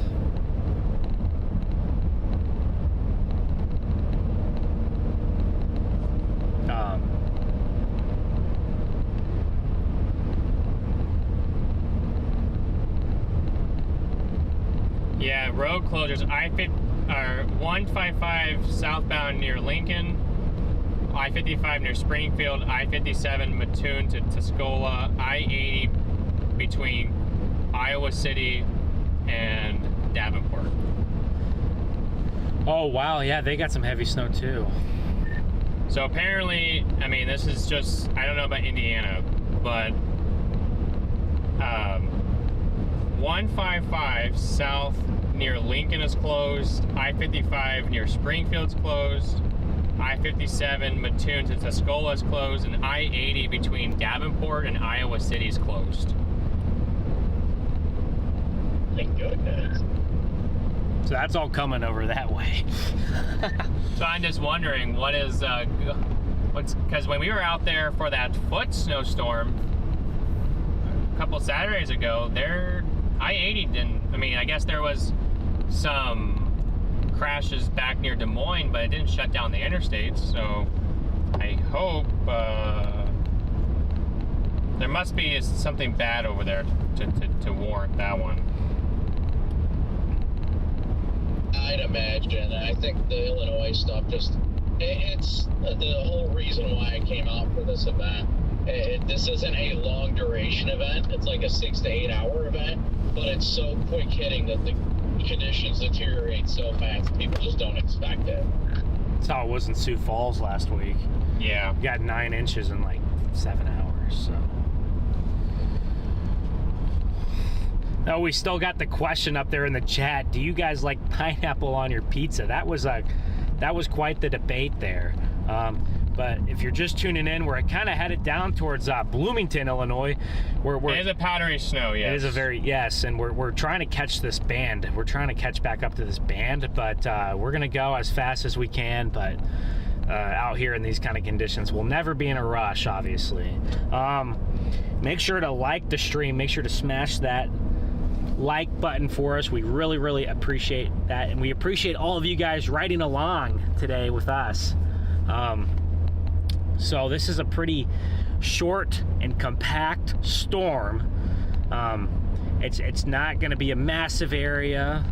yeah, road closures. 155 southbound near Lincoln, I-55 near Springfield, I-57 Mattoon to Tuscola, I-80 between Iowa City and Davenport. oh wow, yeah, they got some heavy snow too. So apparently, I mean, this is just, I don't know about Indiana, but 155 south near Lincoln is closed, I-55 near Springfield's closed, I-57 Mattoon to Tuscola is closed, and I-80 between Davenport and Iowa City is closed. Thank goodness. So that's all coming over that way. So I'm just wondering, because when we were out there for that foot snowstorm a couple Saturdays ago, I-80 didn't, I mean, I guess there was some crashes back near Des Moines, but it didn't shut down the interstates, so I hope there must be something bad over there to warrant that one. I'd imagine. I think the Illinois stuff it's the whole reason why I came out for this event. This isn't a long duration event. It's like a 6 to 8 hour event, but it's so quick hitting that the conditions deteriorate so fast. People just don't expect it. That's how it was in Sioux Falls last week. Yeah. We got 9 inches in like 7 hours, so. Oh, we still got the question up there in the chat. Do you guys like pineapple on your pizza? That was quite the debate there. But if you're just tuning in, we're kind of headed down towards Bloomington, Illinois. It is a powdery snow, yes. It is and we're trying to catch this band. We're trying to catch back up to this band, but we're gonna go as fast as we can. But out here in these kind of conditions, we'll never be in a rush, obviously. Make sure to like the stream. Make sure to smash that like button for us. We really, really appreciate that. And we appreciate all of you guys riding along today with us. So this is a pretty short and compact storm. It's not going to be a massive area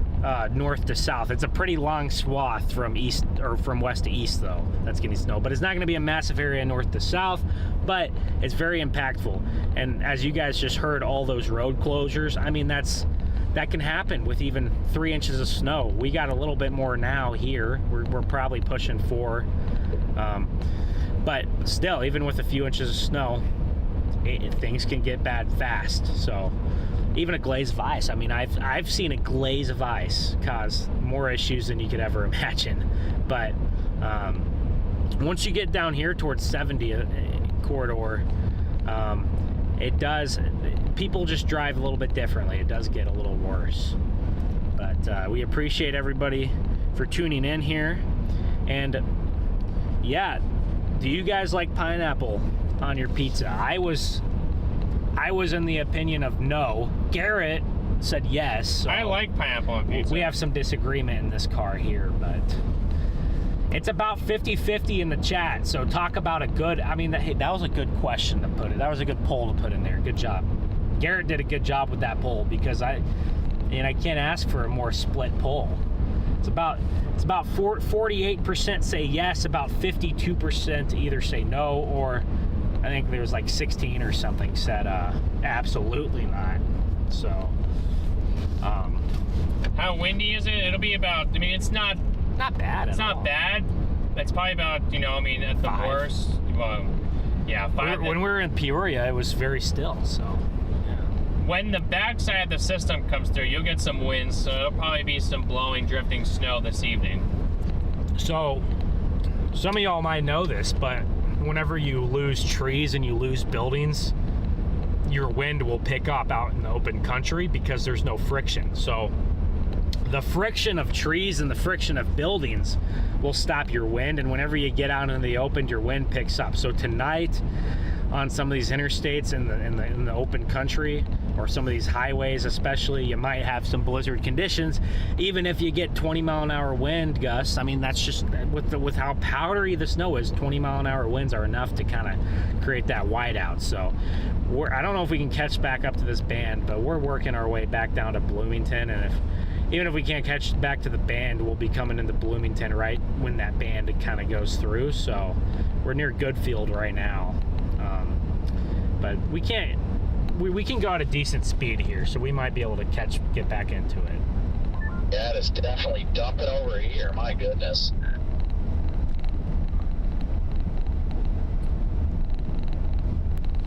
north to south. It's a pretty long swath from east or from west to east, though. That's getting snow, but it's not going to be a massive area north to south. But it's very impactful. And as you guys just heard, all those road closures. I mean, that can happen with even 3 inches of snow. We got a little bit more now here. We're probably pushing 4. But still, even with a few inches of snow, things can get bad fast. So even a glaze of ice. I mean, I've seen a glaze of ice cause more issues than you could ever imagine. But once you get down here towards 70 corridor, it does. People just drive a little bit differently. It does get a little worse. But we appreciate everybody for tuning in here. And yeah, do you guys like pineapple on your pizza? I was in the opinion of no. Garrett said yes. So I like pineapple on pizza. we have some disagreement in this car here, but it's about 50-50 in the chat. So talk about a good, I mean, that was a good question to put it. That was a good poll to put in there. Good job. Garrett did a good job with that poll, because I can't ask for a more split poll. It's about 48% say yes, about 52% either say no, or I think there was like 16 or something said absolutely not. So how windy is it? It'll be about, I mean, it's not bad. It's not bad. It's probably about, I mean, at the 5. worst, well, yeah, 5. When we were in Peoria, it was very still. So when the backside of the system comes through, you'll get some winds, so it'll probably be some blowing, drifting snow this evening. So some of y'all might know this, but whenever you lose trees and you lose buildings, your wind will pick up out in the open country because there's no friction. So the friction of trees and the friction of buildings will stop your wind, and whenever you get out in the open, your wind picks up. So tonight, on some of these interstates in the open country, or some of these highways especially, you might have some blizzard conditions. Even if you get 20-mile-an-hour wind gusts, I mean, that's just with how powdery the snow is. 20-mile-an-hour winds are enough to kind of create that whiteout. So I don't know if we can catch back up to this band, but we're working our way back down to Bloomington, and even if we can't catch back to the band, we'll be coming into Bloomington right when that band kind of goes through. So we're near Goodfield right now. But we can go at a decent speed here, so we might be able to get back into it. Yeah, it's definitely dumping over here. My goodness.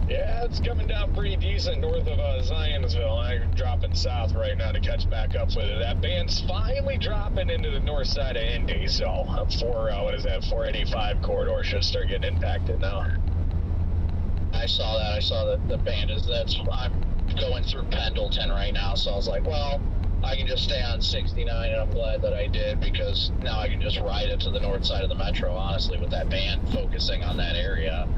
Yeah, it's coming down pretty decent north of Zionsville. I'm dropping south right now to catch back up with it. That band's finally dropping into the north side of Indy, so 485 corridor should start getting impacted now. I saw that. I saw that the band I'm going through Pendleton right now, so I was like, well, I can just stay on 69, and I'm glad that I did, because now I can just ride it to the north side of the metro, honestly, with that band focusing on that area.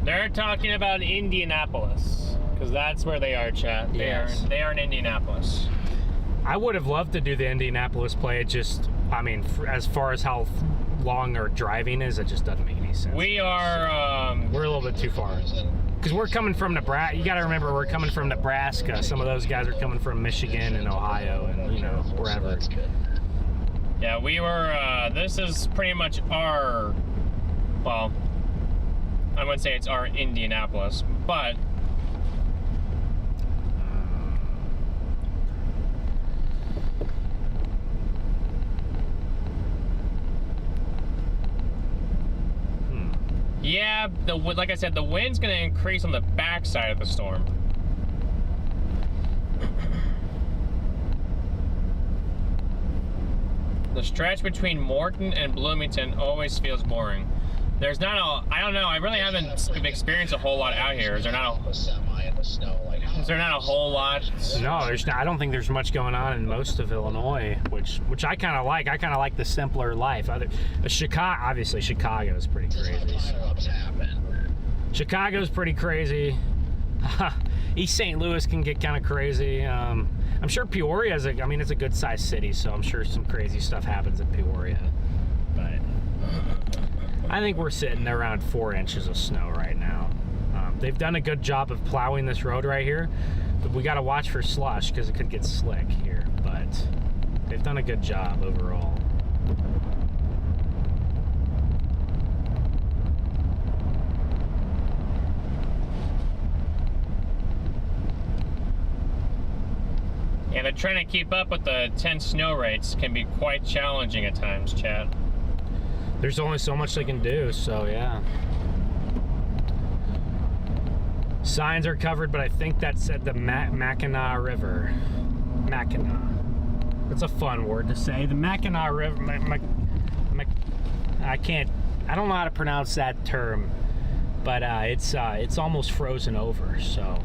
They're talking about Indianapolis, because that's where they are, chat. They are in Indianapolis. I would have loved to do the Indianapolis play. It just, I mean, as far as how long our driving is, it just doesn't make any sense. We're a little bit too far. Because we're coming from Nebraska. You got to remember, we're coming from Nebraska. Some of those guys are coming from Michigan and Ohio and, wherever. Yeah, we were, this is pretty much our, well, I wouldn't say it's our Indianapolis, but yeah, like I said, the wind's going to increase on the backside of the storm. The stretch between Morton and Bloomington always feels boring. There's not I don't know, I really haven't experienced a whole lot out here. Is there not a whole lot? No, there's not. I don't think there's much going on in most of Illinois, which I kind of like. I kind of like the simpler life. Obviously, Chicago's pretty crazy. Chicago's pretty crazy. East St. Louis can get kind of crazy. I'm sure Peoria is it's a good sized city, so I'm sure some crazy stuff happens in Peoria. But I think we're sitting around 4 inches of snow right now. They've done a good job of plowing this road right here, but we got to watch for slush because it could get slick here. But they've done a good job overall. Yeah, they're trying to keep up with the 10 snow rates can be quite challenging at times, Chad. There's only so much they can do, so yeah. Signs are covered, but I think that said the Mackinac River. Mackinac. That's a fun word to say. The Mackinac River. I don't know how to pronounce that term, but it's almost frozen over, so.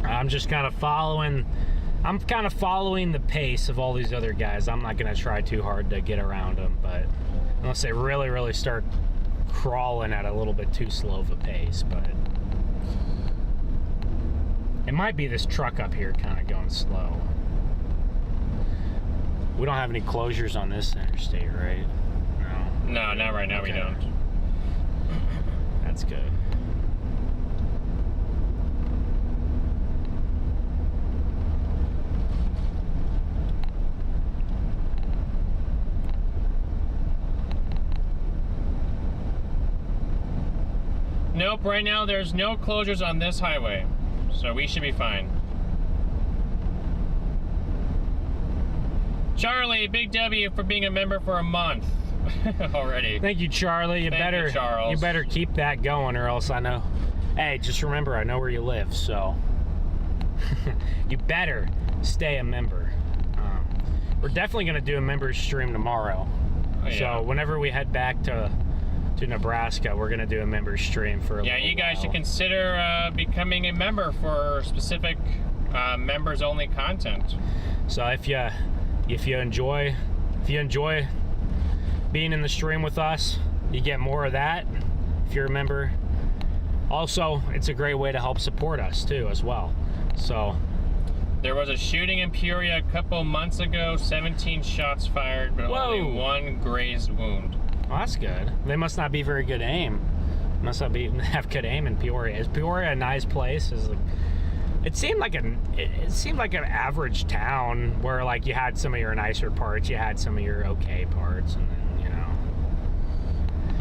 I'm just kind of following the pace of all these other guys. I'm not going to try too hard to get around them, but unless they really, really start crawling at a little bit too slow of a pace, but it might be this truck up here kind of going slow. We don't have any closures on this interstate, right? No, not right now. Okay. We don't. That's good. Nope, right now there's no closures on this highway, so we should be fine. Charlie, big W for being a member for a month already. Thank you, Charlie. You better keep that going, or else I know. Hey, just remember, I know where you live, so you better stay a member. We're definitely going to do a members stream tomorrow. Oh, yeah. So whenever we head back to Nebraska, we're going to do a members stream for a little you guys while. should consider becoming a member for specific members only content. So if you enjoy being in the stream with us, you get more of that if you're a member. Also, it's a great way to help support us too as well. So there was a shooting in Peoria a couple months ago, 17 shots fired, but only 1 grazed wound. Well, that's good. They must not be very good aim. Must not have good aim in Peoria. Is Peoria a nice place? It seemed like an average town where like you had some of your nicer parts, you had some of your okay parts, and then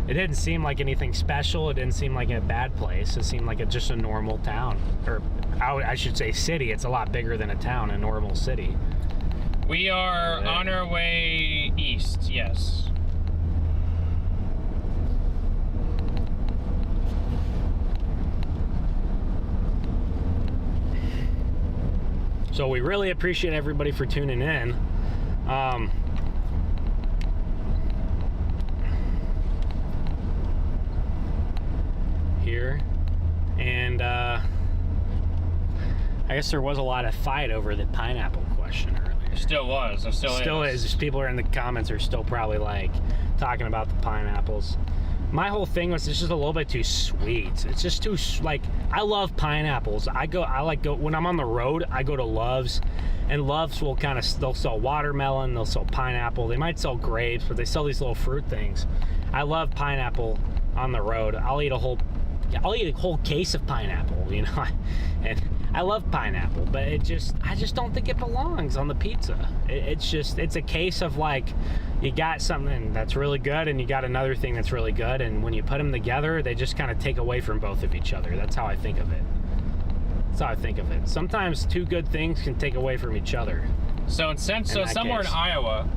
it didn't seem like anything special. It didn't seem like a bad place. It seemed like just a normal town, or I should say city. It's a lot bigger than a town, a normal city. We are on our way east. Yes. So we really appreciate everybody for tuning in. Here. And I guess there was a lot of fight over the pineapple question earlier. There still was. There still is. Just people are in the comments are still probably like talking about the pineapples. My whole thing was it's just a little bit too sweet. It's just too, like, I love pineapples. I like when I'm on the road, I go to Love's, and Love's will they'll sell watermelon, they'll sell pineapple, they might sell grapes, but they sell these little fruit things. I love pineapple on the road. I'll eat a whole case of pineapple, and I love pineapple, but I just don't think it belongs on the pizza. It's a case of like, you got something that's really good and you got another thing that's really good, and when you put them together, they just kind of take away from both of each other. That's how I think of it. Sometimes two good things can take away from each other. So somewhere in Iowa,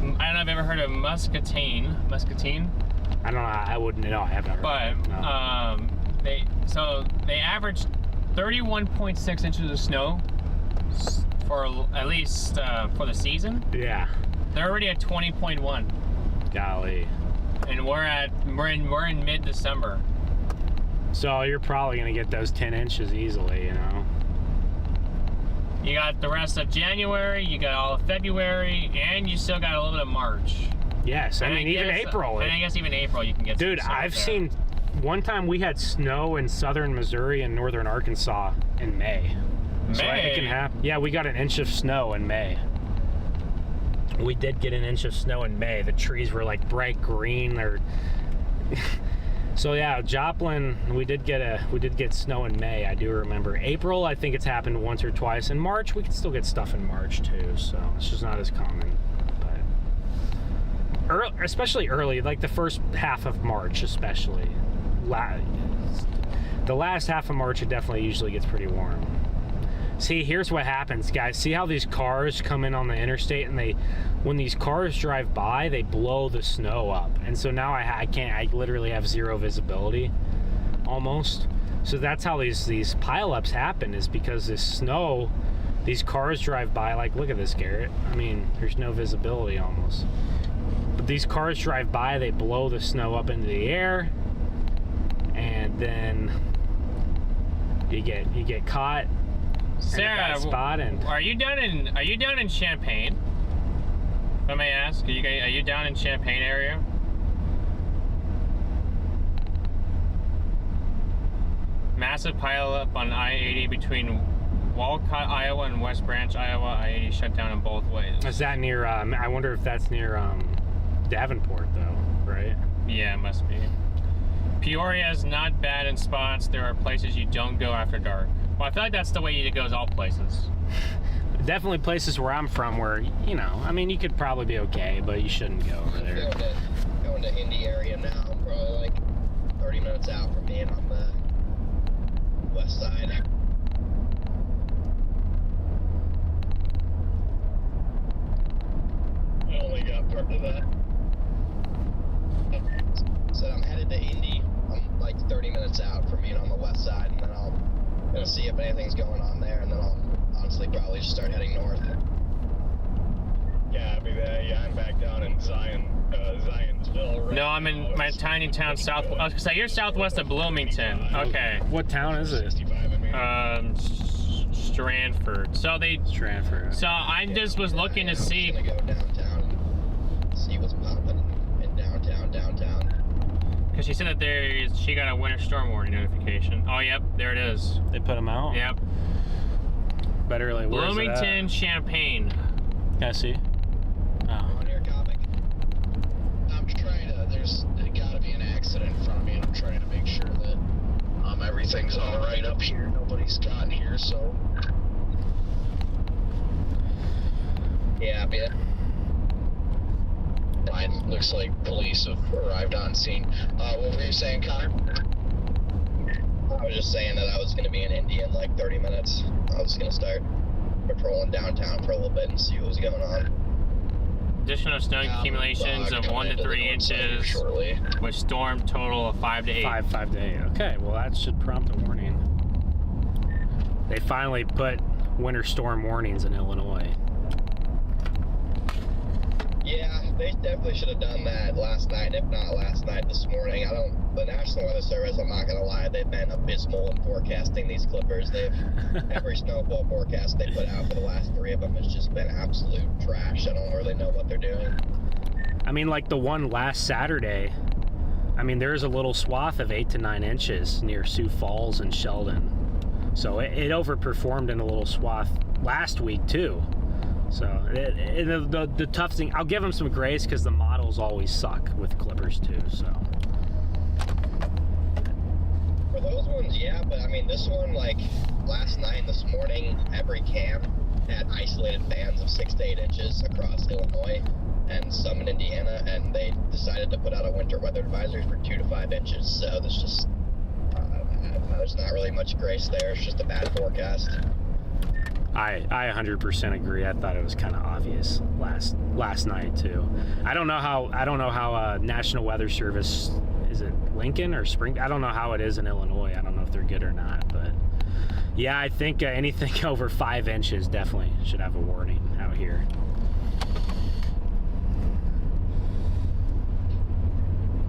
I don't know if you've ever heard of muscatine. I don't know. I wouldn't know. I haven't heard. But of it, no. they averaged 31.6 inches of snow for at least for the season. Yeah. They're already at 20.1. Golly. And we're in mid-December. So you're probably gonna get those 10 inches easily, You got the rest of January, you got all of February, and you still got a little bit of March. Yes, I And mean, even guess- April. And I guess even April you can get Dude, some snow I've there. seen, one time we had snow in southern Missouri and northern Arkansas in May. So it can happen. Yeah, we got an inch of snow in May. We did get an inch of snow in May. The trees were like bright green. So yeah, Joplin, we did get snow in May. I do remember. April, I think it's happened once or twice. In March, we can still get stuff in March too. So it's just not as common. But especially early, like the first half of March, especially. The last half of March, it definitely usually gets pretty warm. See, here's what happens, guys. See how these cars come in on the interstate, and when these cars drive by, they blow the snow up. And so now I literally have zero visibility, almost. So that's how these pileups happen, is because this snow, these cars drive by, like, look at this, Garrett. I mean, there's no visibility almost. But these cars drive by, they blow the snow up into the air, and then you get caught. Sarah, spot and are you down in Champaign? If I may ask, are you down in Champaign area? Massive pileup on I-80 between Walcott, Iowa and West Branch, Iowa. I-80 shut down in both ways. is that near? I wonder if that's near Davenport, though, right? Yeah, it must be. Peoria is not bad in spots. There are places you don't go after dark. Well, I feel like that's the way it goes all places. Definitely places where I'm from where, you know, I mean, you could probably be okay, but you shouldn't go over there. Going to Indy area now. I'm probably like 30 minutes out from being on the west side. I only got part of that. So I'm headed to Indy. I'm like 30 minutes out from being on the west side, and then I'll gonna see if anything's going on there, and then I'll honestly probably just start heading north. Yeah, I'll be there. Yeah, I'm back down in Zionsville. Right No, I'm in now. my It's tiny town south. I was gonna say you're southwest of Bloomington. Okay. What town is it? 65, I mean. Stratford. Stratford. So I just was looking to see. I'm just gonna go downtown and see what's popping in downtown. Because she said that she got a winter storm warning notification. Oh, yep, there it is. They put them out? Yep. Better like, where's Bloomington, Champaign. Can I see? Oh. On your comic. I'm trying to, there's gotta be an accident in front of me, and I'm trying to make sure that everything's alright up here. Nobody's gotten here, so. Yeah, Fine. Looks like police have arrived on scene. What were you saying, Connor? I was just saying that I was going to be in Indy in like 30 minutes. I was going to start patrolling downtown for a little bit and see what was going on. Additional snow accumulations of 1 to 3 inches shortly. with storm total of 5 to 8. 5 to 8. Okay, well that should prompt a warning. They finally put winter storm warnings in Illinois. Yeah, they definitely should have done that last night, if not last night, this morning. The National Weather Service, I'm not gonna lie, they've been abysmal in forecasting these clippers. Every snowfall forecast they put out for the last 3 of them has just been absolute trash. I don't really know what they're doing. I mean, like the one last Saturday, I mean, there's a little swath of 8 to 9 inches near Sioux Falls and Sheldon. So it overperformed in a little swath last week too. So the tough thing, I'll give them some grace because the models always suck with clippers too. So for those ones, yeah, but I mean this one, like last night and this morning, every cam had isolated bands of 6 to 8 inches across Illinois and some in Indiana, and they decided to put out a winter weather advisory for 2 to 5 inches. So there's not really much grace there. It's just a bad forecast. I 100% agree. I thought it was kind of obvious last night too. I don't know how National Weather Service, is it Lincoln or Spring? I don't know how it is in Illinois. I don't know if they're good or not, but yeah, I think anything over 5 inches definitely should have a warning out here.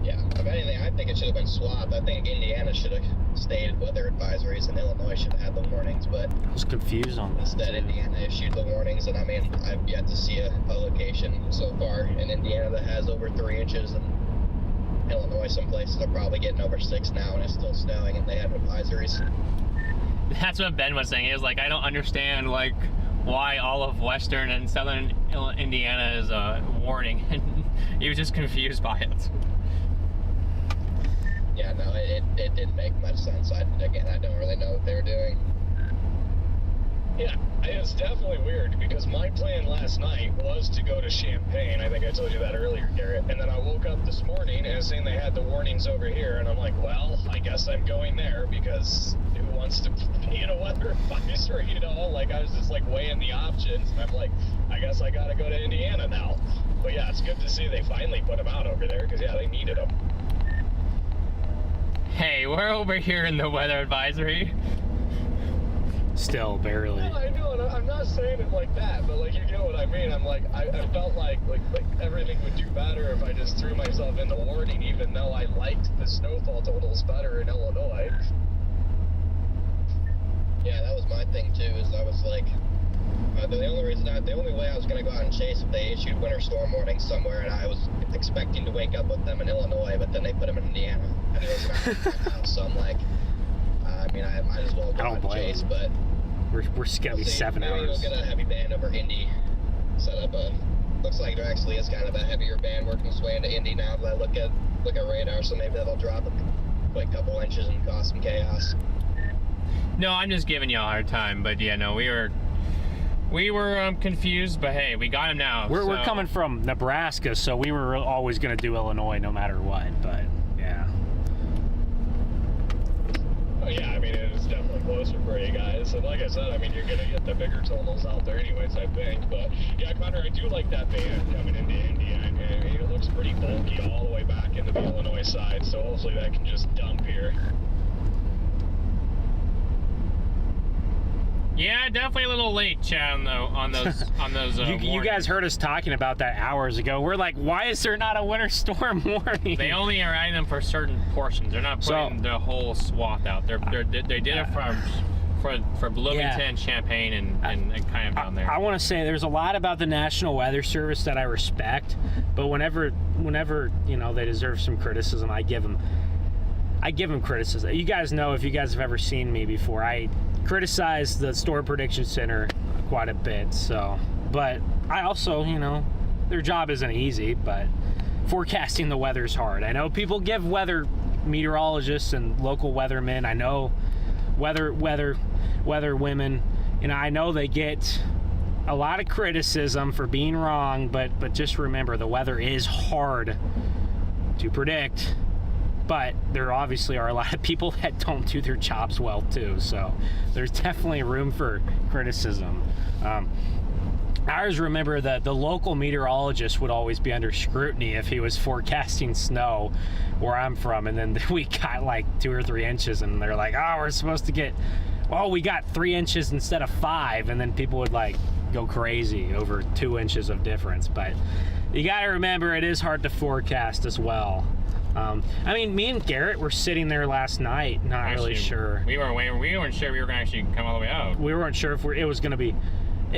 Yeah, if anything, I think it should have been swapped. I think Indiana should have stayed weather advisories and Illinois Illinois should have had the warnings, but I was confused on this. instead Indiana issued the warnings, and I mean, I've yet to see a location so far in Indiana that has over 3 inches, and Illinois, some places are probably getting over 6 now, and it's still snowing, and they have advisories. That's what Ben was saying. He was like, I don't understand like why all of Western and Southern Indiana is a warning, and he was just confused by it. Yeah, no, it didn't make much sense. I don't really know what they were doing. Yeah, it's definitely weird because my plan last night was to go to Champaign. I think I told you that earlier, Garrett. And then I woke up this morning and it's saying they had the warnings over here. And I'm like, well, I guess I'm going there because who wants to be in a weather advisory, you know? Like, I was just like weighing the options. And I'm like, I guess I got to go to Indiana now. But yeah, it's good to see they finally put them out over there because, yeah, they needed them. Hey, we're over here in the weather advisory. Still barely. No, I know, and I'm not saying it like that, but like you get what I mean. I'm like, I felt like everything would do better if I just threw myself in the warning, even though I liked the snowfall totals better in Illinois. Yeah, that was my thing too. Is I was like, the only way I was gonna go out and chase if they issued winter storm warnings somewhere, and I was expecting to wake up with them in Illinois, but then they put them in Indiana, and it was not my house. So I'm like, I mean, I might as well go out and chase, but we're gonna be 7 hours. We'll get a heavy band over Indy set up. Looks like there actually is kind of a heavier band working its way into Indy now that I look at radar, so maybe that'll drop a quick couple inches and cause some chaos. No, I'm just giving you a hard time, but yeah, no, we were confused, but hey, we got him now. We're coming from Nebraska, so we were always gonna do Illinois no matter what, but yeah. Oh yeah, I mean, it is definitely closer for you guys. And like I said, I mean, you're gonna get the bigger totals out there anyways, I think. But yeah, Connor, I do like that band coming into India. I mean, it looks pretty bulky all the way back into the Illinois side, so hopefully that can just dump here. Yeah, definitely a little late, Chad, on those. You guys heard us talking about that hours ago. We're like, why is there not a winter storm warning? They only are adding them for certain portions. They're not putting the whole swath out. They did it for Bloomington, Champaign, and kind of down there. I want to say there's a lot about the National Weather Service that I respect, but whenever you know they deserve some criticism, I give them criticism. You guys know, if you guys have ever seen me before, I criticize the Storm Prediction Center quite a bit. So, but I also, you know, their job isn't easy, but forecasting the weather's hard. I know people give weather meteorologists and local weathermen, I know weather women, you know, I know they get a lot of criticism for being wrong, but just remember, the weather is hard to predict. But there obviously are a lot of people that don't do their jobs well too, so there's definitely room for criticism. I always remember that the local meteorologist would always be under scrutiny if he was forecasting snow where I'm from, and then we got like 2 or 3 inches, and they're like, oh, we're supposed to get, well, we got 3 inches instead of 5, and then people would like go crazy over 2 inches of difference. But you got to remember, it is hard to forecast as well. I mean, me and Garrett were sitting there last night, not really sure. We weren't sure we were going to actually come all the way out. We weren't sure if it was going to be,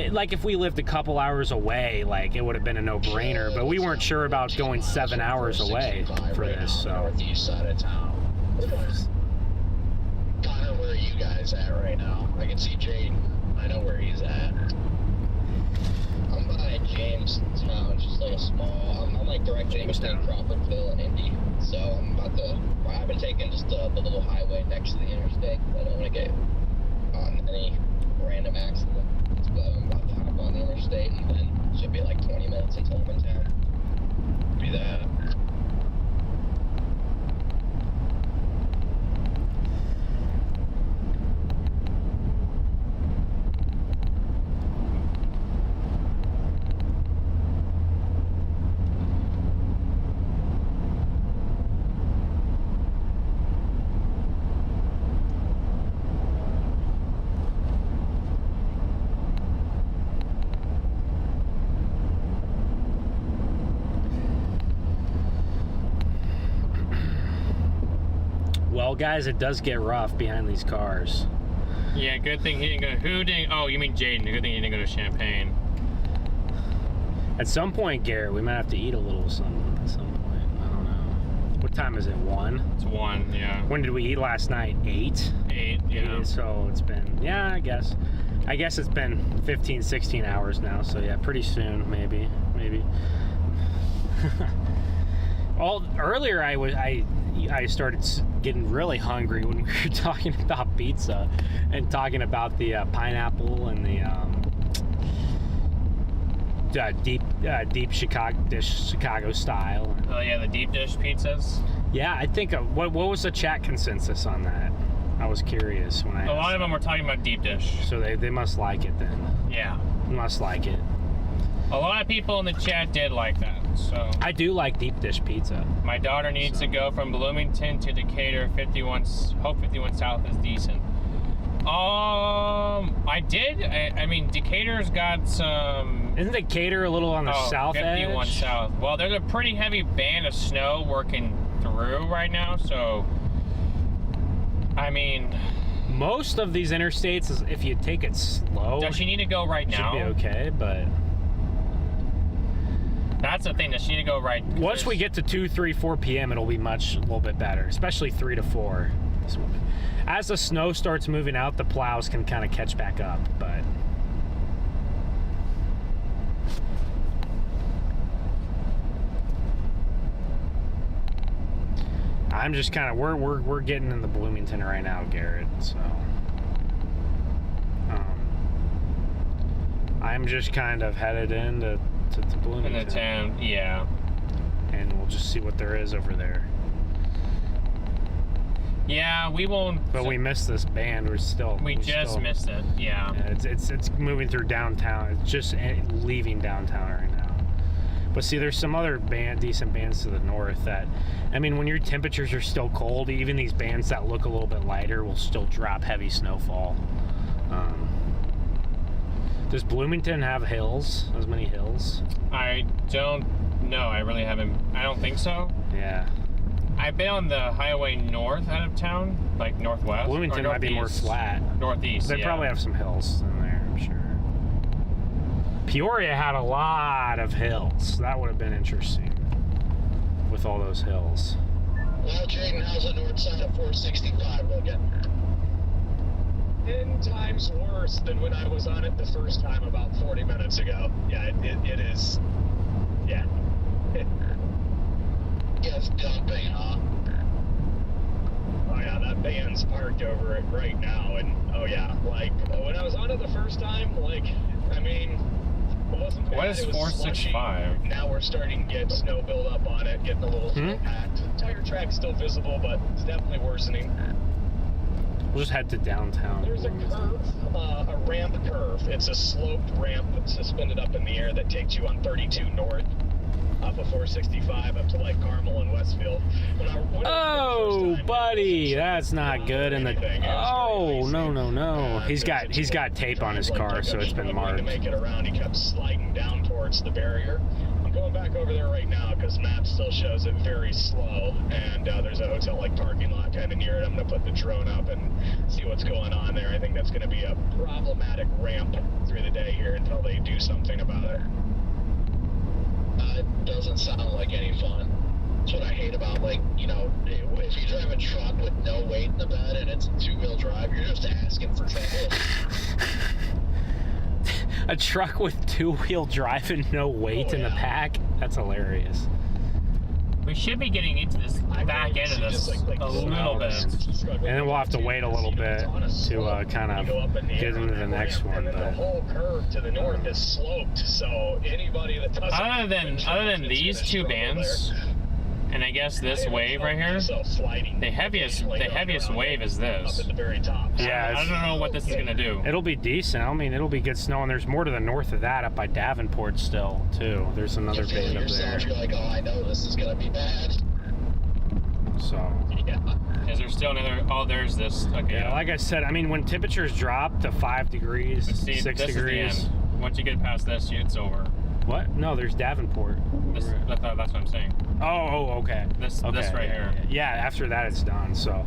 like, if we lived a couple hours away, like, it would have been a no-brainer, but we weren't sure about going 7 hours away for this, so. Northeast side of town. Connor, where are you guys at right now? I can see Jaden. I know where he's at. I'm by Jamestown, just like a small, I'm like directly in between Crawfordville and Indy. So I've been taking just the little highway next to the interstate. I don't want to get on any random accidents, but I'm about to hop on the interstate, and then it should be like 20 minutes until I'm in town. Do that. Well, guys, it does get rough behind these cars. Yeah, good thing he didn't go. Who didn't? Oh, you mean Jaden? Good thing he didn't go to Champaign. At some point, Garrett, we might have to eat a little something at some point. I don't know. What time is it? 1? It's 1, yeah. When did we eat last night? 8? 8, yeah. 8, so it's been, yeah, I guess it's been 15, 16 hours now. So yeah, pretty soon, maybe. Earlier I started getting really hungry when we were talking about pizza and talking about the pineapple and the deep Chicago style. Oh yeah, the deep dish pizzas. Yeah, I think what was the chat consensus on that? I was curious when I A lot of them were talking about deep dish. So they must like it then. Yeah. Must like it. A lot of people in the chat did like that, so. I do like deep dish pizza. My daughter needs to go from Bloomington to Decatur. 51 South is decent. I did. I mean, Decatur's got some. Isn't Decatur a little on the south 51 edge? South. Well, there's a pretty heavy band of snow working through right now, so. I mean. Most of these interstates, if you take it slow. Does she need to go right now? Should be okay, but. That's the thing. Does she need to go right? Once we get to 2, 3, 4 p.m., it'll be a little bit better, especially 3 to 4. As the snow starts moving out, the plows can kind of catch back up, but. I'm just kind of we're getting in the Bloomington right now, Garrett. So I'm just kind of headed into to Bloomington. In the town, yeah. And we'll just see what there is over there. Yeah, we won't. But we missed this band. We just missed it. Yeah. It's moving through downtown. It's just leaving downtown right now. But see, there's some other decent bands to the north that, I mean, when your temperatures are still cold, even these bands that look a little bit lighter will still drop heavy snowfall. Does Bloomington have hills? As many hills? I don't know. I really haven't. I don't think so. Yeah. I've been on the highway north out of town, like northwest. Bloomington might be more flat. Northeast. They probably have some hills in there, I'm sure. Peoria had a lot of hills. That would have been interesting with all those hills. Well, Jaden, how's the north side of 465 looking? 10 times worse than when I was on it the first time about 40 minutes ago. Yeah, it is. Yeah. Yeah, it's dumping, huh? Oh yeah, that van's parked over it right now, and oh yeah, like when I was on it the first time, like, I mean, it wasn't bad. What is 465? Now we're starting to get snow build up on it, getting a little snow packed. The tire track's still visible, but it's definitely worsening. We'll just head to downtown. There's a curve, a ramp curve. It's a sloped ramp that's suspended up in the air that takes you on 32 north. Off of 465 up to like Carmel and Westfield. Oh, buddy, that's not good. In the oh no, he's got tape on his car, so it's been marked. To make it around, he kept sliding down towards the barrier. I'm going back over there right now because map still shows it very slow, and there's a hotel like parking lot kind of near it. I'm gonna put the drone up and see what's going on there. I think that's gonna be a problematic ramp through the day here until they do something about it. It doesn't sound like any fun. That's what I hate about, like, you know, if you drive a truck with no weight in the bed and it's a 2-wheel drive, you're just asking for trouble. A truck with 2-wheel drive and no weight in the pack? That's hilarious. We should be getting into this back end of this a little bit. And then we'll have to wait a little bit to kind of get into the next one. And then the whole curve to the north is sloped, so anybody that doesn't... Other than these two bands, and I guess this wave right here, the heaviest wave is this. Up at the very top. Yeah, I don't know what this is gonna do. It'll be decent. I mean, it'll be good snow, and there's more to the north of that, up by Davenport still, too. There's another band up there. You're like, oh, I know this is gonna be bad. So. Yeah. Is there still another? Oh, there's this. Okay. Yeah, like I said, I mean, when temperatures drop to 5 degrees, 6 this degrees. Is the end. Once you get past this, it's over. What? No, there's Davenport. That's what I'm saying. Oh, okay. This right here. Yeah, after that it's done. So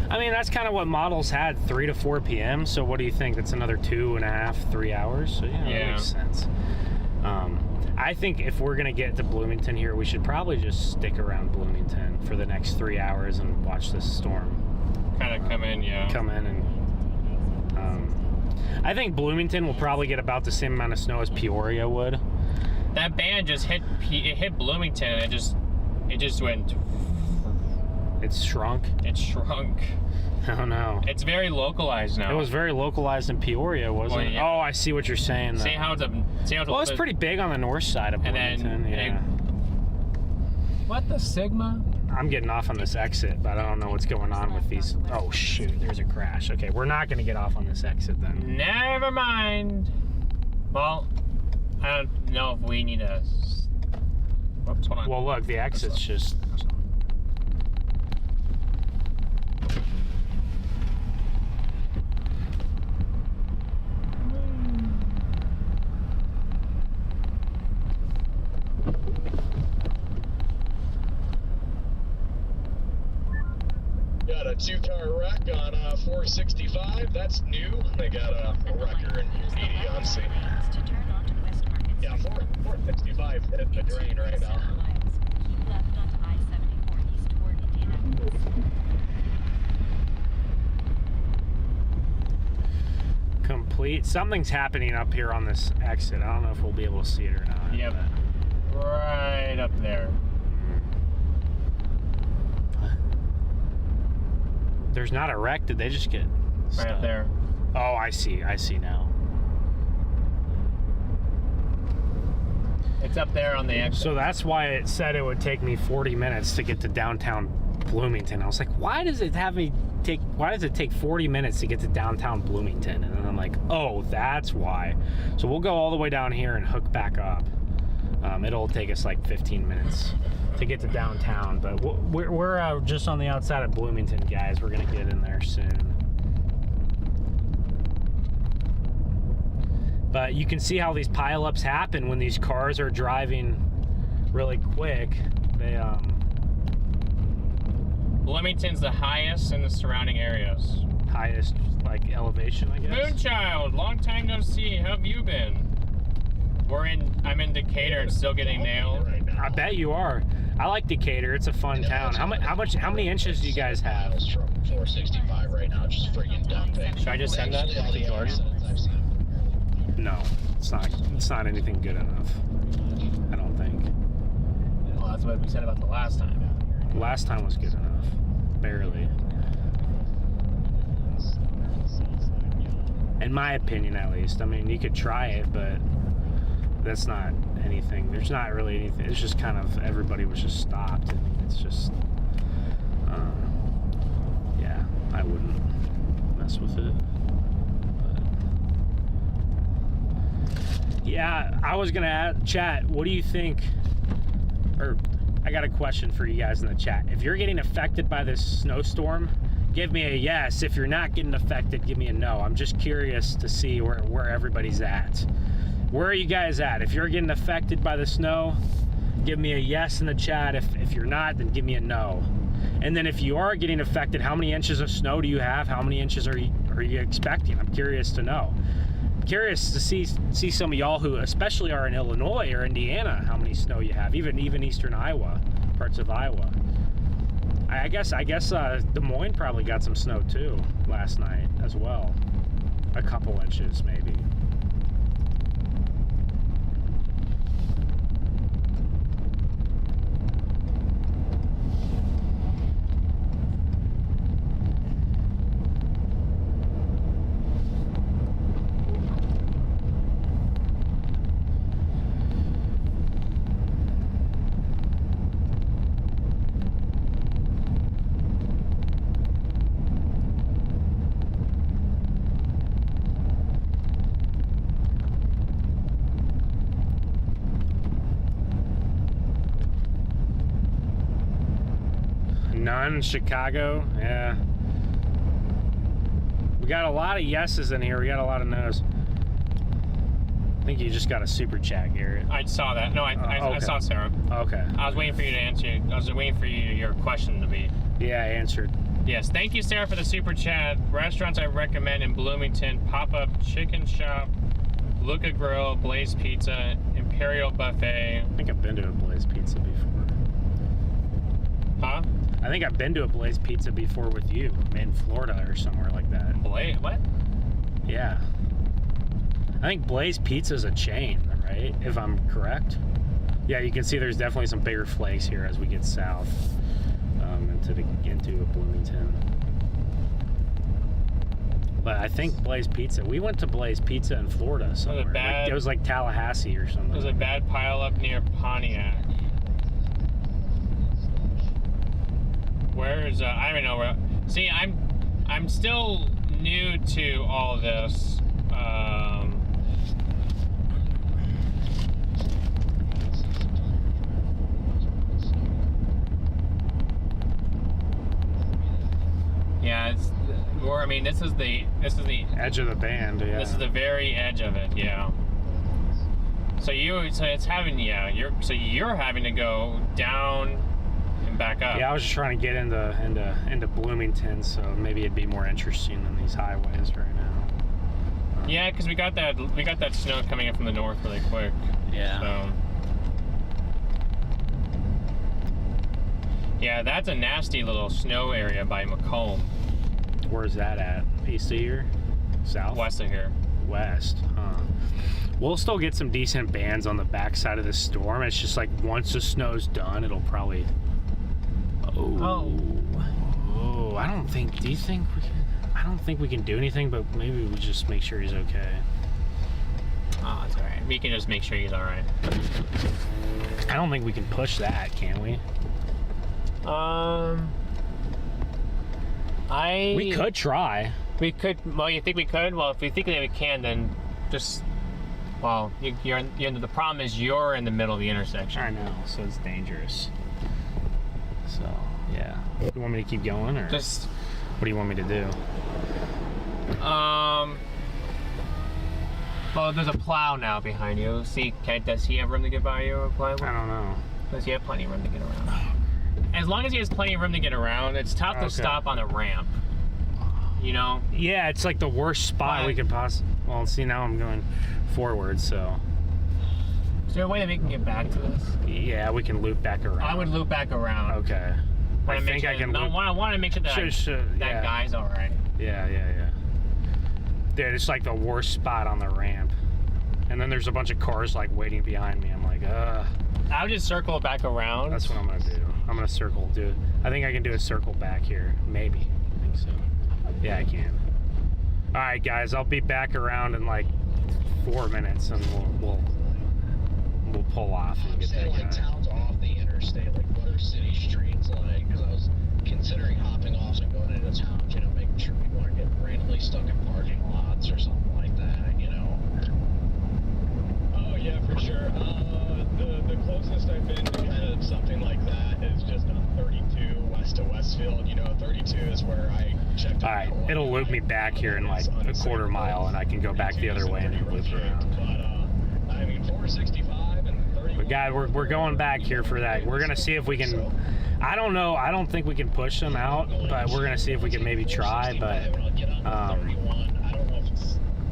I mean, that's kind of what models had, 3 to 4 p.m. So what do you think? That's another 2.5, 3 hours. So yeah, that makes sense. I think if we're gonna get to Bloomington here, we should probably just stick around Bloomington for the next 3 hours and watch this storm. Kind of come in, and I think Bloomington will probably get about the same amount of snow as Peoria would. That band just hit Bloomington, and it just went. It's shrunk. It shrunk. Oh no. It's very localized now. It was very localized in Peoria, wasn't it? Oh, I see what you're saying. See how it's well, it's pretty big on the north side of Bloomington. What the Sigma? I'm getting off on this exit, but I don't know what's going on with these. Oh shoot, there's a crash. Okay, we're not going to get off on this exit then. Never mind. Well, I don't know if we need a. Whoops, hold on. Well, look, the exit's just. Got a 2-car wreck on 465. That's new. They got a wrecker and ED on scene. To turn onto West Market Yeah, 465 hitting the drain right now. Keep left onto I-74 east toward Indianapolis. Complete. Something's happening up here on this exit. I don't know if we'll be able to see it or not. Yep. Right up there. There's not a wreck. Did they just get stuck? Right up there. Oh, I see. I see now. It's up there on the exit. So that's why it said it would take me 40 minutes to get to downtown Bloomington. I was like, why does it take 40 minutes to get to downtown Bloomington? And then I'm like, oh, that's why. So we'll go all the way down here and hook back up. It'll take us like 15 minutes to get to downtown, but we're just on the outside of Bloomington, guys. We're gonna get in there soon. But you can see how these pileups happen when these cars are driving really quick. They Bloomington's the highest in the surrounding areas. highest like elevation, I guess. Moonchild, long time no see. How have you been? I'm in Decatur and still getting nailed. I bet you are. I like Decatur. It's a fun town. How many inches do you guys have? From 465 right now, just friggin' dumping. Should I just send that to Jordan? No, it's not anything good enough. I don't think. Well, that's what we said about the last time. Last time was good enough. Barely. In my opinion, at least. I mean, you could try it, but that's not anything. There's not really anything. It's just kind of everybody was just stopped. I mean, it's just, yeah, I wouldn't mess with it. But, yeah, I was gonna add, chat, what do you think, or I got a question for you guys in the chat. If you're getting affected by this snowstorm, give me a yes. If you're not getting affected, give me a no. I'm just curious to see where everybody's at. Where are you guys at? If you're getting affected by the snow, give me a yes in the chat. If you're not, then give me a no. And then if you are getting affected, how many inches of snow do you have? How many inches are you expecting? I'm curious to know. I'm curious to see some of y'all who especially are in Illinois or Indiana, how many snow you have, even eastern Iowa, parts of Iowa. I guess Des Moines probably got some snow too last night as well. A couple inches maybe. None. Chicago, yeah. We got a lot of yeses in here. We got a lot of no's. I think you just got a super chat, Garrett. I saw that. No, I saw Sarah. Okay. I was waiting for you to answer. I was waiting for your question to be. Yeah, I answered. Yes, thank you, Sarah, for the super chat. Restaurants I recommend in Bloomington: Pop-Up Chicken Shop, Luca Grill, Blaze Pizza, Imperial Buffet. I think I've been to a Blaze Pizza before. Huh? I think I've been to a Blaze Pizza before with you, in Florida or somewhere like that. Blaze? What? Yeah. I think Blaze Pizza's a chain, right? If I'm correct. Yeah, you can see there's definitely some bigger flakes here as we get south into Bloomington. But I think Blaze Pizza. We went to Blaze Pizza in Florida somewhere. It was like Tallahassee or something. There's a bad pile up near Pontiac. Where's I don't know where. See, I'm still new to all this. Yeah, it's. Or I mean, this is the edge of the band. Yeah. This is the very edge of it. Yeah. So it's having you're having to go down and back up. Yeah, I was just trying to get into Bloomington, so maybe it'd be more interesting than these highways right now. Yeah, because we got that snow coming in from the north really quick. Yeah. So. Yeah, that's a nasty little snow area by Macomb. Where's that at? East of here? South? West of here. West, huh? We'll still get some decent bands on the backside of the storm. It's just like once the snow's done, it'll probably. Oh, I don't think. Do you think we can? I don't think we can do anything, but maybe we just make sure he's okay. Oh, it's all right. We can just make sure he's all right. I don't think we can push that, can we? We could try. We could. Well, you think we could? Well, if we think that we can, then just. Well, the problem is you're in the middle of the intersection. I know, so it's dangerous. So yeah. You want me to keep going, or just? What do you want me to do? Well, there's a plow now behind you. See, does he have room to get by you? I don't know. Does he have plenty of room to get around? As long as he has plenty of room to get around, it's tough to stop on a ramp. You know? Yeah, it's like the worst spot we could possibly. Well, see, now I'm going forward, so. Is there a way that we can get back to this? Yeah, we can loop back around. I would loop back around. Okay. I think I can. I want to make sure that that guy's all right. Yeah. Dude, it's like the worst spot on the ramp, and then there's a bunch of cars like waiting behind me. I'm like, ugh. I would just circle back around. That's what I'm gonna do. I'm gonna circle. I think I can do a circle back here. Maybe. I think so. Yeah, I can. All right, guys. I'll be back around in like 4 minutes, and we'll pull off and get that guy. Like towns off the interstate, like what are city streets like? Because I was considering hopping off and going into towns, you know, making sure people aren't getting randomly stuck in parking lots or something like that, you know. Oh yeah, for sure. The closest I've been to kind of something like that is just on 32 west of Westfield. You know, 32 is where I checked. All right, it'll loop me back here in like a quarter mile, and I can go back the other way and then loop around. But I mean, 465 and 31. But guys, we're going back here for that. We're gonna see if we can. I don't know. I don't think we can push them out, but we're gonna see if we can maybe try. But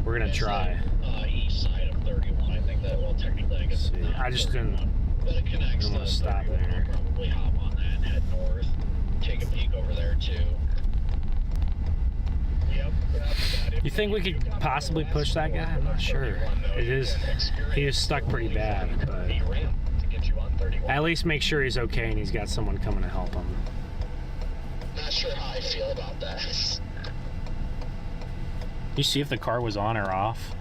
we're gonna try. East side of 31, I think that, well, technically I guess. See, I just didn't. But it connects I'm gonna stop 31. there. I'll probably hop on that and head north. Take a peek over there too. You think we could possibly push that guy? I'm not sure. He is stuck pretty bad, but at least make sure he's okay and he's got someone coming to help him. Not sure how I feel about that. You see if the car was on or off?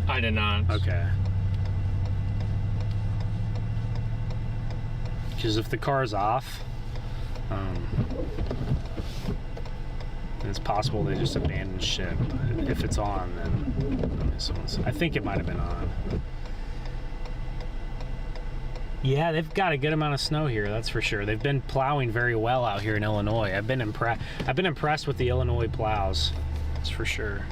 I did not. Okay. Because if the car is off, it's possible they just abandoned ship. But if it's on, then I think it might have been on. Yeah, they've got a good amount of snow here, that's for sure. They've been plowing very well out here in Illinois. I've been impressed with the Illinois plows, that's for sure.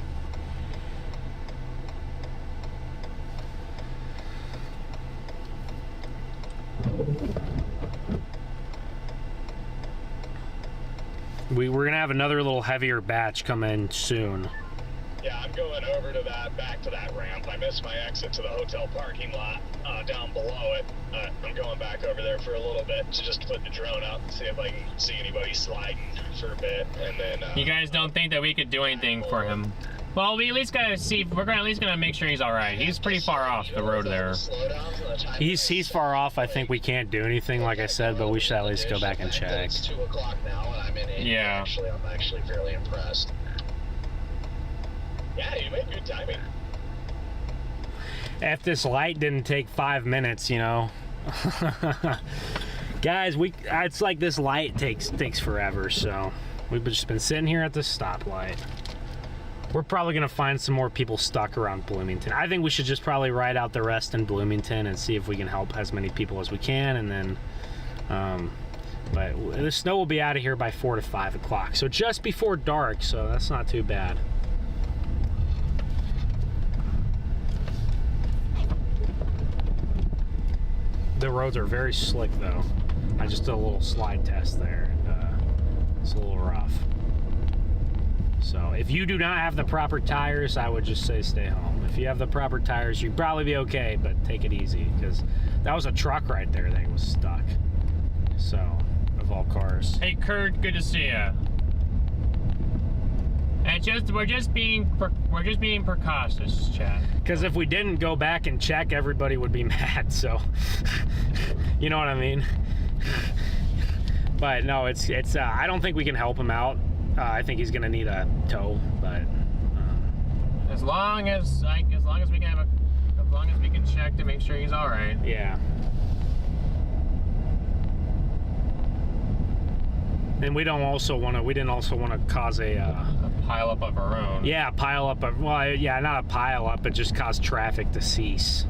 We're gonna have another little heavier batch come in soon. Yeah, I'm going over to back to that ramp. I missed my exit to the hotel parking lot down below it. I'm going back over there for a little bit to just put the drone up and see if I can see anybody sliding for a bit, and then. You guys don't think that we could do anything for him? Well, we at least gotta see. We're at least gonna make sure he's all right. He's pretty far off the road there. He's far off. I think we can't do anything, like I said, but we should at least go back and check. It's 2 o'clock now, and I'm in it. Yeah. I'm actually fairly impressed. Yeah, you made good timing. If this light didn't take 5 minutes, you know. Guys, it's like this light takes forever, so we've just been sitting here at the stoplight. We're probably gonna find some more people stuck around Bloomington. I think we should just probably ride out the rest in Bloomington and see if we can help as many people as we can, and then but the snow will be out of here by 4 to 5 o'clock, so just before dark, so that's not too bad. The roads are very slick though. I just did a little slide test there, and it's a little rough. So if you do not have the proper tires, I would just say stay home. If you have the proper tires, you'd probably be okay, but take it easy, because that was a truck right there that was stuck. So, of all cars. Hey Kurt, good to see you. And we're just being precautious, Chad. Because if we didn't go back and check, everybody would be mad. So, you know what I mean. But no, it's. I don't think we can help him out. I think he's gonna need a tow, but as long as we can check to make sure he's all right. Yeah. And we didn't also want to cause a pile up of our own. Yeah, pile up of, well, yeah, not a pile up, but just cause traffic to cease,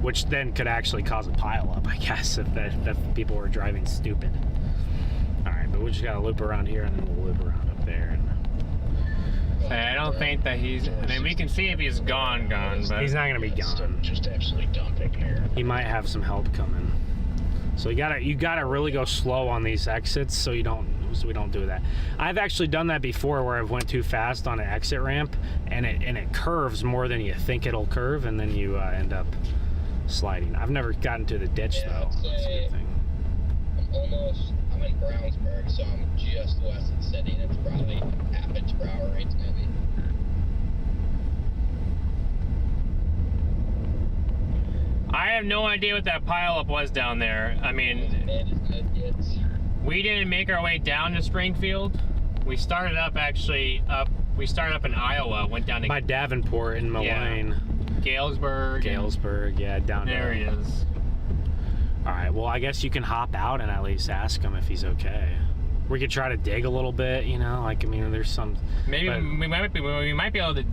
which then could actually cause a pile up, I guess, if people were driving stupid. All right, but we just gotta loop around here, and then we'll loop around up there. And I don't think that he's. I mean, we can see if he's gone, but he's not gonna be gone. Just absolutely dumping here. He might have some help coming. So you gotta really go slow on these exits, so we don't do that. I've actually done that before, where I've went too fast on an exit ramp, and it curves more than you think it'll curve, and then you end up sliding. I've never gotten to the ditch though. That's a good thing. I'm in Brownsburg, so I'm just west of the city, and it's probably half inch per hour rates maybe. I have no idea what that pileup was down there. I mean, we didn't make our way down to Springfield. We started up in Iowa, went down to by Davenport in Moline. Yeah. Galesburg, yeah, down there. He is. All right, well, I guess you can hop out and at least ask him if he's okay. We could try to dig a little bit, you know, like, I mean, there's some... Maybe we might be able to...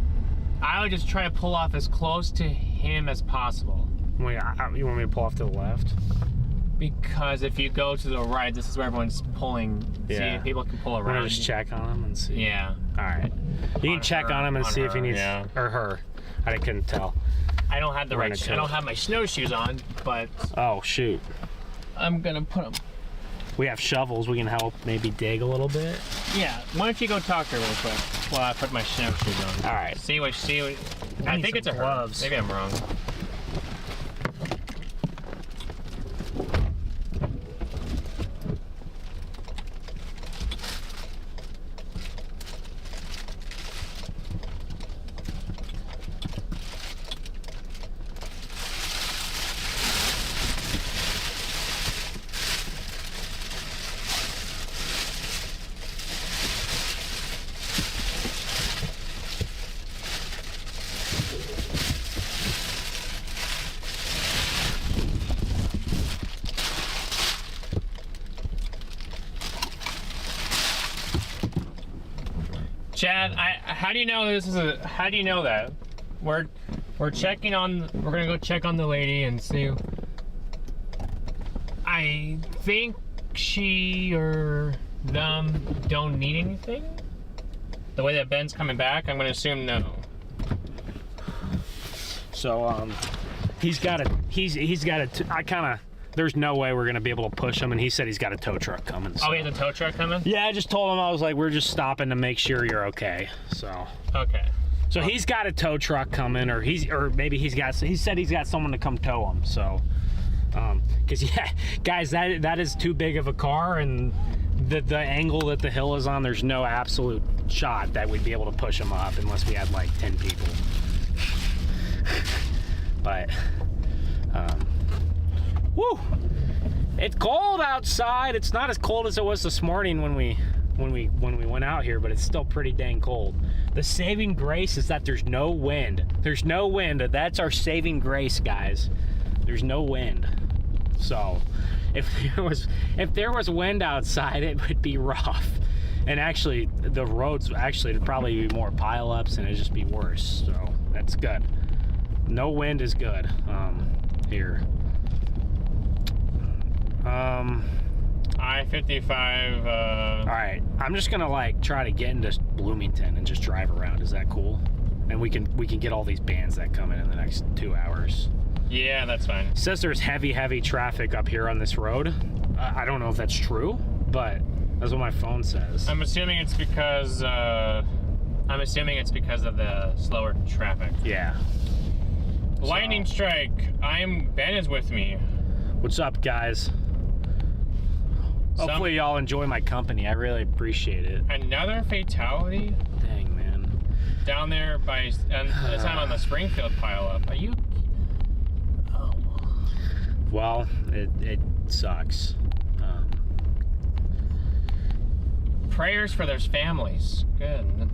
I would just try to pull off as close to him as possible. Wait, you want me to pull off to the left? Because if you go to the right, this is where everyone's pulling. Yeah. See, people can pull around. Want to just check on him and see? Yeah. All right. You can check on him and see if he needs... Yeah. Or her. I couldn't tell. I don't have I don't have my snowshoes on, but... Oh, shoot. I'm going to put them... We have shovels. We can help maybe dig a little bit. Yeah. Why don't you go talk to her real quick while I put my snowshoes on? All right. See what... I think it's a gloves. Maybe I'm wrong. Chad, how do you know this is a? How do you know that? We're checking on. We're gonna go check on the lady and see. I think she or them don't need anything. The way that Ben's coming back, I'm gonna assume no. So he's got a. I kind of there's no way we're gonna be able to push him, and he said he's got a tow truck coming. So. Oh, he has a tow truck coming? Yeah, I just told him, I was like, we're just stopping to make sure you're okay. So. Okay. So he's got a tow truck coming, or maybe he said he's got someone to come tow him. So, cause yeah, guys, that is too big of a car, and the angle that the hill is on, there's no absolute shot that we'd be able to push him up unless we had like 10 people. But, woo! It's cold outside. It's not as cold as it was this morning when we went out here, but it's still pretty dang cold. The saving grace is that there's no wind. There's no wind. That's our saving grace, guys. There's no wind. So if there was wind outside, it would be rough. And actually, the roads would probably be more pileups, and it'd just be worse. So that's good. No wind is good here. I-55. All right, I'm just gonna like try to get into Bloomington and just drive around. Is that cool? And we can get all these bands that come in the next 2 hours. Yeah, that's fine. It says there's heavy traffic up here on this road. I don't know if that's true, but that's what my phone says. I'm assuming it's because of the slower traffic. Yeah. Lightning strike. Ben is with me. What's up, guys? Hopefully y'all enjoy my company. I really appreciate it. Another fatality? Dang, man. Down there by, and this time on the Springfield pileup. Are you? Oh. Well, it sucks. Prayers for their families. Good.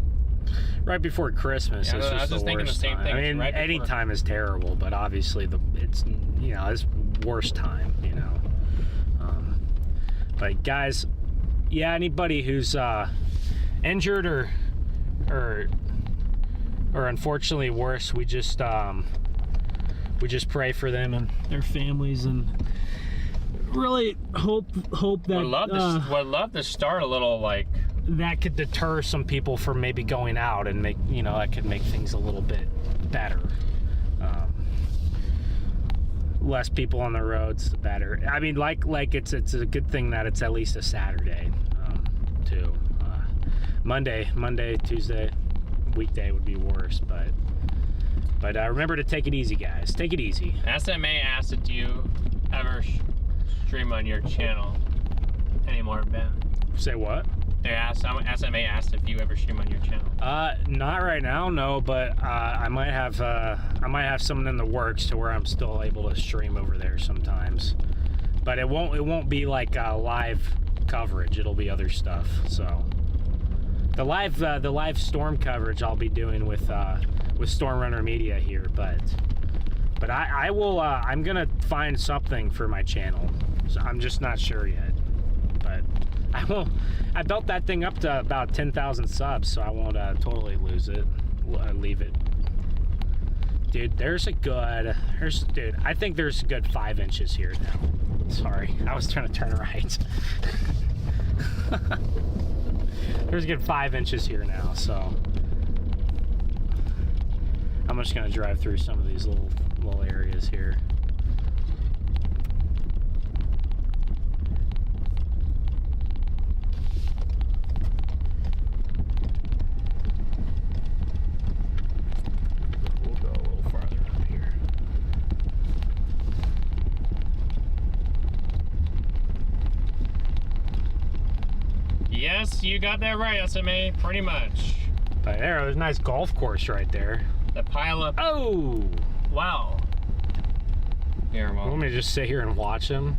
Right before Christmas, Yeah, it's I was just just the thinking the worst same time. thing. I mean, Right any before. time is terrible, but obviously it's worst time, you know. But guys, yeah, anybody who's injured or unfortunately worse, we just pray for them and their families, and really hope that Would love to start a little like that could deter some people from maybe going out and that could make things a little bit better. Less people on the roads, the better. I mean, like it's a good thing that it's at least a Saturday, too. Monday, Tuesday, weekday would be worse, but remember to take it easy, guys. Take it easy. SMA asked if you ever stream on your channel anymore, Ben. Say what? SMA asked if you ever stream on your channel. Not right now, no. But I might have something in the works to where I'm still able to stream over there sometimes. But it won't be like live coverage. It'll be other stuff. So the live storm coverage I'll be doing with StormRunner Media here. But I will. I'm gonna find something for my channel. So I'm just not sure yet. But I won't. I built that thing up to about 10,000 subs, so I won't totally lose it. Leave it. Dude, dude, I think there's a good 5 inches here now. Sorry, I was trying to turn right. There's a good 5 inches here now, so I'm just gonna drive through some of these little areas here. Yes, you got that right, SMA. Pretty much. But there's a nice golf course right there. The pileup. Oh! Wow. Here, well. Want me to just sit here and watch them?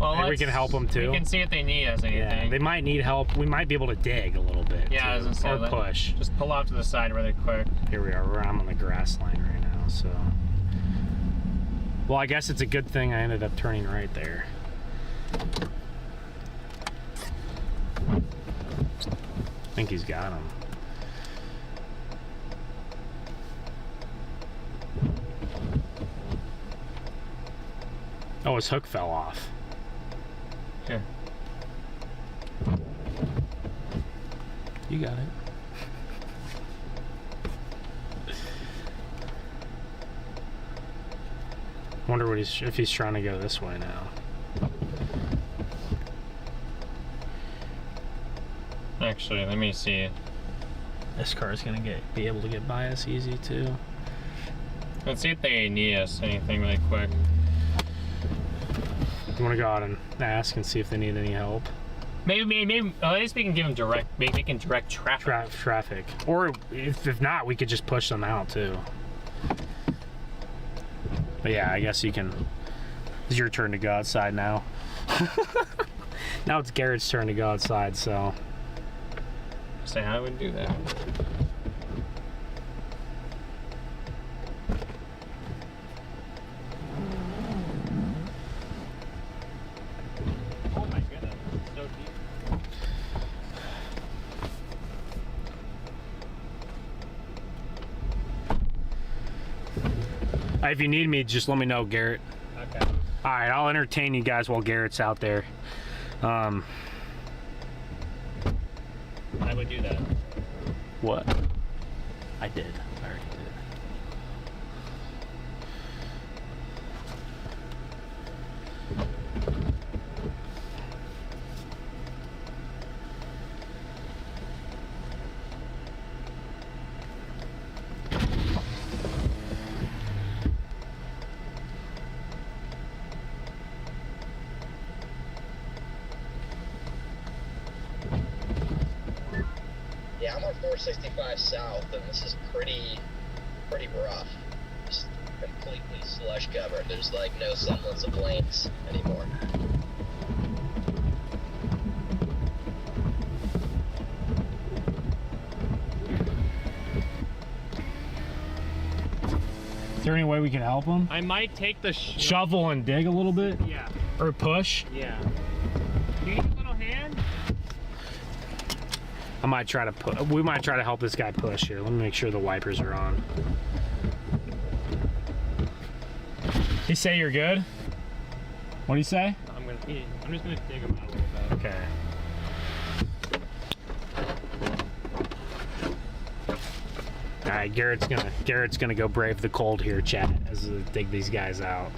Well, maybe we can help them too. We can see if they need us anything. Yeah, they might need help. We might be able to dig a little bit. Yeah, I was gonna say, or push. Just pull off to the side really quick. Here we are. I'm on the grass line right now, so. Well, I guess it's a good thing I ended up turning right there. I think he's got him. Oh, his hook fell off. Here. You got it. Wonder if he's trying to go this way now. Actually, let me see. This car is gonna be able to get by us easy too. Let's see if they need us anything really quick. You want to go out and ask and see if they need any help? Maybe at least we can give them direct. Maybe we can direct traffic. Traffic. Or if not, we could just push them out too. But yeah, I guess you can. It's your turn to go outside now. Now it's Garrett's turn to go outside, so. Say how I would do that. Oh my goodness, it's so deep. If you need me, just let me know, Garrett. Okay. All right, I'll entertain you guys while Garrett's out there. I would do that. What? I did. I already did. Yeah, I'm on 465 south, and this is pretty rough. Just completely slush covered. There's like no semblance of lanes anymore. Is there any way we can help them? I might take the Shovel and dig a little bit? Yeah. Or push? Yeah. Do you need a little hand? I might try to put. We might try to help this guy push here. Let me make sure the wipers are on. You say you're good? What do you say? I'm just gonna dig them out a little bit. Okay. All right, Garrett's gonna go brave the cold here, chat, as we dig these guys out.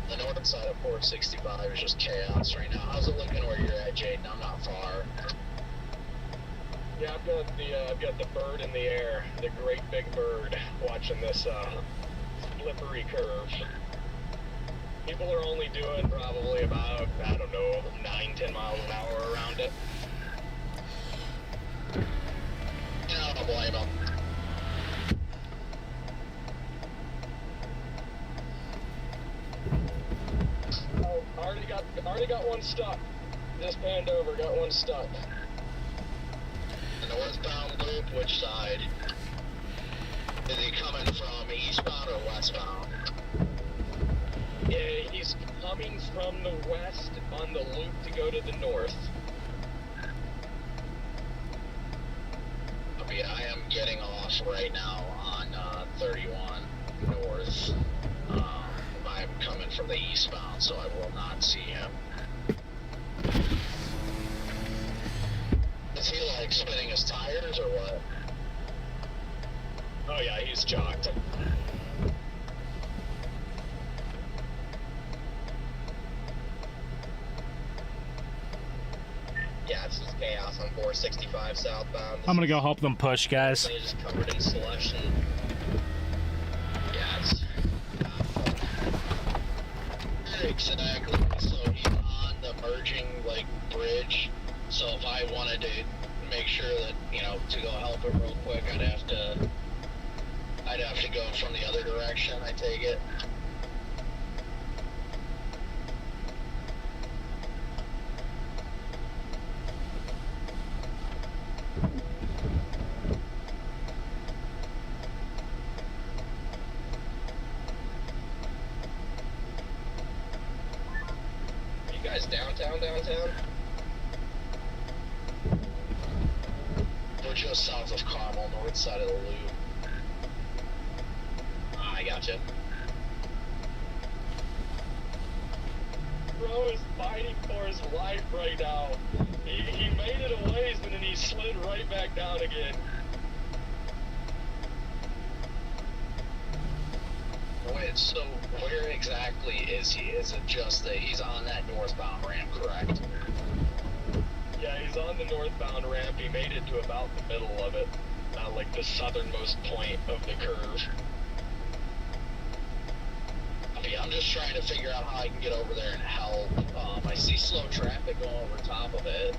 The north side of 465 is just chaos right now. How's it looking where you're at, Jaden? I'm not far. Yeah, I've got the bird in the air, the great big bird, watching this slippery curve. People are only doing probably about, I don't know, 9-10 miles an hour around it. I don't blame them. Oh, already got one stuck. Just panned over, got one stuck. The northbound loop, which side? Is he coming from eastbound or westbound? Yeah, he's coming from the west on the loop to go to the north. Okay, I am getting off right now on 31 north. I'm coming from the eastbound, so I will not see him. Is he like spinning his tires or what? Oh yeah, he's chocked. Yeah, it's just chaos on 465 southbound. I'm gonna go help them push, guys. It's just covered in slush and yeah, it's exactly. So he's on the merging like bridge. So if I wanted to make sure that to go help him real quick, I'd have to go from the other direction. I take it. You guys downtown? We're just south of Carmel, north side of the loop. I gotcha. Bro is fighting for his life right now. He made it a ways and then he slid right back down again. Wait, so where exactly is he? Is it just that he's on that northbound ramp, correct? Yeah, he's on the northbound ramp. He made it to about the middle of it, like the southernmost point of the curve. Okay, I'm just trying to figure out how I can get over there and help. I see slow traffic going over top of it.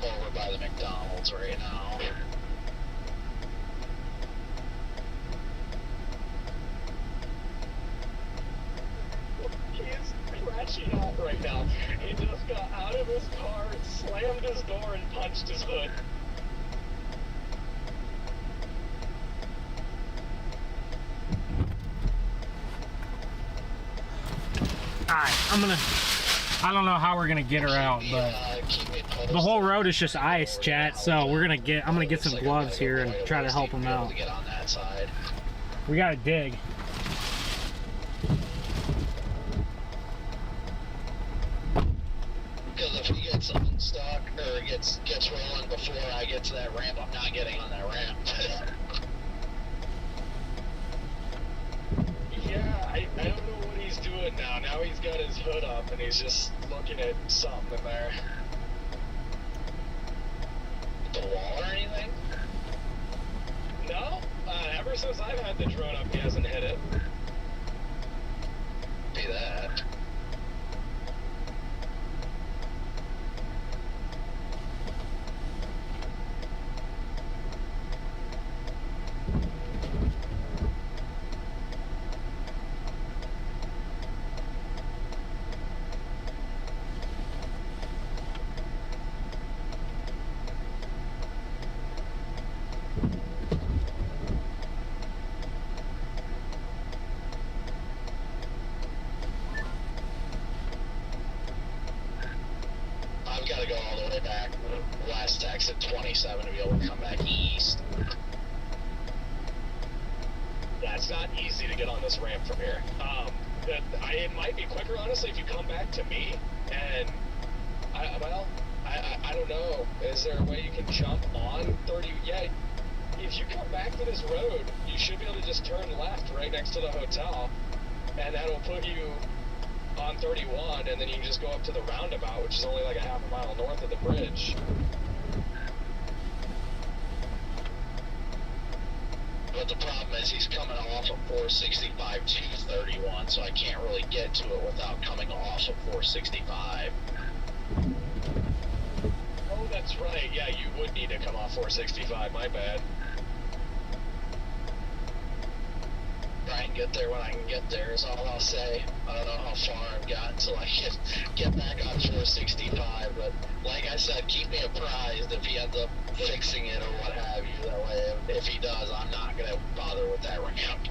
Over by the McDonald's right now. He is crashing out right now. He just got out of his car, slammed his door, and punched his hood. Alright, I don't know how we're gonna get her out, but the whole road is just ice, chat, so I'm gonna get some gloves here and try to help him out. We gotta dig. Because if he gets unstuck or gets rolling before I get to that ramp, I'm not getting on that ramp. Yeah, I don't know what he's doing now. Now he's got his hood up and he's just looking at something in there. The wall or anything? No, ever since I've had the drone up, he hasn't hit it. Be that. I've got to go all the way back west exit 27 to be able to come back east. Yeah, it's not easy to get on this ramp from here. It might be quicker, honestly, if you come back to me, and I don't know. Is there a way you can jump on 30? Yeah, if you come back to this road, you should be able to just turn left right next to the hotel, and that'll put you on 31, and then you can just go up to the roundabout, which is only like a half a mile north of the bridge. But the problem is he's coming off of 465 to 31, so I can't really get to it without coming off of 465. Oh, that's right. Yeah, you would need to come off 465. My bad. Try and get there when I can get there is all I'll say. I don't know how far I've got until I get back on 465, but like I said, keep me apprised if he ends up fixing it or what have you. That way, if he does, I'm not going to bother with that ramp.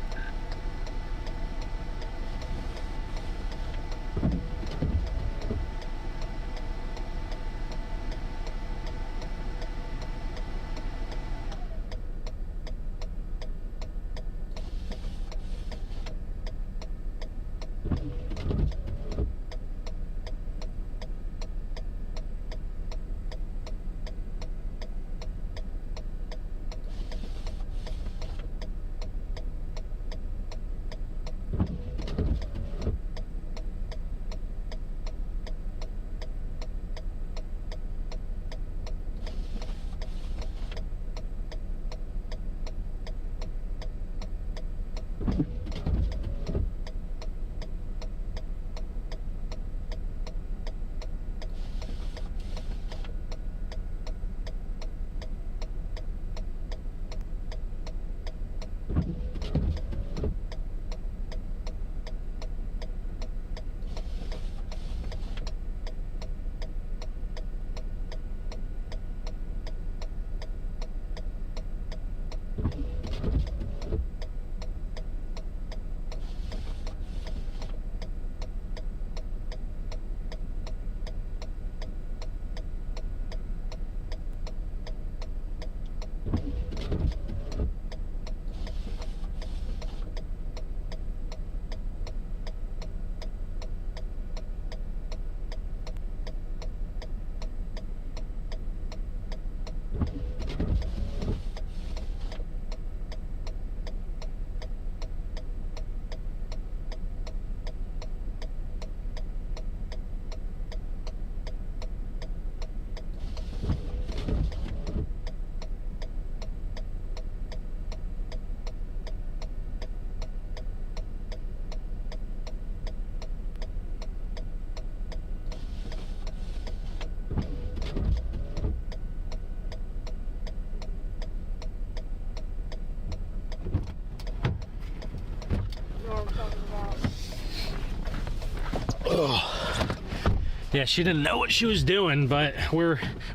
Yeah, she didn't know what she was doing, but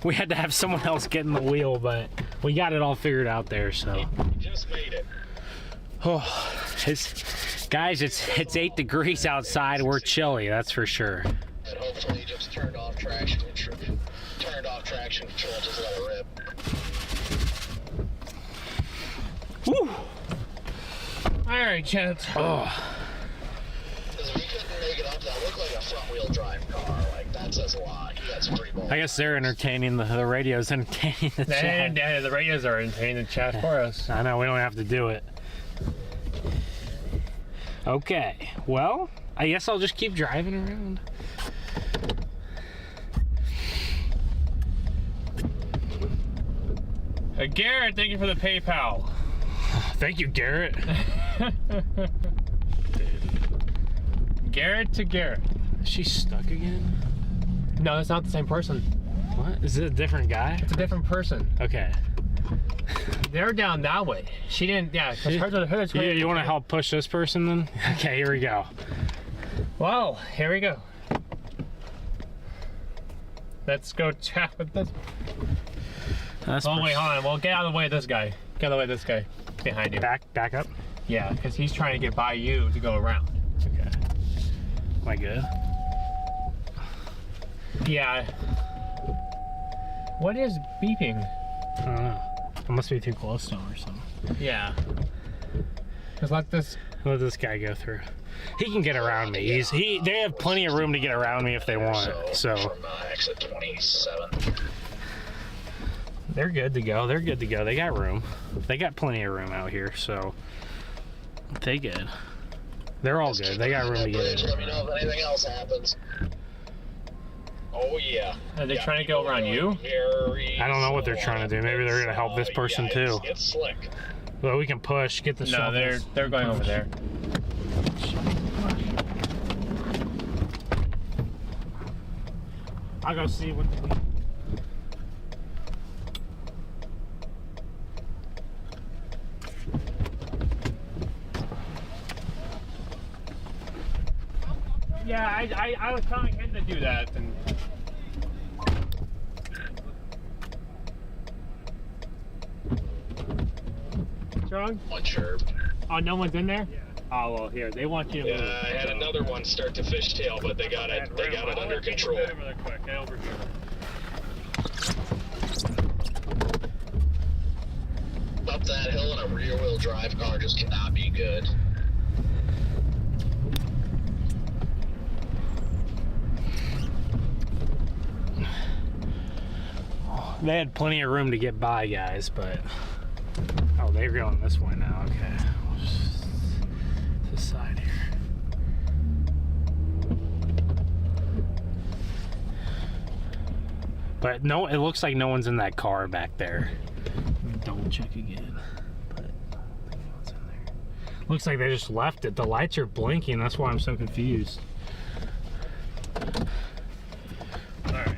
we had to have someone else get in the wheel, but we got it all figured out there, so. You just made it. Oh, guys, it's 8 degrees outside. We're chilly, that's for sure. And hopefully you just turned off traction control, just let it rip. Woo! All right, Chad. Oh. Because if you couldn't make it up, that looked like a front-wheel drive car. Like, that says a lot. You got some pretty balls. I guess they're entertaining, the radio's entertaining the chat. And the radios are entertaining the chat for us. I know, we don't have to do it. Okay, well, I guess I'll just keep driving around. Garrett, thank you for the PayPal. Thank you, Garrett. Garrett to Garrett. Is she stuck again? No, it's not the same person. What? Is it a different guy? It's a different person. Okay. They're down that way. She didn't, yeah. Hers You want to help push this person then? Okay, here we go. Well, here we go. Let's go chat with this. Oh, wait, hold on. Well, get out of the way of this guy. Get out of the way of this guy behind you. Back up? Yeah, because he's trying to get by you to go around. Okay. Am I good? Yeah. What is beeping? I don't know. It must be too close to him or something. Yeah. Just let this guy go through. He can get around me. They have plenty of room to get around me if they want. So From exit 27. they're good to go. They're good to go. They got room. They got plenty of room out here, so they good. They're all good. They got room to get in. Let me know if anything else happens. Oh yeah. Are they trying to go around you? I don't know what they're trying to do. Maybe they're gonna help this person too. It's slick. Well, we can push. Get the No, shovels. they're going over there. I'll go see what. Yeah, I was telling him to do that. And what's wrong? One chirp. Oh, no one's in there? Yeah. Oh, well, here. They want you to move. Yeah, I had another one start to fishtail, but they got it. They got it under control. Get over there quick. Get over here. Up that hill in a rear-wheel drive car just cannot be good. They had plenty of room to get by, guys, but oh, they're going this way now. Okay, we'll just this side here. But no, it looks like no one's in that car back there. Let me double check again. But I don't think no one's in there. Looks like they just left it. The lights are blinking. That's why I'm so confused.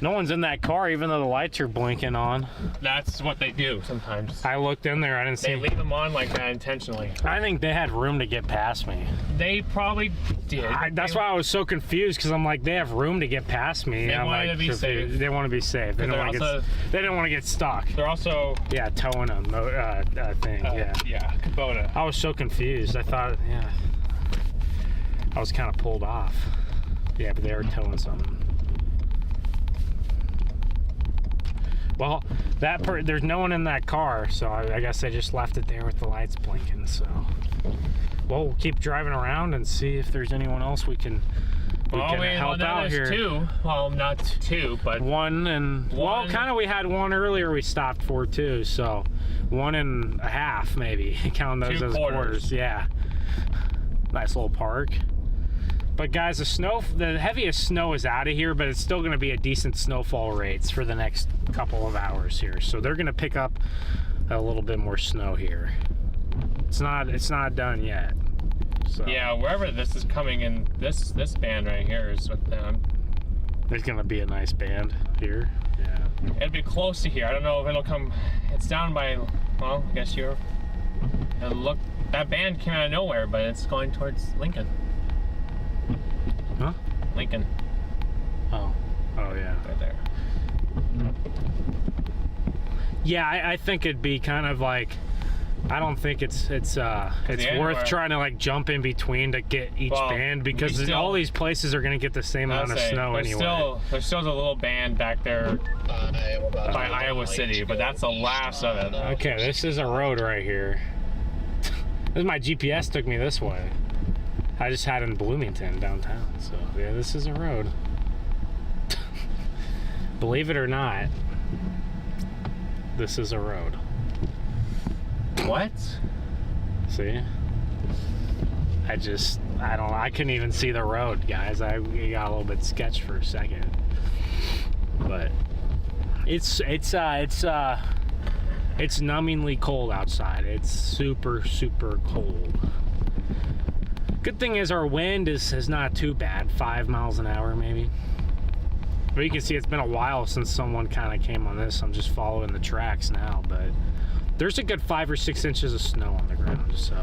No one's in that car, even though the lights are blinking on. That's what they do sometimes. I looked in there, I didn't see They them. leave them on like that intentionally. I think they had room to get past me. They probably did. That's why I was so confused, because I'm like, they have room to get past me. They I'm wanted like, to be safe. They want to be safe. They Because didn't want to get stuck. They're also Yeah, towing a thing. yeah, Kubota. I was so confused. I thought, yeah, I was kind of pulled off. Yeah, but they were towing something. Well, there's no one in that car, so I guess they just left it there with the lights blinking. So, well, we'll keep driving around and see if there's anyone else we can help out here. Two. Well, not two, but One. Well, kind of. We had one earlier we stopped for too. So, 1.5 maybe. Count those Two as quarters. quarters. Yeah. Nice little park. But guys, the heaviest snow is out of here, but it's still going to be a decent snowfall rates for the next couple of hours here. So they're going to pick up a little bit more snow here. It's not done yet. So yeah, wherever this is coming in, this band right here is with them. there's going to be a nice band here. Yeah. It'd be close to here. I don't know if it'll come. It's down by. Well, I guess you're. And look, that band came out of nowhere, but it's going towards Lincoln. Huh? Lincoln. Oh. Oh yeah. Right there. Yeah, I think it'd be kind of like, I don't think it's worth trying to like jump in between to get each band, because all these places are gonna get the same amount of snow anyway. There's still a little band back there by Iowa City, but that's the last of it. Okay, this is a road right here. This, my GPS took me this way. I just had in Bloomington downtown, so yeah, this is a road. Believe it or not, this is a road. What? See? I don't know. I couldn't even see the road, guys. I got a little bit sketched for a second. But it's numbingly cold outside. It's super, super cold. Good thing is our wind is not too bad. 5 miles an hour maybe. But you can see it's been a while since someone kind of came on this. I'm just following the tracks now, but there's a good 5 or 6 inches of snow on the ground, so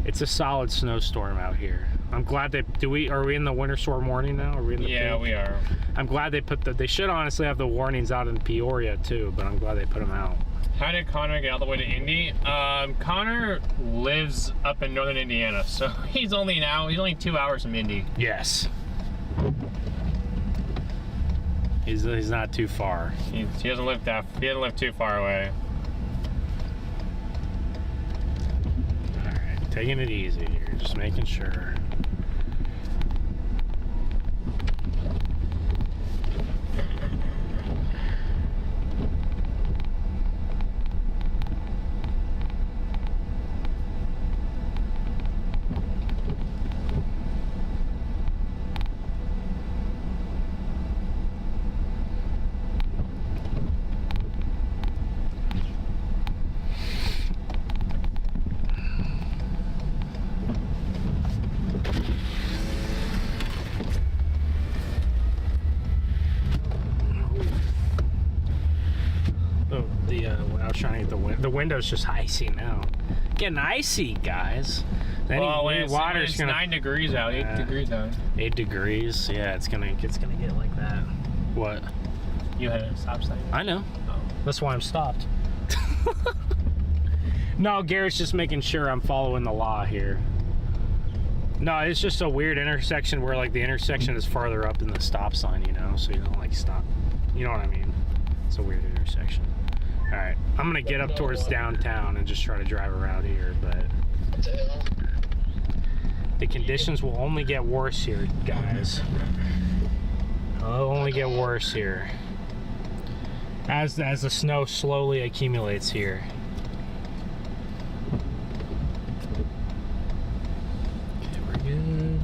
it's a solid snowstorm out here. I'm glad they are we in the winter storm warning now? Are we in the peak? We are. I'm glad they they should honestly have the warnings out in Peoria too, but I'm glad they put them out. How did Connor get all the way to Indy? Connor lives up in northern Indiana, so he's only 2 hours from Indy. Yes. He's not too far. He doesn't live too far away. All right, taking it easy here, just making sure. The window's just icy now. Getting icy, guys. It's 9 degrees out, 8 degrees out. 8 degrees. Yeah, it's gonna get like that. What? You had a stop sign. I know. Oh. That's why I'm stopped. No, Garrett's just making sure I'm following the law here. No, it's just a weird intersection where like the intersection is farther up than the stop sign, you know, so you don't like stop. You know what I mean? It's a weird intersection. All right, I'm gonna get up towards downtown and just try to drive around here, but the conditions will only get worse here, guys. They'll only get worse here as the snow slowly accumulates here. Okay, we're good.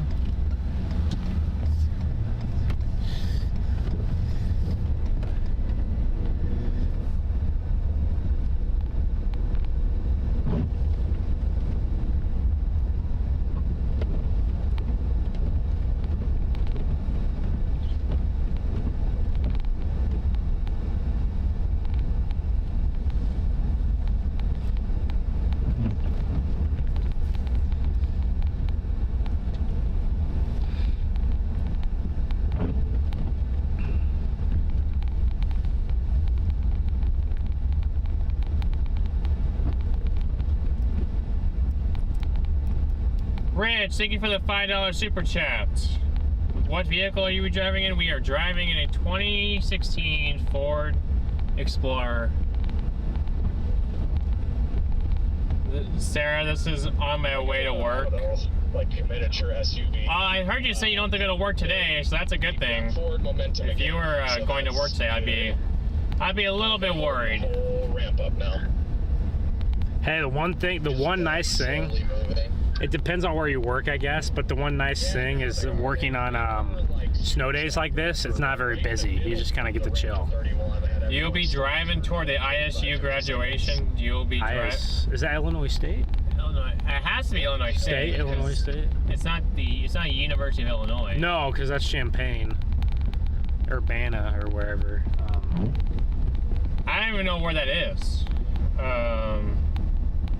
Rich, thank you for the $5 super chat. What vehicle are you driving in? We are driving in a 2016 Ford Explorer. Sarah, this is on my way to work. Like miniature SUV. I heard you say you don't have to go to work today, so that's a good thing. If you were going to work today, I'd be a little bit worried. Ramp up now. Hey, the one nice thing, it depends on where you work, I guess, but the one nice thing is working on snow days like this, it's not very busy. You just kind of get to chill. You'll be driving toward the ISU graduation. You'll be driving. Is that Illinois State? Illinois. It has to be Illinois State. Illinois State. It's not University of Illinois. No, because that's Champaign, Urbana, or wherever. I don't even know where that is. Well,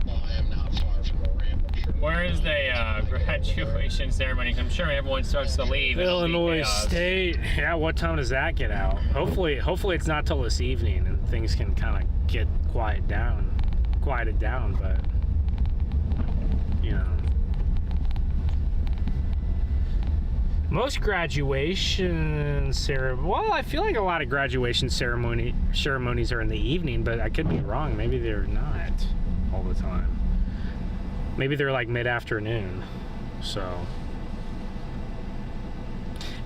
I am not far from the ramp. I'm Where is the graduation ceremony? I'm sure everyone starts to leave. Illinois State. Yeah, what time does that get out? Hopefully it's not till this evening and things can kind of get quieted down, but you know. Most graduation ceremonies, well, I feel like a lot of graduation ceremonies are in the evening, but I could be wrong. Maybe they're not all the time. Maybe they're like mid-afternoon. So,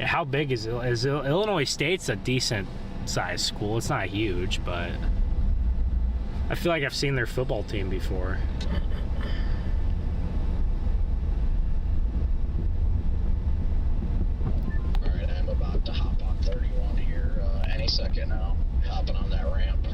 how big is Illinois State's a decent sized school. It's not huge, but I feel like I've seen their football team before. To hop on 31 here any second now. Hopping on that ramp.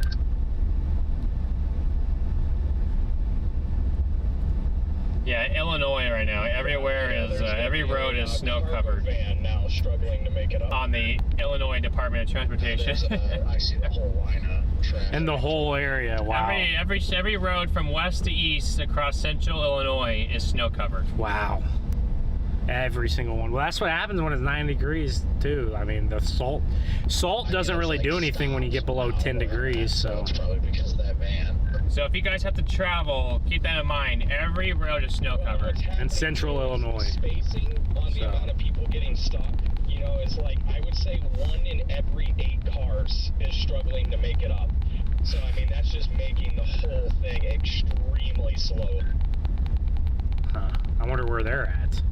Yeah, Illinois right now. Everywhere is every road is snow covered. Van now struggling to make it up. On the Illinois Department of Transportation. I see the whole line of traffic. And the whole area. Wow. Every road from west to east across central Illinois is snow covered. Wow. Every single one. Well, that's what happens when it's 9 degrees too. I mean, the salt doesn't really do anything when you get below 10 degrees. So it's probably because of that van. So if you guys have to travel, keep that in mind. Every road is snow covered. in central Illinois. Spacing on the amount of people getting stuck, you know, is like, I would say 1 in every 8 cars is struggling to make it up. So I mean, that's just making the whole thing extremely slow. Huh. I wonder where they're at.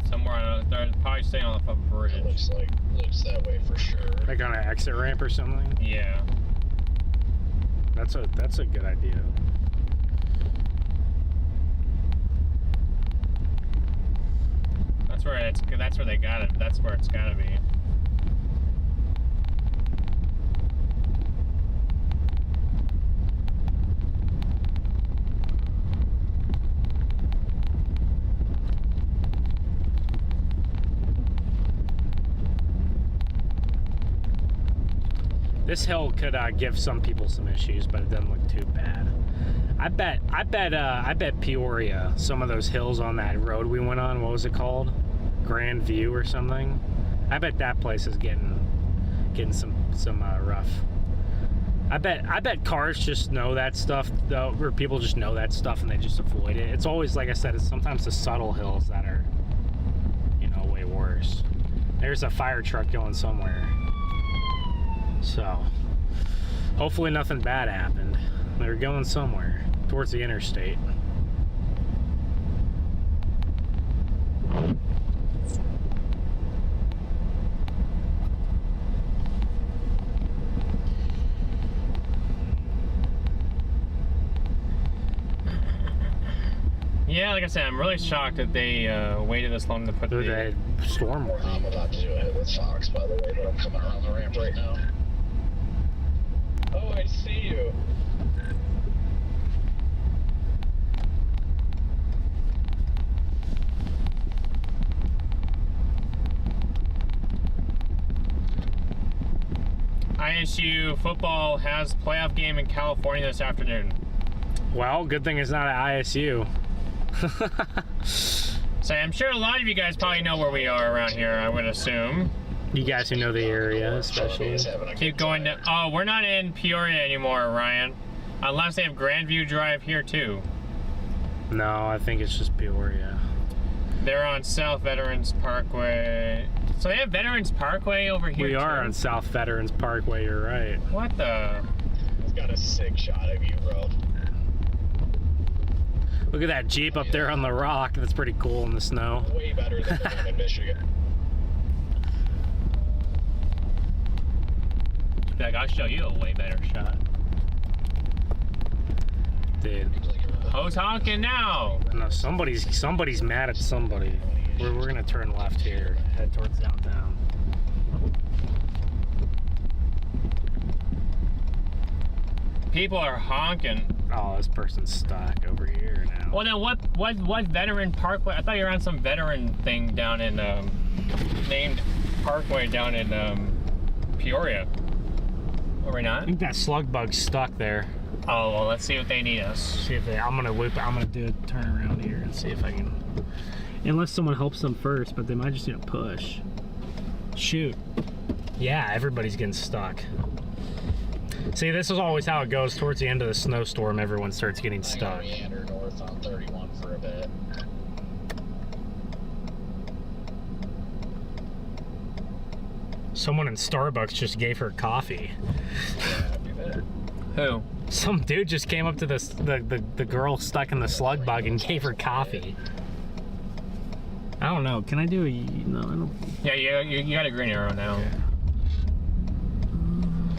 Somewhere on they're probably staying on a bridge. It looks that way for sure. Like on an exit ramp or something. Yeah. That's a good idea. That's where they got it. That's where it's gotta be. This hill could give some people some issues, but it doesn't look too bad. I bet Peoria, some of those hills on that road we went on, what was it called? Grand View or something. I bet that place is getting some rough. I bet cars just know that stuff, though, or people just know that stuff and they just avoid it. It's always, like I said, it's sometimes the subtle hills that are, you know, way worse. There's a fire truck going somewhere. So, hopefully nothing bad happened. They're going somewhere, towards the interstate. Yeah, like I said, I'm really shocked that they waited this long to put the storm. I'm about to do a hit with Fox, by the way, but I'm coming around the ramp right now. Oh, I see you. ISU football has playoff game in California this afternoon. Well, good thing it's not at ISU. So I'm sure a lot of you guys probably know where we are around here, I would assume. You guys who know the area, especially. Keep going to, oh, we're not in Peoria anymore, Ryan. Unless they have Grandview Drive here too. No, I think it's just Peoria. They're on South Veterans Parkway. So they have Veterans Parkway over here. We are on South Veterans Parkway, you're right. What the? It's got a sick shot of you, bro. Look at that Jeep up there on the rock. That's pretty cool in the snow. Way better than the one in Michigan. Like, I'll show you a way better shot. Dude. Who's honking now? No, somebody's mad at somebody. We're gonna turn left here, head towards downtown. People are honking. Oh, this person's stuck over here now. Well, then what Veteran Parkway? I thought you were on some veteran thing down in named Parkway down in Peoria. Are we I not? think that slug bug's stuck there. Oh, well, let's see what they need us. See if they. I'm gonna do a turn around here and see if I can. Unless someone helps them first, but they might just need a push. Shoot. Yeah, everybody's getting stuck. See, this is always how it goes. Towards the end of the snowstorm, everyone starts getting stuck. Meander north on 31 for a bit. Someone in Starbucks just gave her coffee. Yeah, I'd be there. Who? Some dude just came up to the girl stuck in the slug bug and gave her coffee. I don't know. Can I do a... No, I don't... Yeah, you got a green arrow now.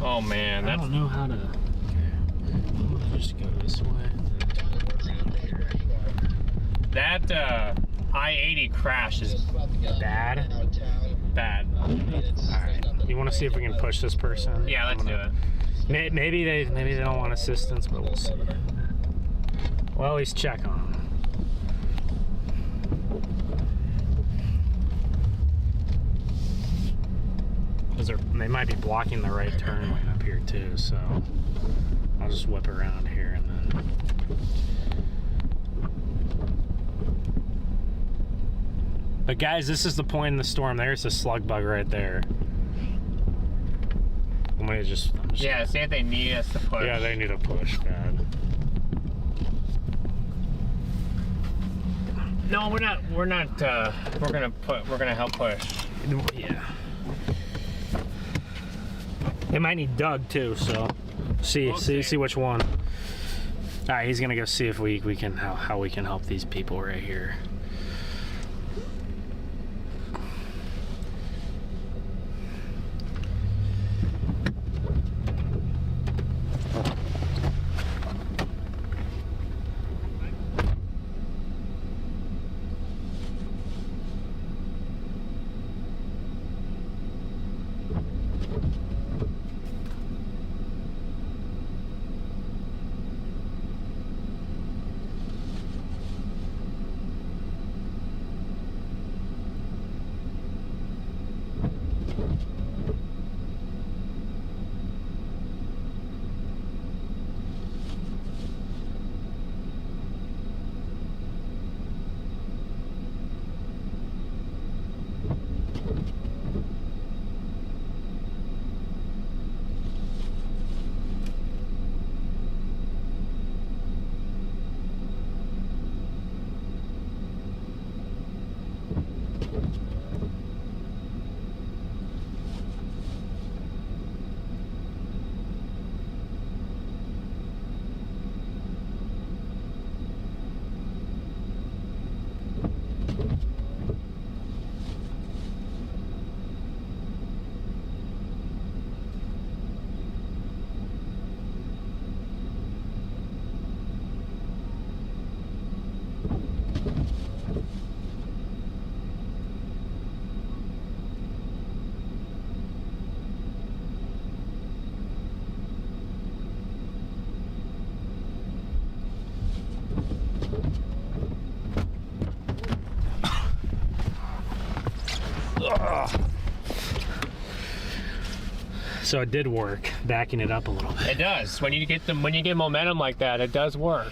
Oh, man. I don't know how to... I'm gonna just go this way. That I-80 crash is Bad? bad. Alright. You want to see if we can push this person? Yeah, let's do it. Maybe they don't want assistance, but we'll see. Well, at least check on them. They might be blocking the right turn lane up here too, so I'll just whip around here and then. But guys, this is the point in the storm. There's a slug bug right there. I'm just Yeah, see if they need us to push. yeah, they need a push, bad. No, we're not. We're gonna help push. Yeah. They might need Doug too, so see which one. All right, he's gonna go see if we can how we can help these people right here. So it did work, backing it up a little bit. It does. When you get momentum like that, it does work.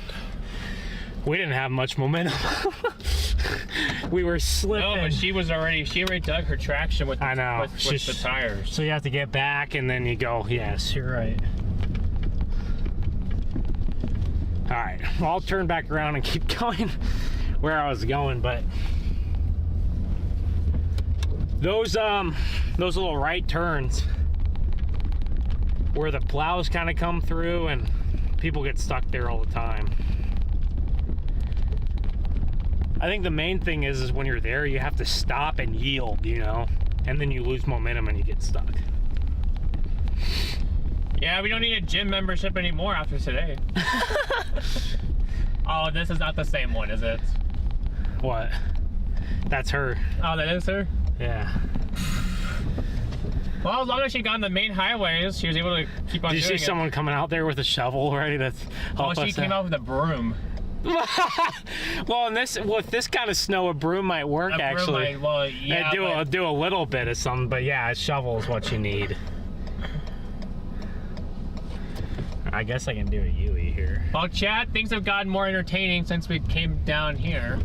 We didn't have much momentum. We were slipping. No, but she already dug her traction with the, I know. with the tires. So you have to get back and then you go, yes, you're right. All right, well, I'll turn back around and keep going where I was going, but those little right turns where the plows kind of come through and people get stuck there all the time. I think the main thing is when you're there, you have to stop and yield, you know, and then you lose momentum and you get stuck. Yeah, we don't need a gym membership anymore after today. Oh, this is not the same one, is it? What? That's her. Oh, that is her? Yeah. Well, as long as she got on the main highways, she was able to keep on doing it. Did you see someone coming out there with a shovel ready to help us? Oh, she came out with a broom. Well, with this kind of snow, a broom might work, actually. Well, yeah. Do a little bit of something, but yeah, a shovel is what you need. I guess I can do a Yui here. Well, chat, things have gotten more entertaining since we came down here.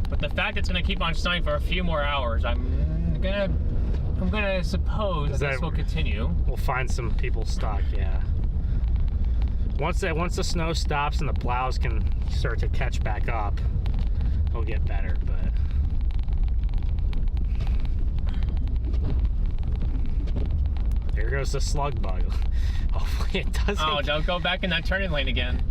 But the fact it's gonna keep on snowing for a few more hours, I'm gonna suppose this will continue. We'll find some people stuck, yeah. Once the snow stops and the plows can start to catch back up, it'll get better, but here goes the slug bug. Hopefully it doesn't. Oh, don't go back in that turning lane again.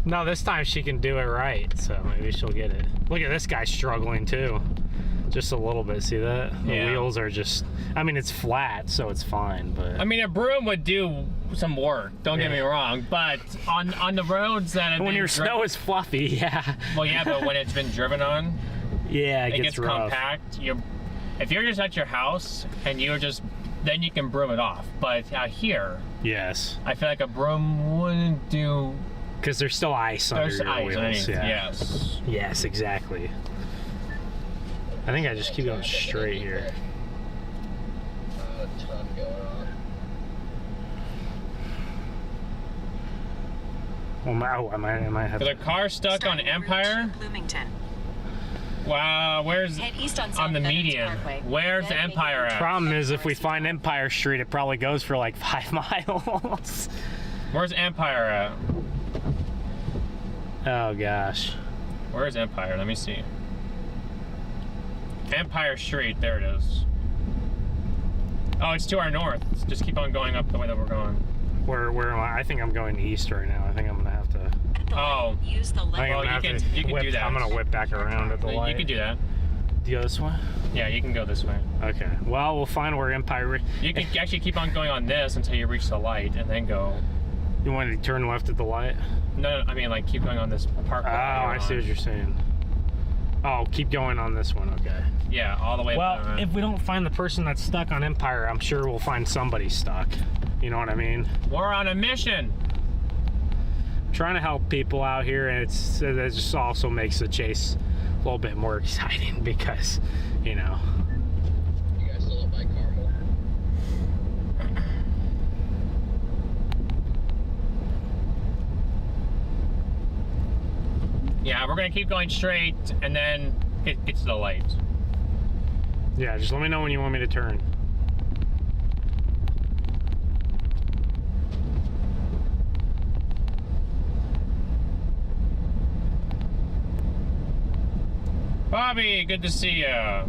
No, this time she can do it right, so maybe she'll get it. Look at this guy struggling too. Just a little bit, see that? The wheels are just, I mean, it's flat, so it's fine, but. I mean, a broom would do some work, don't get me wrong, but on the roads that have when been your snow is fluffy, yeah. Well, yeah, but when it's been driven on, yeah, it gets rough. compact. If you're just at your house and you're just, then you can broom it off. But out here, yes, I feel like a broom wouldn't do. Because there's still ice under your wheels. Underneath. Yeah. Yes. Yes, exactly. I think I just keep going straight here. A ton going on. I might have. Is a car stuck on Empire? Bloomington. Wow, where's Head east on the South Veterans median? Parkway. Where's Then Empire at? Problem is, if we find Empire Street, it probably goes for like 5 miles. Where's Empire at? Oh gosh. Where's Empire? Let me see. Empire Street, there it is. Oh, it's to our north. Let's just keep on going up the way that we're going. Where am I? I think I'm going east right now. I think I'm gonna have to. Oh. Use the I think left. I'm Well, gonna you have can- to you can whip, do that. I'm gonna whip back around at the light. You can do that. Do you go this way? Yeah, you can go this way. Okay. Well, we'll find where Empire. You can actually keep on going on this until you reach the light, and then go. You want to turn left at the light? No, I mean like keep going on this parkway. Oh, I see what you're saying. Oh, keep going on this one. Okay. Yeah, all the way. Well, up if we don't find the person that's stuck on Empire, I'm sure we'll find somebody stuck. You know what I mean? we're on a mission. Trying to help people out here, and it just also makes the chase a little bit more exciting because, you know. You guys still up by Carmel? Yeah, we're gonna keep going straight, and then get to the light. Yeah, just let me know when you want me to turn. Bobby, good to see you.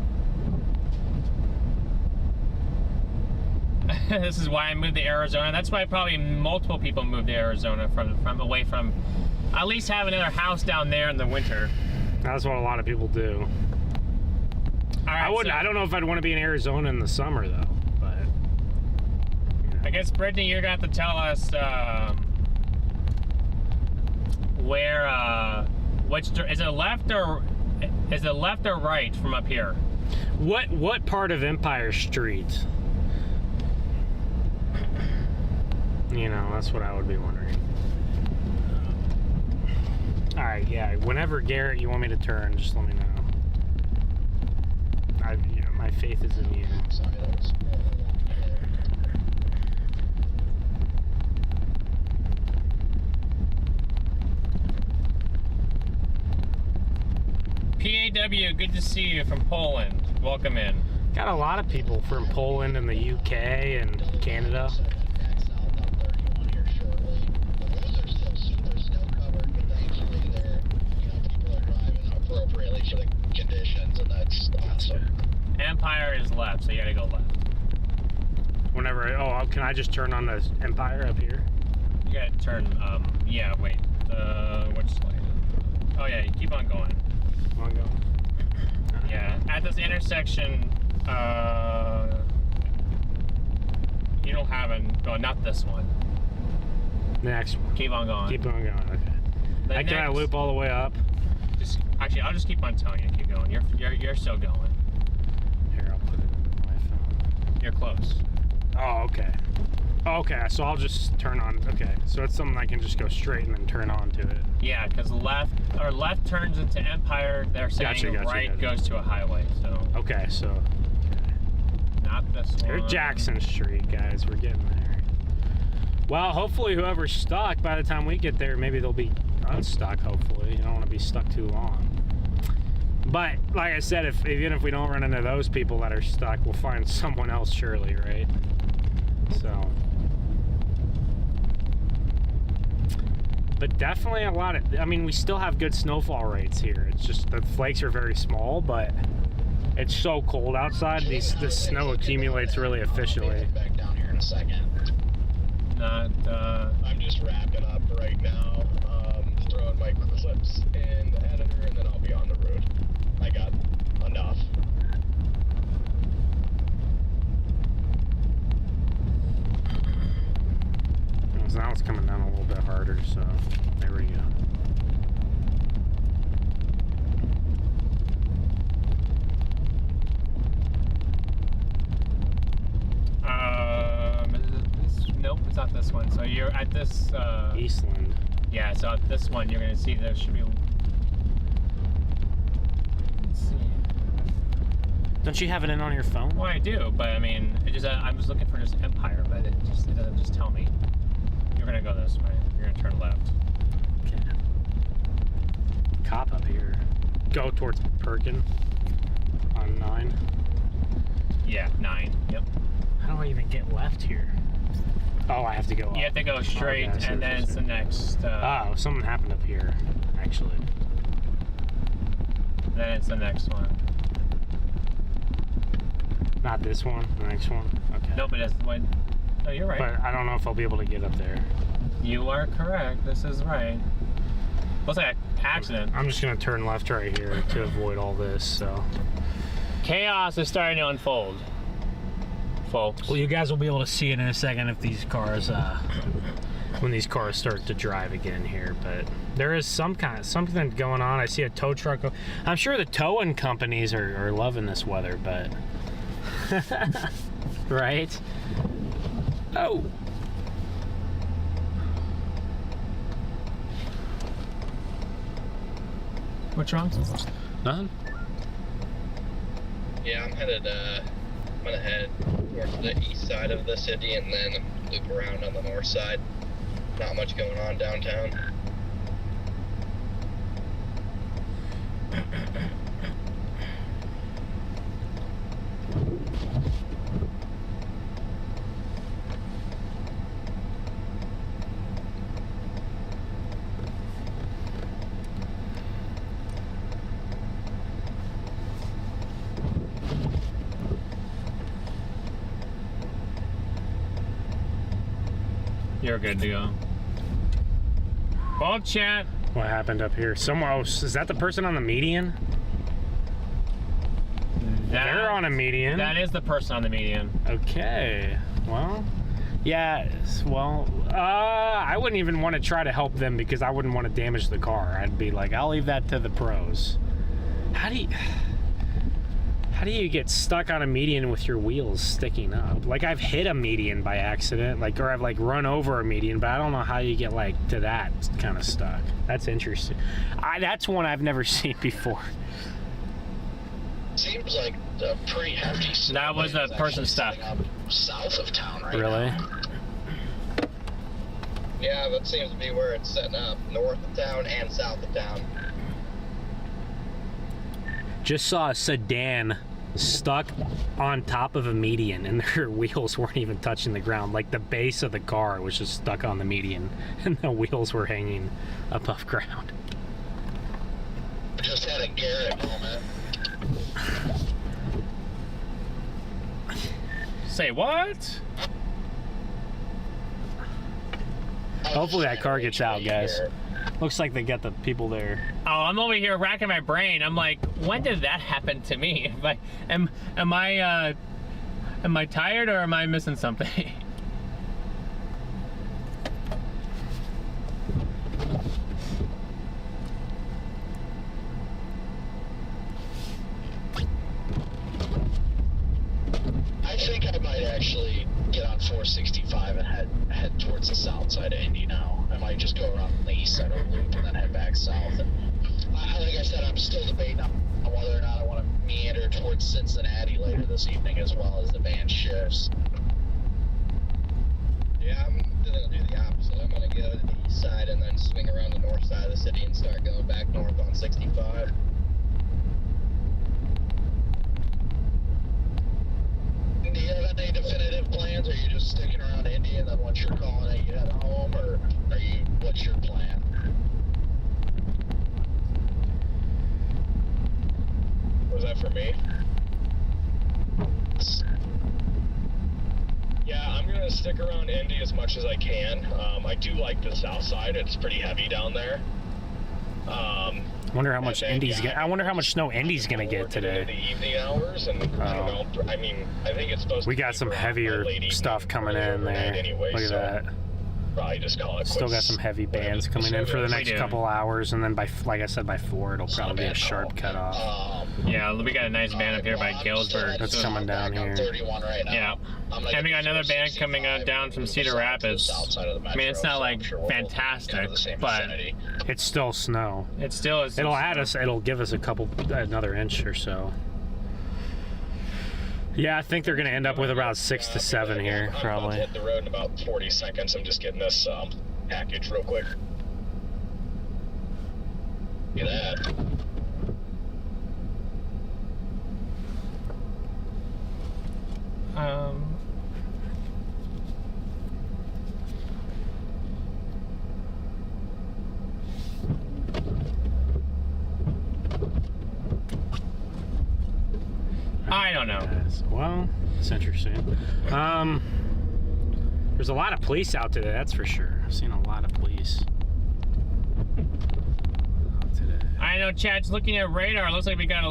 This is why I moved to Arizona. That's why probably multiple people moved to Arizona from away from at least have another house down there in the winter. That's what a lot of people do. All right, I wouldn't. so I don't know if I'd want to be in Arizona in the summer though. But I guess Brittany, you're gonna have to tell us where which is it left or right from up here? what part of Empire Street? You know, that's what I would be wondering. All right, yeah. Whenever Garrett, you want me to turn, just let me know. My faith is in you. Sorry, that was. PAW, good to see you from Poland. Welcome in. Got a lot of people from Poland and the UK and Canada. Next out on 31 here shortly. The roads are still super snow covered, but thankfully they're, people are driving appropriately for the conditions, and that's awesome. Empire is left, so you gotta go left. Whenever, can I just turn on the Empire up here? You gotta turn, yeah, wait. Which lane? Oh yeah, you keep on going. Come on, go. Yeah, at this intersection, you don't have well, not this one. Next one. Keep on going. Keep on going. Okay. Can I loop all the way up? Actually, I'll just keep on telling you to keep going. You're still going. Here, I'll put it in my phone. You're close. Oh, okay. Oh, okay, so I'll just turn on. Okay, so it's something I can just go straight and then turn on to it. Yeah, because left turns into Empire. They're saying Gotcha, right gotcha. goes to a highway. So Okay, so. Okay. not this one. Here's Jackson Street, guys. We're getting there. Well, hopefully whoever's stuck, by the time we get there, maybe they'll be unstuck, hopefully. You don't want to be stuck too long. But, like I said, even if we don't run into those people that are stuck, we'll find someone else surely, right? So... But definitely a lot of, I mean, we still have good snowfall rates here. It's just the flakes are very small, but it's so cold outside. This snow accumulates really efficiently. Back down here in a second. I'm just wrapping up right now. Throwing my clips in the editor, and then I'll be on the road. I got enough. So now it's coming down a little bit harder, so there we go. Nope, it's not this one. So you're at this... Eastland. Yeah, so at this one, you're going to see there should be... Let's see. Don't you have it in on your phone? Well, I do, but I mean, I was looking for just Empire, but it doesn't just tell me. You're gonna go this way. You're gonna turn left. Okay. Cop up here. Go towards Perkin on 9. Yeah, 9. Yep. How do I even get left here? Oh, I have to go up. You have to go straight, Okay, and then it's the next. Oh, something happened up here, actually. Then it's the next one. Not this one. The next one. Okay. No, but it's the one. No, you're right. But I don't know if I'll be able to get up there. You are correct. This is right. Looks like an accident. I'm just gonna turn left right here to avoid all this, so. Chaos is starting to unfold, folks. Well, you guys will be able to see it in a second if these cars, when these cars start to drive again here. But there is something going on. I see a tow truck. I'm sure the towing companies are loving this weather, but right? Oh. What's wrong? Nothing. Yeah, I'm gonna head towards the east side of the city and then loop around on the north side. Not much going on downtown. You're good to go. Well, chat. What happened up here? Someone else. Is that the person on the median? They're on a median. That is the person on the median. Okay. Well, yeah. Well, I wouldn't even want to try to help them because I wouldn't want to damage the car. I'd be like, I'll leave that to the pros. How do you get stuck on a median with your wheels sticking up? Like, I've hit a median by accident, or I've like run over a median, but I don't know how you get like to that kind of stuck. That's interesting. That's one I've never seen before. Seems like a pretty hefty snow. That was a person stuck south of town right Really? now. Yeah, that seems to be where it's setting up. North of town and south of town. Just saw a sedan stuck on top of a median and their wheels weren't even touching the ground. Like the base of the car was just stuck on the median and the wheels were hanging above ground. Just had a Garrett moment. Say what? Hopefully that car gets out, guys. Looks like they got the people there. Oh, I'm over here racking my brain. I'm like, when did that happen to me? Am I tired or am I missing something? I think I might actually get on 465 and head towards the south side of Indy now. I might just go around the east side of the loop and then head back south and Like I said, I'm still debating on whether or not I want to meander towards Cincinnati later this evening as well as the band shifts. Yeah, I'm gonna do the opposite. I'm gonna go to the east side and then swing around the north side of the city and start going back north on 65. Do you have any definitive plans, or are you just sticking around Indy and then once you're calling it, you head home, or what's your plan? Was that for me? Yeah, I'm gonna stick around Indy as much as I can. I do like the south side. It's pretty heavy down there. Wonder how much I wonder how much snow Indy's gonna get today. The evening hours, and I don't know. I mean, I think it's supposed. We to got be some heavier stuff coming in there. Anyway, Look at that. Probably just call it. Still got some heavy bands coming in for the next couple hours, and then like I said, by 4 it'll probably be a sharp cutoff. Yeah, we got a nice band up here by Galesburg. That's coming down here. Yeah, and we got another band coming down from Cedar Rapids. I mean, it's not like fantastic, but it's still snow. It still is. It'll give us another inch or so. Yeah, I think they're going to end up with about 6 to 7 here, probably. I'm about to hit the road in about 40 seconds. I'm just getting this package real quick. Look at that. I don't know. Well, it's interesting. There's a lot of police out today, that's for sure. I've seen a lot of police today. I know, Chad's looking at radar. It looks like we got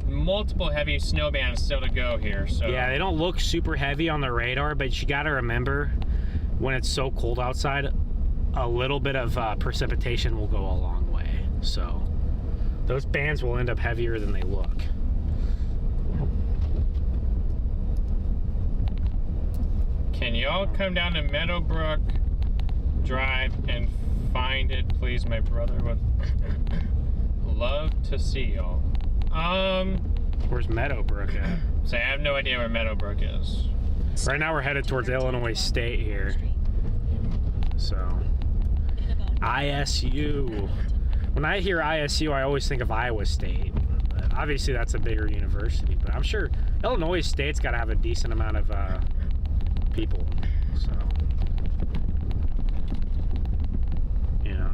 multiple heavy snow bands still to go here. So yeah, they don't look super heavy on the radar, but you got to remember when it's so cold outside, a little bit of precipitation will go a long way. So those bands will end up heavier than they look. Can y'all come down to Meadowbrook Drive and find it, please? My brother would love to see y'all. Where's Meadowbrook at? So I have no idea where Meadowbrook is. Right now we're headed towards Illinois State here. So, ISU. When I hear ISU, I always think of Iowa State. But obviously that's a bigger university, but I'm sure Illinois State's got to have a decent amount of people, so you know.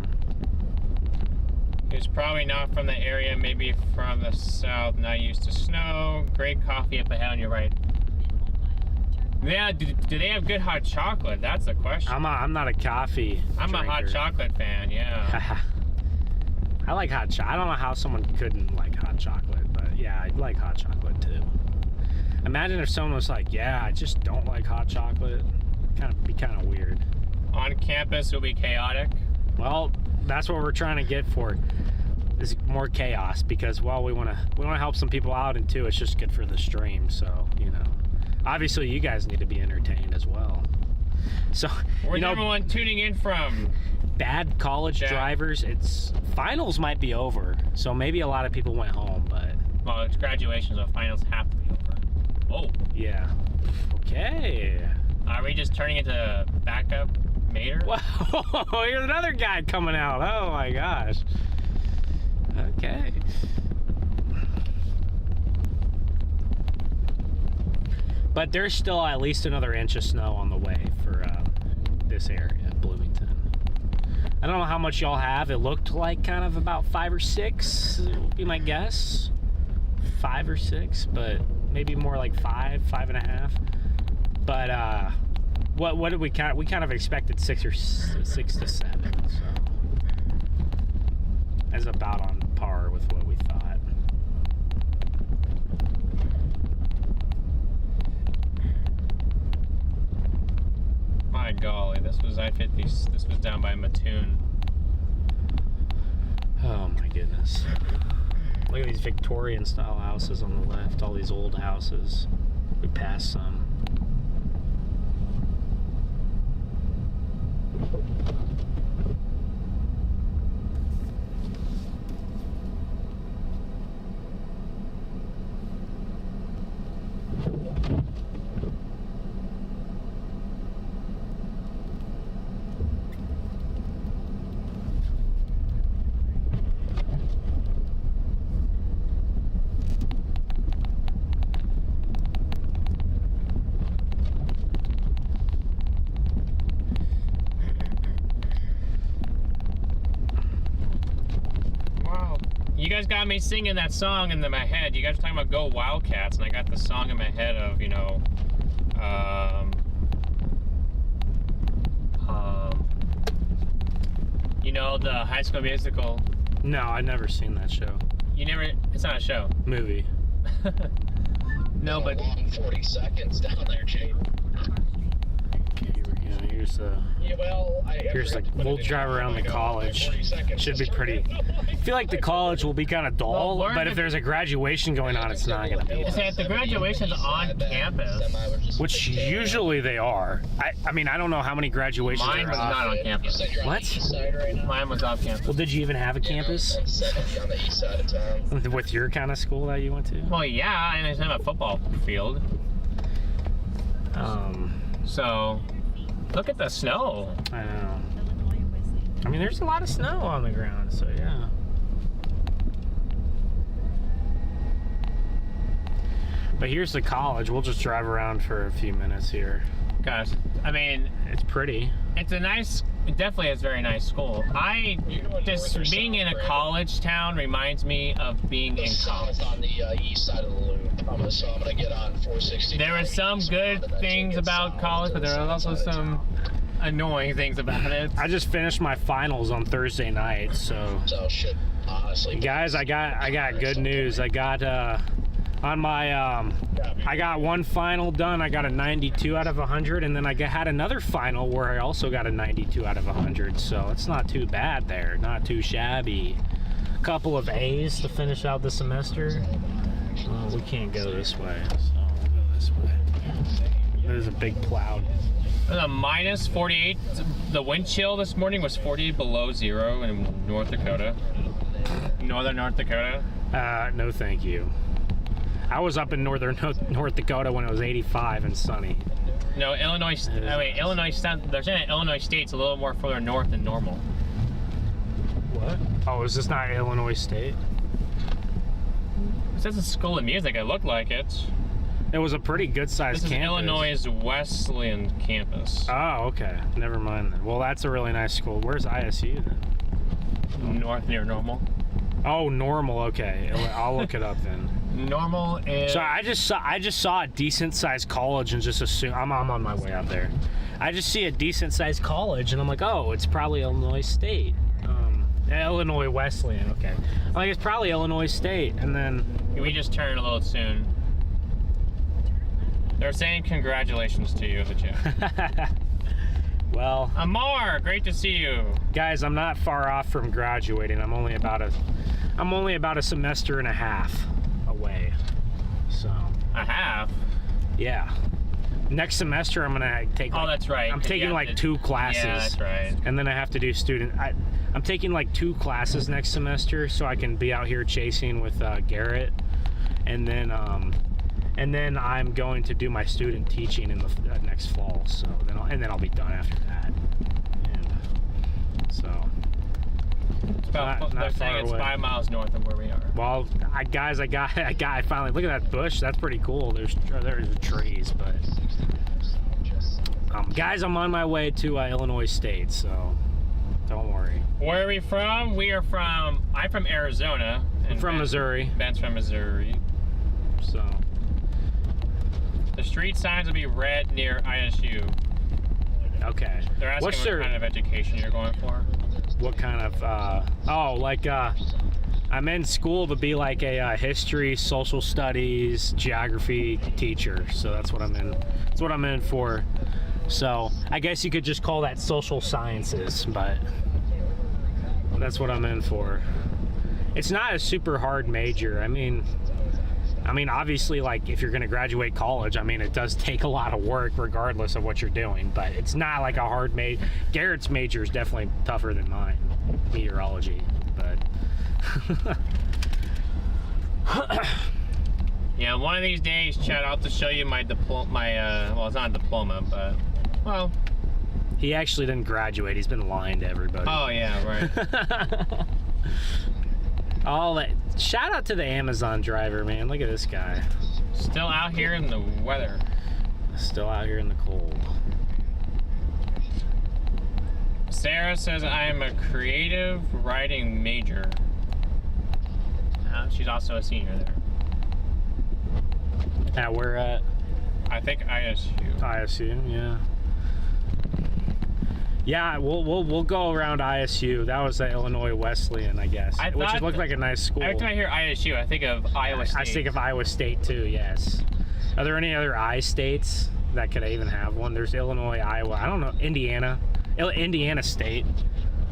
He's probably not from the area, maybe from the south, not used to snow. Great coffee up ahead on your right. Yeah, do they have good hot chocolate? That's the question. I'm not a coffee drinker. A hot chocolate fan, yeah. I like hot chocolate. I don't know how someone couldn't like hot chocolate, but yeah, I like hot chocolate too. Imagine if someone was like, yeah, I just don't like hot chocolate. Be kind of weird. On campus will be chaotic. Well, that's what we're trying to get for, is more chaos, because, well, we want to help some people out, and too, it's just good for the stream. So, you know, obviously you guys need to be entertained as well. So, where's everyone tuning in from? Bad college drivers. Finals might be over, so maybe a lot of people went home, but well, it's graduation, so finals have to be over. Whoa. Yeah. Okay. Are we just turning into backup Mater? Whoa, here's another guy coming out. Oh my gosh. Okay. But there's still at least another inch of snow on the way for this area, Bloomington. I don't know how much y'all have. It looked like kind of about 5 or 6, would be my guess. 5 or 6, but maybe more like 5, 5.5. But what did we kind of expected 6 to 7, so that's about on par with what we thought. My golly, this was I-50. This was down by Mattoon. Oh my goodness. Look at these Victorian style houses on the left, all these old houses. We passed some. guys got me singing that song in my head. You guys were talking about Go Wildcats, and I got the song in my head of, you know, you know, the High School Musical. No, I've never seen that show. You never? It's not a show. Movie. No, but long 40 seconds down there, Jade. Okay, here we go. Here's the. Yeah, well, Here's like we'll drive around the college. Should be pretty. I feel like the college will be kind of dull, Well, but if there's a graduation going on, it's not gonna be. it's at the graduation's on campus. Which usually they are. I mean, I don't know how many graduations Mine are was not on campus. What? Mine was off campus. Well, did you even have a campus On the east side of town. with your kind of school that you went to? Well, yeah, and it's in a football field. So, look at the snow. I know. I mean, there's a lot of snow on the ground, so yeah. But here's the college. We'll just drive around for a few minutes here. Gosh, I mean, It's pretty. it's a nice, it definitely is a very nice school. Just being in a college town reminds me of being in college. South on the east side of the loop. So I'm gonna get on 460. There are some good things about college, but there are also some annoying things about it. I just finished my finals on Thursday night, so So shit, honestly. guys, I got good news. I got on my I got one final done. I got a 92 out of 100, and then I had another final where I also got a 92 out of 100. So it's not too bad there, not too shabby. A couple of A's to finish out the semester. We can't go this way, so we'll go this way. There's a big cloud. The minus 48, the wind chill this morning was 48 below zero in North Dakota. Northern North Dakota. No, thank you. I was up in northern North Dakota when it was 85 and sunny. No, Illinois. I mean, Illinois. They're saying that Illinois State's a little more further north than normal. What? Oh, is this not Illinois State? It says it's a school of music. It looked like it. It was a pretty good sized This is campus. Illinois' Wesleyan campus. Oh, okay. Never mind then. Well, that's a really nice school. Where's ISU then? North near Normal. Oh, Normal. Okay, I'll look it up then. Normal is. So I just saw a decent sized college and just assume I'm on my way out there. I just see a decent sized college and I'm like, oh, it's probably Illinois State. Illinois Wesleyan. Okay. I'm like, it's probably Illinois State, and then. We just turned a little soon. They're saying congratulations to you, the chat. Well, Amar, great to see you. guys, I'm not far off from graduating. I'm only about a semester and a half away. So. A half. Yeah. Next semester, I'm gonna take. Oh, that's right. I'm 'cause you taking have like to- 2 classes. Yeah, that's right. And then I have to do I'm taking like 2 classes next semester, so I can be out here chasing with Garrett, and then I'm going to do my student teaching in the next fall. So then I'll be done after that. And so. It's about, Not they're far saying it's away. 5 miles north of where we are. Well, I finally look at that bush. That's pretty cool. There's trees, but guys, I'm on my way to Illinois State, so don't worry. Where are we from? I'm from Arizona. I'm from Missouri, Ben's from Missouri. so The street signs will be red near ISU. okay. They're asking What's what their kind of education you're going for. what kind of I'm in school to be like a history, social studies, geography teacher. So that's what I'm in. That's what I'm in for. So I guess you could just call that social sciences, but that's what I'm in for. It's not a super hard major. I mean, obviously, like if you're going to graduate college, I mean, it does take a lot of work regardless of what you're doing, but it's not like a hard major. Garrett's major is definitely tougher than mine, meteorology, but. Yeah, one of these days, Chad, I'll have to show you my diploma. Well, it's not a diploma, but well. He actually didn't graduate. He's been lying to everybody. Oh yeah, right. All that. Shout out to the Amazon driver, man. Look at this guy. Still out here in the weather. Still out here in the cold. Sarah says I am a creative writing major. She's also a senior there. Where at? I think ISU. ISU, yeah. Yeah, we'll go around ISU. That was the Illinois Wesleyan, I guess, which looked like a nice school. Every time I hear ISU, I think of Iowa State. I think of Iowa State too. Yes. Are there any other I states that could even have one? There's Illinois, Iowa. I don't know. Indiana State.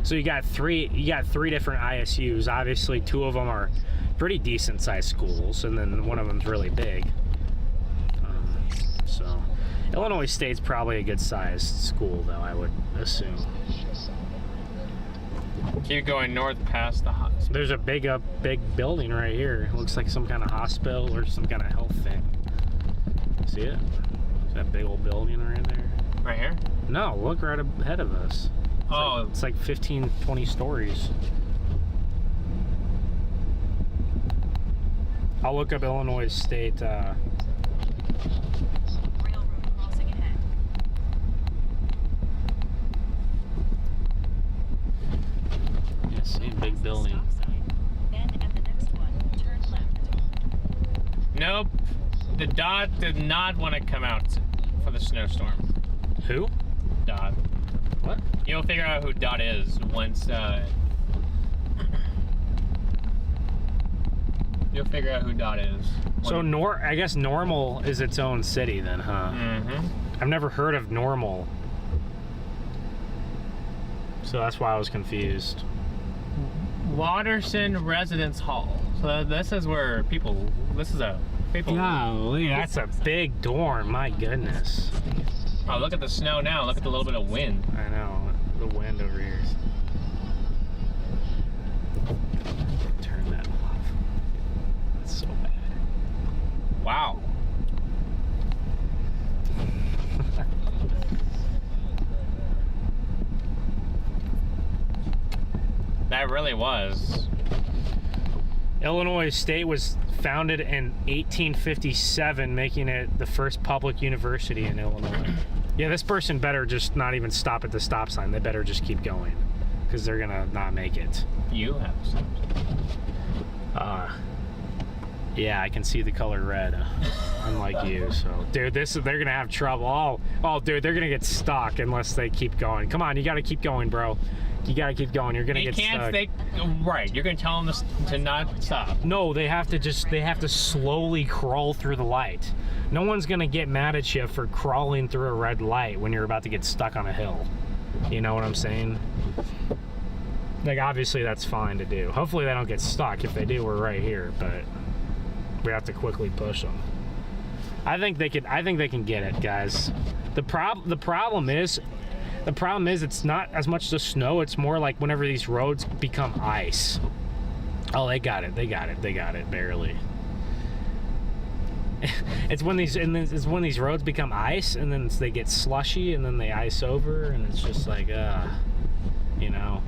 So you got three different ISUs. Obviously, 2 of them are pretty decent sized schools, and then one of them's really big. So Illinois State's probably a good sized school, though, I would assume. Keep going north past the hospital. There's a big building right here. It looks like some kind of hospital or some kind of health thing. See it? Is that big old building right there? Right here? No, look right ahead of us. It's like 15, 20 stories. I'll look up Illinois State. Railroad crossing ahead. Yeah, same big building. Stop sign. Then at the next one, turn left. Nope. The dot did not want to come out for the snowstorm. Who? Dot. What? You'll figure out who Dot is once. You'll figure out who Dot is. So I guess Normal is its own city then, huh? Mm-hmm. I've never heard of Normal, so that's why I was confused. Watterson Residence Hall. So this is where people. This is a people. Golly, that's a big dorm. My goodness. Oh, look at the snow now. Look at the little bit of wind. I know the wind over here. Turn that off. That's so bad. Wow. That really was. Illinois State was founded in 1857, making it the first public university in Illinois. Yeah, this person better just not even stop at the stop sign. They better just keep going, because they're gonna not make it. You have some. Yeah, I can see the color red, unlike you. So, dude, they're gonna have trouble. Oh, dude, they're gonna get stuck unless they keep going. Come on, you gotta keep going, bro. You gotta keep going. You're gonna get stuck. Right, you're gonna tell them to not stop. No, they have to slowly crawl through the light. No one's gonna get mad at you for crawling through a red light when you're about to get stuck on a hill. You know what I'm saying? Like, obviously that's fine to do. Hopefully they don't get stuck. If they do, we're right here, but we have to quickly push them. I think they can get it, guys. The problem is it's not as much the snow, it's more like whenever these roads become ice. Oh, they got it, barely. It's when these roads become ice, and then they get slushy, and then they ice over, and it's just like, you know.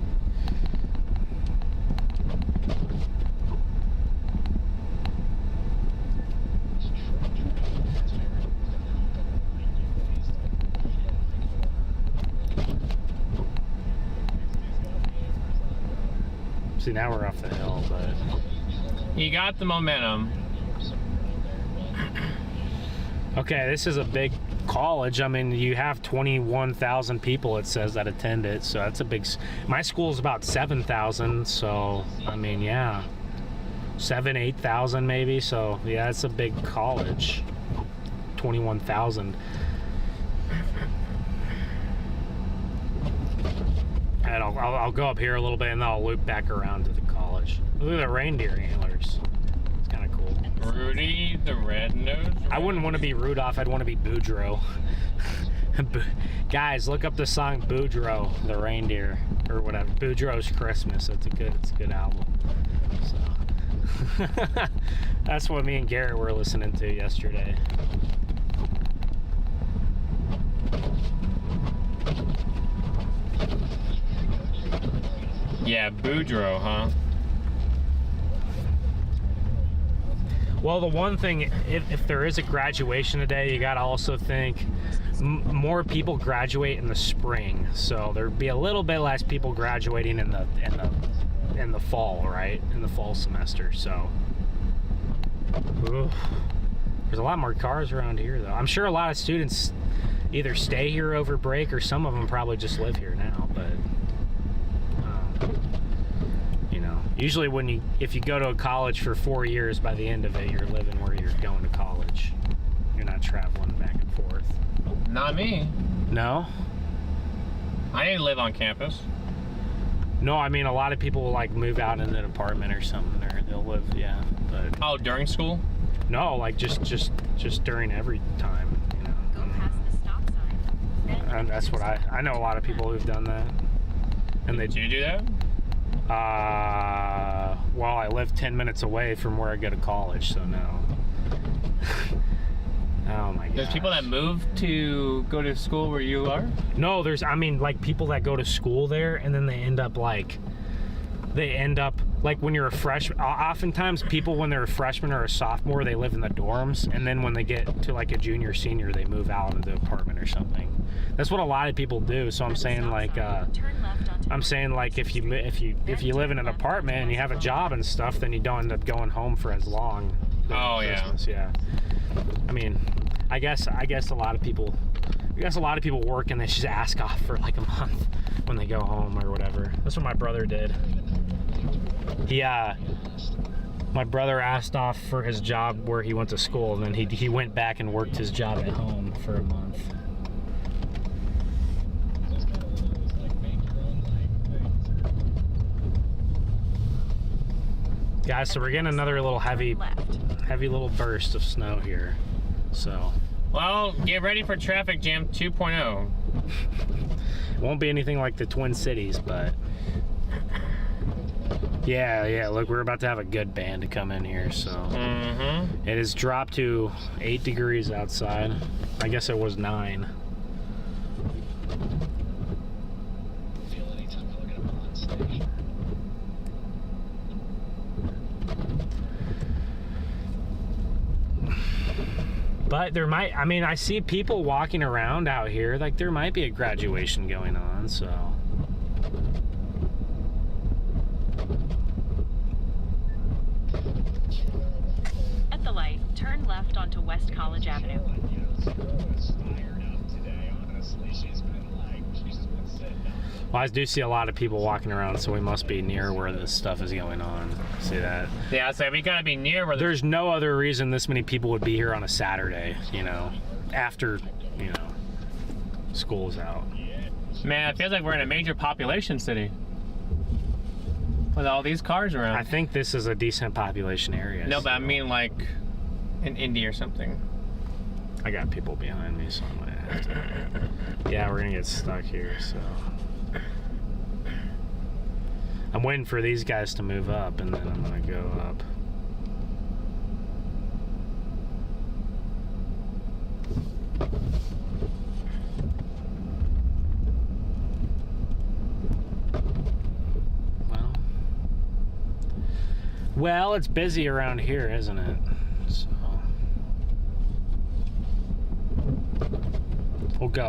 See, now we're off the hill, but You got the momentum. okay, this is a big college. I mean, you have 21,000 people, it says, that attend it, so that's a big. My school's about 7,000, so I mean, yeah, 8,000 maybe. So yeah, it's a big college. 21,000. And I'll go up here a little bit, and then I'll loop back around to the college. Look at the reindeer antlers. It's kind of cool. Rudy the red-nosed. I wouldn't want to be Rudolph. I'd want to be Boudreaux. Guys, look up the song Boudreaux, the reindeer, or whatever. Boudreaux's Christmas. It's a good album. So that's what me and Garrett were listening to yesterday. Yeah, Boudreaux, huh? Well, the one thing, if there is a graduation today, you gotta also think more people graduate in the spring, so there'd be a little bit less people graduating in the fall, right? In the fall semester. So Ooh. There's a lot more cars around here, though. I'm sure a lot of students either stay here over break or some of them probably just live here now. But you know, usually if you go to a college for 4 years, by the end of it, you're living where you're going to college. You're not traveling back and forth. Not me. No? I didn't live on campus. No, I mean, a lot of people will like move out in an apartment or something, or they'll live, yeah. But Oh, during school? no, like just during every time, you know. Go past the stop sign. Then And that's what I know a lot of people who've done that. And they Did you do that? well, I live 10 minutes away from where I go to college, so no. Oh my god. There's people that move to go to school where you are? No, I mean, like people that go to school there and then they end up like when you're a freshman. Oftentimes people, when they're a freshman or a sophomore, they live in the dorms, and then when they get to like a junior, senior, they move out into the apartment or something. That's what a lot of people do. So I'm saying like, if you live in an apartment and you have a job and stuff, then you don't end up going home for as long. Oh, yeah. Christmas, yeah. I mean, I guess a lot of people work and they just ask off for like a month when they go home or whatever. That's what my brother did. My brother asked off for his job where he went to school, and then he went back and worked his job at home for a month. Guys, so we're getting another little heavy little burst of snow here. So, Well, get ready for traffic jam 2.0. won't be anything like the Twin Cities, but yeah, look, we're about to have a good band to come in here, so it has dropped to 8 degrees outside. I guess it was 9. But there might, I mean, I see people walking around out here, like there might be a graduation going on, so. at the light, turn left onto West College Avenue. Well, I do see a lot of people walking around, so we must be near where this stuff is going on. See that? Yeah, so we gotta be near where There's no other reason this many people would be here on a Saturday, you know, after, you know, school's out. Man, it feels like we're in a major population city. With all these cars around. I think this is a decent population area. No, but I so mean like in Indy or something. I got people behind me, so I might have to. Yeah, we're gonna get stuck here, so. I'm waiting for these guys to move up, and then I'm gonna go up. Well, it's busy around here, isn't it? So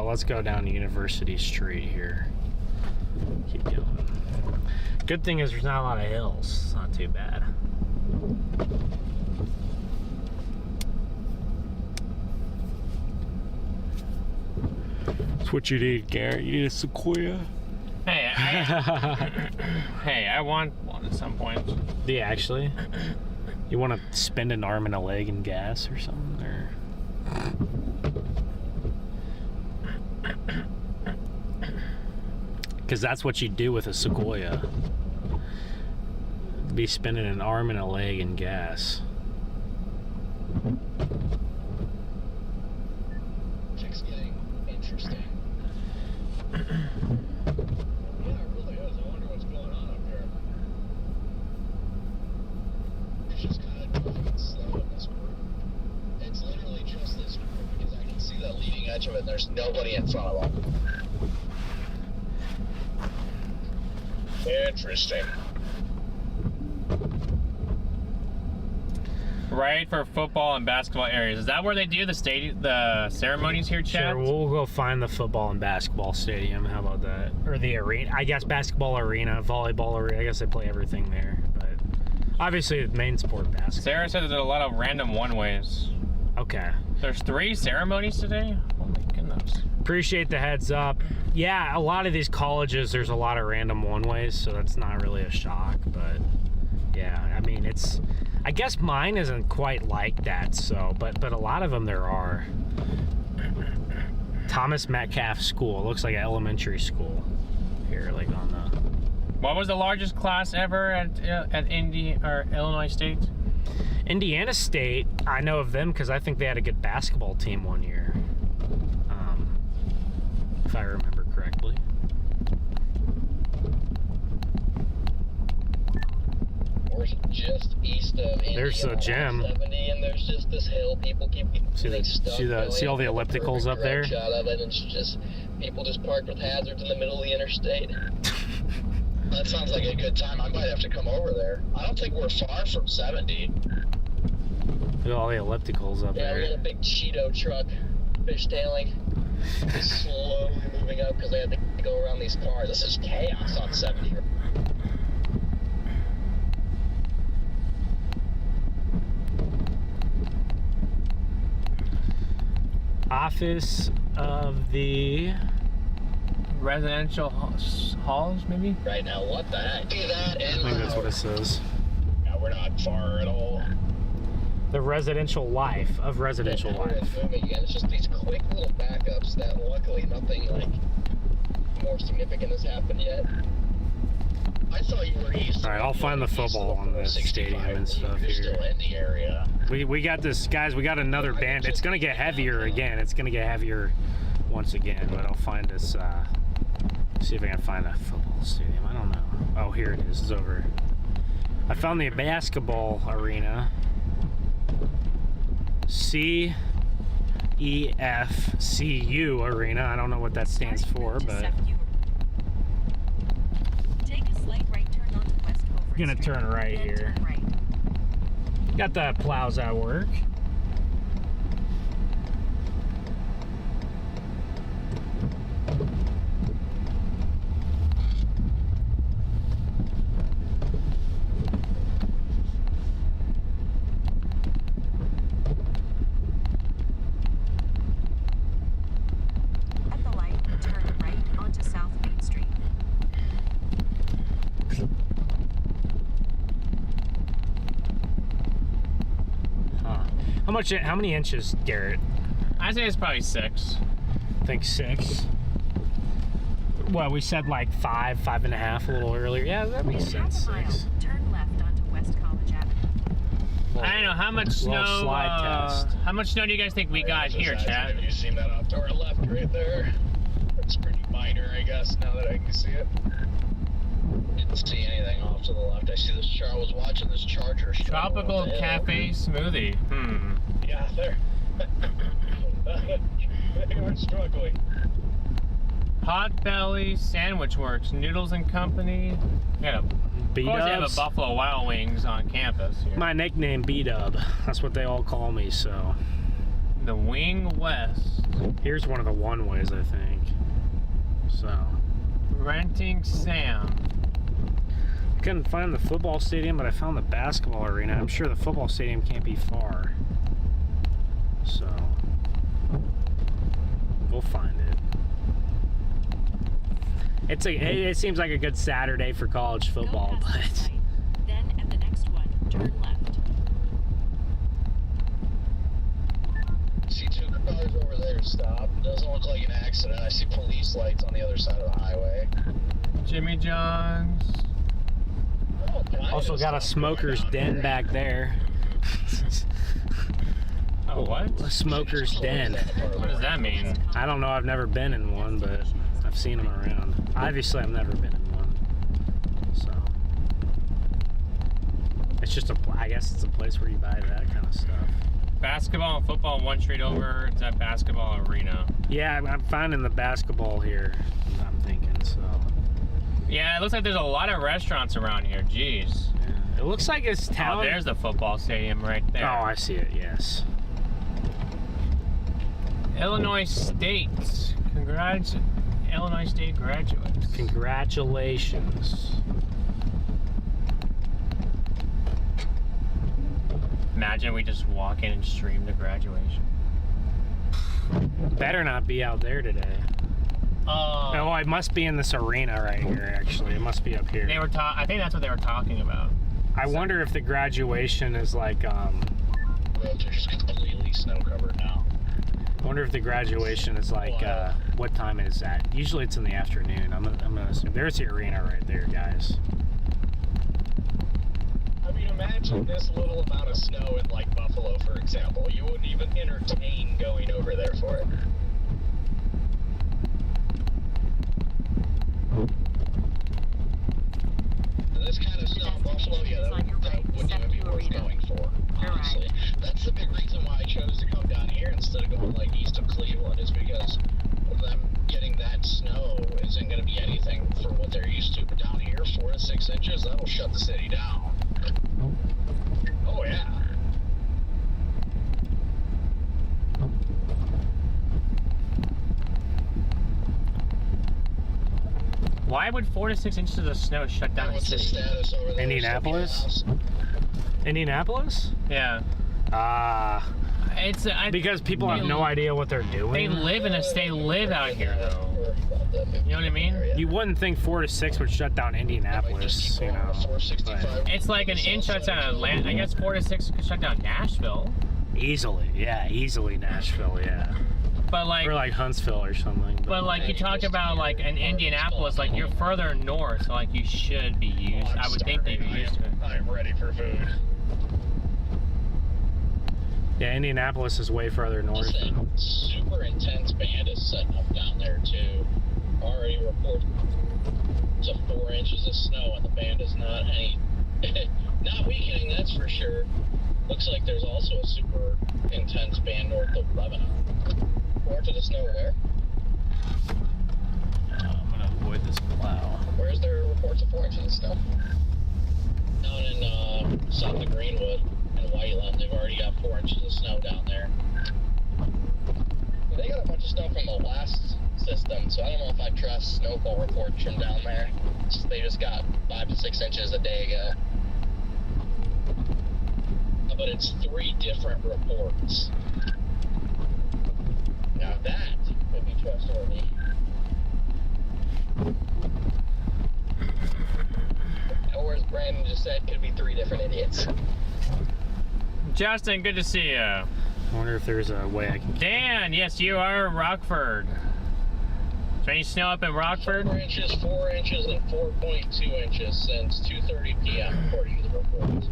let's go down University Street here. Keep going. Good thing is there's not a lot of hills. It's not too bad. That's what you need, Garrett. You need a Sequoia. Hey, I want one at some point. Do you actually? You want to spend an arm and a leg in gas or something? Or... Because that's what you do with a Sequoia. Be spending an arm and a leg in gas. It's getting interesting. Yeah, it really is. I wonder what's going on up there. It's just kind of driving slow in this group. It's literally just this group because I can see the leading edge of it and there's nobody in front of them. Interesting. Right for football and basketball areas. Is that where they do the ceremonies here, Chad? Sure, we'll go find the football and basketball stadium. How about that? Or the arena. I guess basketball arena, volleyball arena. I guess they play everything there. But Obviously, the main sport basketball. Sarah said there's a lot of random one-ways. Okay. There's 3 ceremonies today? Oh my goodness. Appreciate the heads up. Yeah, a lot of these colleges, there's a lot of random one-ways, so that's not really a shock, but yeah, I mean, it's, I guess mine isn't quite like that, so, but a lot of them there are. Thomas Metcalf School, it looks like an elementary school here, like on the... What was the largest class ever at Illinois State? Indiana State, I know of them because I think they had a good basketball team one year, if I remember correctly. We're just east of Indy. There's the gym. 70, and there's just this hill. People keep See all the ellipticals up there? Shot of it, and it's just people just parked with hazards in the middle of the interstate. That sounds like a good time. I might have to come over there. I don't think we're far from 70. Look at all the ellipticals up Yeah, we there. got a big Cheeto truck fishtailing. Just slowly moving up because they had to go around these cars. This is chaos on 70. Office of the... Residential halls, maybe? Right now, what the heck? Do that I think that's what it says. Yeah, we're not far at all. The residential life of residential life. Again. It's just these quick little backups that luckily nothing like more significant has happened yet. I thought you were east. All right, I'll find the football on the stadium and stuff You're here. still in the area. We got this, guys. We got another band. It's gonna get heavier again. It's gonna get heavier once again. But I'll find this. See if I can find a football stadium. I don't know. Oh, here it is. It's over. I found the basketball arena. CEFCU arena. I don't know what that stands for, but Take a slight right turn onto West Beaufort we're gonna Street, turn right then here. turn right. Got the plows at work. At the light, turn right onto South Main Street. Huh. How many inches, Garrett? I'd say it's probably 6. I think 6. Well, we said like 5, 5.5 a little earlier. Yeah, that makes sense. Half a mile, 6. turn left onto West College Avenue. I don't know how much Little snow. slide test. How much snow do you guys think we got Just here, asking, chat? Have you seen that off to our left right there? It's pretty minor, I guess, now that I can see it. Didn't see anything off to the left. I see this. I was watching this Charger. Tropical cafe smoothie. Yeah, there. They were struggling. Potbelly Sandwich Works, Noodles and Company. Yeah, of course they have a B-dubs. Buffalo Wild Wings on campus here. My nickname, B-Dub. That's what they all call me, so. The Wing West. Here's one of the one-ways, I think. So. Renting Sam. Couldn't find the football stadium, but I found the basketball arena. I'm sure the football stadium can't be far. So. We'll find it. It seems like a good Saturday for college football, Go past this but. light, then at the next one, turn left. See 2 cars over there stop. Doesn't look like an accident. I see police lights on the other side of the highway. Jimmy John's. Oh, kind Also of got a stuff smoker's going on den here. back there. Oh, what? A smoker's den. What does that mean? I don't know. I've never been in one, but I've seen them around. Obviously, I've never been in one. So it's just I guess it's a place where you buy that kind of stuff. Basketball and football, one street over. It's that basketball arena. Yeah, I'm finding the basketball here. I'm thinking so. Yeah, it looks like there's a lot of restaurants around here. Jeez. Yeah. It looks like it's town. Oh, there's the football stadium right there. Oh, I see it. Yes. Illinois State. Congrats, Illinois State graduates. Congratulations. Imagine we just walk in and stream the graduation. Better not be out there today. Oh, it must be in this arena right here, actually. It must be up here. They were I think that's what they were talking about. I wonder if the graduation is like, Roads are just completely snow covered now. I wonder if the graduation is like, what time is that? Usually it's in the afternoon. I'm gonna assume. There's the arena right there, guys. I mean, imagine this little amount of snow in like Buffalo, for example. You wouldn't even entertain going over there for it. This kind of snow in Buffalo, yeah, that wouldn't even be worth going for, honestly. That's the big reason why I chose to come down here instead of going like east of Cleveland, is because them getting that snow isn't going to be anything for what they're used to. But down here, 4 to 6 inches, that'll shut the city down. Oh yeah. Why would 4 to 6 inches of snow shut down a What's the city? status over there? Indianapolis? Indianapolis? Yeah. It's Because people have no idea what they're They doing. live out here though. You know what I mean? You wouldn't think 4 to 6 would shut down Indianapolis, you know. But It's like an inch shuts down Atlanta. I guess 4 to 6 could shut down Nashville. easily Nashville, yeah. But like, Or like Huntsville or something. but like you talk about like in Indianapolis, like you're further north, so like you should be used. I would think they'd be used to it. I'm ready for food. Yeah, Indianapolis is way further north. Super intense band is setting up down there too. Already reported to 4 inches of snow, and the band is not not weakening, that's for sure. Looks like there's also a super intense band north of Lebanon. North of the snow where? I'm gonna avoid this plow. Where's their reports of 4 inches of snow? Down in south of Greenwood and Whiteland, they've already got 4 inches of snow down there. They got a bunch of snow from the last system, so I don't know if I trust snowfall reports from down there. They just got 5 to 6 inches a day ago. But it's 3 different reports. Now that would be trustworthy. Or as Brandon just said, could be 3 different idiots. Justin, good to see you. I wonder if there's a way I can. Dan, yes, you are Rockford. Is there any snow up in Rockford? 4 inches, 4 inches, and 4.2 inches since 2:30 p.m. according to the reports.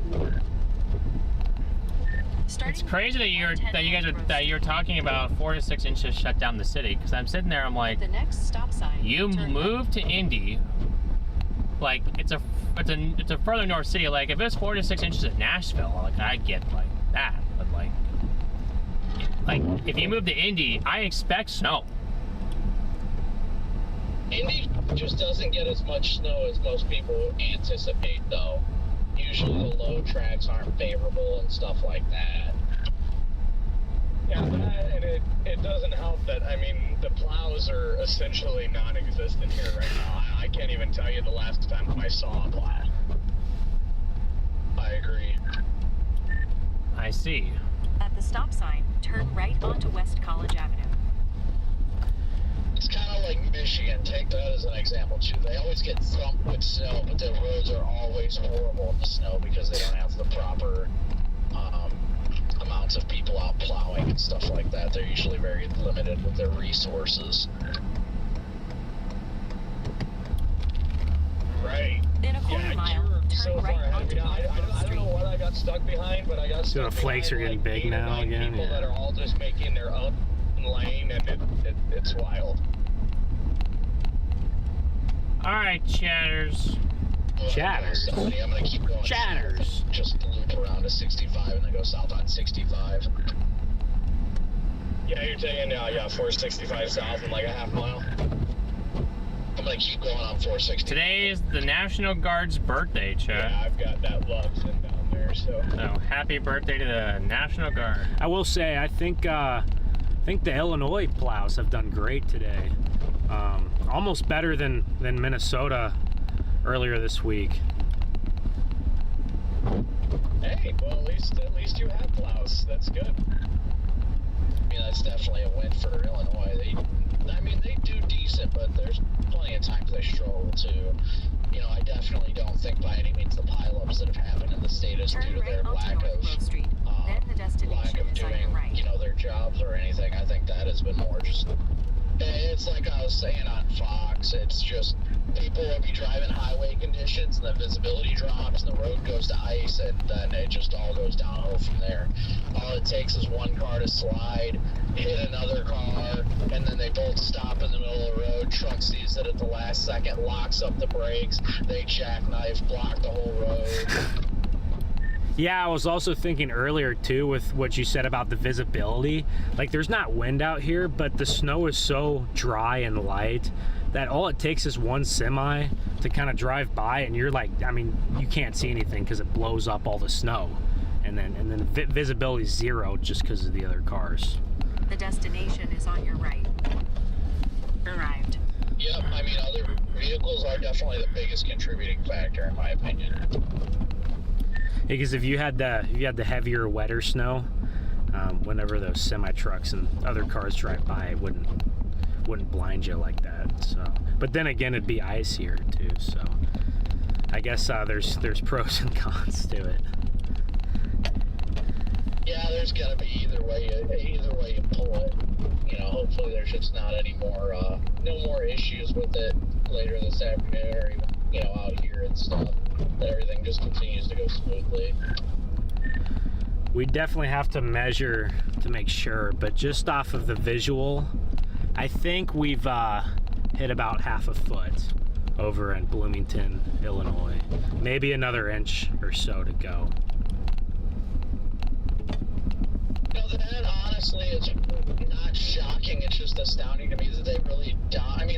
It's crazy that you're talking about 4 to 6 inches shut down the city. Because I'm sitting there, I'm like, The next stop sign. you moved to Indy. Like it's a further north city. Like if it's 4 to 6 inches at Nashville, like I get like that. But like if you move to Indy, I expect snow. Indy just doesn't get as much snow as most people anticipate, though. Usually the low tracks aren't favorable and stuff like that. Yeah, that, and it doesn't help that, I mean, the plows are essentially non-existent here right now. I can't even tell you the last time I saw a plow. I agree. I see. At the stop sign, turn right onto West College Avenue. It's kind of like Michigan. Take that as an example, too. They always get thumped with snow, but their roads are always horrible in the snow because they don't have the proper amounts of people out plowing and stuff like that. They're usually very limited with their resources. Right. In a quarter mile, you're turn so right far ahead of onto me. I North don't know what I got stuck behind, but I got So stuck the flakes behind, are getting like, big 8 or now 9 again, people yeah. that are all just making their own lane, and it's wild. All right, chatters. Chatters. I'm gonna keep going. Chatters. Just loop around to 65 and then go south on 65. Yeah, you're taking 465 south in like a half mile. I'm gonna keep going on 460. Today is the National Guard's birthday, Chad. Yeah, I've got that loves in down there, so. So happy birthday to the National Guard. I will say, I think the Illinois plows have done great today. Almost better than Minnesota earlier this week. Hey, well, at least you have plows. That's good. I mean, that's definitely a win for Illinois. They do decent, but there's plenty of times they struggle too. You know, I definitely don't think by any means the pileups that have happened in the state is due Turn to right their onto lack North of Grove Street. Then the destination lack of is on your doing, right. you know, their jobs or anything. I think that has been more just. It's like I was saying on Fox. It's just people will be driving highway conditions, and the visibility drops, and the road goes to ice, and then it just all goes downhill from there. All it takes is one car to slide, hit another car, and then they both stop in the middle of the road. Truck sees it at the last second, locks up the brakes, they jackknife, block the whole road. Yeah, I was also thinking earlier too with what you said about the visibility. Like, there's not wind out here, but the snow is so dry and light that all it takes is one semi to kind of drive by, and you're like, I mean, you can't see anything because it blows up all the snow, and then visibility is zero just because of the other cars. The destination is on your right. Arrived. Yep, I mean, other vehicles are definitely the biggest contributing factor, in my opinion. Because if you had the heavier, wetter snow, whenever those semi trucks and other cars drive by, it wouldn't blind you like that. So, but then again, it'd be icier too. So, I guess there's pros and cons to it. Yeah, there's gotta be either way you pull it. You know, hopefully there's just not any more, no more issues with it later this afternoon, or even, you know, out here and stuff. That everything just continues to go smoothly. We definitely have to measure to make sure, but just off of the visual, I think we've hit about half a foot over in Bloomington, Illinois. Maybe another inch or so to go. You know, that honestly is not shocking. It's just astounding to me that they really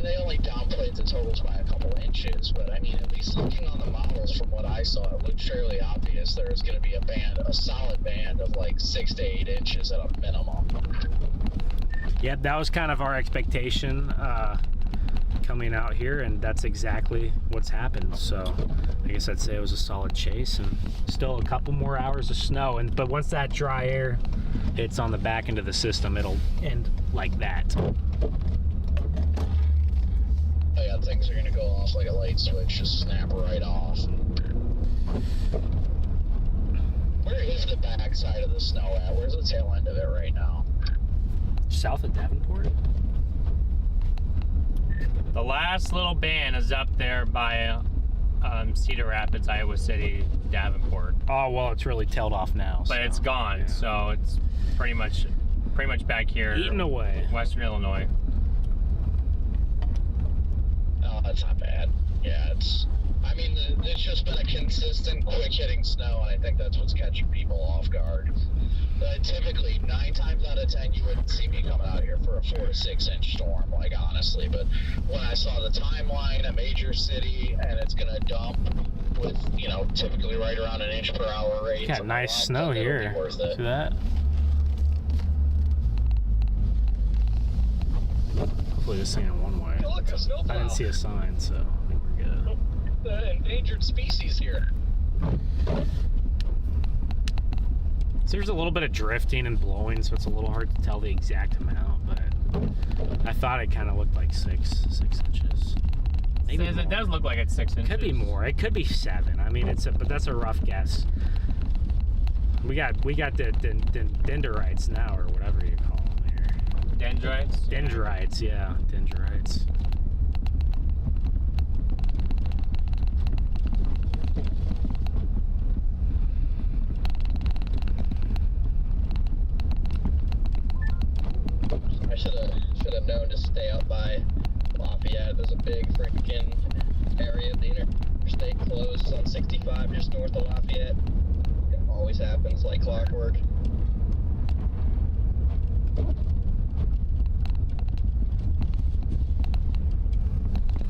they only downplayed the totals by a couple inches, but I mean, at least looking on the models from what I saw, it looked fairly obvious there was going to be a solid band of like 6 to 8 inches at a minimum. Yep, that was kind of our expectation coming out here, and that's exactly what's happened. So I guess I'd say it was a solid chase, and still a couple more hours of snow, but once that dry air hits on the back end of the system, it'll end like that. Oh yeah, things are going to go off like a light switch, just snap right off. Where is the back side of the snow at? Where's the tail end of it right now? South of Davenport? The last little band is up there by Cedar Rapids, Iowa City, Davenport. Oh, well, it's really tailed off now. But it's gone, yeah. So it's pretty much back here. Eaten away. Western Illinois. Oh, that's not bad. Yeah, it's just been a consistent, quick-hitting snow, and I think that's what's catching people off guard. Typically, 9 times out of 10, you wouldn't see me coming out here for a 4 to 6 inch storm, like, honestly. But when I saw the timeline, a major city, and it's going to dump with, you know, typically right around an inch per hour rate. Got nice snow here. See that? Hopefully this ain't a one-way. Hey, look, a snowplow. I didn't see a sign, so I think we're good. The endangered species here. So there's a little bit of drifting and blowing, so it's a little hard to tell the exact amount, but I thought it kind of looked like 6 inches. Maybe It does look like it's 6 inches. Could be more. It could be 7. I mean, but that's a rough guess. We got the dendrites now, or whatever you call them here. Dendrites? Dendrites, yeah, dendrites. I should have known to stay up by Lafayette. There's a big freaking area of the interstate closed on 65 just north of Lafayette. It always happens like clockwork.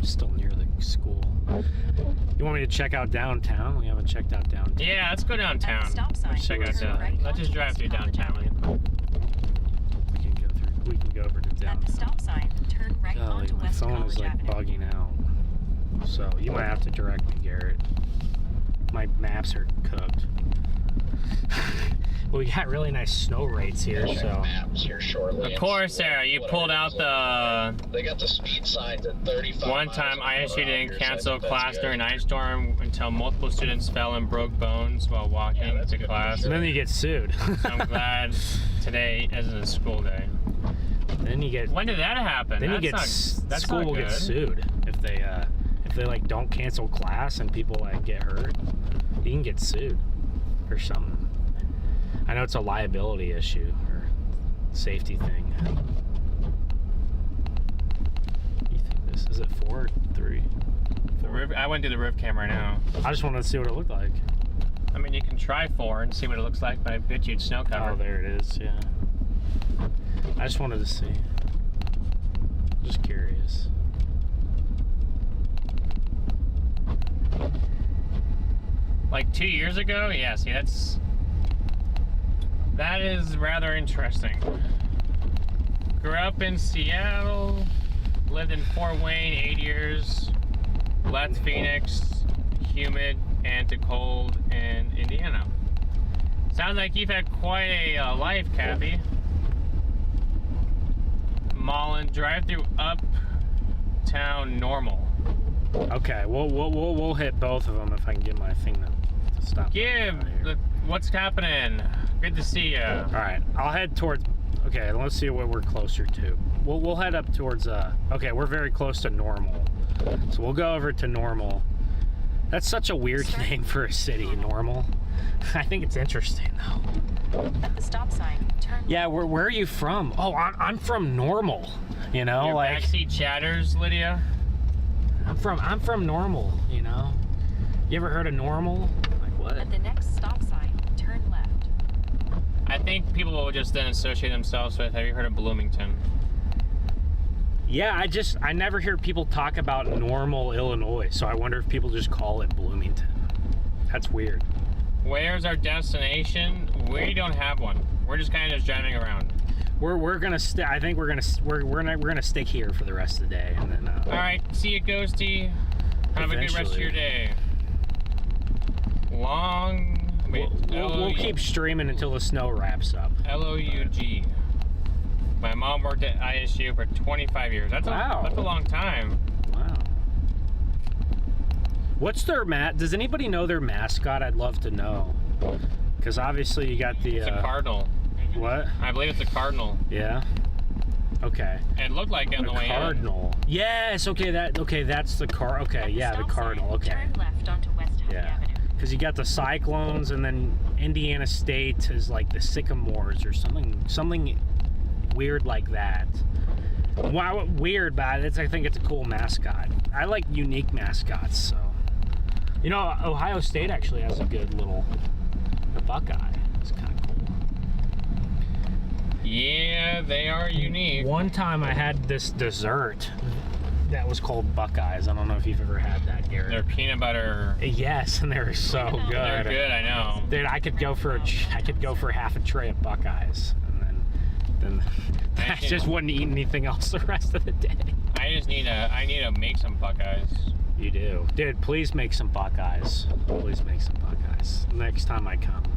Still near the school. You want me to check out downtown? We haven't checked out downtown. Yeah, let's go downtown. At the stop sign, Check out turn right let's just onto drive through West downtown. We can go over to downtown. At the stop sign, turn right Golly, onto my West phone College is like Avenue. bugging out. So you might have to direct me, Garrett. My maps are cooked. Well, we got really nice snow rates here, Check so. maps here shortly. Of course, Sarah, you pulled out the. They got the speed signs at 35. One miles time, an hour ISU out didn't here, cancel so I think class that's during good. an ice storm until multiple students fell and broke bones while walking that's to good for class. sure. And then you get sued. So I'm glad today isn't a school day. Then you get. When did that happen? Then you get. That's School not will get good. sued if they like don't cancel class and people like get hurt. You can get sued for something. I know it's a liability issue or safety thing. You think this is it 4 or 3? The roof, I went to the roof cam right now. I just wanted to see what it looked like. I mean, you can try 4 and see what it looks like, but I bet you it's snow covered. Oh, there it is. Yeah. I just wanted to see. Just curious. Like 2 years ago? Yeah, see, that is rather interesting. Grew up in Seattle, lived in Fort Wayne 8 years, left Phoenix, humid and too cold in Indiana. Sounds like you've had quite a life, Kathy. Mullen, drive through uptown normal. Okay, we'll hit both of them if I can get my thing to stop. Give, what's happening? Good to see you. All right, I'll head towards. Okay, let's see what we're closer to. We'll head up towards. Okay, we're very close to normal, so we'll go over to normal. That's such a weird name for a city, normal. I think it's interesting though. At the stop sign, turn Yeah, where are you from? Oh, I'm from normal. You know, Your like backseat chatters, Lydia. I'm from normal. You know, you ever heard of normal? Like what? At the next stop sign, turn left. I think people will just then associate themselves with, have you heard of Bloomington? Yeah, I never hear people talk about Normal, Illinois, so I wonder if people just call it Bloomington. That's weird. Where's our destination? We don't have one. We're just kind of just driving around. We're gonna stay. I think we're gonna stick here for the rest of the day, and then. All right, see you, Ghosty. Have a good rest of your day. We'll keep streaming until the snow wraps up. L-O-U-G. My mom worked at ISU for 25 years. That's a long time. Wow. What's their Does anybody know their mascot? I'd love to know. Because obviously you got the. It's a cardinal. What? I believe it's a cardinal. Yeah. Okay. It looked like it on the way cardinal. Yes. Okay. That's the car. Okay. Yeah. The cardinal. Okay. Turn left onto West Hope Avenue. Because you got the Cyclones, and then Indiana State is like the Sycamores or something weird like that. Wow, weird, but I think it's a cool mascot. I like unique mascots, so. You know, Ohio State actually has a good the Buckeye. It's kind of cool. Yeah, they are unique. One time I had this dessert that was called Buckeyes. I don't know if you've ever had that, Garrett. They're peanut butter. Yes, and they're so good. They're good, I know. Dude, I could go for half a tray of Buckeyes, and then I just wouldn't eat anything else the rest of the day. I need to make some Buckeyes. You do, dude. Please make some Buckeyes. Please make some Buckeyes next time I come up.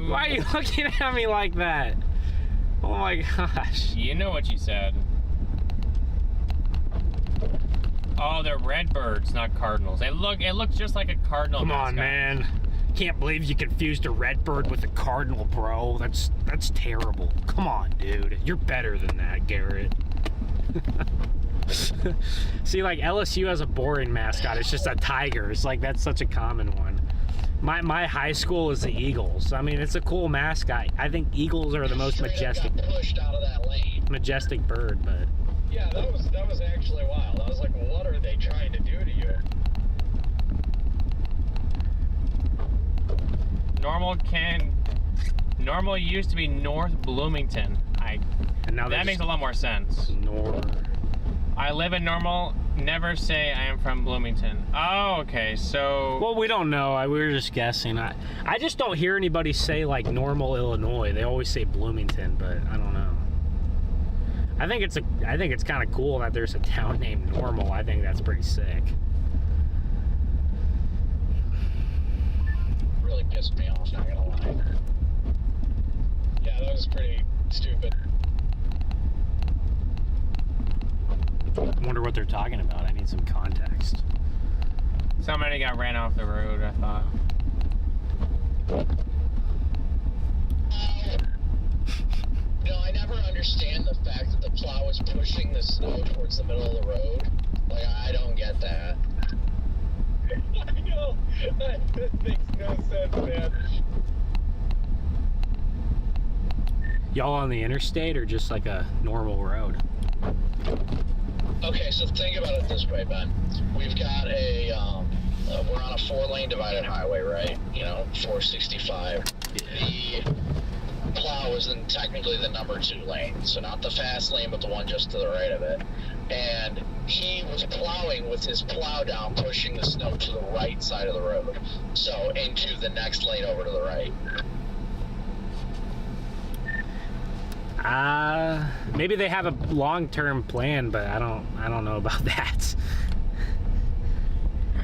Why are you looking at me like that? Oh my gosh. You know what you said. Oh, they're redbirds, not cardinals. It looks just like a cardinal. Come mascot. on, man. Can't believe you confused a redbird with a cardinal, bro. That's terrible. Come on, dude. You're better than that, Garrett. See, like LSU has a boring mascot. It's just a tiger. It's like that's such a common one. My high school is the Eagles. I mean, it's a cool mascot. I think eagles are the most majestic bird, but yeah, that was actually wild. I was like, what are they trying to do to you? Normal used to be North Bloomington. and now that makes a lot more sense. I live in Normal. Never say I am from Bloomington. Oh, okay. So. Well, we don't know. We were just guessing. I just don't hear anybody say like Normal, Illinois. They always say Bloomington, but I don't know. I think it's kind of cool that there's a town named Normal. I think that's pretty sick. Really pissed me off, not gonna lie. Yeah, that was pretty stupid. I wonder what they're talking about. I need some context. Somebody got ran off the road, I thought. No, I never understand the fact that the plow is pushing the snow towards the middle of the road. Like, I don't get that. I know. That makes no sense, man. Y'all on the interstate or just like a normal road? Okay, so think about it this way, Ben. We've got we're on a 4-lane divided highway, right? 465. The plow is in technically the number 2 lane, so not the fast lane, but the one just to the right of it. And he was plowing with his plow down, pushing the snow to the right side of the road, so into the next lane over to the right. Maybe they have a long-term plan, but I don't know about that.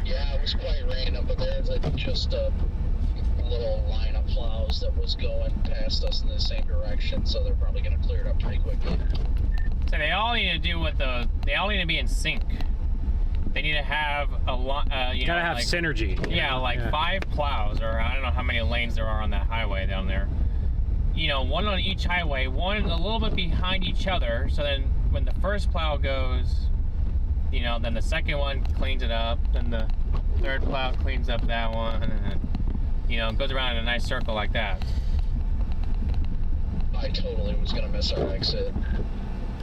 Yeah, it was quite random, but there's just a little line of plows that was going past us in the same direction, so they're probably going to clear it up pretty quickly. So they all need to do they all need to be in sync. They need to have a lot, Gotta have synergy. Yeah, like 5 plows, or I don't know how many lanes there are on that highway down there. One on each highway, one a little bit behind each other, so then when the first plow goes, then the second one cleans it up, then the third plow cleans up that one, and then, it goes around in a nice circle like that. I totally was going to miss our exit.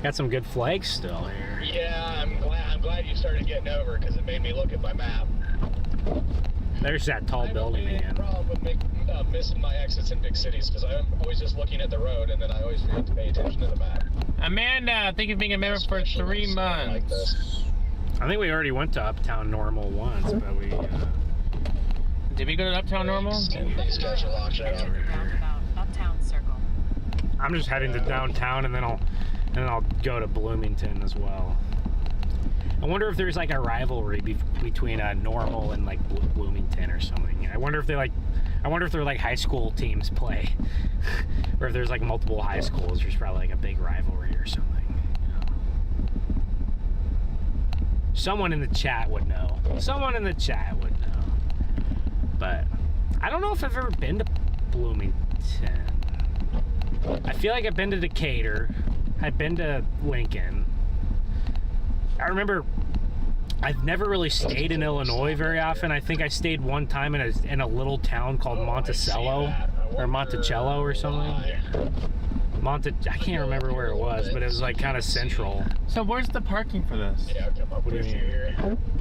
Got some good flags still here. Yeah, I'm glad you started getting over, because it made me look at my map. There's that tall building again. I have a problem with missing my exits in big cities, because I'm always just looking at the road, and then I always forget to pay attention to the map. Amanda, thank you for being a member for 3 months. I think we already went to Uptown Normal once, but we... Did we go to Uptown Normal? These guys are locked out. Exit the roundabout, Uptown Circle. I'm just heading to downtown, and then I'll go to Bloomington as well. I wonder if there's like a rivalry between Normal and like Bloomington or something. I wonder if they're like high school teams play, or if there's like multiple high schools. There's probably like a big rivalry or something. Someone in the chat would know. Someone in the chat would know. But I don't know if I've ever been to Bloomington. I feel like I've been to Decatur. I've been to Lincoln. I remember I've never really stayed in Illinois very often. I think I stayed one time in a little town called Monticello or Monticello or something. I can't remember where it was, but it was like kind of central. So where's the parking for this? Yeah, come up What do you with mean? here.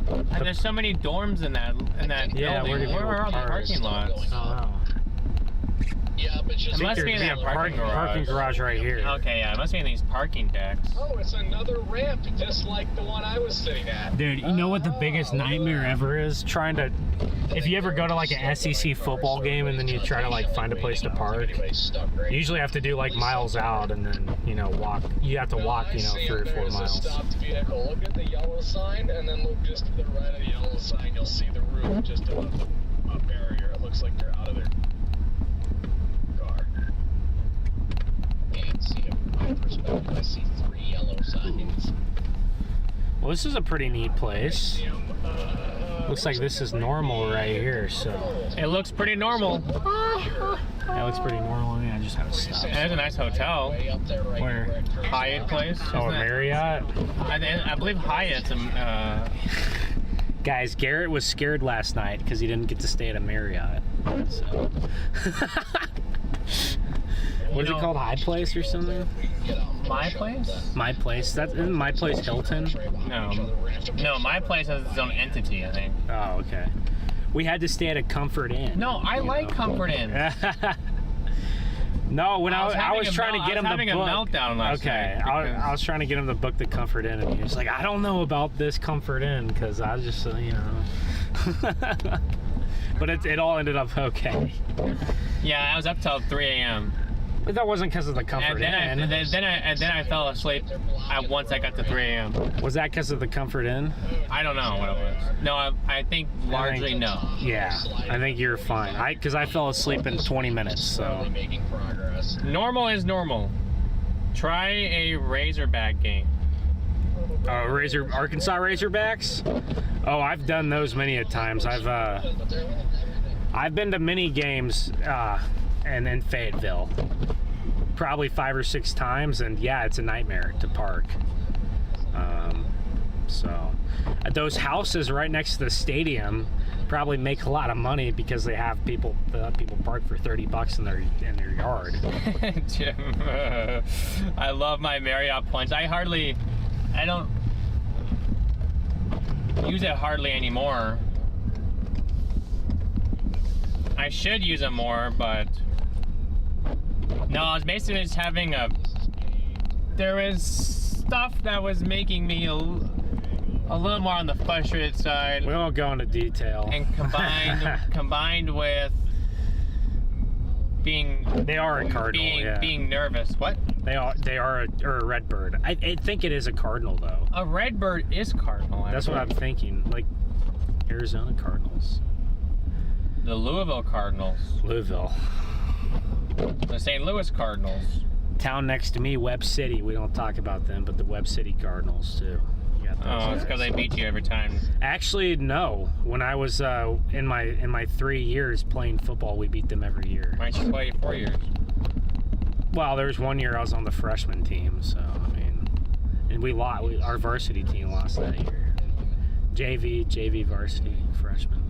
And there's so many dorms in that Yeah, building. Where are all the parking lots? Oh, wow. Yeah, but just It must be in There'd that be a parking garage right here. Okay, yeah, it must be in these parking decks. Oh, it's another ramp, just like the one I was sitting at. Dude, you know what the biggest nightmare ever is? If you ever go to like an SEC football game and then you try to like find a place to park, you usually have to do like miles out and then, walk. You have to walk, 3 or 4 There's a miles. stopped vehicle. Look at the yellow sign, and then look just to the right of the yellow sign. You'll see the roof just above the barrier. It looks like they're out of their car. can't see it from my perspective. I see 3 yellow signs. Well, this is a pretty neat place. Looks like this is normal right here, so. It looks pretty normal. That looks pretty normal. Yeah, I just have to stop. And there's a nice hotel. Way up there, right Where? here, right Hyatt place. Oh, isn't it? Marriott? I believe Hyatt's Guys, Garrett was scared last night because he didn't get to stay at a Marriott. So. What is it called? High Place or something? My Place? My Place? Isn't My Place Hilton? No, My Place has its own entity, I think. Oh, okay. We had to stay at a Comfort Inn. No, I like Comfort Inn. No, when I was trying to get him to book. I was having a meltdown last night. I was trying to get him to book the Comfort Inn, and he was like, "I don't know about this Comfort Inn," because I was just, But it all ended up okay. Yeah, I was up till 3 a.m. But that wasn't because of the Comfort Inn. And then I fell asleep once I got to 3 a.m. Was that because of the Comfort Inn? I don't know what it was. No, I think largely no. Yeah, I think you're fine. Because I fell asleep in 20 minutes, so. Making progress. Normal is normal. Try a Razorback game. Arkansas Razorbacks? Oh, I've done those many a times. I've been to many games and in Fayetteville, probably 5 or 6 times, and yeah, it's a nightmare to park. So those houses right next to the stadium probably make a lot of money because they have people park for $30 in their yard. Jim, I love my Marriott points. I don't use it hardly anymore. I should use it more, but no, I was basically just having there was stuff that was making me a little more on the frustrated side. We won't go into detail. And combined with they are a cardinal, being nervous. What? They are a redbird. I think it is a cardinal though. A redbird is cardinal. That's what I'm thinking. Like Arizona Cardinals. The Louisville Cardinals. Louisville. The St. Louis Cardinals. Town next to me, Webb City. We don't talk about them, but the Webb City Cardinals too. Oh, it's because they beat you every time. Actually, no. When I was in my 3 years playing football, we beat them every year. Why didn't you play 4 years? Well, there was 1 year I was on the freshman team, so I mean, and we lost. Our varsity team lost that year. JV varsity freshman.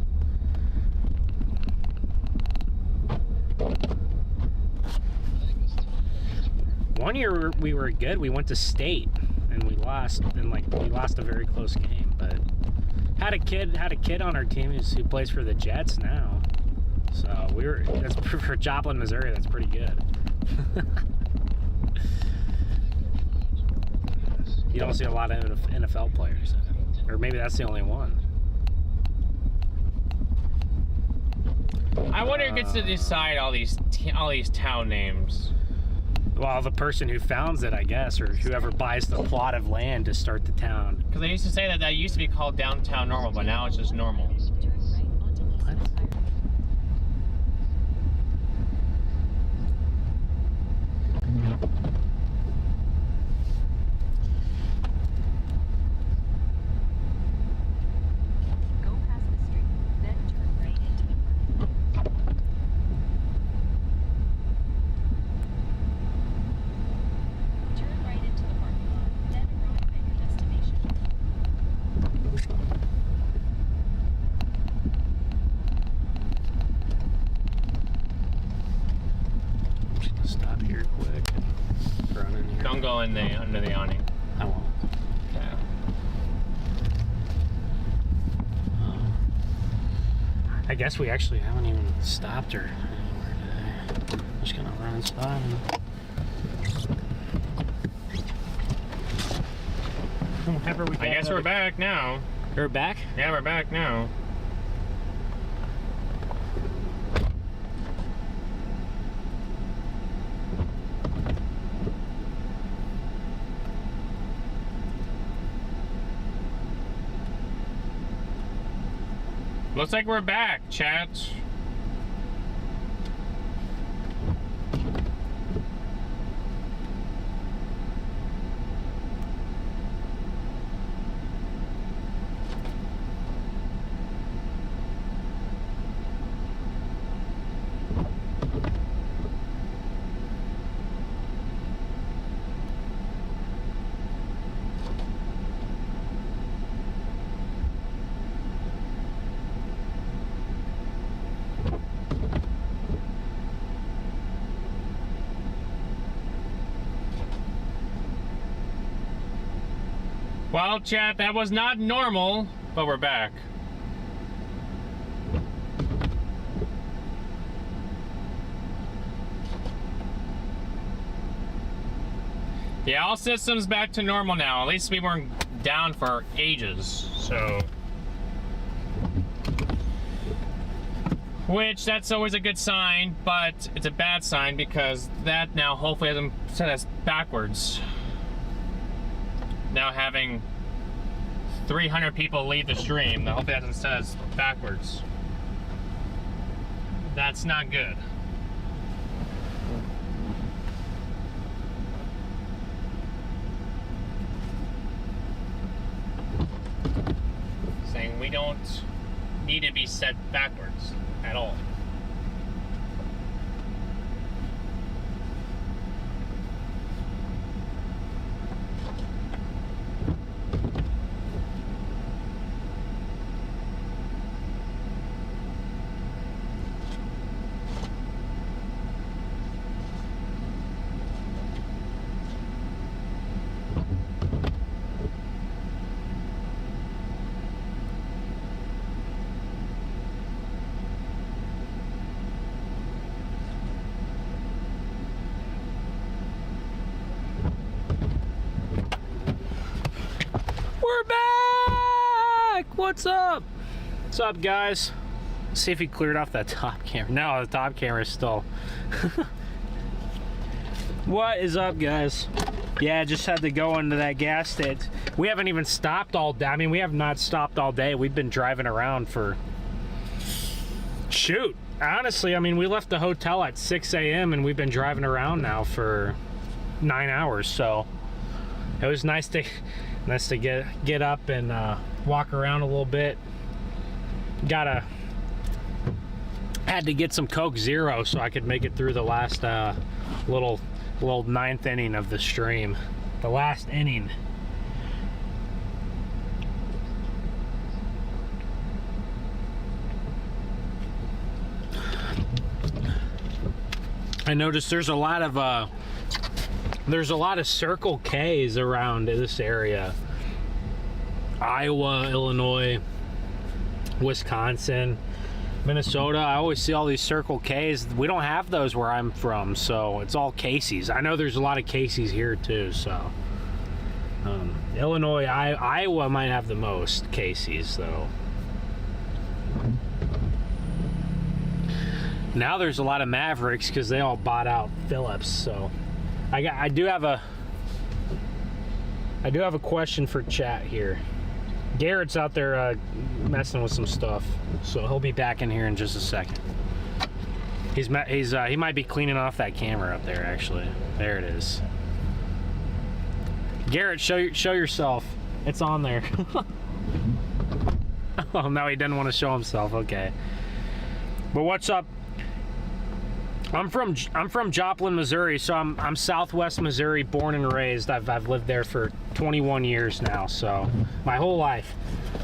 One year we were good. We went to state and we lost, and we lost a very close game. But had a kid on our team who plays for the Jets now. So that's for Joplin, Missouri. That's pretty good. You don't see a lot of NFL players, or maybe that's the only one. I wonder who gets to decide all these town names. Well, the person who founds it, I guess, or whoever buys the plot of land to start the town. Because they used to say that used to be called downtown Normal, but now it's just normal. What? Go past the street, then turn right into the parking lot. Turn right into the parking lot, then arrive at your destination. Stop here quick and run in here. Don't go in under the awning. I won't. Okay. I guess we actually haven't even stopped her anywhere today. I'm just gonna run inside and I guess we're back now. We're back? Yeah, we're back now. Looks like we're back, chat. Well, chat, that was not normal, but we're back. Yeah, all systems back to normal now. At least we weren't down for ages, so. Which, that's always a good sign, but it's a bad sign because that now hopefully doesn't set us backwards. Now having 300 people leave the stream, that hopefully doesn't set us backwards. That's not good. Saying we don't need to be set backwards at all. We're back! What's up? What's up, guys? Let's see if he cleared off that top camera. No, the top camera is still. What is up, guys? Yeah, just had to go into that gas station. We haven't even stopped all day. I mean, we have not stopped all day. We've been driving around for... Shoot. Honestly, I mean, we left the hotel at 6 a.m. and we've been driving around now for 9 hours, so it was nice to get up and walk around a little bit. Had to get some Coke Zero so I could make it through the last little ninth inning of the stream. The last inning. I noticed there's a lot of Circle K's around this area. Iowa, Illinois, Wisconsin, Minnesota. I always see all these Circle K's. We don't have those where I'm from, so it's all Casey's. I know there's a lot of Casey's here too, so. Illinois, Iowa might have the most Casey's though. Now there's a lot of Mavericks because they all bought out Phillips, so. I do have a question for chat here. Garrett's out there messing with some stuff, so he'll be back in here in just a second. He might be cleaning off that camera up there. Actually, there it is. Garrett, show yourself. It's on there. Oh, no, he didn't want to show himself. Okay. But what's up? I'm from Joplin, Missouri, so I'm Southwest Missouri, born and raised. I've lived there for 21 years now, so my whole life.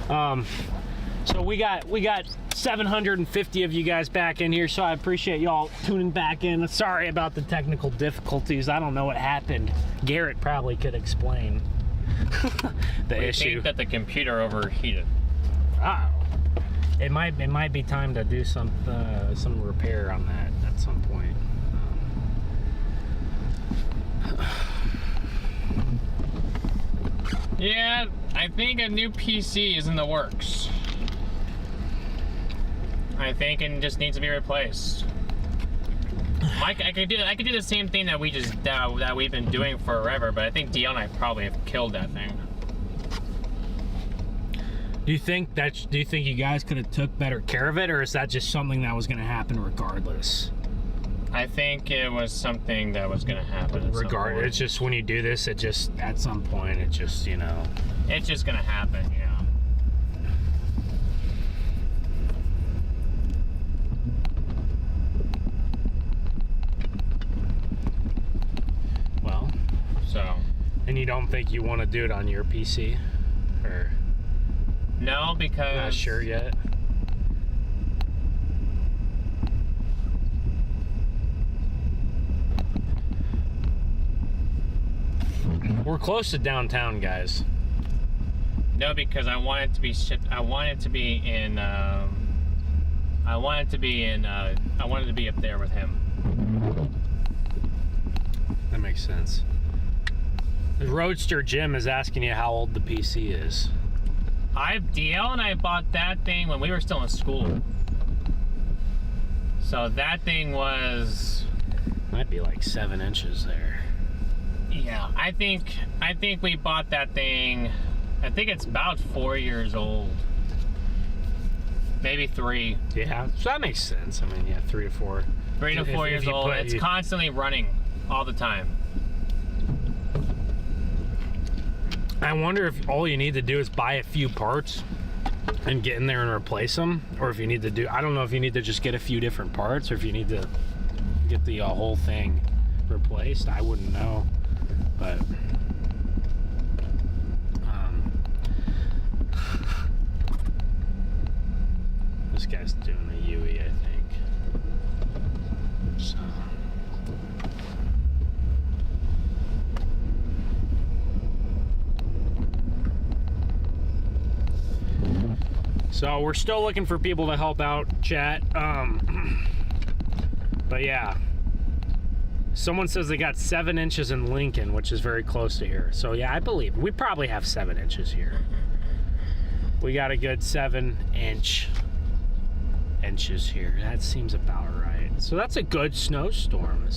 So we got 750 of you guys back in here, so I appreciate y'all tuning back in. Sorry about the technical difficulties. I don't know what happened. Garrett probably could explain the issue. I think that the computer overheated. Oh. It might be time to do some repair on that at some point. Yeah, I think a new PC is in the works. I think it just needs to be replaced. I could do the same thing that we've been doing forever, but I think DL and I probably have killed that thing. Do you think you guys could have took better care of it, or is that just something that was going to happen regardless? I think it was something that was going to happen. Regardless, it's just when you do this, it just at some point it just it's just going to happen, yeah. Well, so. And you don't think you want to do it on your PC, or? No, because... Not sure yet. We're close to downtown, guys. No, because I want it to be shipped. I want it to be in. I want it to be up there with him. That makes sense. The Roadster Jim is asking you how old the PC is. DL and I bought that thing when we were still in school. So that thing was, might be like 7 inches there. yeah, I think we bought that thing, I think it's about 4 years old. Maybe 3. Yeah, so that makes sense. I mean, yeah, 3 to 4. 3 to 4 years old. It's constantly running all the time. I wonder if all you need to do is buy a few parts and get in there and replace them, or if you need to do, I don't know if you need to just get a few different parts, or if you need to get the whole thing replaced. I wouldn't know, but this guy's doing a UE, I think. So. So we're still looking for people to help out, chat. But yeah, someone says they got 7 inches in Lincoln, which is very close to here. So yeah, I believe we probably have 7 inches here. We got a good 7 inches here. That seems about right. So that's a good snowstorm.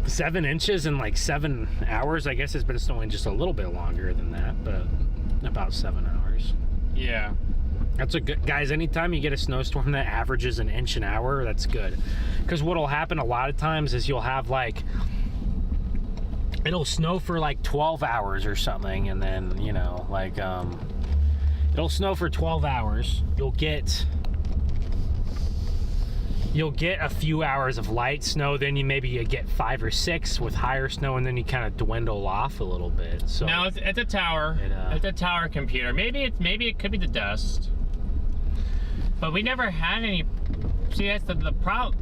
7 inches in like 7 hours. I guess it's been snowing just a little bit longer than that, but about 7 hours. Yeah. That's a good, guys, anytime you get a snowstorm that averages an inch an hour, that's good. Because what'll happen a lot of times is you'll have like, it'll snow for like 12 hours or something, and then, you know, like, it'll snow for 12 hours. You'll get a few hours of light snow, then you get 5 or 6 with higher snow, and then you kind of dwindle off a little bit. So no, it's a tower. It's a tower computer. Maybe it could be the dust. But we never had any. See, that's the problem.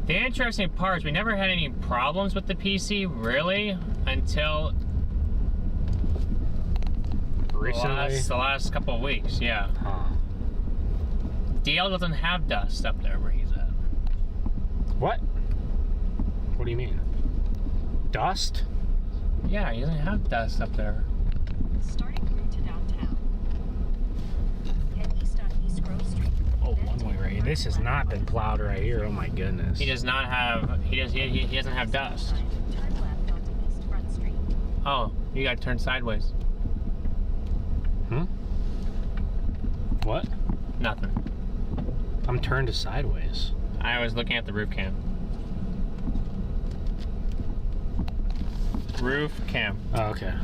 The interesting part is we never had any problems with the PC really until recently. The last couple of weeks. Yeah. Huh. DL doesn't have dust up there where he's at. What? What do you mean? Dust? Yeah, he doesn't have dust up there. Starting route to downtown. Head east on East Grove Street. Oh, one way right here. This has not been plowed right here. Oh my goodness. He does not have. He doesn't have dust. Turn left onto East Front Street. Oh, you got to turn sideways. What? Nothing. I'm turned to sideways. I was looking at the roof cam. Roof cam. Oh, okay.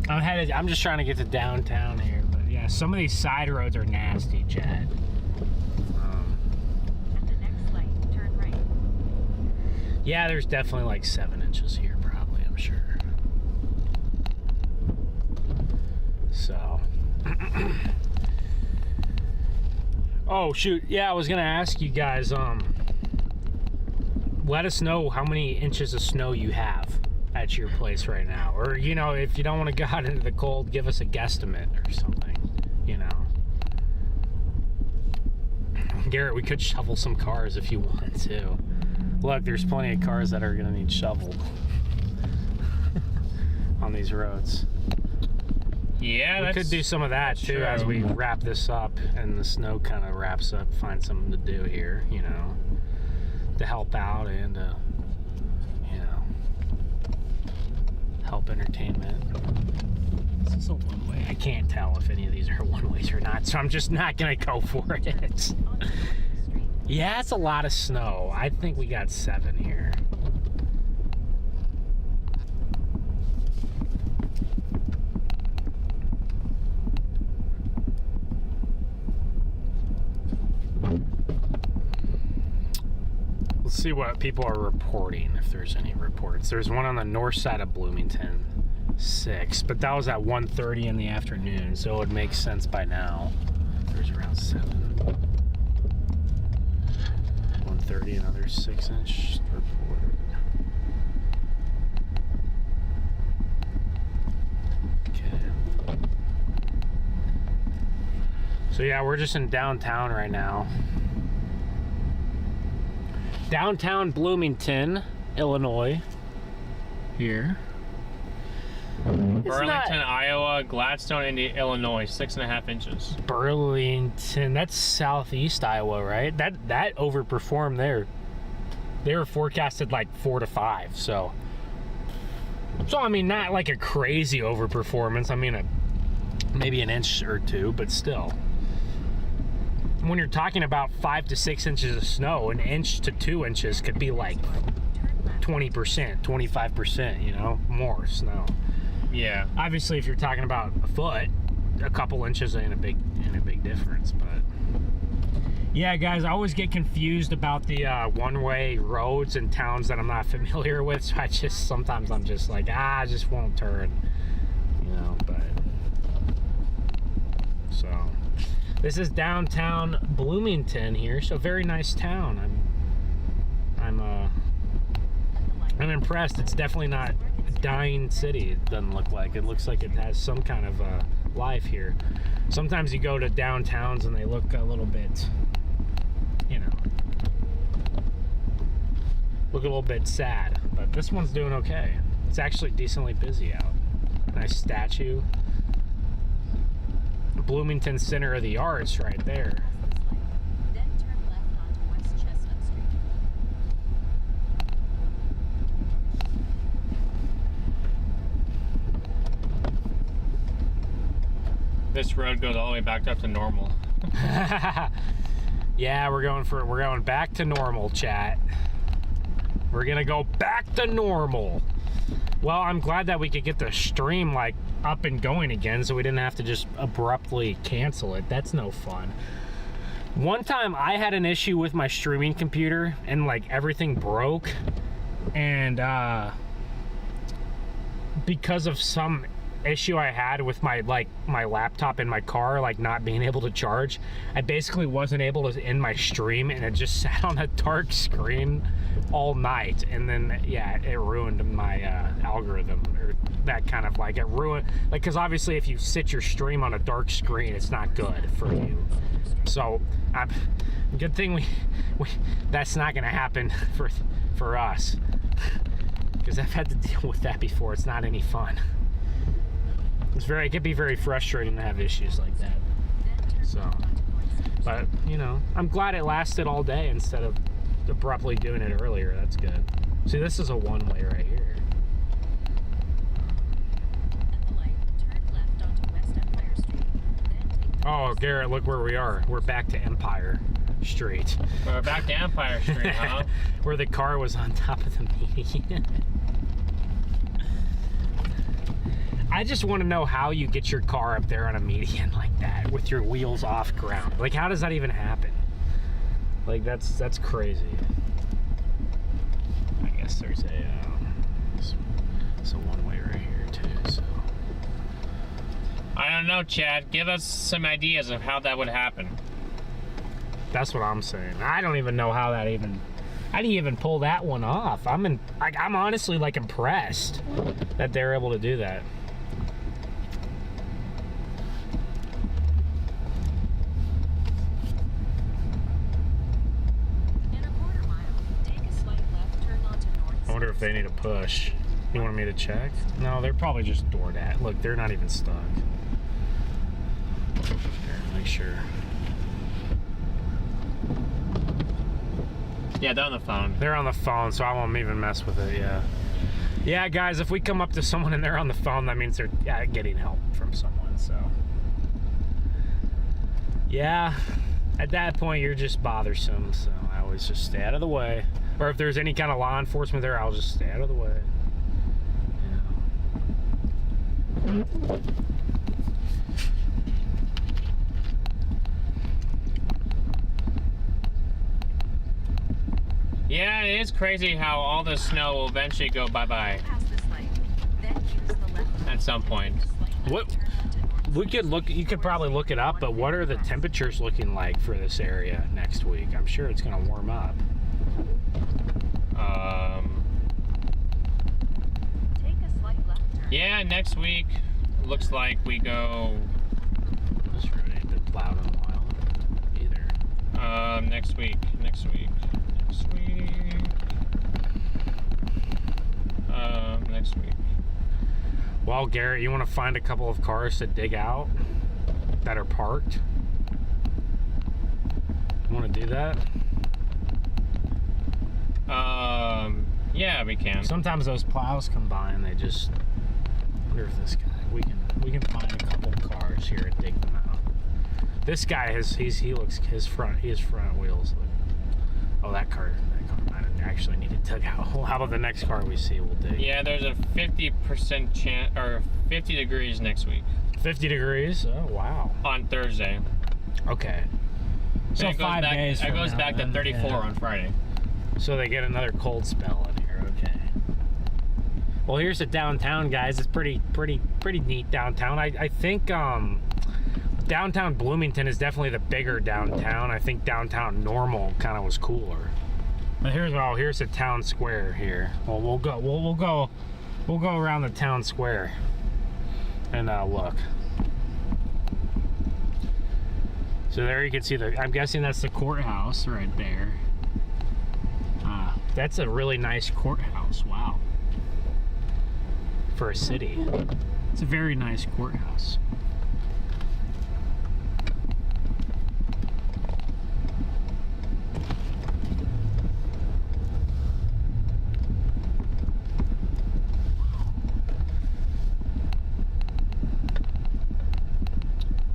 I'm just trying to get to downtown here, but yeah, some of these side roads are nasty, Chad. At the next light, turn right. Yeah, there's definitely like 7 inches here, probably, I'm sure. So. Oh shoot, yeah, I was gonna ask you guys, let us know how many inches of snow you have at your place right now. Or, you know, if you don't want to go out into the cold, give us a guesstimate or something, you know. Garrett, we could shovel some cars if you want to. Look, there's plenty of cars that are gonna need shoveled on these roads. Yeah, we could do some of that too, true. as we wrap this up and the snow kind of wraps up. Find something to do here, you know, to help out and, you know, help entertainment. This is a one way. I can't tell if any of these are one ways or not, so I'm just not gonna go for it. Yeah, it's a lot of snow. I think we got 7 here. Let's see what people are reporting, if there's any reports. There's one on the north side of Bloomington, 6, but that was at 1:30 in the afternoon, so it would make sense by now. There's around 7. 1:30, another 6-inch reported. Okay. So yeah, we're just in downtown right now. Downtown Bloomington, Illinois. Here. Burlington, Iowa, Gladstone, Illinois, 6.5 inches. Burlington, that's southeast Iowa, right? That overperformed there. They were forecasted like 4 to 5, so I mean, not like a crazy overperformance. I mean, maybe an inch or two, but still. When you're talking about 5 to 6 inches of snow, an inch to 2 inches could be like 20%, 25%, you know, more snow. Yeah. Obviously, if you're talking about a foot, a couple inches ain't a big difference, but yeah, guys, I always get confused about the one-way roads in towns that I'm not familiar with, so sometimes I'm just like, I just won't turn, you know, but so this is downtown Bloomington here, so very nice town. I'm impressed. It's definitely not a dying city. It doesn't look like. It looks like it has some kind of life here. Sometimes you go to downtowns and they look a little bit, you know, look a little bit sad, but this one's doing okay. It's actually decently busy out. Nice statue. Bloomington Center of the Arts right there. Then turn left onto West Chestnut Street. This road goes all the way back up to normal. Yeah, we're going back to normal, chat. We're gonna go back to normal. Well, I'm glad that we could get the stream like up and going again, so we didn't have to just abruptly cancel it. That's no fun. One time I had an issue with my streaming computer and like everything broke, and because of some issue I had with my laptop in my car, like not being able to charge, I basically wasn't able to end my stream, and it just sat on a dark screen all night. And then yeah, it ruined my algorithm, or that kind of like, it ruined, like, because obviously if you sit your stream on a dark screen, it's not good for you. So good thing we that's not gonna happen for us, because I've had to deal with that before. It's not any fun. It could be very frustrating to have issues like that. So, but you know, I'm glad it lasted all day instead of abruptly doing it earlier. That's good. See, this is a one-way right here. At the light, turn left onto West Empire Street. Then take the Oh, Garrett, look where we are. We're back to Empire Street. We're back to Empire Street, huh? Where the car was on top of the median. I just want to know how you get your car up there on a median like that with your wheels off ground. Like, how does that even happen? Like, that's crazy. I guess there's a one-way right here too. So I don't know, Chad. Give us some ideas of how that would happen. that's what I'm saying. I don't even know how that even. I didn't even pull that one off. I'm honestly like impressed that they're able to do that. I wonder if they need a push. You want me to check? No, they're probably just doored at. Look, they're not even stuck. Here, make sure. Yeah, they're on the phone. They're on the phone, so I won't even mess with it, yeah. Yeah, guys, if we come up to someone and they're on the phone, that means they're getting help from someone, so. Yeah, at that point, you're just bothersome, so I always just stay out of the way. Or if there's any kind of law enforcement there, I'll just stay out of the way. Yeah. Yeah, it is crazy how all the snow will eventually go bye-bye at some point. What we could look, you could probably look it up, but what are the temperatures looking like for this area next week? I'm sure it's going to warm up. Yeah, next week looks like we go. This road ain't been plowed in a while either. Next week. Next week. Well, Garrett, you want to find a couple of cars to dig out that are parked? You want to do that? Yeah, we can. Sometimes those plows come by and they just. I wonder if this guy. We can find a couple of cars here and dig them out. This guy he looks his front wheels look. Oh, that car might actually need to dig out. Well, how about the next car we see? We'll dig. Yeah, there's a 50% chance, or 50 degrees next week. 50 degrees? Oh, wow. On Thursday. Okay. So it 5 days. It goes back to 34 on Friday. So they get another cold spell in here. Okay. Well, here's the downtown, guys. It's pretty neat downtown. I think downtown Bloomington is definitely the bigger downtown. I think downtown Normal kind of was cooler. But here's the town square here. Well, we'll go around the town square and look. So there you can see I'm guessing that's the courthouse right there. That's a really nice courthouse. Wow. For a city. It's a very nice courthouse.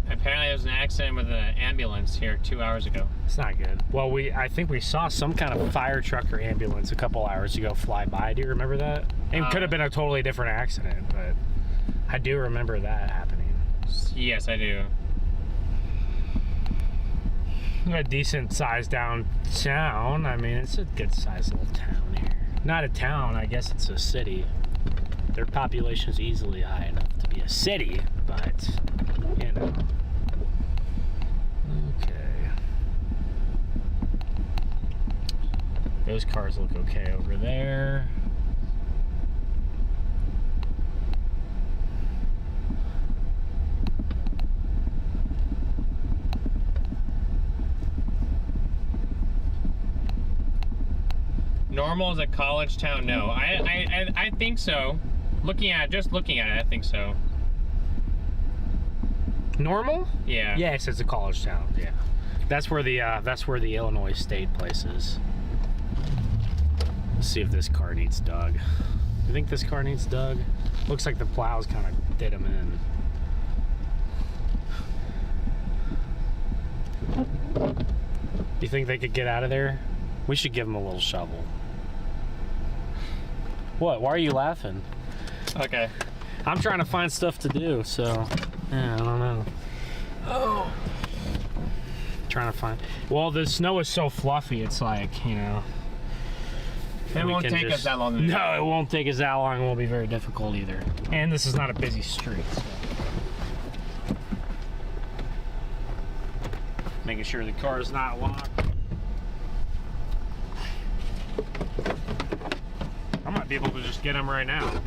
Apparently there was an accident with an ambulance here 2 hours ago. It's not good. Well, I think we saw some kind of fire truck or ambulance a couple hours ago fly by. Do you remember that? It could have been a totally different accident, but I do remember that happening. Yes, I do. A decent sized downtown. I mean, it's a good sized little town here. Not a town, I guess it's a city. Their population is easily high enough to be a city, but, you know. Okay. Those cars look okay over there. Normal is a college town? No, I think so. Just looking at it, I think so. Normal? Yeah. Yes, it's a college town. Yeah, that's where the Illinois State place is. Let's see if this car needs dug. You think this car needs dug? Looks like the plows kind of did them in. You think they could get out of there? We should give them a little shovel. What? Why are you laughing? Okay. I'm trying to find stuff to do, so yeah, I don't know. Oh. Trying to find. Well, the snow is so fluffy. It's like, you know. It won't take us that long. No, it won't take us that long. It won't be very difficult either. And this is not a busy street. So. Making sure the car is not locked. I might be able to just get them right now.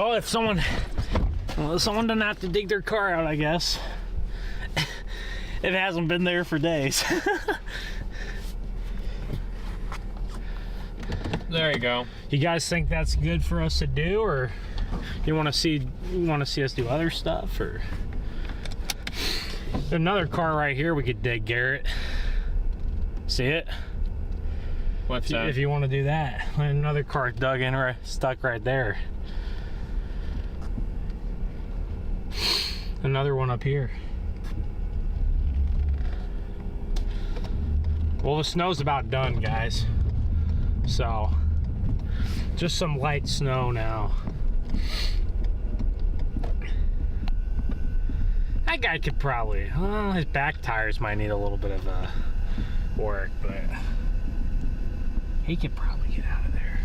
Well, if someone doesn't have to dig their car out, I guess. It hasn't been there for days. There you go. You guys think that's good for us to do, or you want to see us do other stuff, or there's another car right here we could dig, Garrett. See it? What's that? If you want to do that, another car dug in, right, stuck right there. Another one up here. Well, the snow's about done, guys. So, just some light snow now. That guy could probably, well, his back tires might need a little bit of work, but he could probably get out of there.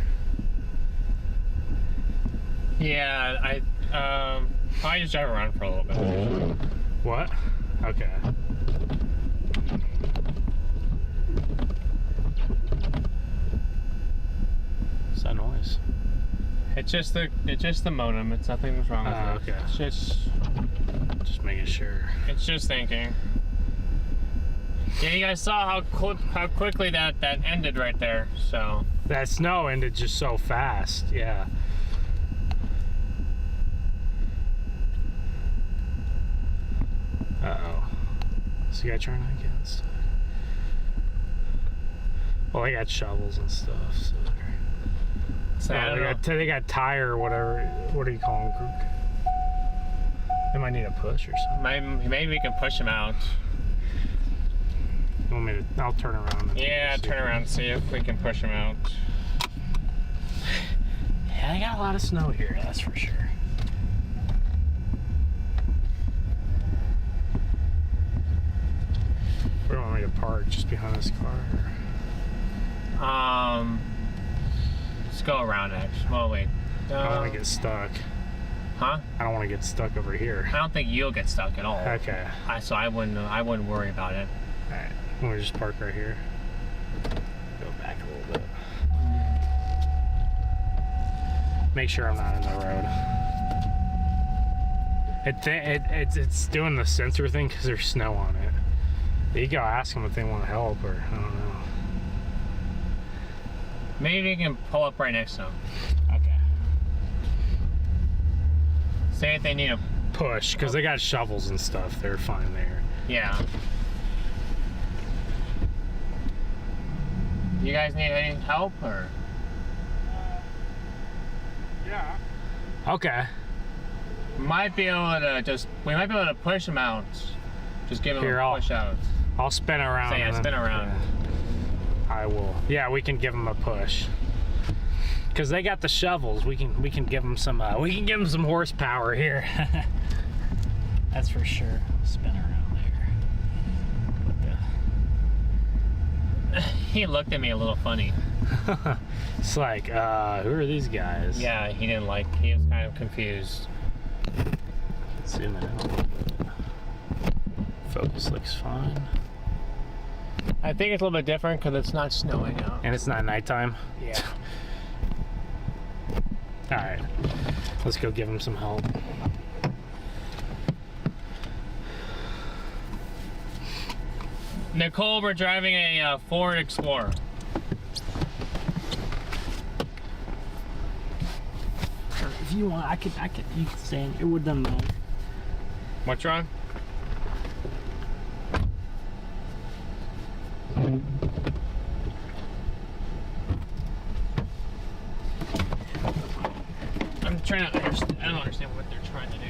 Yeah, I probably just drive around for a little bit. What? Okay. What's that noise? It's just the modem. It's nothing wrong with it. Okay. It's Just making sure. It's just thinking. Yeah, you guys saw how quickly that ended right there. So That snow ended just so fast. Yeah. Uh-oh. Is the guy trying to get stuff? Well, they got shovels and stuff, so I don't know. they got tire or whatever. What do you call them? They might need a push or something. Maybe we can push him out. You want me to? I'll turn around. And Yeah, turn around and see if we can push him out. Yeah, they got a lot of snow here, that's for sure. Where do you want me to park? Just behind this car? Or? Let's go around next. Well, wait. I don't want to get stuck. Huh? I don't want to get stuck over here. I don't think you'll get stuck at all. Okay. So I wouldn't worry about it. All right. I'm gonna just park right here. Go back a little bit. Make sure I'm not in the road. It's doing the sensor thing because there's snow on it. You go ask them if they want help, or I don't know. Maybe you can pull up right next to him. Okay. Say if they need a Push, because they got shovels and stuff. They're fine there. Yeah. You guys need any help, or? Yeah. Okay. We might be able to push him out. Just give him Here, a push out. I'll spin around. So yeah, and then- spin around. I will. Yeah, we can give them a push. Cause they got the shovels. We can give them some. We can give them some horsepower here. That's for sure. Spin around there. He looked at me a little funny. It's like, who are these guys? Yeah, he didn't like. He was kind of confused. Zoom in out a little bit. Focus looks fine. I think it's a little bit different because it's not snowing out. And it's not nighttime. Yeah. All right, let's go give them some help. Nicole, we're driving a Ford Explorer. If you want, I could. You could say it would doesn't matter. What's wrong? I'm trying to understand. I don't understand what they're trying to do.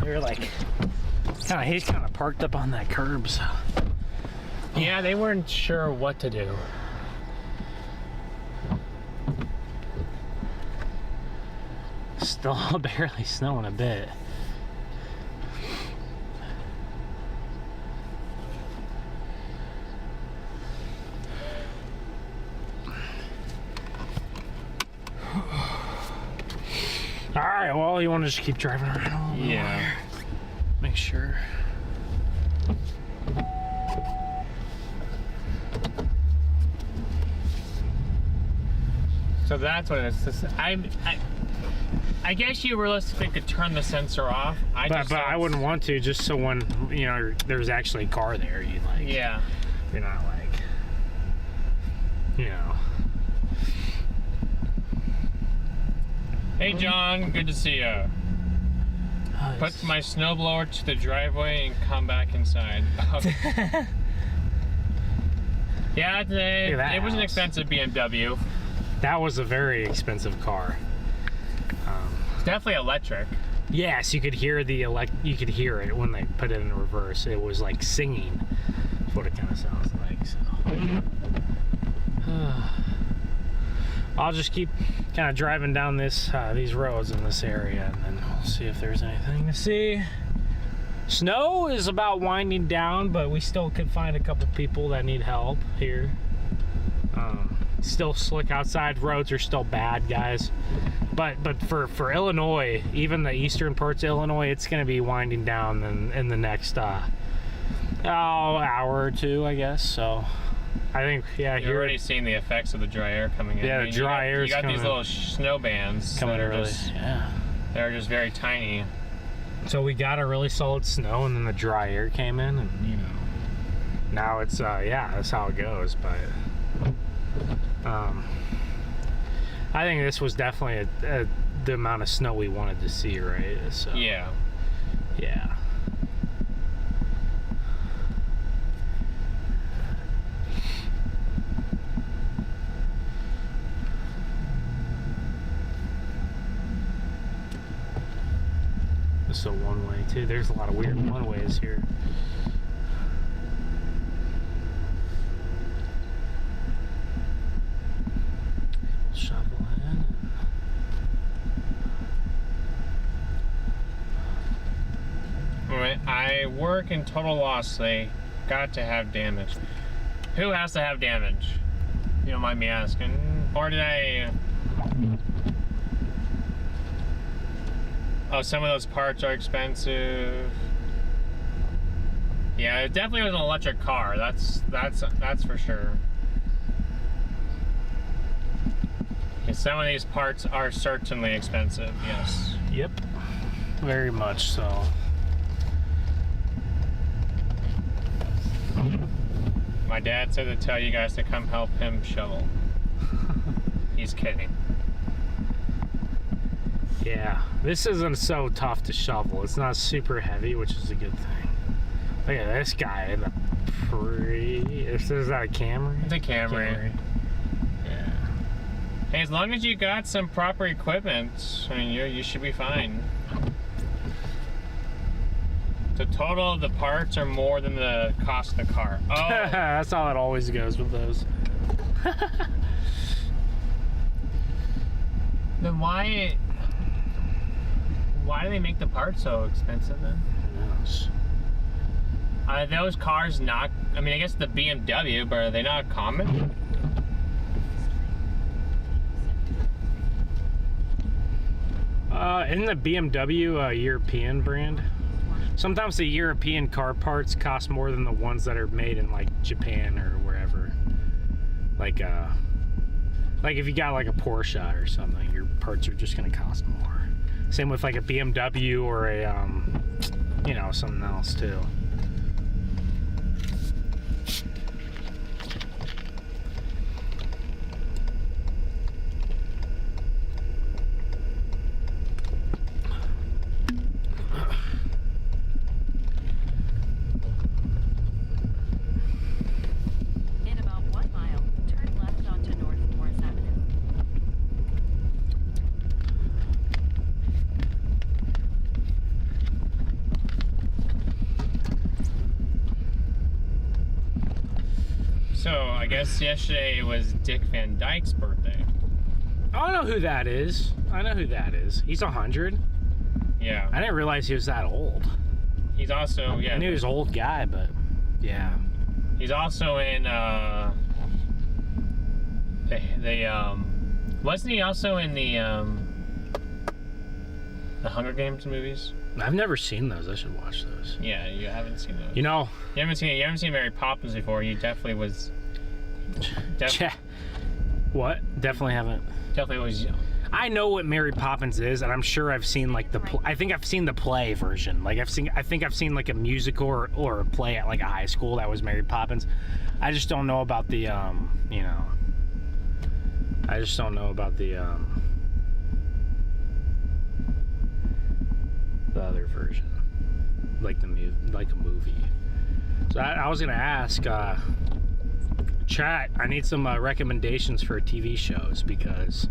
They're like, he's kind of parked up on that curb, so. Yeah, they weren't sure what to do. Still barely snowing a bit. Alright, well, you want to just keep driving around a little Yeah. more? Make sure. So that's what it is. I guess you realistically could turn the sensor off. But I wouldn't want to, just so when, you know, there's actually a car there, you like. Yeah. You're not like, you know. Hey John, good to see you. Put my snowblower to the driveway and come back inside. Yeah, it was an expensive BMW. That was a very expensive car. It's definitely electric. Yes, you could hear you could hear it when they put it in reverse. It was like singing. That's what it kind of sounds like. So. I'll just keep kind of driving down these roads in this area, and then we'll see if there's anything to see. Snow is about winding down, but we still could find a couple people that need help here. Still slick outside. Roads are still bad, guys. But for Illinois, even the eastern parts of Illinois, it's going to be winding down in the next hour or two, I guess. So I think, yeah, You're already seeing the effects of the dry air coming in. Yeah, the dry air. You got these little snow bands coming early. They're just very tiny. So we got a really solid snow, and then the dry air came in, and you know, now it's that's how it goes. But I think this was definitely the amount of snow we wanted to see, right? So yeah. This is a one-way too. There's a lot of weird one-ways here. Shovel in. Alright, I work in total loss. They got to have damage. Who has to have damage? You don't mind me asking. Or did I... Oh, some of those parts are expensive. Yeah, it definitely was an electric car. That's for sure. Yeah, some of these parts are certainly expensive, yes. Yep, very much so. My dad said to tell you guys to come help him shovel. He's kidding. Yeah, this isn't so tough to shovel. It's not super heavy, which is a good thing. Look at this guy in the Is that a Camry? It's a Camry. Yeah. Hey, as long as you got some proper equipment, I mean, you should be fine. The total of the parts are more than the cost of the car. Oh, That's how it always goes with those. then why do they make the parts so expensive then? Who knows? Are those cars not? I mean, I guess the BMW, but are they not common? Isn't the BMW a European brand? Sometimes the European car parts cost more than the ones that are made in like Japan or wherever. Like if you got like a Porsche or something, your parts are just gonna cost more. Same with like a BMW or a you know, something else too. In about 1 mile, turn left onto North Morris Avenue. So I guess yesterday was Dick Van Dyke's birthday. I know who that is. I know who that is. He's 100. Yeah. I didn't realize he was that old. He's also I knew he was an old guy, but yeah. He's also in wasn't he also in the Hunger Games movies? I've never seen those. I should watch those. Yeah, you haven't seen those. You know, You haven't seen Mary Poppins before. You definitely was. What? Definitely haven't. Definitely was. I know what Mary Poppins is, and I'm sure I've seen like I think I've seen the play version. Like I think I've seen like a musical or a play at like a high school that was Mary Poppins. I just don't know about the you know. I just don't know about the other version, like a movie. So I was gonna ask chat. I need some recommendations for TV shows because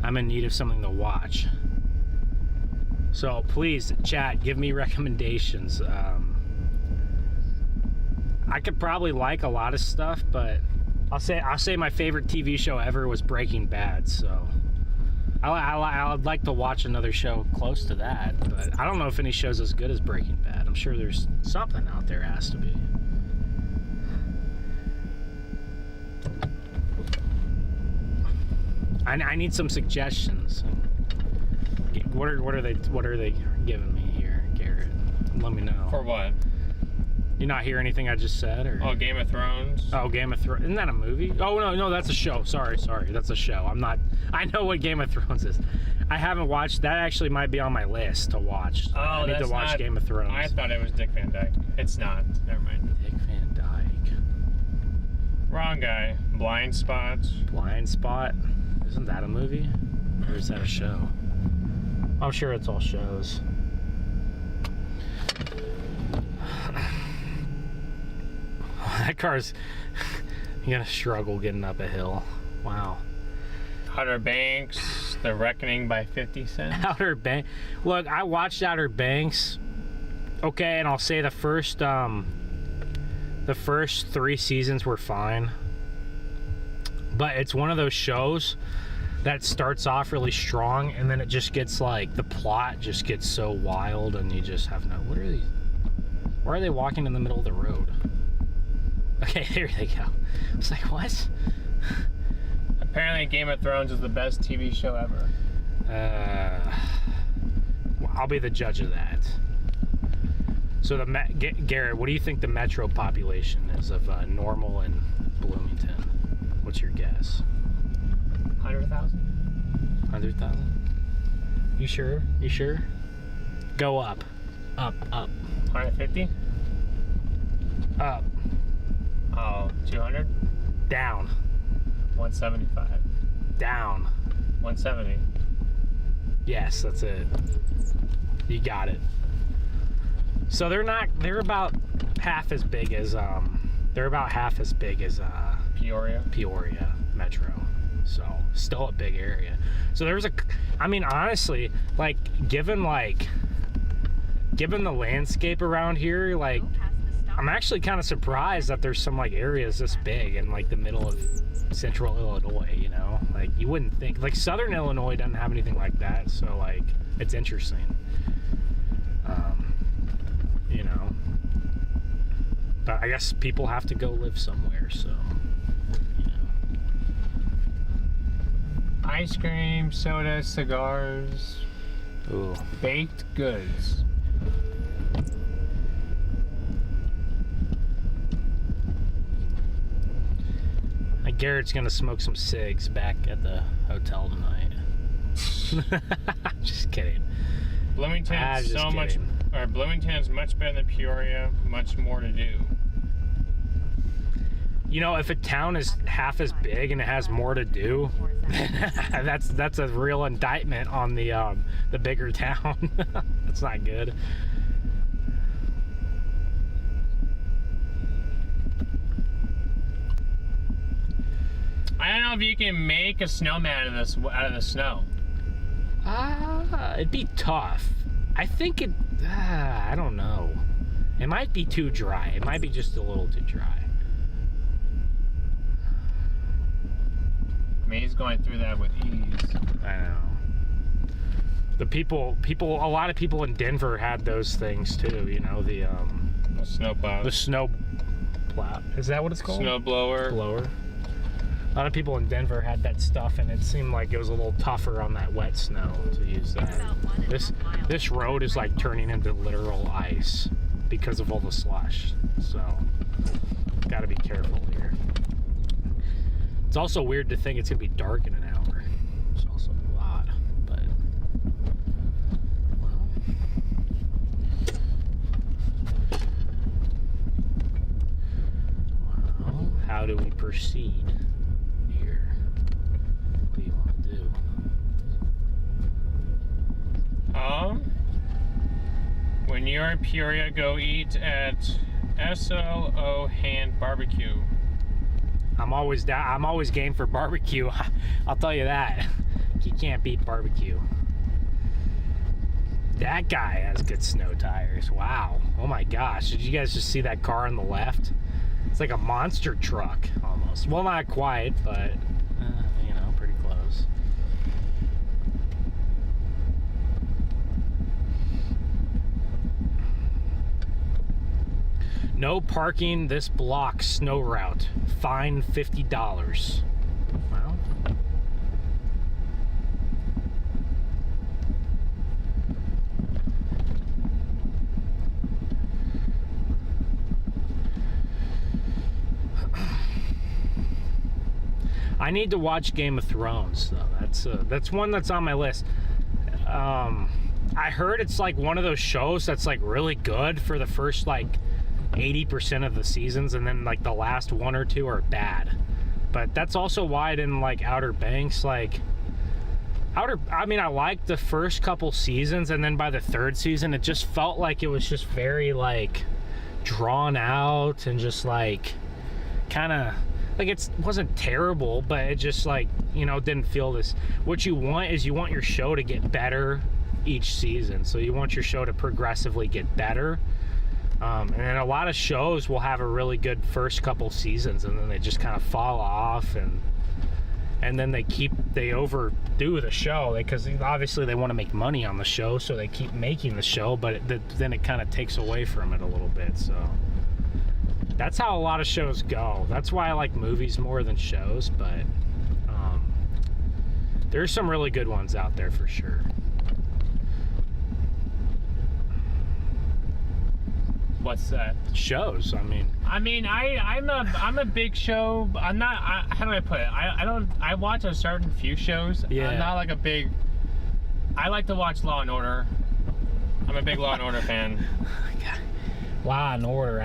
I'm in need of something to watch. So please, chat, give me recommendations. I could probably like a lot of stuff, but I'll say my favorite TV show ever was Breaking Bad. So I would like to watch another show close to that, but I don't know if any show's as good as Breaking Bad. I'm sure there's something out there has to be. I need some suggestions. What are they giving me here, Garrett? Let me know. For what? You not hear anything I just said, or? Oh, Game of Thrones. Oh, Game of Thrones. Isn't that a movie? Oh no, that's a show. Sorry, that's a show. I know what Game of Thrones is. I haven't watched. That actually might be on my list to watch. Oh, I need to watch not, Game of Thrones. I thought it was Dick Van Dyke. It's not. Never mind. Dick Van Dyke. Wrong guy. Blind Spot. Blind Spot. Isn't that a movie? Or is that a show? I'm sure it's all shows. That car's you're gonna struggle getting up a hill. Wow. Outer Banks, The Reckoning by 50 Cent. Outer Banks. Look, I watched Outer Banks. Okay, and I'll say the first 3 seasons were fine. But it's one of those shows that starts off really strong and then it just gets like the plot just gets so wild and you just have no. What are these? Why are they walking in the middle of the road? Okay, there they go. I was like, what? Apparently Game of Thrones is the best TV show ever. Well, I'll be the judge of that. So Garrett, what do you think the metro population is of Normal and Bloomington? What's your guess? 100,000? 100,000? You sure? You sure? Go up. Up. 150? Up. Oh, 200? Down. 175. Down. 170. Yes, that's it. You got it. So they're about half as big as they're about half as big as Peoria Metro. So still a big area. So there's I mean, honestly, like given the landscape around here, like I'm actually kind of surprised that there's some like areas this big in like the middle of central Illinois, you know? Like you wouldn't think, like southern Illinois doesn't have anything like that, so like it's interesting. You know, but I guess people have to go live somewhere, so you know. Ice cream, soda, cigars, Ooh. baked goods. Garrett's gonna smoke some cigs back at the hotel tonight. Just kidding. Bloomington's Bloomington's much better than Peoria. Much more to do. You know, if a town is half as big and it has more to do, that's a real indictment on the bigger town. That's not good. I don't know if you can make a snowman out of the snow. It'd be tough. I think I don't know. It might be too dry. It might be just a little too dry. I mean, he's going through that with ease. I know. A lot of people in Denver had those things too, you know, the snowplow. The snow plow. Is that what it's called? Snow blower. A lot of people in Denver had that stuff, and it seemed like it was a little tougher on that wet snow to use that. This road is like turning into literal ice because of all the slush, so got to be careful here. It's also weird to think it's gonna be dark in an hour. It's also odd, but well, how do we proceed? When you're in Peoria, go eat at SLO Hand Barbecue. I'm always down. I'm always game for barbecue. I'll tell you that. You can't beat barbecue. That guy has good snow tires. Wow. Oh my gosh. Did you guys just see that car on the left? It's like a monster truck almost. Well, not quite, but you know, pretty close. No parking this block snow route. Fine $50. Well. I need to watch Game of Thrones though. That's one that's on my list. I heard it's like one of those shows that's like really good for the first like 80% of the seasons, and then like the last one or two are bad. But that's also why I didn't like Outer Banks. I mean, I liked the first couple seasons, and then by the third season it just felt like it was just very like drawn out and just like kind of like it wasn't terrible, but it just like, you know, didn't feel this. What you want is you want your show to get better each season, so you want your show to progressively get better. And then a lot of shows will have a really good first couple seasons, and then they just kind of fall off, and then they overdo the show because obviously they want to make money on the show, so they keep making the show, but then it kind of takes away from it a little bit. So that's how a lot of shows go. That's why I like movies more than shows, but there's some really good ones out there for sure. What's that? Shows. I'm a big show. I'm not. How do I put it? I watch a certain few shows. Yeah. I'm not like a big. I like to watch Law and Order. I'm a big Law and Order fan. God. Law and Order.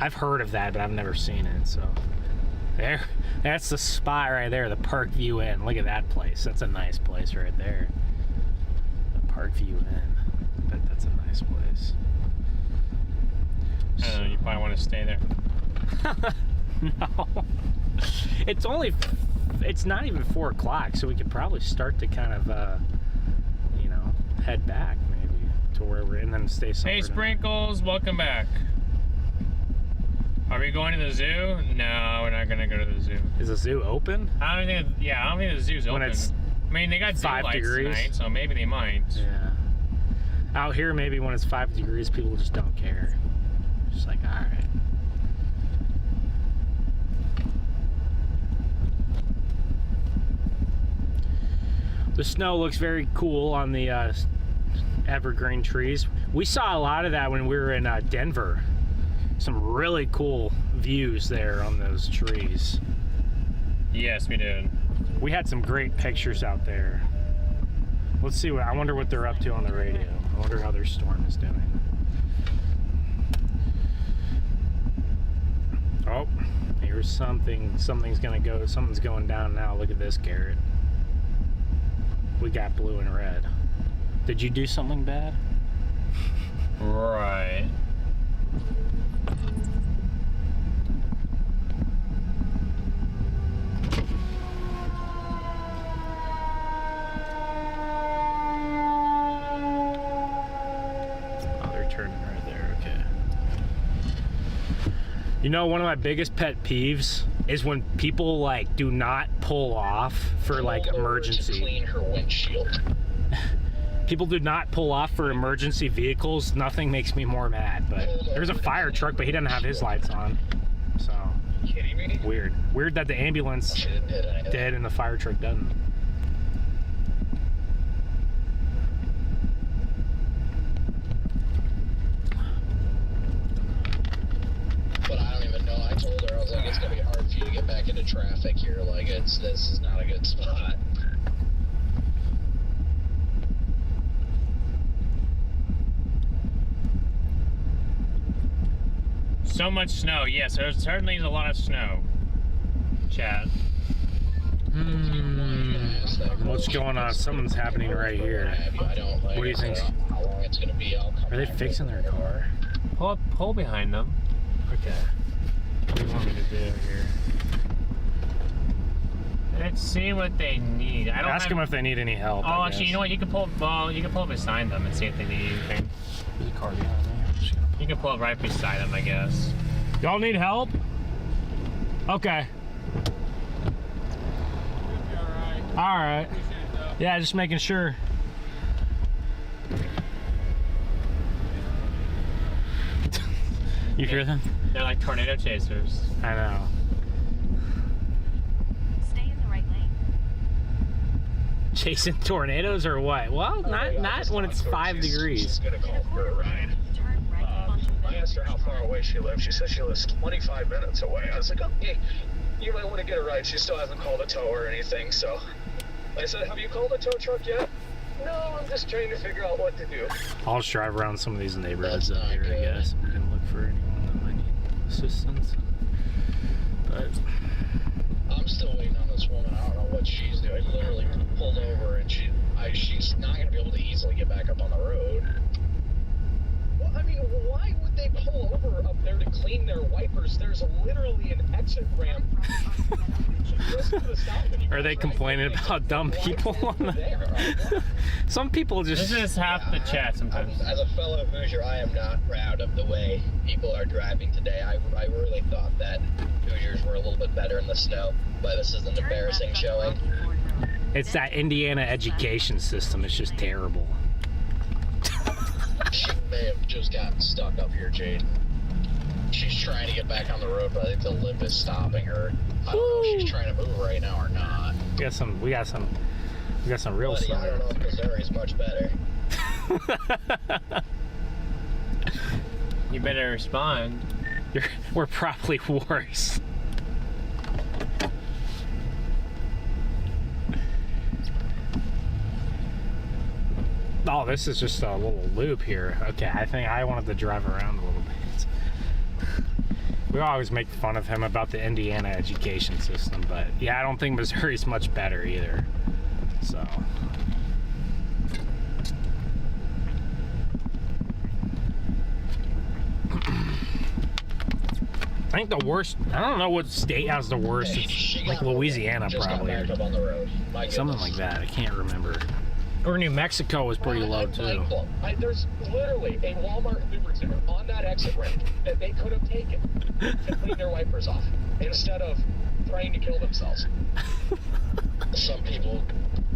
I've heard of that, but I've never seen it. So that's the spot right there, the Parkview Inn. Look at that place. That's a nice place right there. The Parkview Inn. I bet that's a nice place. I don't know, you I want to stay there. No. It's not even 4 o'clock, so we could probably start to kind of, you know, head back maybe to where we're in, and then stay somewhere. Hey, Sprinkles, welcome back. Are we going to the zoo? No, we're not gonna go to the zoo. Is the zoo open? I don't think the zoo's open. When it's I mean, they got zoo 5 lights degrees tonight, so maybe they might. Yeah. Out here, maybe when it's 5 degrees, people just don't care. Just like, all right. The snow looks very cool on the evergreen trees. We saw a lot of that when we were in Denver. Some really cool views there on those trees. Yes, we did. We had some great pictures out there. Let's see I wonder what they're up to on the radio. I wonder how their storm is doing. Oh, here's something. Something's going down now. Look at this, Garrett. We got blue and red. Did you do something bad? Right. Oh, they're turning right there. Okay. You know, one of my biggest pet peeves is when people like do not pull off for like emergency. To clean her windshield. People do not pull off for emergency vehicles. Nothing makes me more mad. But there's a fire truck, but he doesn't have his lights on. So Kidding me? weird. Weird that the ambulance She didn't hit anything. did and the fire truck doesn't. But I don't even know. I told her, I was like, it's gonna be hard for you to get back into traffic here. Like, this is not a good spot. So much snow. Yes, there certainly is a lot of snow. Chat. What's going on? Something's happening right here. What do you think? How long it's gonna be? I'll come Are they back. fixing their car? Pull behind them. Okay. What do you want me to do here? Let's see what they need. I don't Ask them if they need any help. Oh, I actually, you guess. know what? You can pull. Well, you can pull beside them and see if they need anything. There's a car behind me. I'm just gonna You can pull right beside them, I guess. Y'all need help? Okay. All right. Yeah, just making sure. You hear them? They're like tornado chasers. I know. Stay in the right lane. Chasing tornadoes or what? Well, not when it's 5 degrees. She's gonna call for a ride. Turn right onto I asked her how far away she lived. She said she lives 25 minutes away. I was like, okay, you might want to get a ride. She still hasn't called a tow or anything, so I said, have you called a tow truck yet? No, I'm just trying to figure out what to do. I'll just drive around some of these neighborhoods That's up not here, I good. guess. We can look for anyone that might need assistance. But I'm still waiting on this woman. I don't know what she's doing. Literally pulled over, and she's not gonna be able to easily get back up on the road. Well, I mean, why would they pull over up there to clean their wipers? There's literally an exit ramp. Just to the south, and you are go they right complaining there. about dumb Why people? can't you there? Some people just. This is half the chat sometimes. As a fellow Hoosier, I am not proud of the way people are driving today. I really thought that Hoosiers were a little bit better in the snow, but this is an embarrassing showing. It's that Indiana education system. It's just terrible. She may have just gotten stuck up here, Jade. She's trying to get back on the road, but I think the lip is stopping her. I don't know if she's trying to move right now or not. We got some real Buddy, I don't know snow. if Missouri's much better. You better respond. We're probably worse. Oh, this is just a little loop here. Okay, I think I wanted to drive around a little bit. We always make fun of him about the Indiana education system, but yeah, I don't think Missouri's much better either. So. think the worst, I don't know what state has the worst. It's like Louisiana probably, or something like that. I can't remember. Or New Mexico was pretty low too. There's literally a Walmart lubricator on that exit ramp that they could have taken to clean their wipers off instead of trying to kill themselves. Some people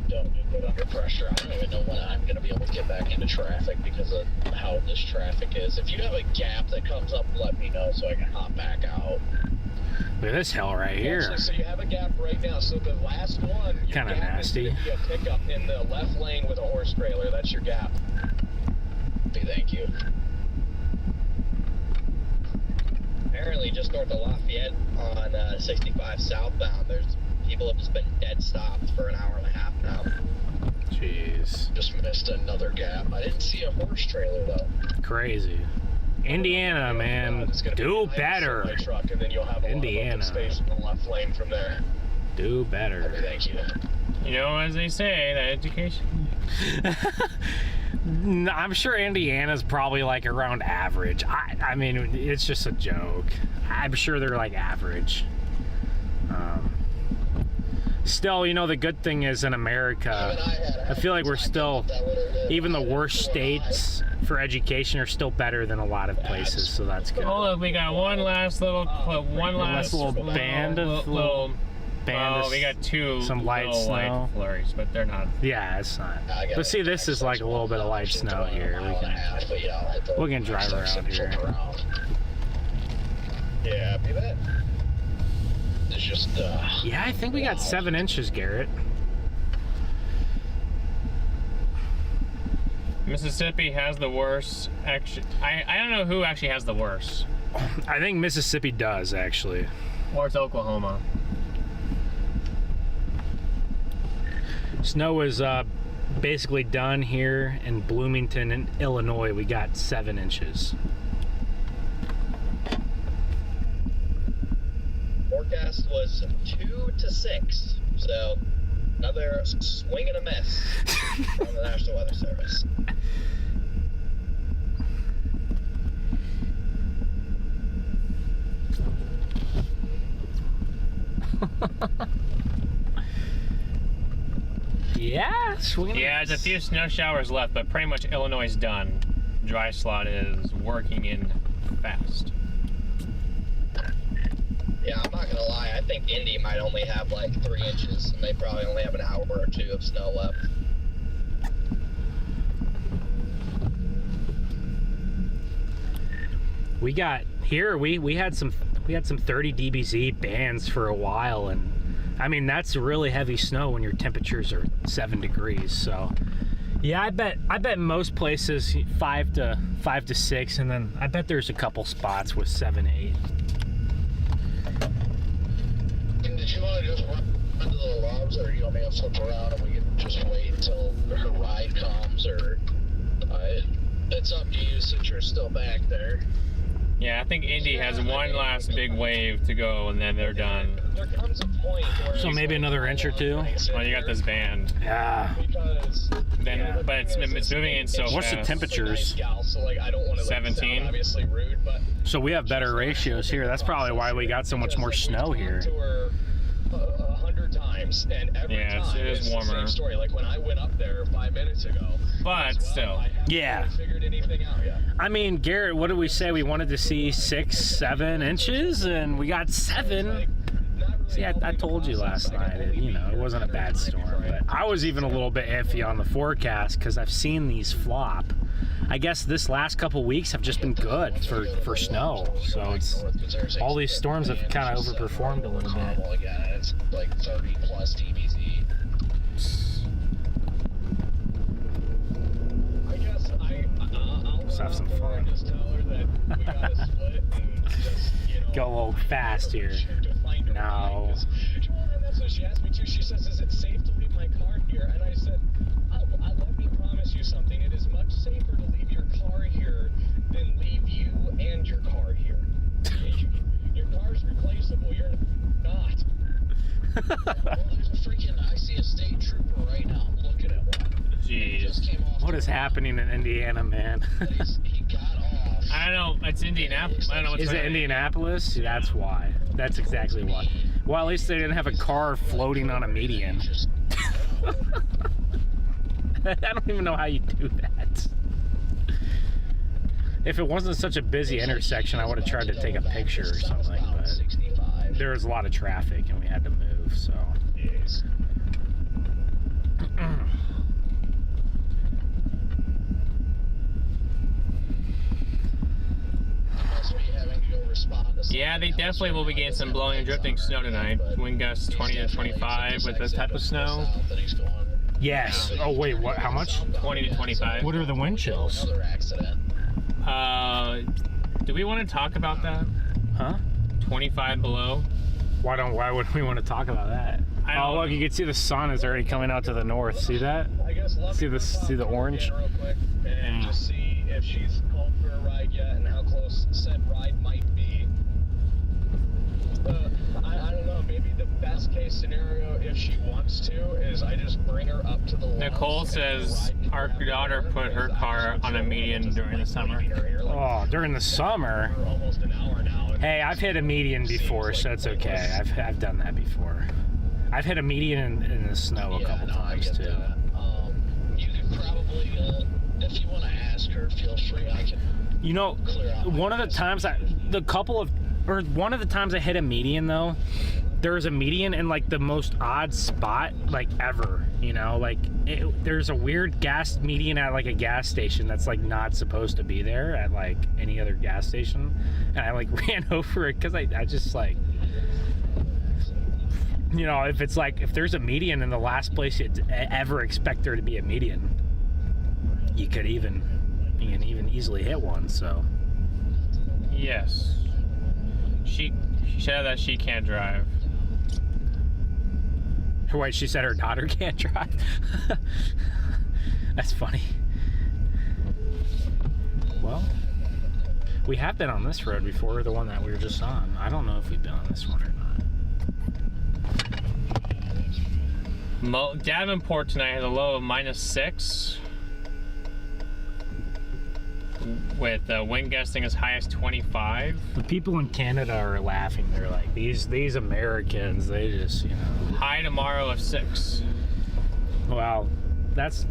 don't do good under pressure. I don't even know when I'm going to be able to get back into traffic because of how this traffic is. If you have a gap that comes up, let me know so I can hop back out. Look at this hill right here. Actually, so you have a gap right now. So the last one, kind of nasty. Is going to be a pickup in the left lane with a horse trailer. That's your gap. Okay, thank you. Apparently, just north of Lafayette on 65 southbound, there's people have just been dead stopped for an hour and a half now. Jeez. Just missed another gap. I didn't see a horse trailer though. Crazy. Indiana, man, do better. Truck, and then you'll have Indiana. Space in the left lane from there. Do better. Okay, thank you. You know, as they say, that education. I'm sure Indiana's probably like around average. I mean, it's just a joke. I'm sure they're like average. Still, you know, the good thing is in America, I feel like we're still, even the worst states for education are still better than a lot of places, so that's good. Oh, look, we got one last little clip, one last little band of we got two some light snow. light flurries, but they're not. Yeah, it's not. But see, this is like a little bit of light snow here. We can drive around here. Yeah, maybe that. It's just. Yeah, I think we got 7 inches, Garrett. Mississippi has the worst. Actually, I don't know who actually has the worst. I think Mississippi does actually. Or it's Oklahoma. Snow is basically done here in Bloomington and Illinois. We got 7 inches. Forecast was 2 to 6, so another swing and a miss from the National Weather Service. Yeah, swinging. Yeah, there's a few snow showers left, but pretty much Illinois is done. Dry slot is working in fast. Yeah, I'm not gonna lie, I think Indy might only have like 3 inches, and they probably only have an hour or 2 of snow left. We got here. We had some 30 dBz bands for a while, and I mean that's really heavy snow when your temperatures are 7 degrees. So yeah, I bet most places 5 to 6, and then I bet there's a couple spots with 7, 8. Did you want to just run into the lobs, or do you want me to flip around and we can just wait until her ride comes, or it's up to you since you're still back there. Yeah, I think Indy has one last big wave to go, and then they're done. There comes a point where So maybe another inch or 2. Well, you got this band. Yeah. Because Then, but it's moving in so What's fast. the temperatures? So like I don't want to 17. obviously rude, but So we have better ratios here. That's probably why we got so much more snow here. 100 times, and every time it is it's warmer. the same story. Like when I went up there 5 minutes ago, But still. I haven't Yeah. really figured anything out yet. I mean, Garrett, what did we say? We wanted to see 6, 7 inches, and we got 7. See, I told you last night, it wasn't a bad storm, but I was even a little bit iffy on the forecast because I've seen these flop. I guess this last couple weeks have just been good for snow, so it's all these storms have kind of overperformed a little bit. It's like 30 plus dBz. I guess I'll Let's have some run over fun. and just tell her that we got to split and just, Go a little fast here. to find her No. ride, 'cause- well, and that's what she asked me too. She says, "Is it safe to leave my car here?" And I said, "Let me promise you something. It is much safer to leave your car here than leave you and your car here. Your car's replaceable. You're not." Well, there's a freaking, I see a state trooper right now. I'm looking at one. He just Jeez. came off What the is road, happening in Indiana, man? but he got off. I don't don't know. It's Indianapolis. I don't know what's Is it going on. Indianapolis? That's why. That's exactly why. Well, at least they didn't have a car floating on a median. I don't even know how you do that. If it wasn't such a busy intersection, I would have tried to take a picture or something, but there was a lot of traffic and we had to move, so. Yeah, they definitely will be getting some blowing and drifting snow tonight. Wind gusts 20 to 25 with this type of snow. Yes. Oh, wait, what? How much? 20 to 25. What are the wind chills? Do we want to talk about that? Huh? 25 below? Why would we want to talk about that? Oh, look, you can see the sun is already coming out to the north. See that? See the orange? Real quick and just see if she's called for a ride yet and how close said ride might be. I don't know, maybe the best case scenario if she wants to is I just bring her up to the launch. Nicole says our daughter put her car on a median during the summer. Oh, during the summer? For almost an hour now. Hey, I've hit a median before, so it's okay. I've done that before. I've hit a median in the snow a couple times too. You could probably, if you want to ask her, feel free. I can. You know, one of the times I hit a median though, there was a median in like the most odd spot like ever. You know, like there's a weird gas median at like a gas station that's like not supposed to be there at like any other gas station, and I like ran over it because I just like. You know, if there's a median in the last place you'd ever expect there to be a median, you can even easily hit one, so. Yes. She said that she can't drive. Wait, she said her daughter can't drive? That's funny. Well, we have been on this road before, the one that we were just on. I don't know if we've been on this one or not. Davenport tonight has a low of -6 with wind gusting as high as 25. The people in Canada are laughing. They're like, these Americans, they just, you know. High tomorrow of 6. Well, that's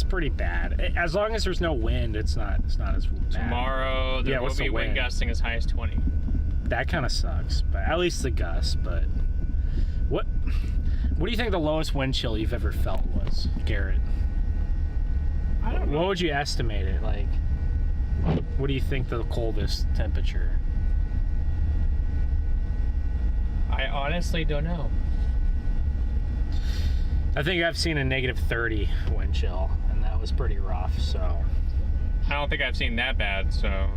pretty bad. As long as there's no wind, it's not as bad. Tomorrow there will be wind gusting as high as 20. That kind of sucks, but at least the gusts. But what do you think the lowest wind chill you've ever felt was, Garrett? I don't know. What would you estimate it? Like, what do you think the coldest temperature? I honestly don't know. I think I've seen a -30 wind chill, and that was pretty rough, so. I don't think I've seen that bad, so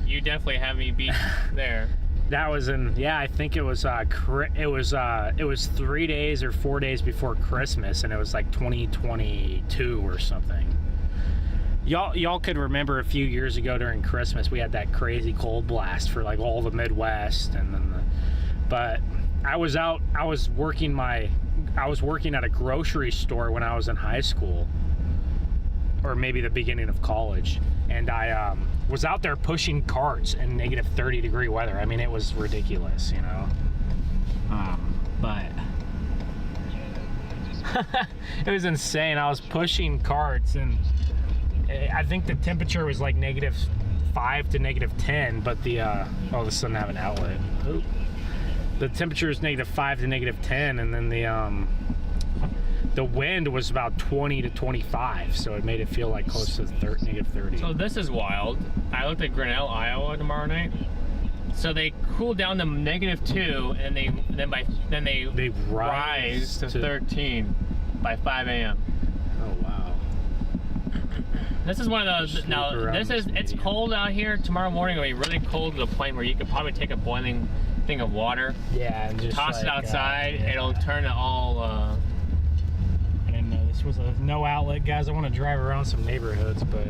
you definitely have me beat there. That was I think it was 3 days or 4 days before Christmas, and it was like 2022 or something. Y'all could remember a few years ago during Christmas we had that crazy cold blast for like all the Midwest, and then but I was working at a grocery store when I was in high school, or maybe the beginning of college, and I was out there pushing carts in -30 degree weather. I mean, it was ridiculous, you know. But it was insane. I was pushing carts, and I think the temperature was like -5 to -10, but this doesn't have an outlet. Ooh. The temperature is -5 to -10, and then the wind was about 20 to 25, so it made it feel like close to -30. So this is wild. I looked at Grinnell, Iowa tomorrow night. So they cool down to -2, and then they rise to 13 by 5 a.m. Oh wow. This is one of those. Now it's cold out here. Tomorrow morning it'll be really cold to the point where you could probably take a boiling thing of water, yeah, and just toss it outside. Yeah. It'll turn it all. I didn't know this was a no outlet, guys. I want to drive around some neighborhoods, but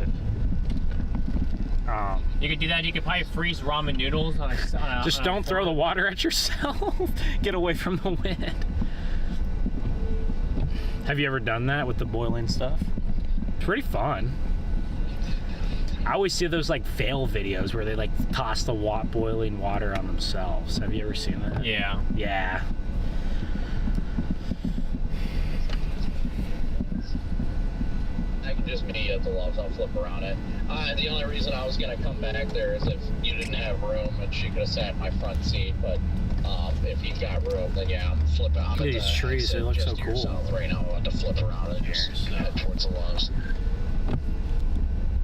you could do that. You could probably freeze ramen noodles on a just don't throw the water at yourself. Get away from the wind. Have you ever done that with the boiling stuff? It's pretty fun. I always see those like fail videos where they like toss the boiling water on themselves. Have you ever seen that? Yeah. Yeah. I can just meet you at the loft. I'll flip around it. The only reason I was gonna come back there is if you didn't have room and she could have sat in my front seat. But if you've got room, then yeah, I'm flipping. I'm These at the trees, exit they look just so to your cool. south right now. I'm about to flip around and just head towards the lofts.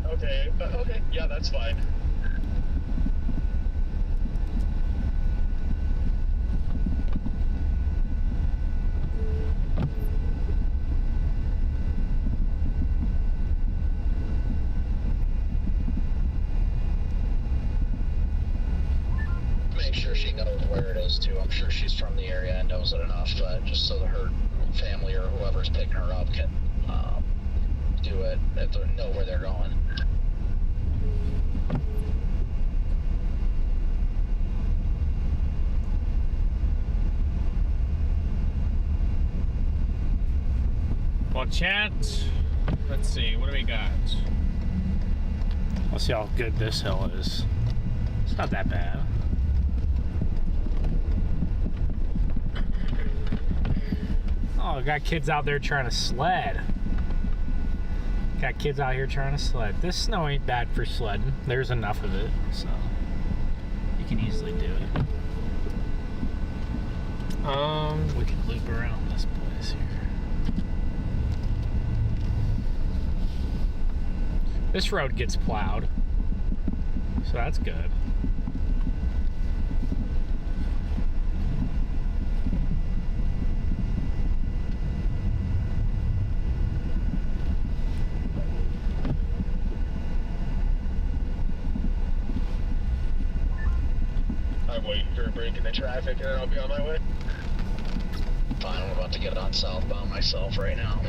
Okay, okay, yeah, that's fine. Make sure she knows where it is too. I'm sure she's from the area and knows it enough, just so that her family or whoever's picking her up can do it, know where they're going. Well, chat. Let's see. What do we got? Let's see how good this hill is. It's not that bad. Oh, got kids out there trying to sled. Got kids out here trying to sled. This snow ain't bad for sledding. There's enough of it, so you can easily do it. We can loop around this place here. This road gets plowed, so that's good. I'm waiting for a break in the traffic and then I'll be on my way. Fine, I'm about to get on southbound myself right now.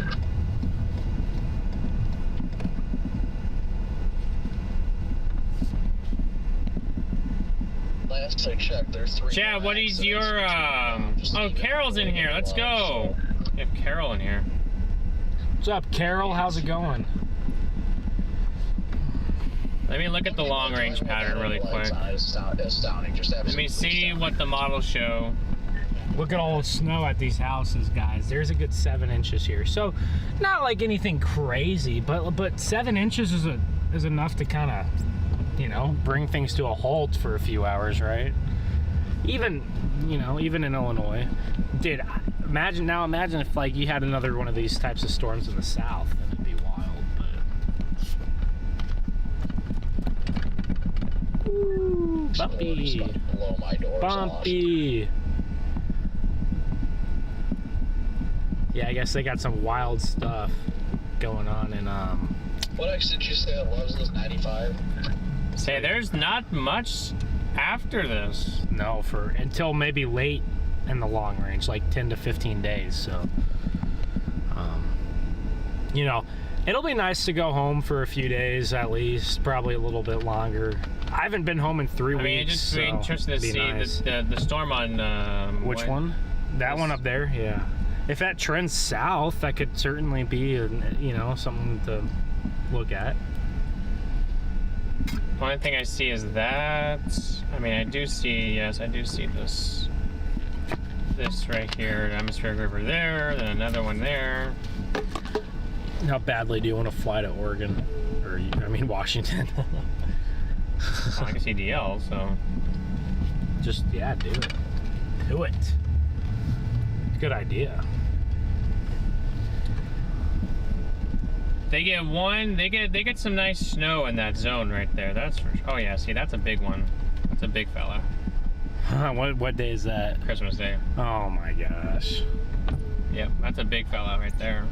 Last I checked, there's 3. Chat, what is your, oh, Carol's in here. Let's go. We have Carol in here. What's up, Carol? How's it going? Let me look at the long range pattern really quick. Let me see what the models show. Look at all the snow at these houses, guys. There's a good 7 inches here. So, not like anything crazy, but 7 inches is enough to kind of, you know, bring things to a halt for a few hours, right? Even in Illinois. Dude, imagine if like you had another one of these types of storms in the south, then it'd be wild, but ooh, bumpy. Blow my doors Bumpy. Yeah, I guess they got some wild stuff going on in What exit did you say it was? It was 95? Say, there's not much after this. No, until maybe late in the long range, like 10 to 15 days. So, you know, it'll be nice to go home for a few days at least, probably a little bit longer. I haven't been home in 3 weeks. I mean, it just be interested to see nice. the storm on. Which one? That one up there? Yeah. If that trends south, that could certainly be, something to look at. The only thing I see is that. I mean, I do see this right here, Atmospheric River there, then another one there. How badly do you want to fly to Oregon? Or, Washington? I can see DL, so. Just, yeah, do it. Do it. Good idea. They get some nice snow in that zone right there. That's for sure. Oh yeah, see, that's a big one. That's a big fella. What day is that? Christmas Day. Oh my gosh. Yep, that's a big fella right there.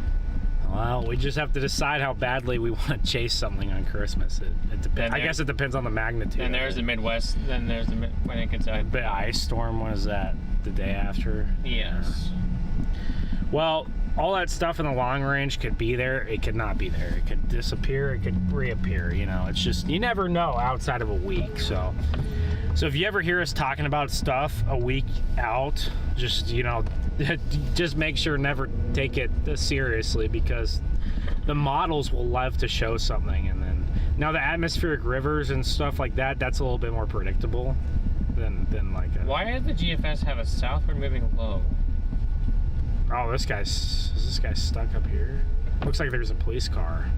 Well, we just have to decide how badly we want to chase something on Christmas. It depends. I guess it depends on the magnitude. And there's the Midwest. Then there's when it gets out. The ice storm was that the day after? Yes. Well, all that stuff in the long range could be there. It could not be there. It could disappear. It could reappear. It's just, you never know outside of a week. So if you ever hear us talking about stuff a week out, just, just make sure never take it seriously, because the models will love to show something and then Now the atmospheric rivers and stuff like that, that's a little bit more predictable than like a... Why does the GFS have a southward moving low? Oh, is this guy stuck up here? Looks like there's a police car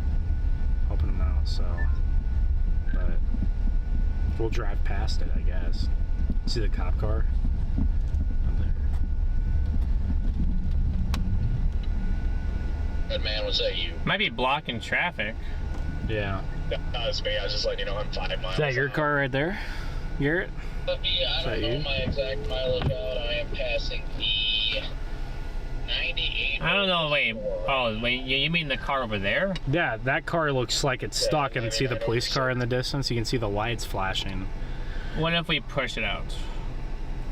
helping him out, so... But we'll drive past it, I guess. See the cop car? Up there. Good man, was that you? Might be blocking traffic. Yeah. That was me. I was just letting you know I'm 5 miles. Is that your out. car right there, Garrett? I don't know my exact mileage out. I am passing the 98. I don't know, wait. Oh, wait, you mean the car over there? Yeah, that car looks like it's stuck, and see the police car in the distance? You can see the lights flashing. What if we push it out?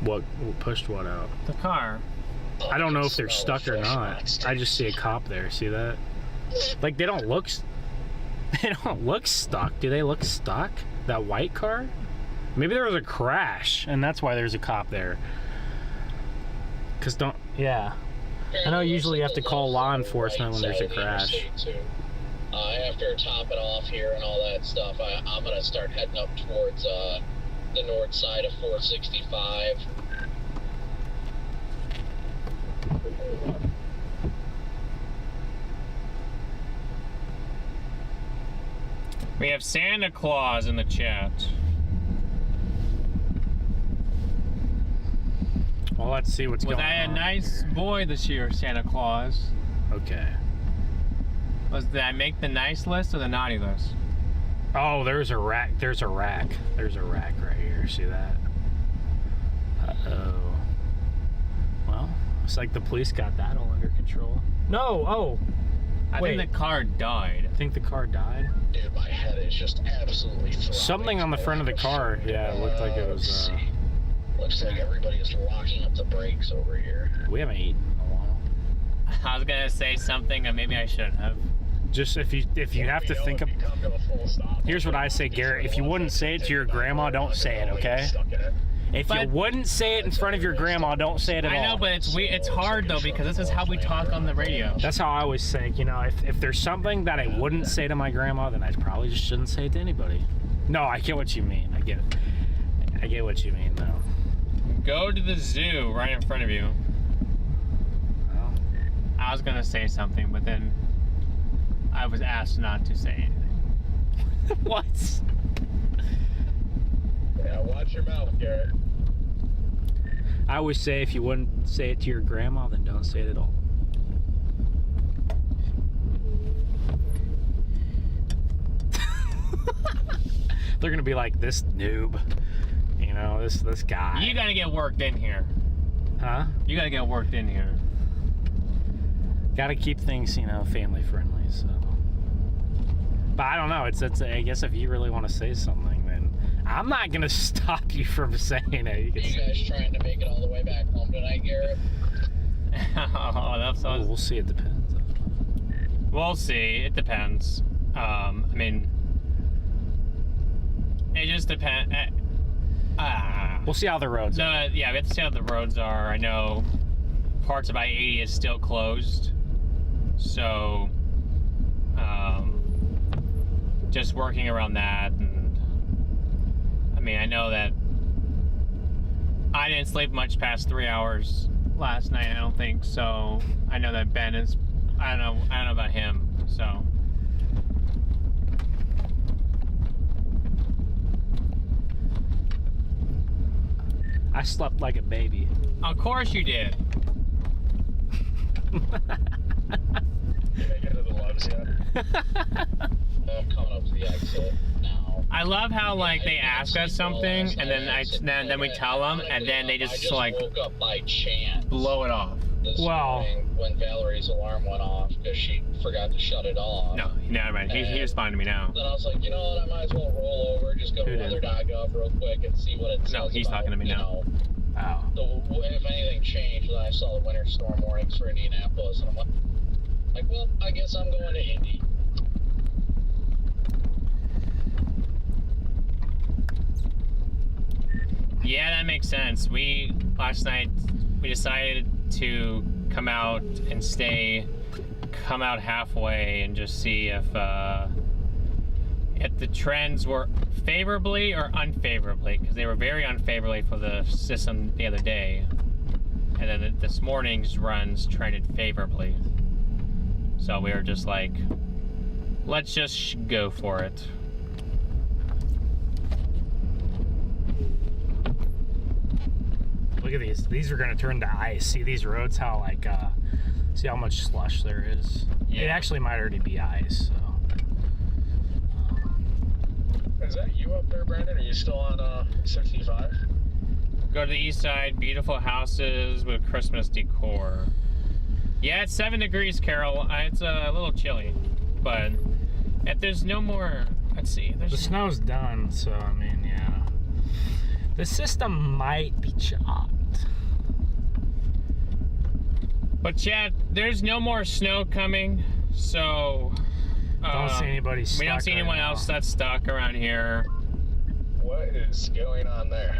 What pushed what out? The car. I don't know if they're stuck or not. I just see a cop there. See that? Like they don't look stuck. Do they look stuck? That white car? Maybe there was a crash, and that's why there's a cop there. Yeah. I know usually you have to call law enforcement when there's a crash. After topping off here and all that stuff, I'm gonna start heading up towards the north side of 465. We have Santa Claus in the chat. Well, let's see what's Was going I a on nice here. boy this year, Santa Claus? Okay. Did I make the nice list or the naughty list? Oh, there's a rack. There's a rack right here. See that? Uh-oh. Well, looks like the police got that all under control. No, oh. I Wait. think the car died. I think the car died. Dude, my head is just absolutely throbbing. Something on the front of the car, yeah, it looked like it was, Looks like everybody is locking up the brakes over here. we haven't eaten in a while. I was gonna say something and maybe I shouldn't have. Just if you have to think of, If you come to a full stop, here's what I say, Garrett, if you wouldn't say it to your grandma, don't say it, okay? Stuck in it. If you But- wouldn't say it in front of your grandma, don't say it at all. I know, but it's hard though because this is how we talk on the radio. That's how I always think, you know, if there's something that I wouldn't say to my grandma, then I probably just shouldn't say it to anybody. No, I get what you mean. I get it. I get what you mean, though. Go to the zoo right in front of you. Well, I was gonna say something, but then I was asked not to say anything. what? Yeah, watch your mouth, Garrett. I always say if you wouldn't say it to your grandma, then don't say it at all. They're gonna be like, this noob. You know, this guy. You gotta get worked in here. Huh? You gotta get worked in here. Gotta keep things, you know, family friendly, so. But I don't know, it's I guess if you really want to say something, then I'm not gonna stop you from saying it. Are you guys trying to make it all the way back home tonight, Garrett? Oh, that's Oh, we'll see, it depends. We'll see. It depends. I mean, it just depends. We'll see how the roads are. Yeah, we have to see how the roads are. I know parts of I-80 is still closed, so just working around that. And I mean, I know that I didn't sleep much past 3 hours last night. I don't think so. I know that Ben is. I don't know about him. So. I slept like a baby. Of course you did. Did I get to the loves yet? I'm coming up to the exit now. I love how like they ask us something and then we tell them and then they just like woke up by chance blow it off. this Wow. morning when Valerie's alarm went off because she forgot to shut it off. No, never mind. He responded to me now. Then I was like, you know what? I might as well roll over, just go Who to did? weather.gov real quick and see what it says. No, he's about, talking to me you now. know, Wow. if anything changed, then I saw the winter storm warnings for Indianapolis, and I'm like, well, I guess I'm going to Indy. Yeah, that makes sense. Last night we decided to come out and come out halfway and just see if if the trends were favorably or unfavorably, because they were very unfavorably for the system the other day, and then this morning's runs trended favorably. So we were just like, let's just go for it. Look at these. These are going to turn to ice. See these roads? How like, see how much slush there is? Yeah. It actually might already be ice. So. Is that you up there, Brandon? Are you still on 65? Go to the east side, beautiful houses with Christmas decor. Yeah, it's 7 degrees, Carol. It's a little chilly, but if there's no more, let's see. The snow's done, so I mean, yeah. The system might be chopped. But Chad, there's no more snow coming, so Don't see anybody stuck. we don't see anyone else that's stuck around here. What is going on there?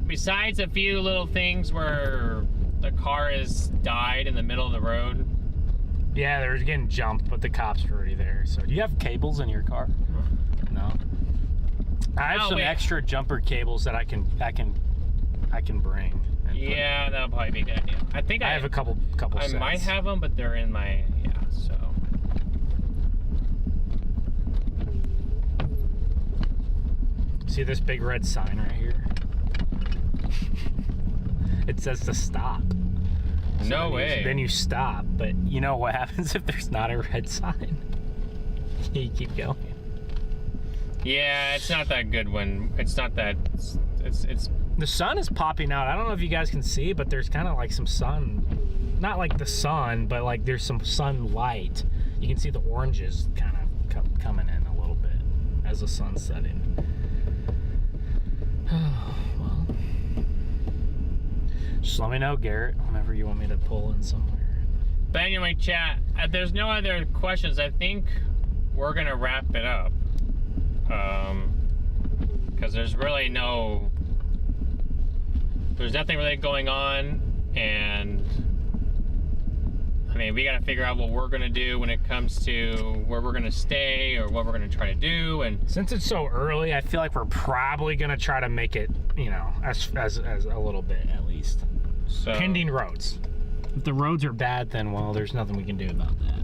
Besides a few little things where the car has died in the middle of the road. Yeah, they're getting jumped, but the cops are already there. So, do you have cables in your car? No. I have some extra jumper cables that I can bring. Yeah, that'll probably be a good idea. I think I have a couple I sets. might have them, but they're in my so. See this big red sign right here? It says to stop. No way. Then you stop, but you know what happens if there's not a red sign? You keep going. Yeah, it's not that good when it's not that. It's. The sun is popping out. I don't know if you guys can see, but there's kind of like some sun. Not like the sun, but like there's some sunlight. You can see the oranges kind of coming in a little bit as the sun's setting. Well, just let me know, Garrett, whenever you want me to pull in somewhere. But anyway, chat. If there's no other questions, I think we're gonna wrap it up. Because there's really there's nothing really going on, and I mean, we got to figure out what we're gonna do when it comes to where we're gonna stay or what we're gonna try to do. And since it's so early, I feel like we're probably gonna try to make it, you know, as a little bit at least. So, pending roads. If the roads are bad, then well, there's nothing we can do about that.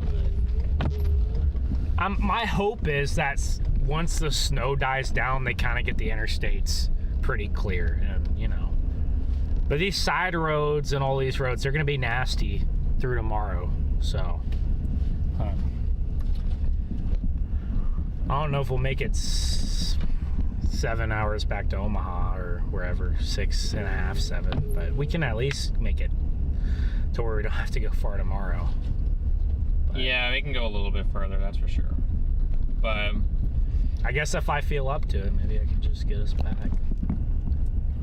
But my hope is that once the snow dies down, they kind of get the interstates pretty clear, and you know. But these side roads and all these roads, they're going to be nasty through tomorrow. So, I don't know if we'll make it 7 hours back to Omaha or wherever, 6.5, 7. But we can at least make it to where we don't have to go far tomorrow. But yeah, we can go a little bit further, that's for sure. But I guess if I feel up to it, maybe I can just get us back.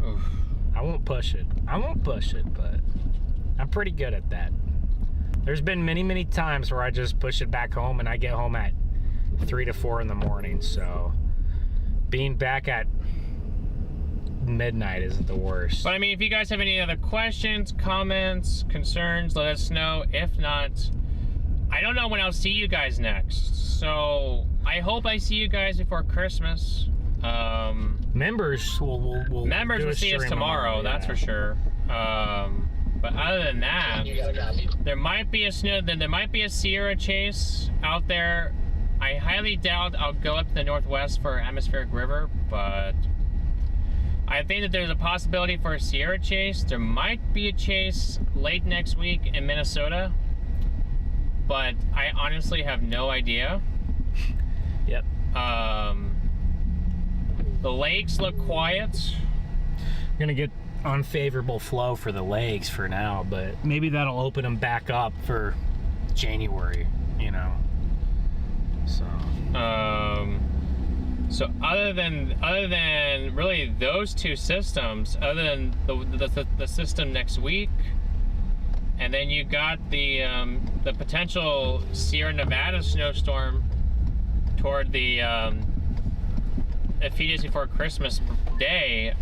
oof. I won't push it, but I'm pretty good at that. There's been many times where I just push it back home and I get home at 3 to 4 in the morning, so being back at midnight isn't the worst. But I mean, if you guys have any other questions, comments, concerns, let us know. If not, I don't know when I'll see you guys next. So I hope I see you guys before Christmas. Members will members will see us tomorrow, that's for sure. But other than that, there might be a Sierra chase out there. I highly doubt I'll go up to the northwest for Atmospheric River, but I think that there's a possibility for a Sierra chase. There might be a chase late next week in Minnesota, but I honestly have no idea. Yep. The lakes look quiet. We're gonna get unfavorable flow for the lakes for now, but maybe that'll open them back up for January, you know. So so other than really those two systems, other than the system next week, and then you got the potential Sierra Nevada snowstorm toward the a few days before Christmas Day,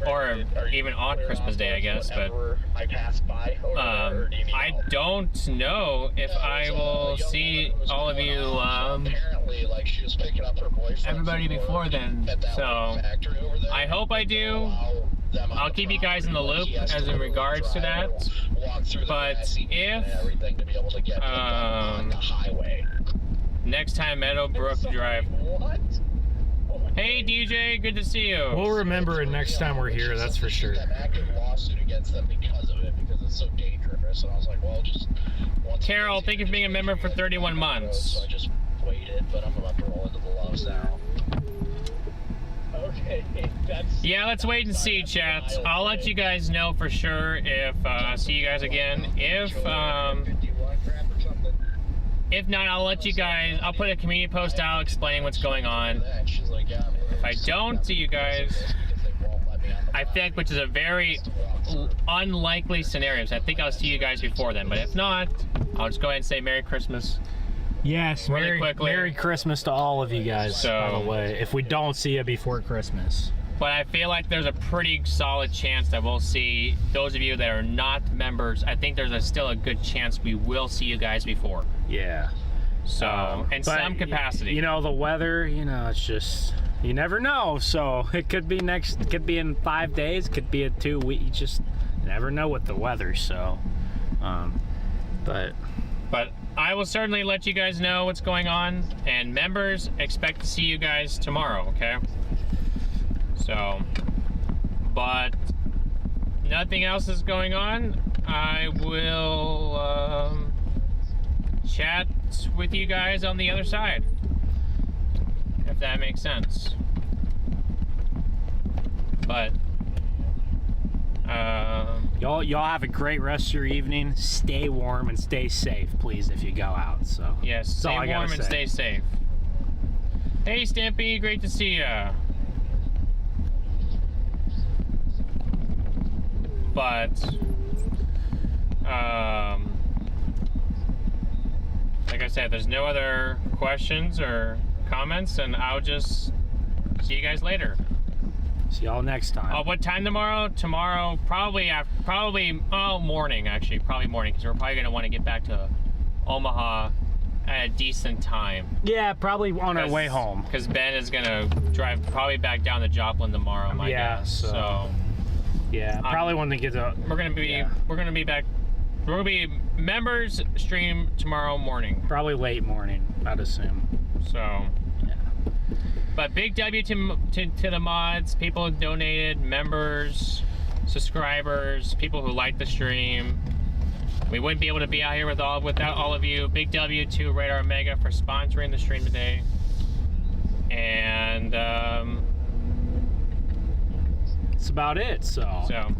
or even on Christmas Day, I guess. But I pass by over there, or do you need I help? don't know if I will see all of you, apparently, like, she was picking up her boyfriend. everybody before then. At that So factory over there. I hope I do. Allow them on I'll the keep you guys in the property. loop He has as to in literally regards to drive that. and walk through the But grassy if, and everything to be able to get on the highway. next time Meadowbrook Drive. What? Oh, Hey DJ, good to see you. We'll remember it next time we're here, that's for sure. An active lawsuit against them because of it, because it's so dangerous. And I was like, well, just. Carol, thank you for being a member for 31 months. So I just waited, but I'm about to roll into the loves now. okay, that's... Yeah, let's wait and see, chat. I'll let you guys know for sure if see you guys again. If not, I'll let you guys. I'll put a community post out explaining what's going on. If I don't see you guys, I think, which is a very unlikely scenario. So I think I'll see you guys before then. But if not, I'll just go ahead and say Merry Christmas. Yes, Really quickly. Merry Christmas to all of you guys, by the way, if we don't see you before Christmas. But I feel like there's a pretty solid chance that we'll see those of you that are not members. I think there's still a good chance we will see you guys before. Yeah. So, in But, some capacity. You know, the weather, you know, it's just, you never know. So it could be could be in 5 days, could be in 2 weeks. You just never know with the weather. So, but I will certainly let you guys know what's going on. And members, expect to see you guys tomorrow, okay? So, but nothing else is going on. I will chat with you guys on the other side, if that makes sense. But y'all have a great rest of your evening. Stay warm and stay safe, please, if you go out. So yes, that's all stay I gotta warm and say. stay safe. Hey Stampy, great to see ya. But like I said, there's no other questions or comments, and I'll just see you guys later. See y'all next time. What time tomorrow? Tomorrow, probably morning, actually. Probably morning, because we're probably going to want to get back to Omaha at a decent time. Yeah, probably on our way home. Because Ben is going to drive probably back down to Joplin tomorrow, my guess. So yeah, probably when they get to... we're going to be back. We're going to be members stream tomorrow morning. Probably late morning, I'd assume. So... yeah. But big W to the mods, people who donated, members, subscribers, people who like the stream. We wouldn't be able to be out here without all of you. Big W to Radar Omega for sponsoring the stream today. And that's about it. So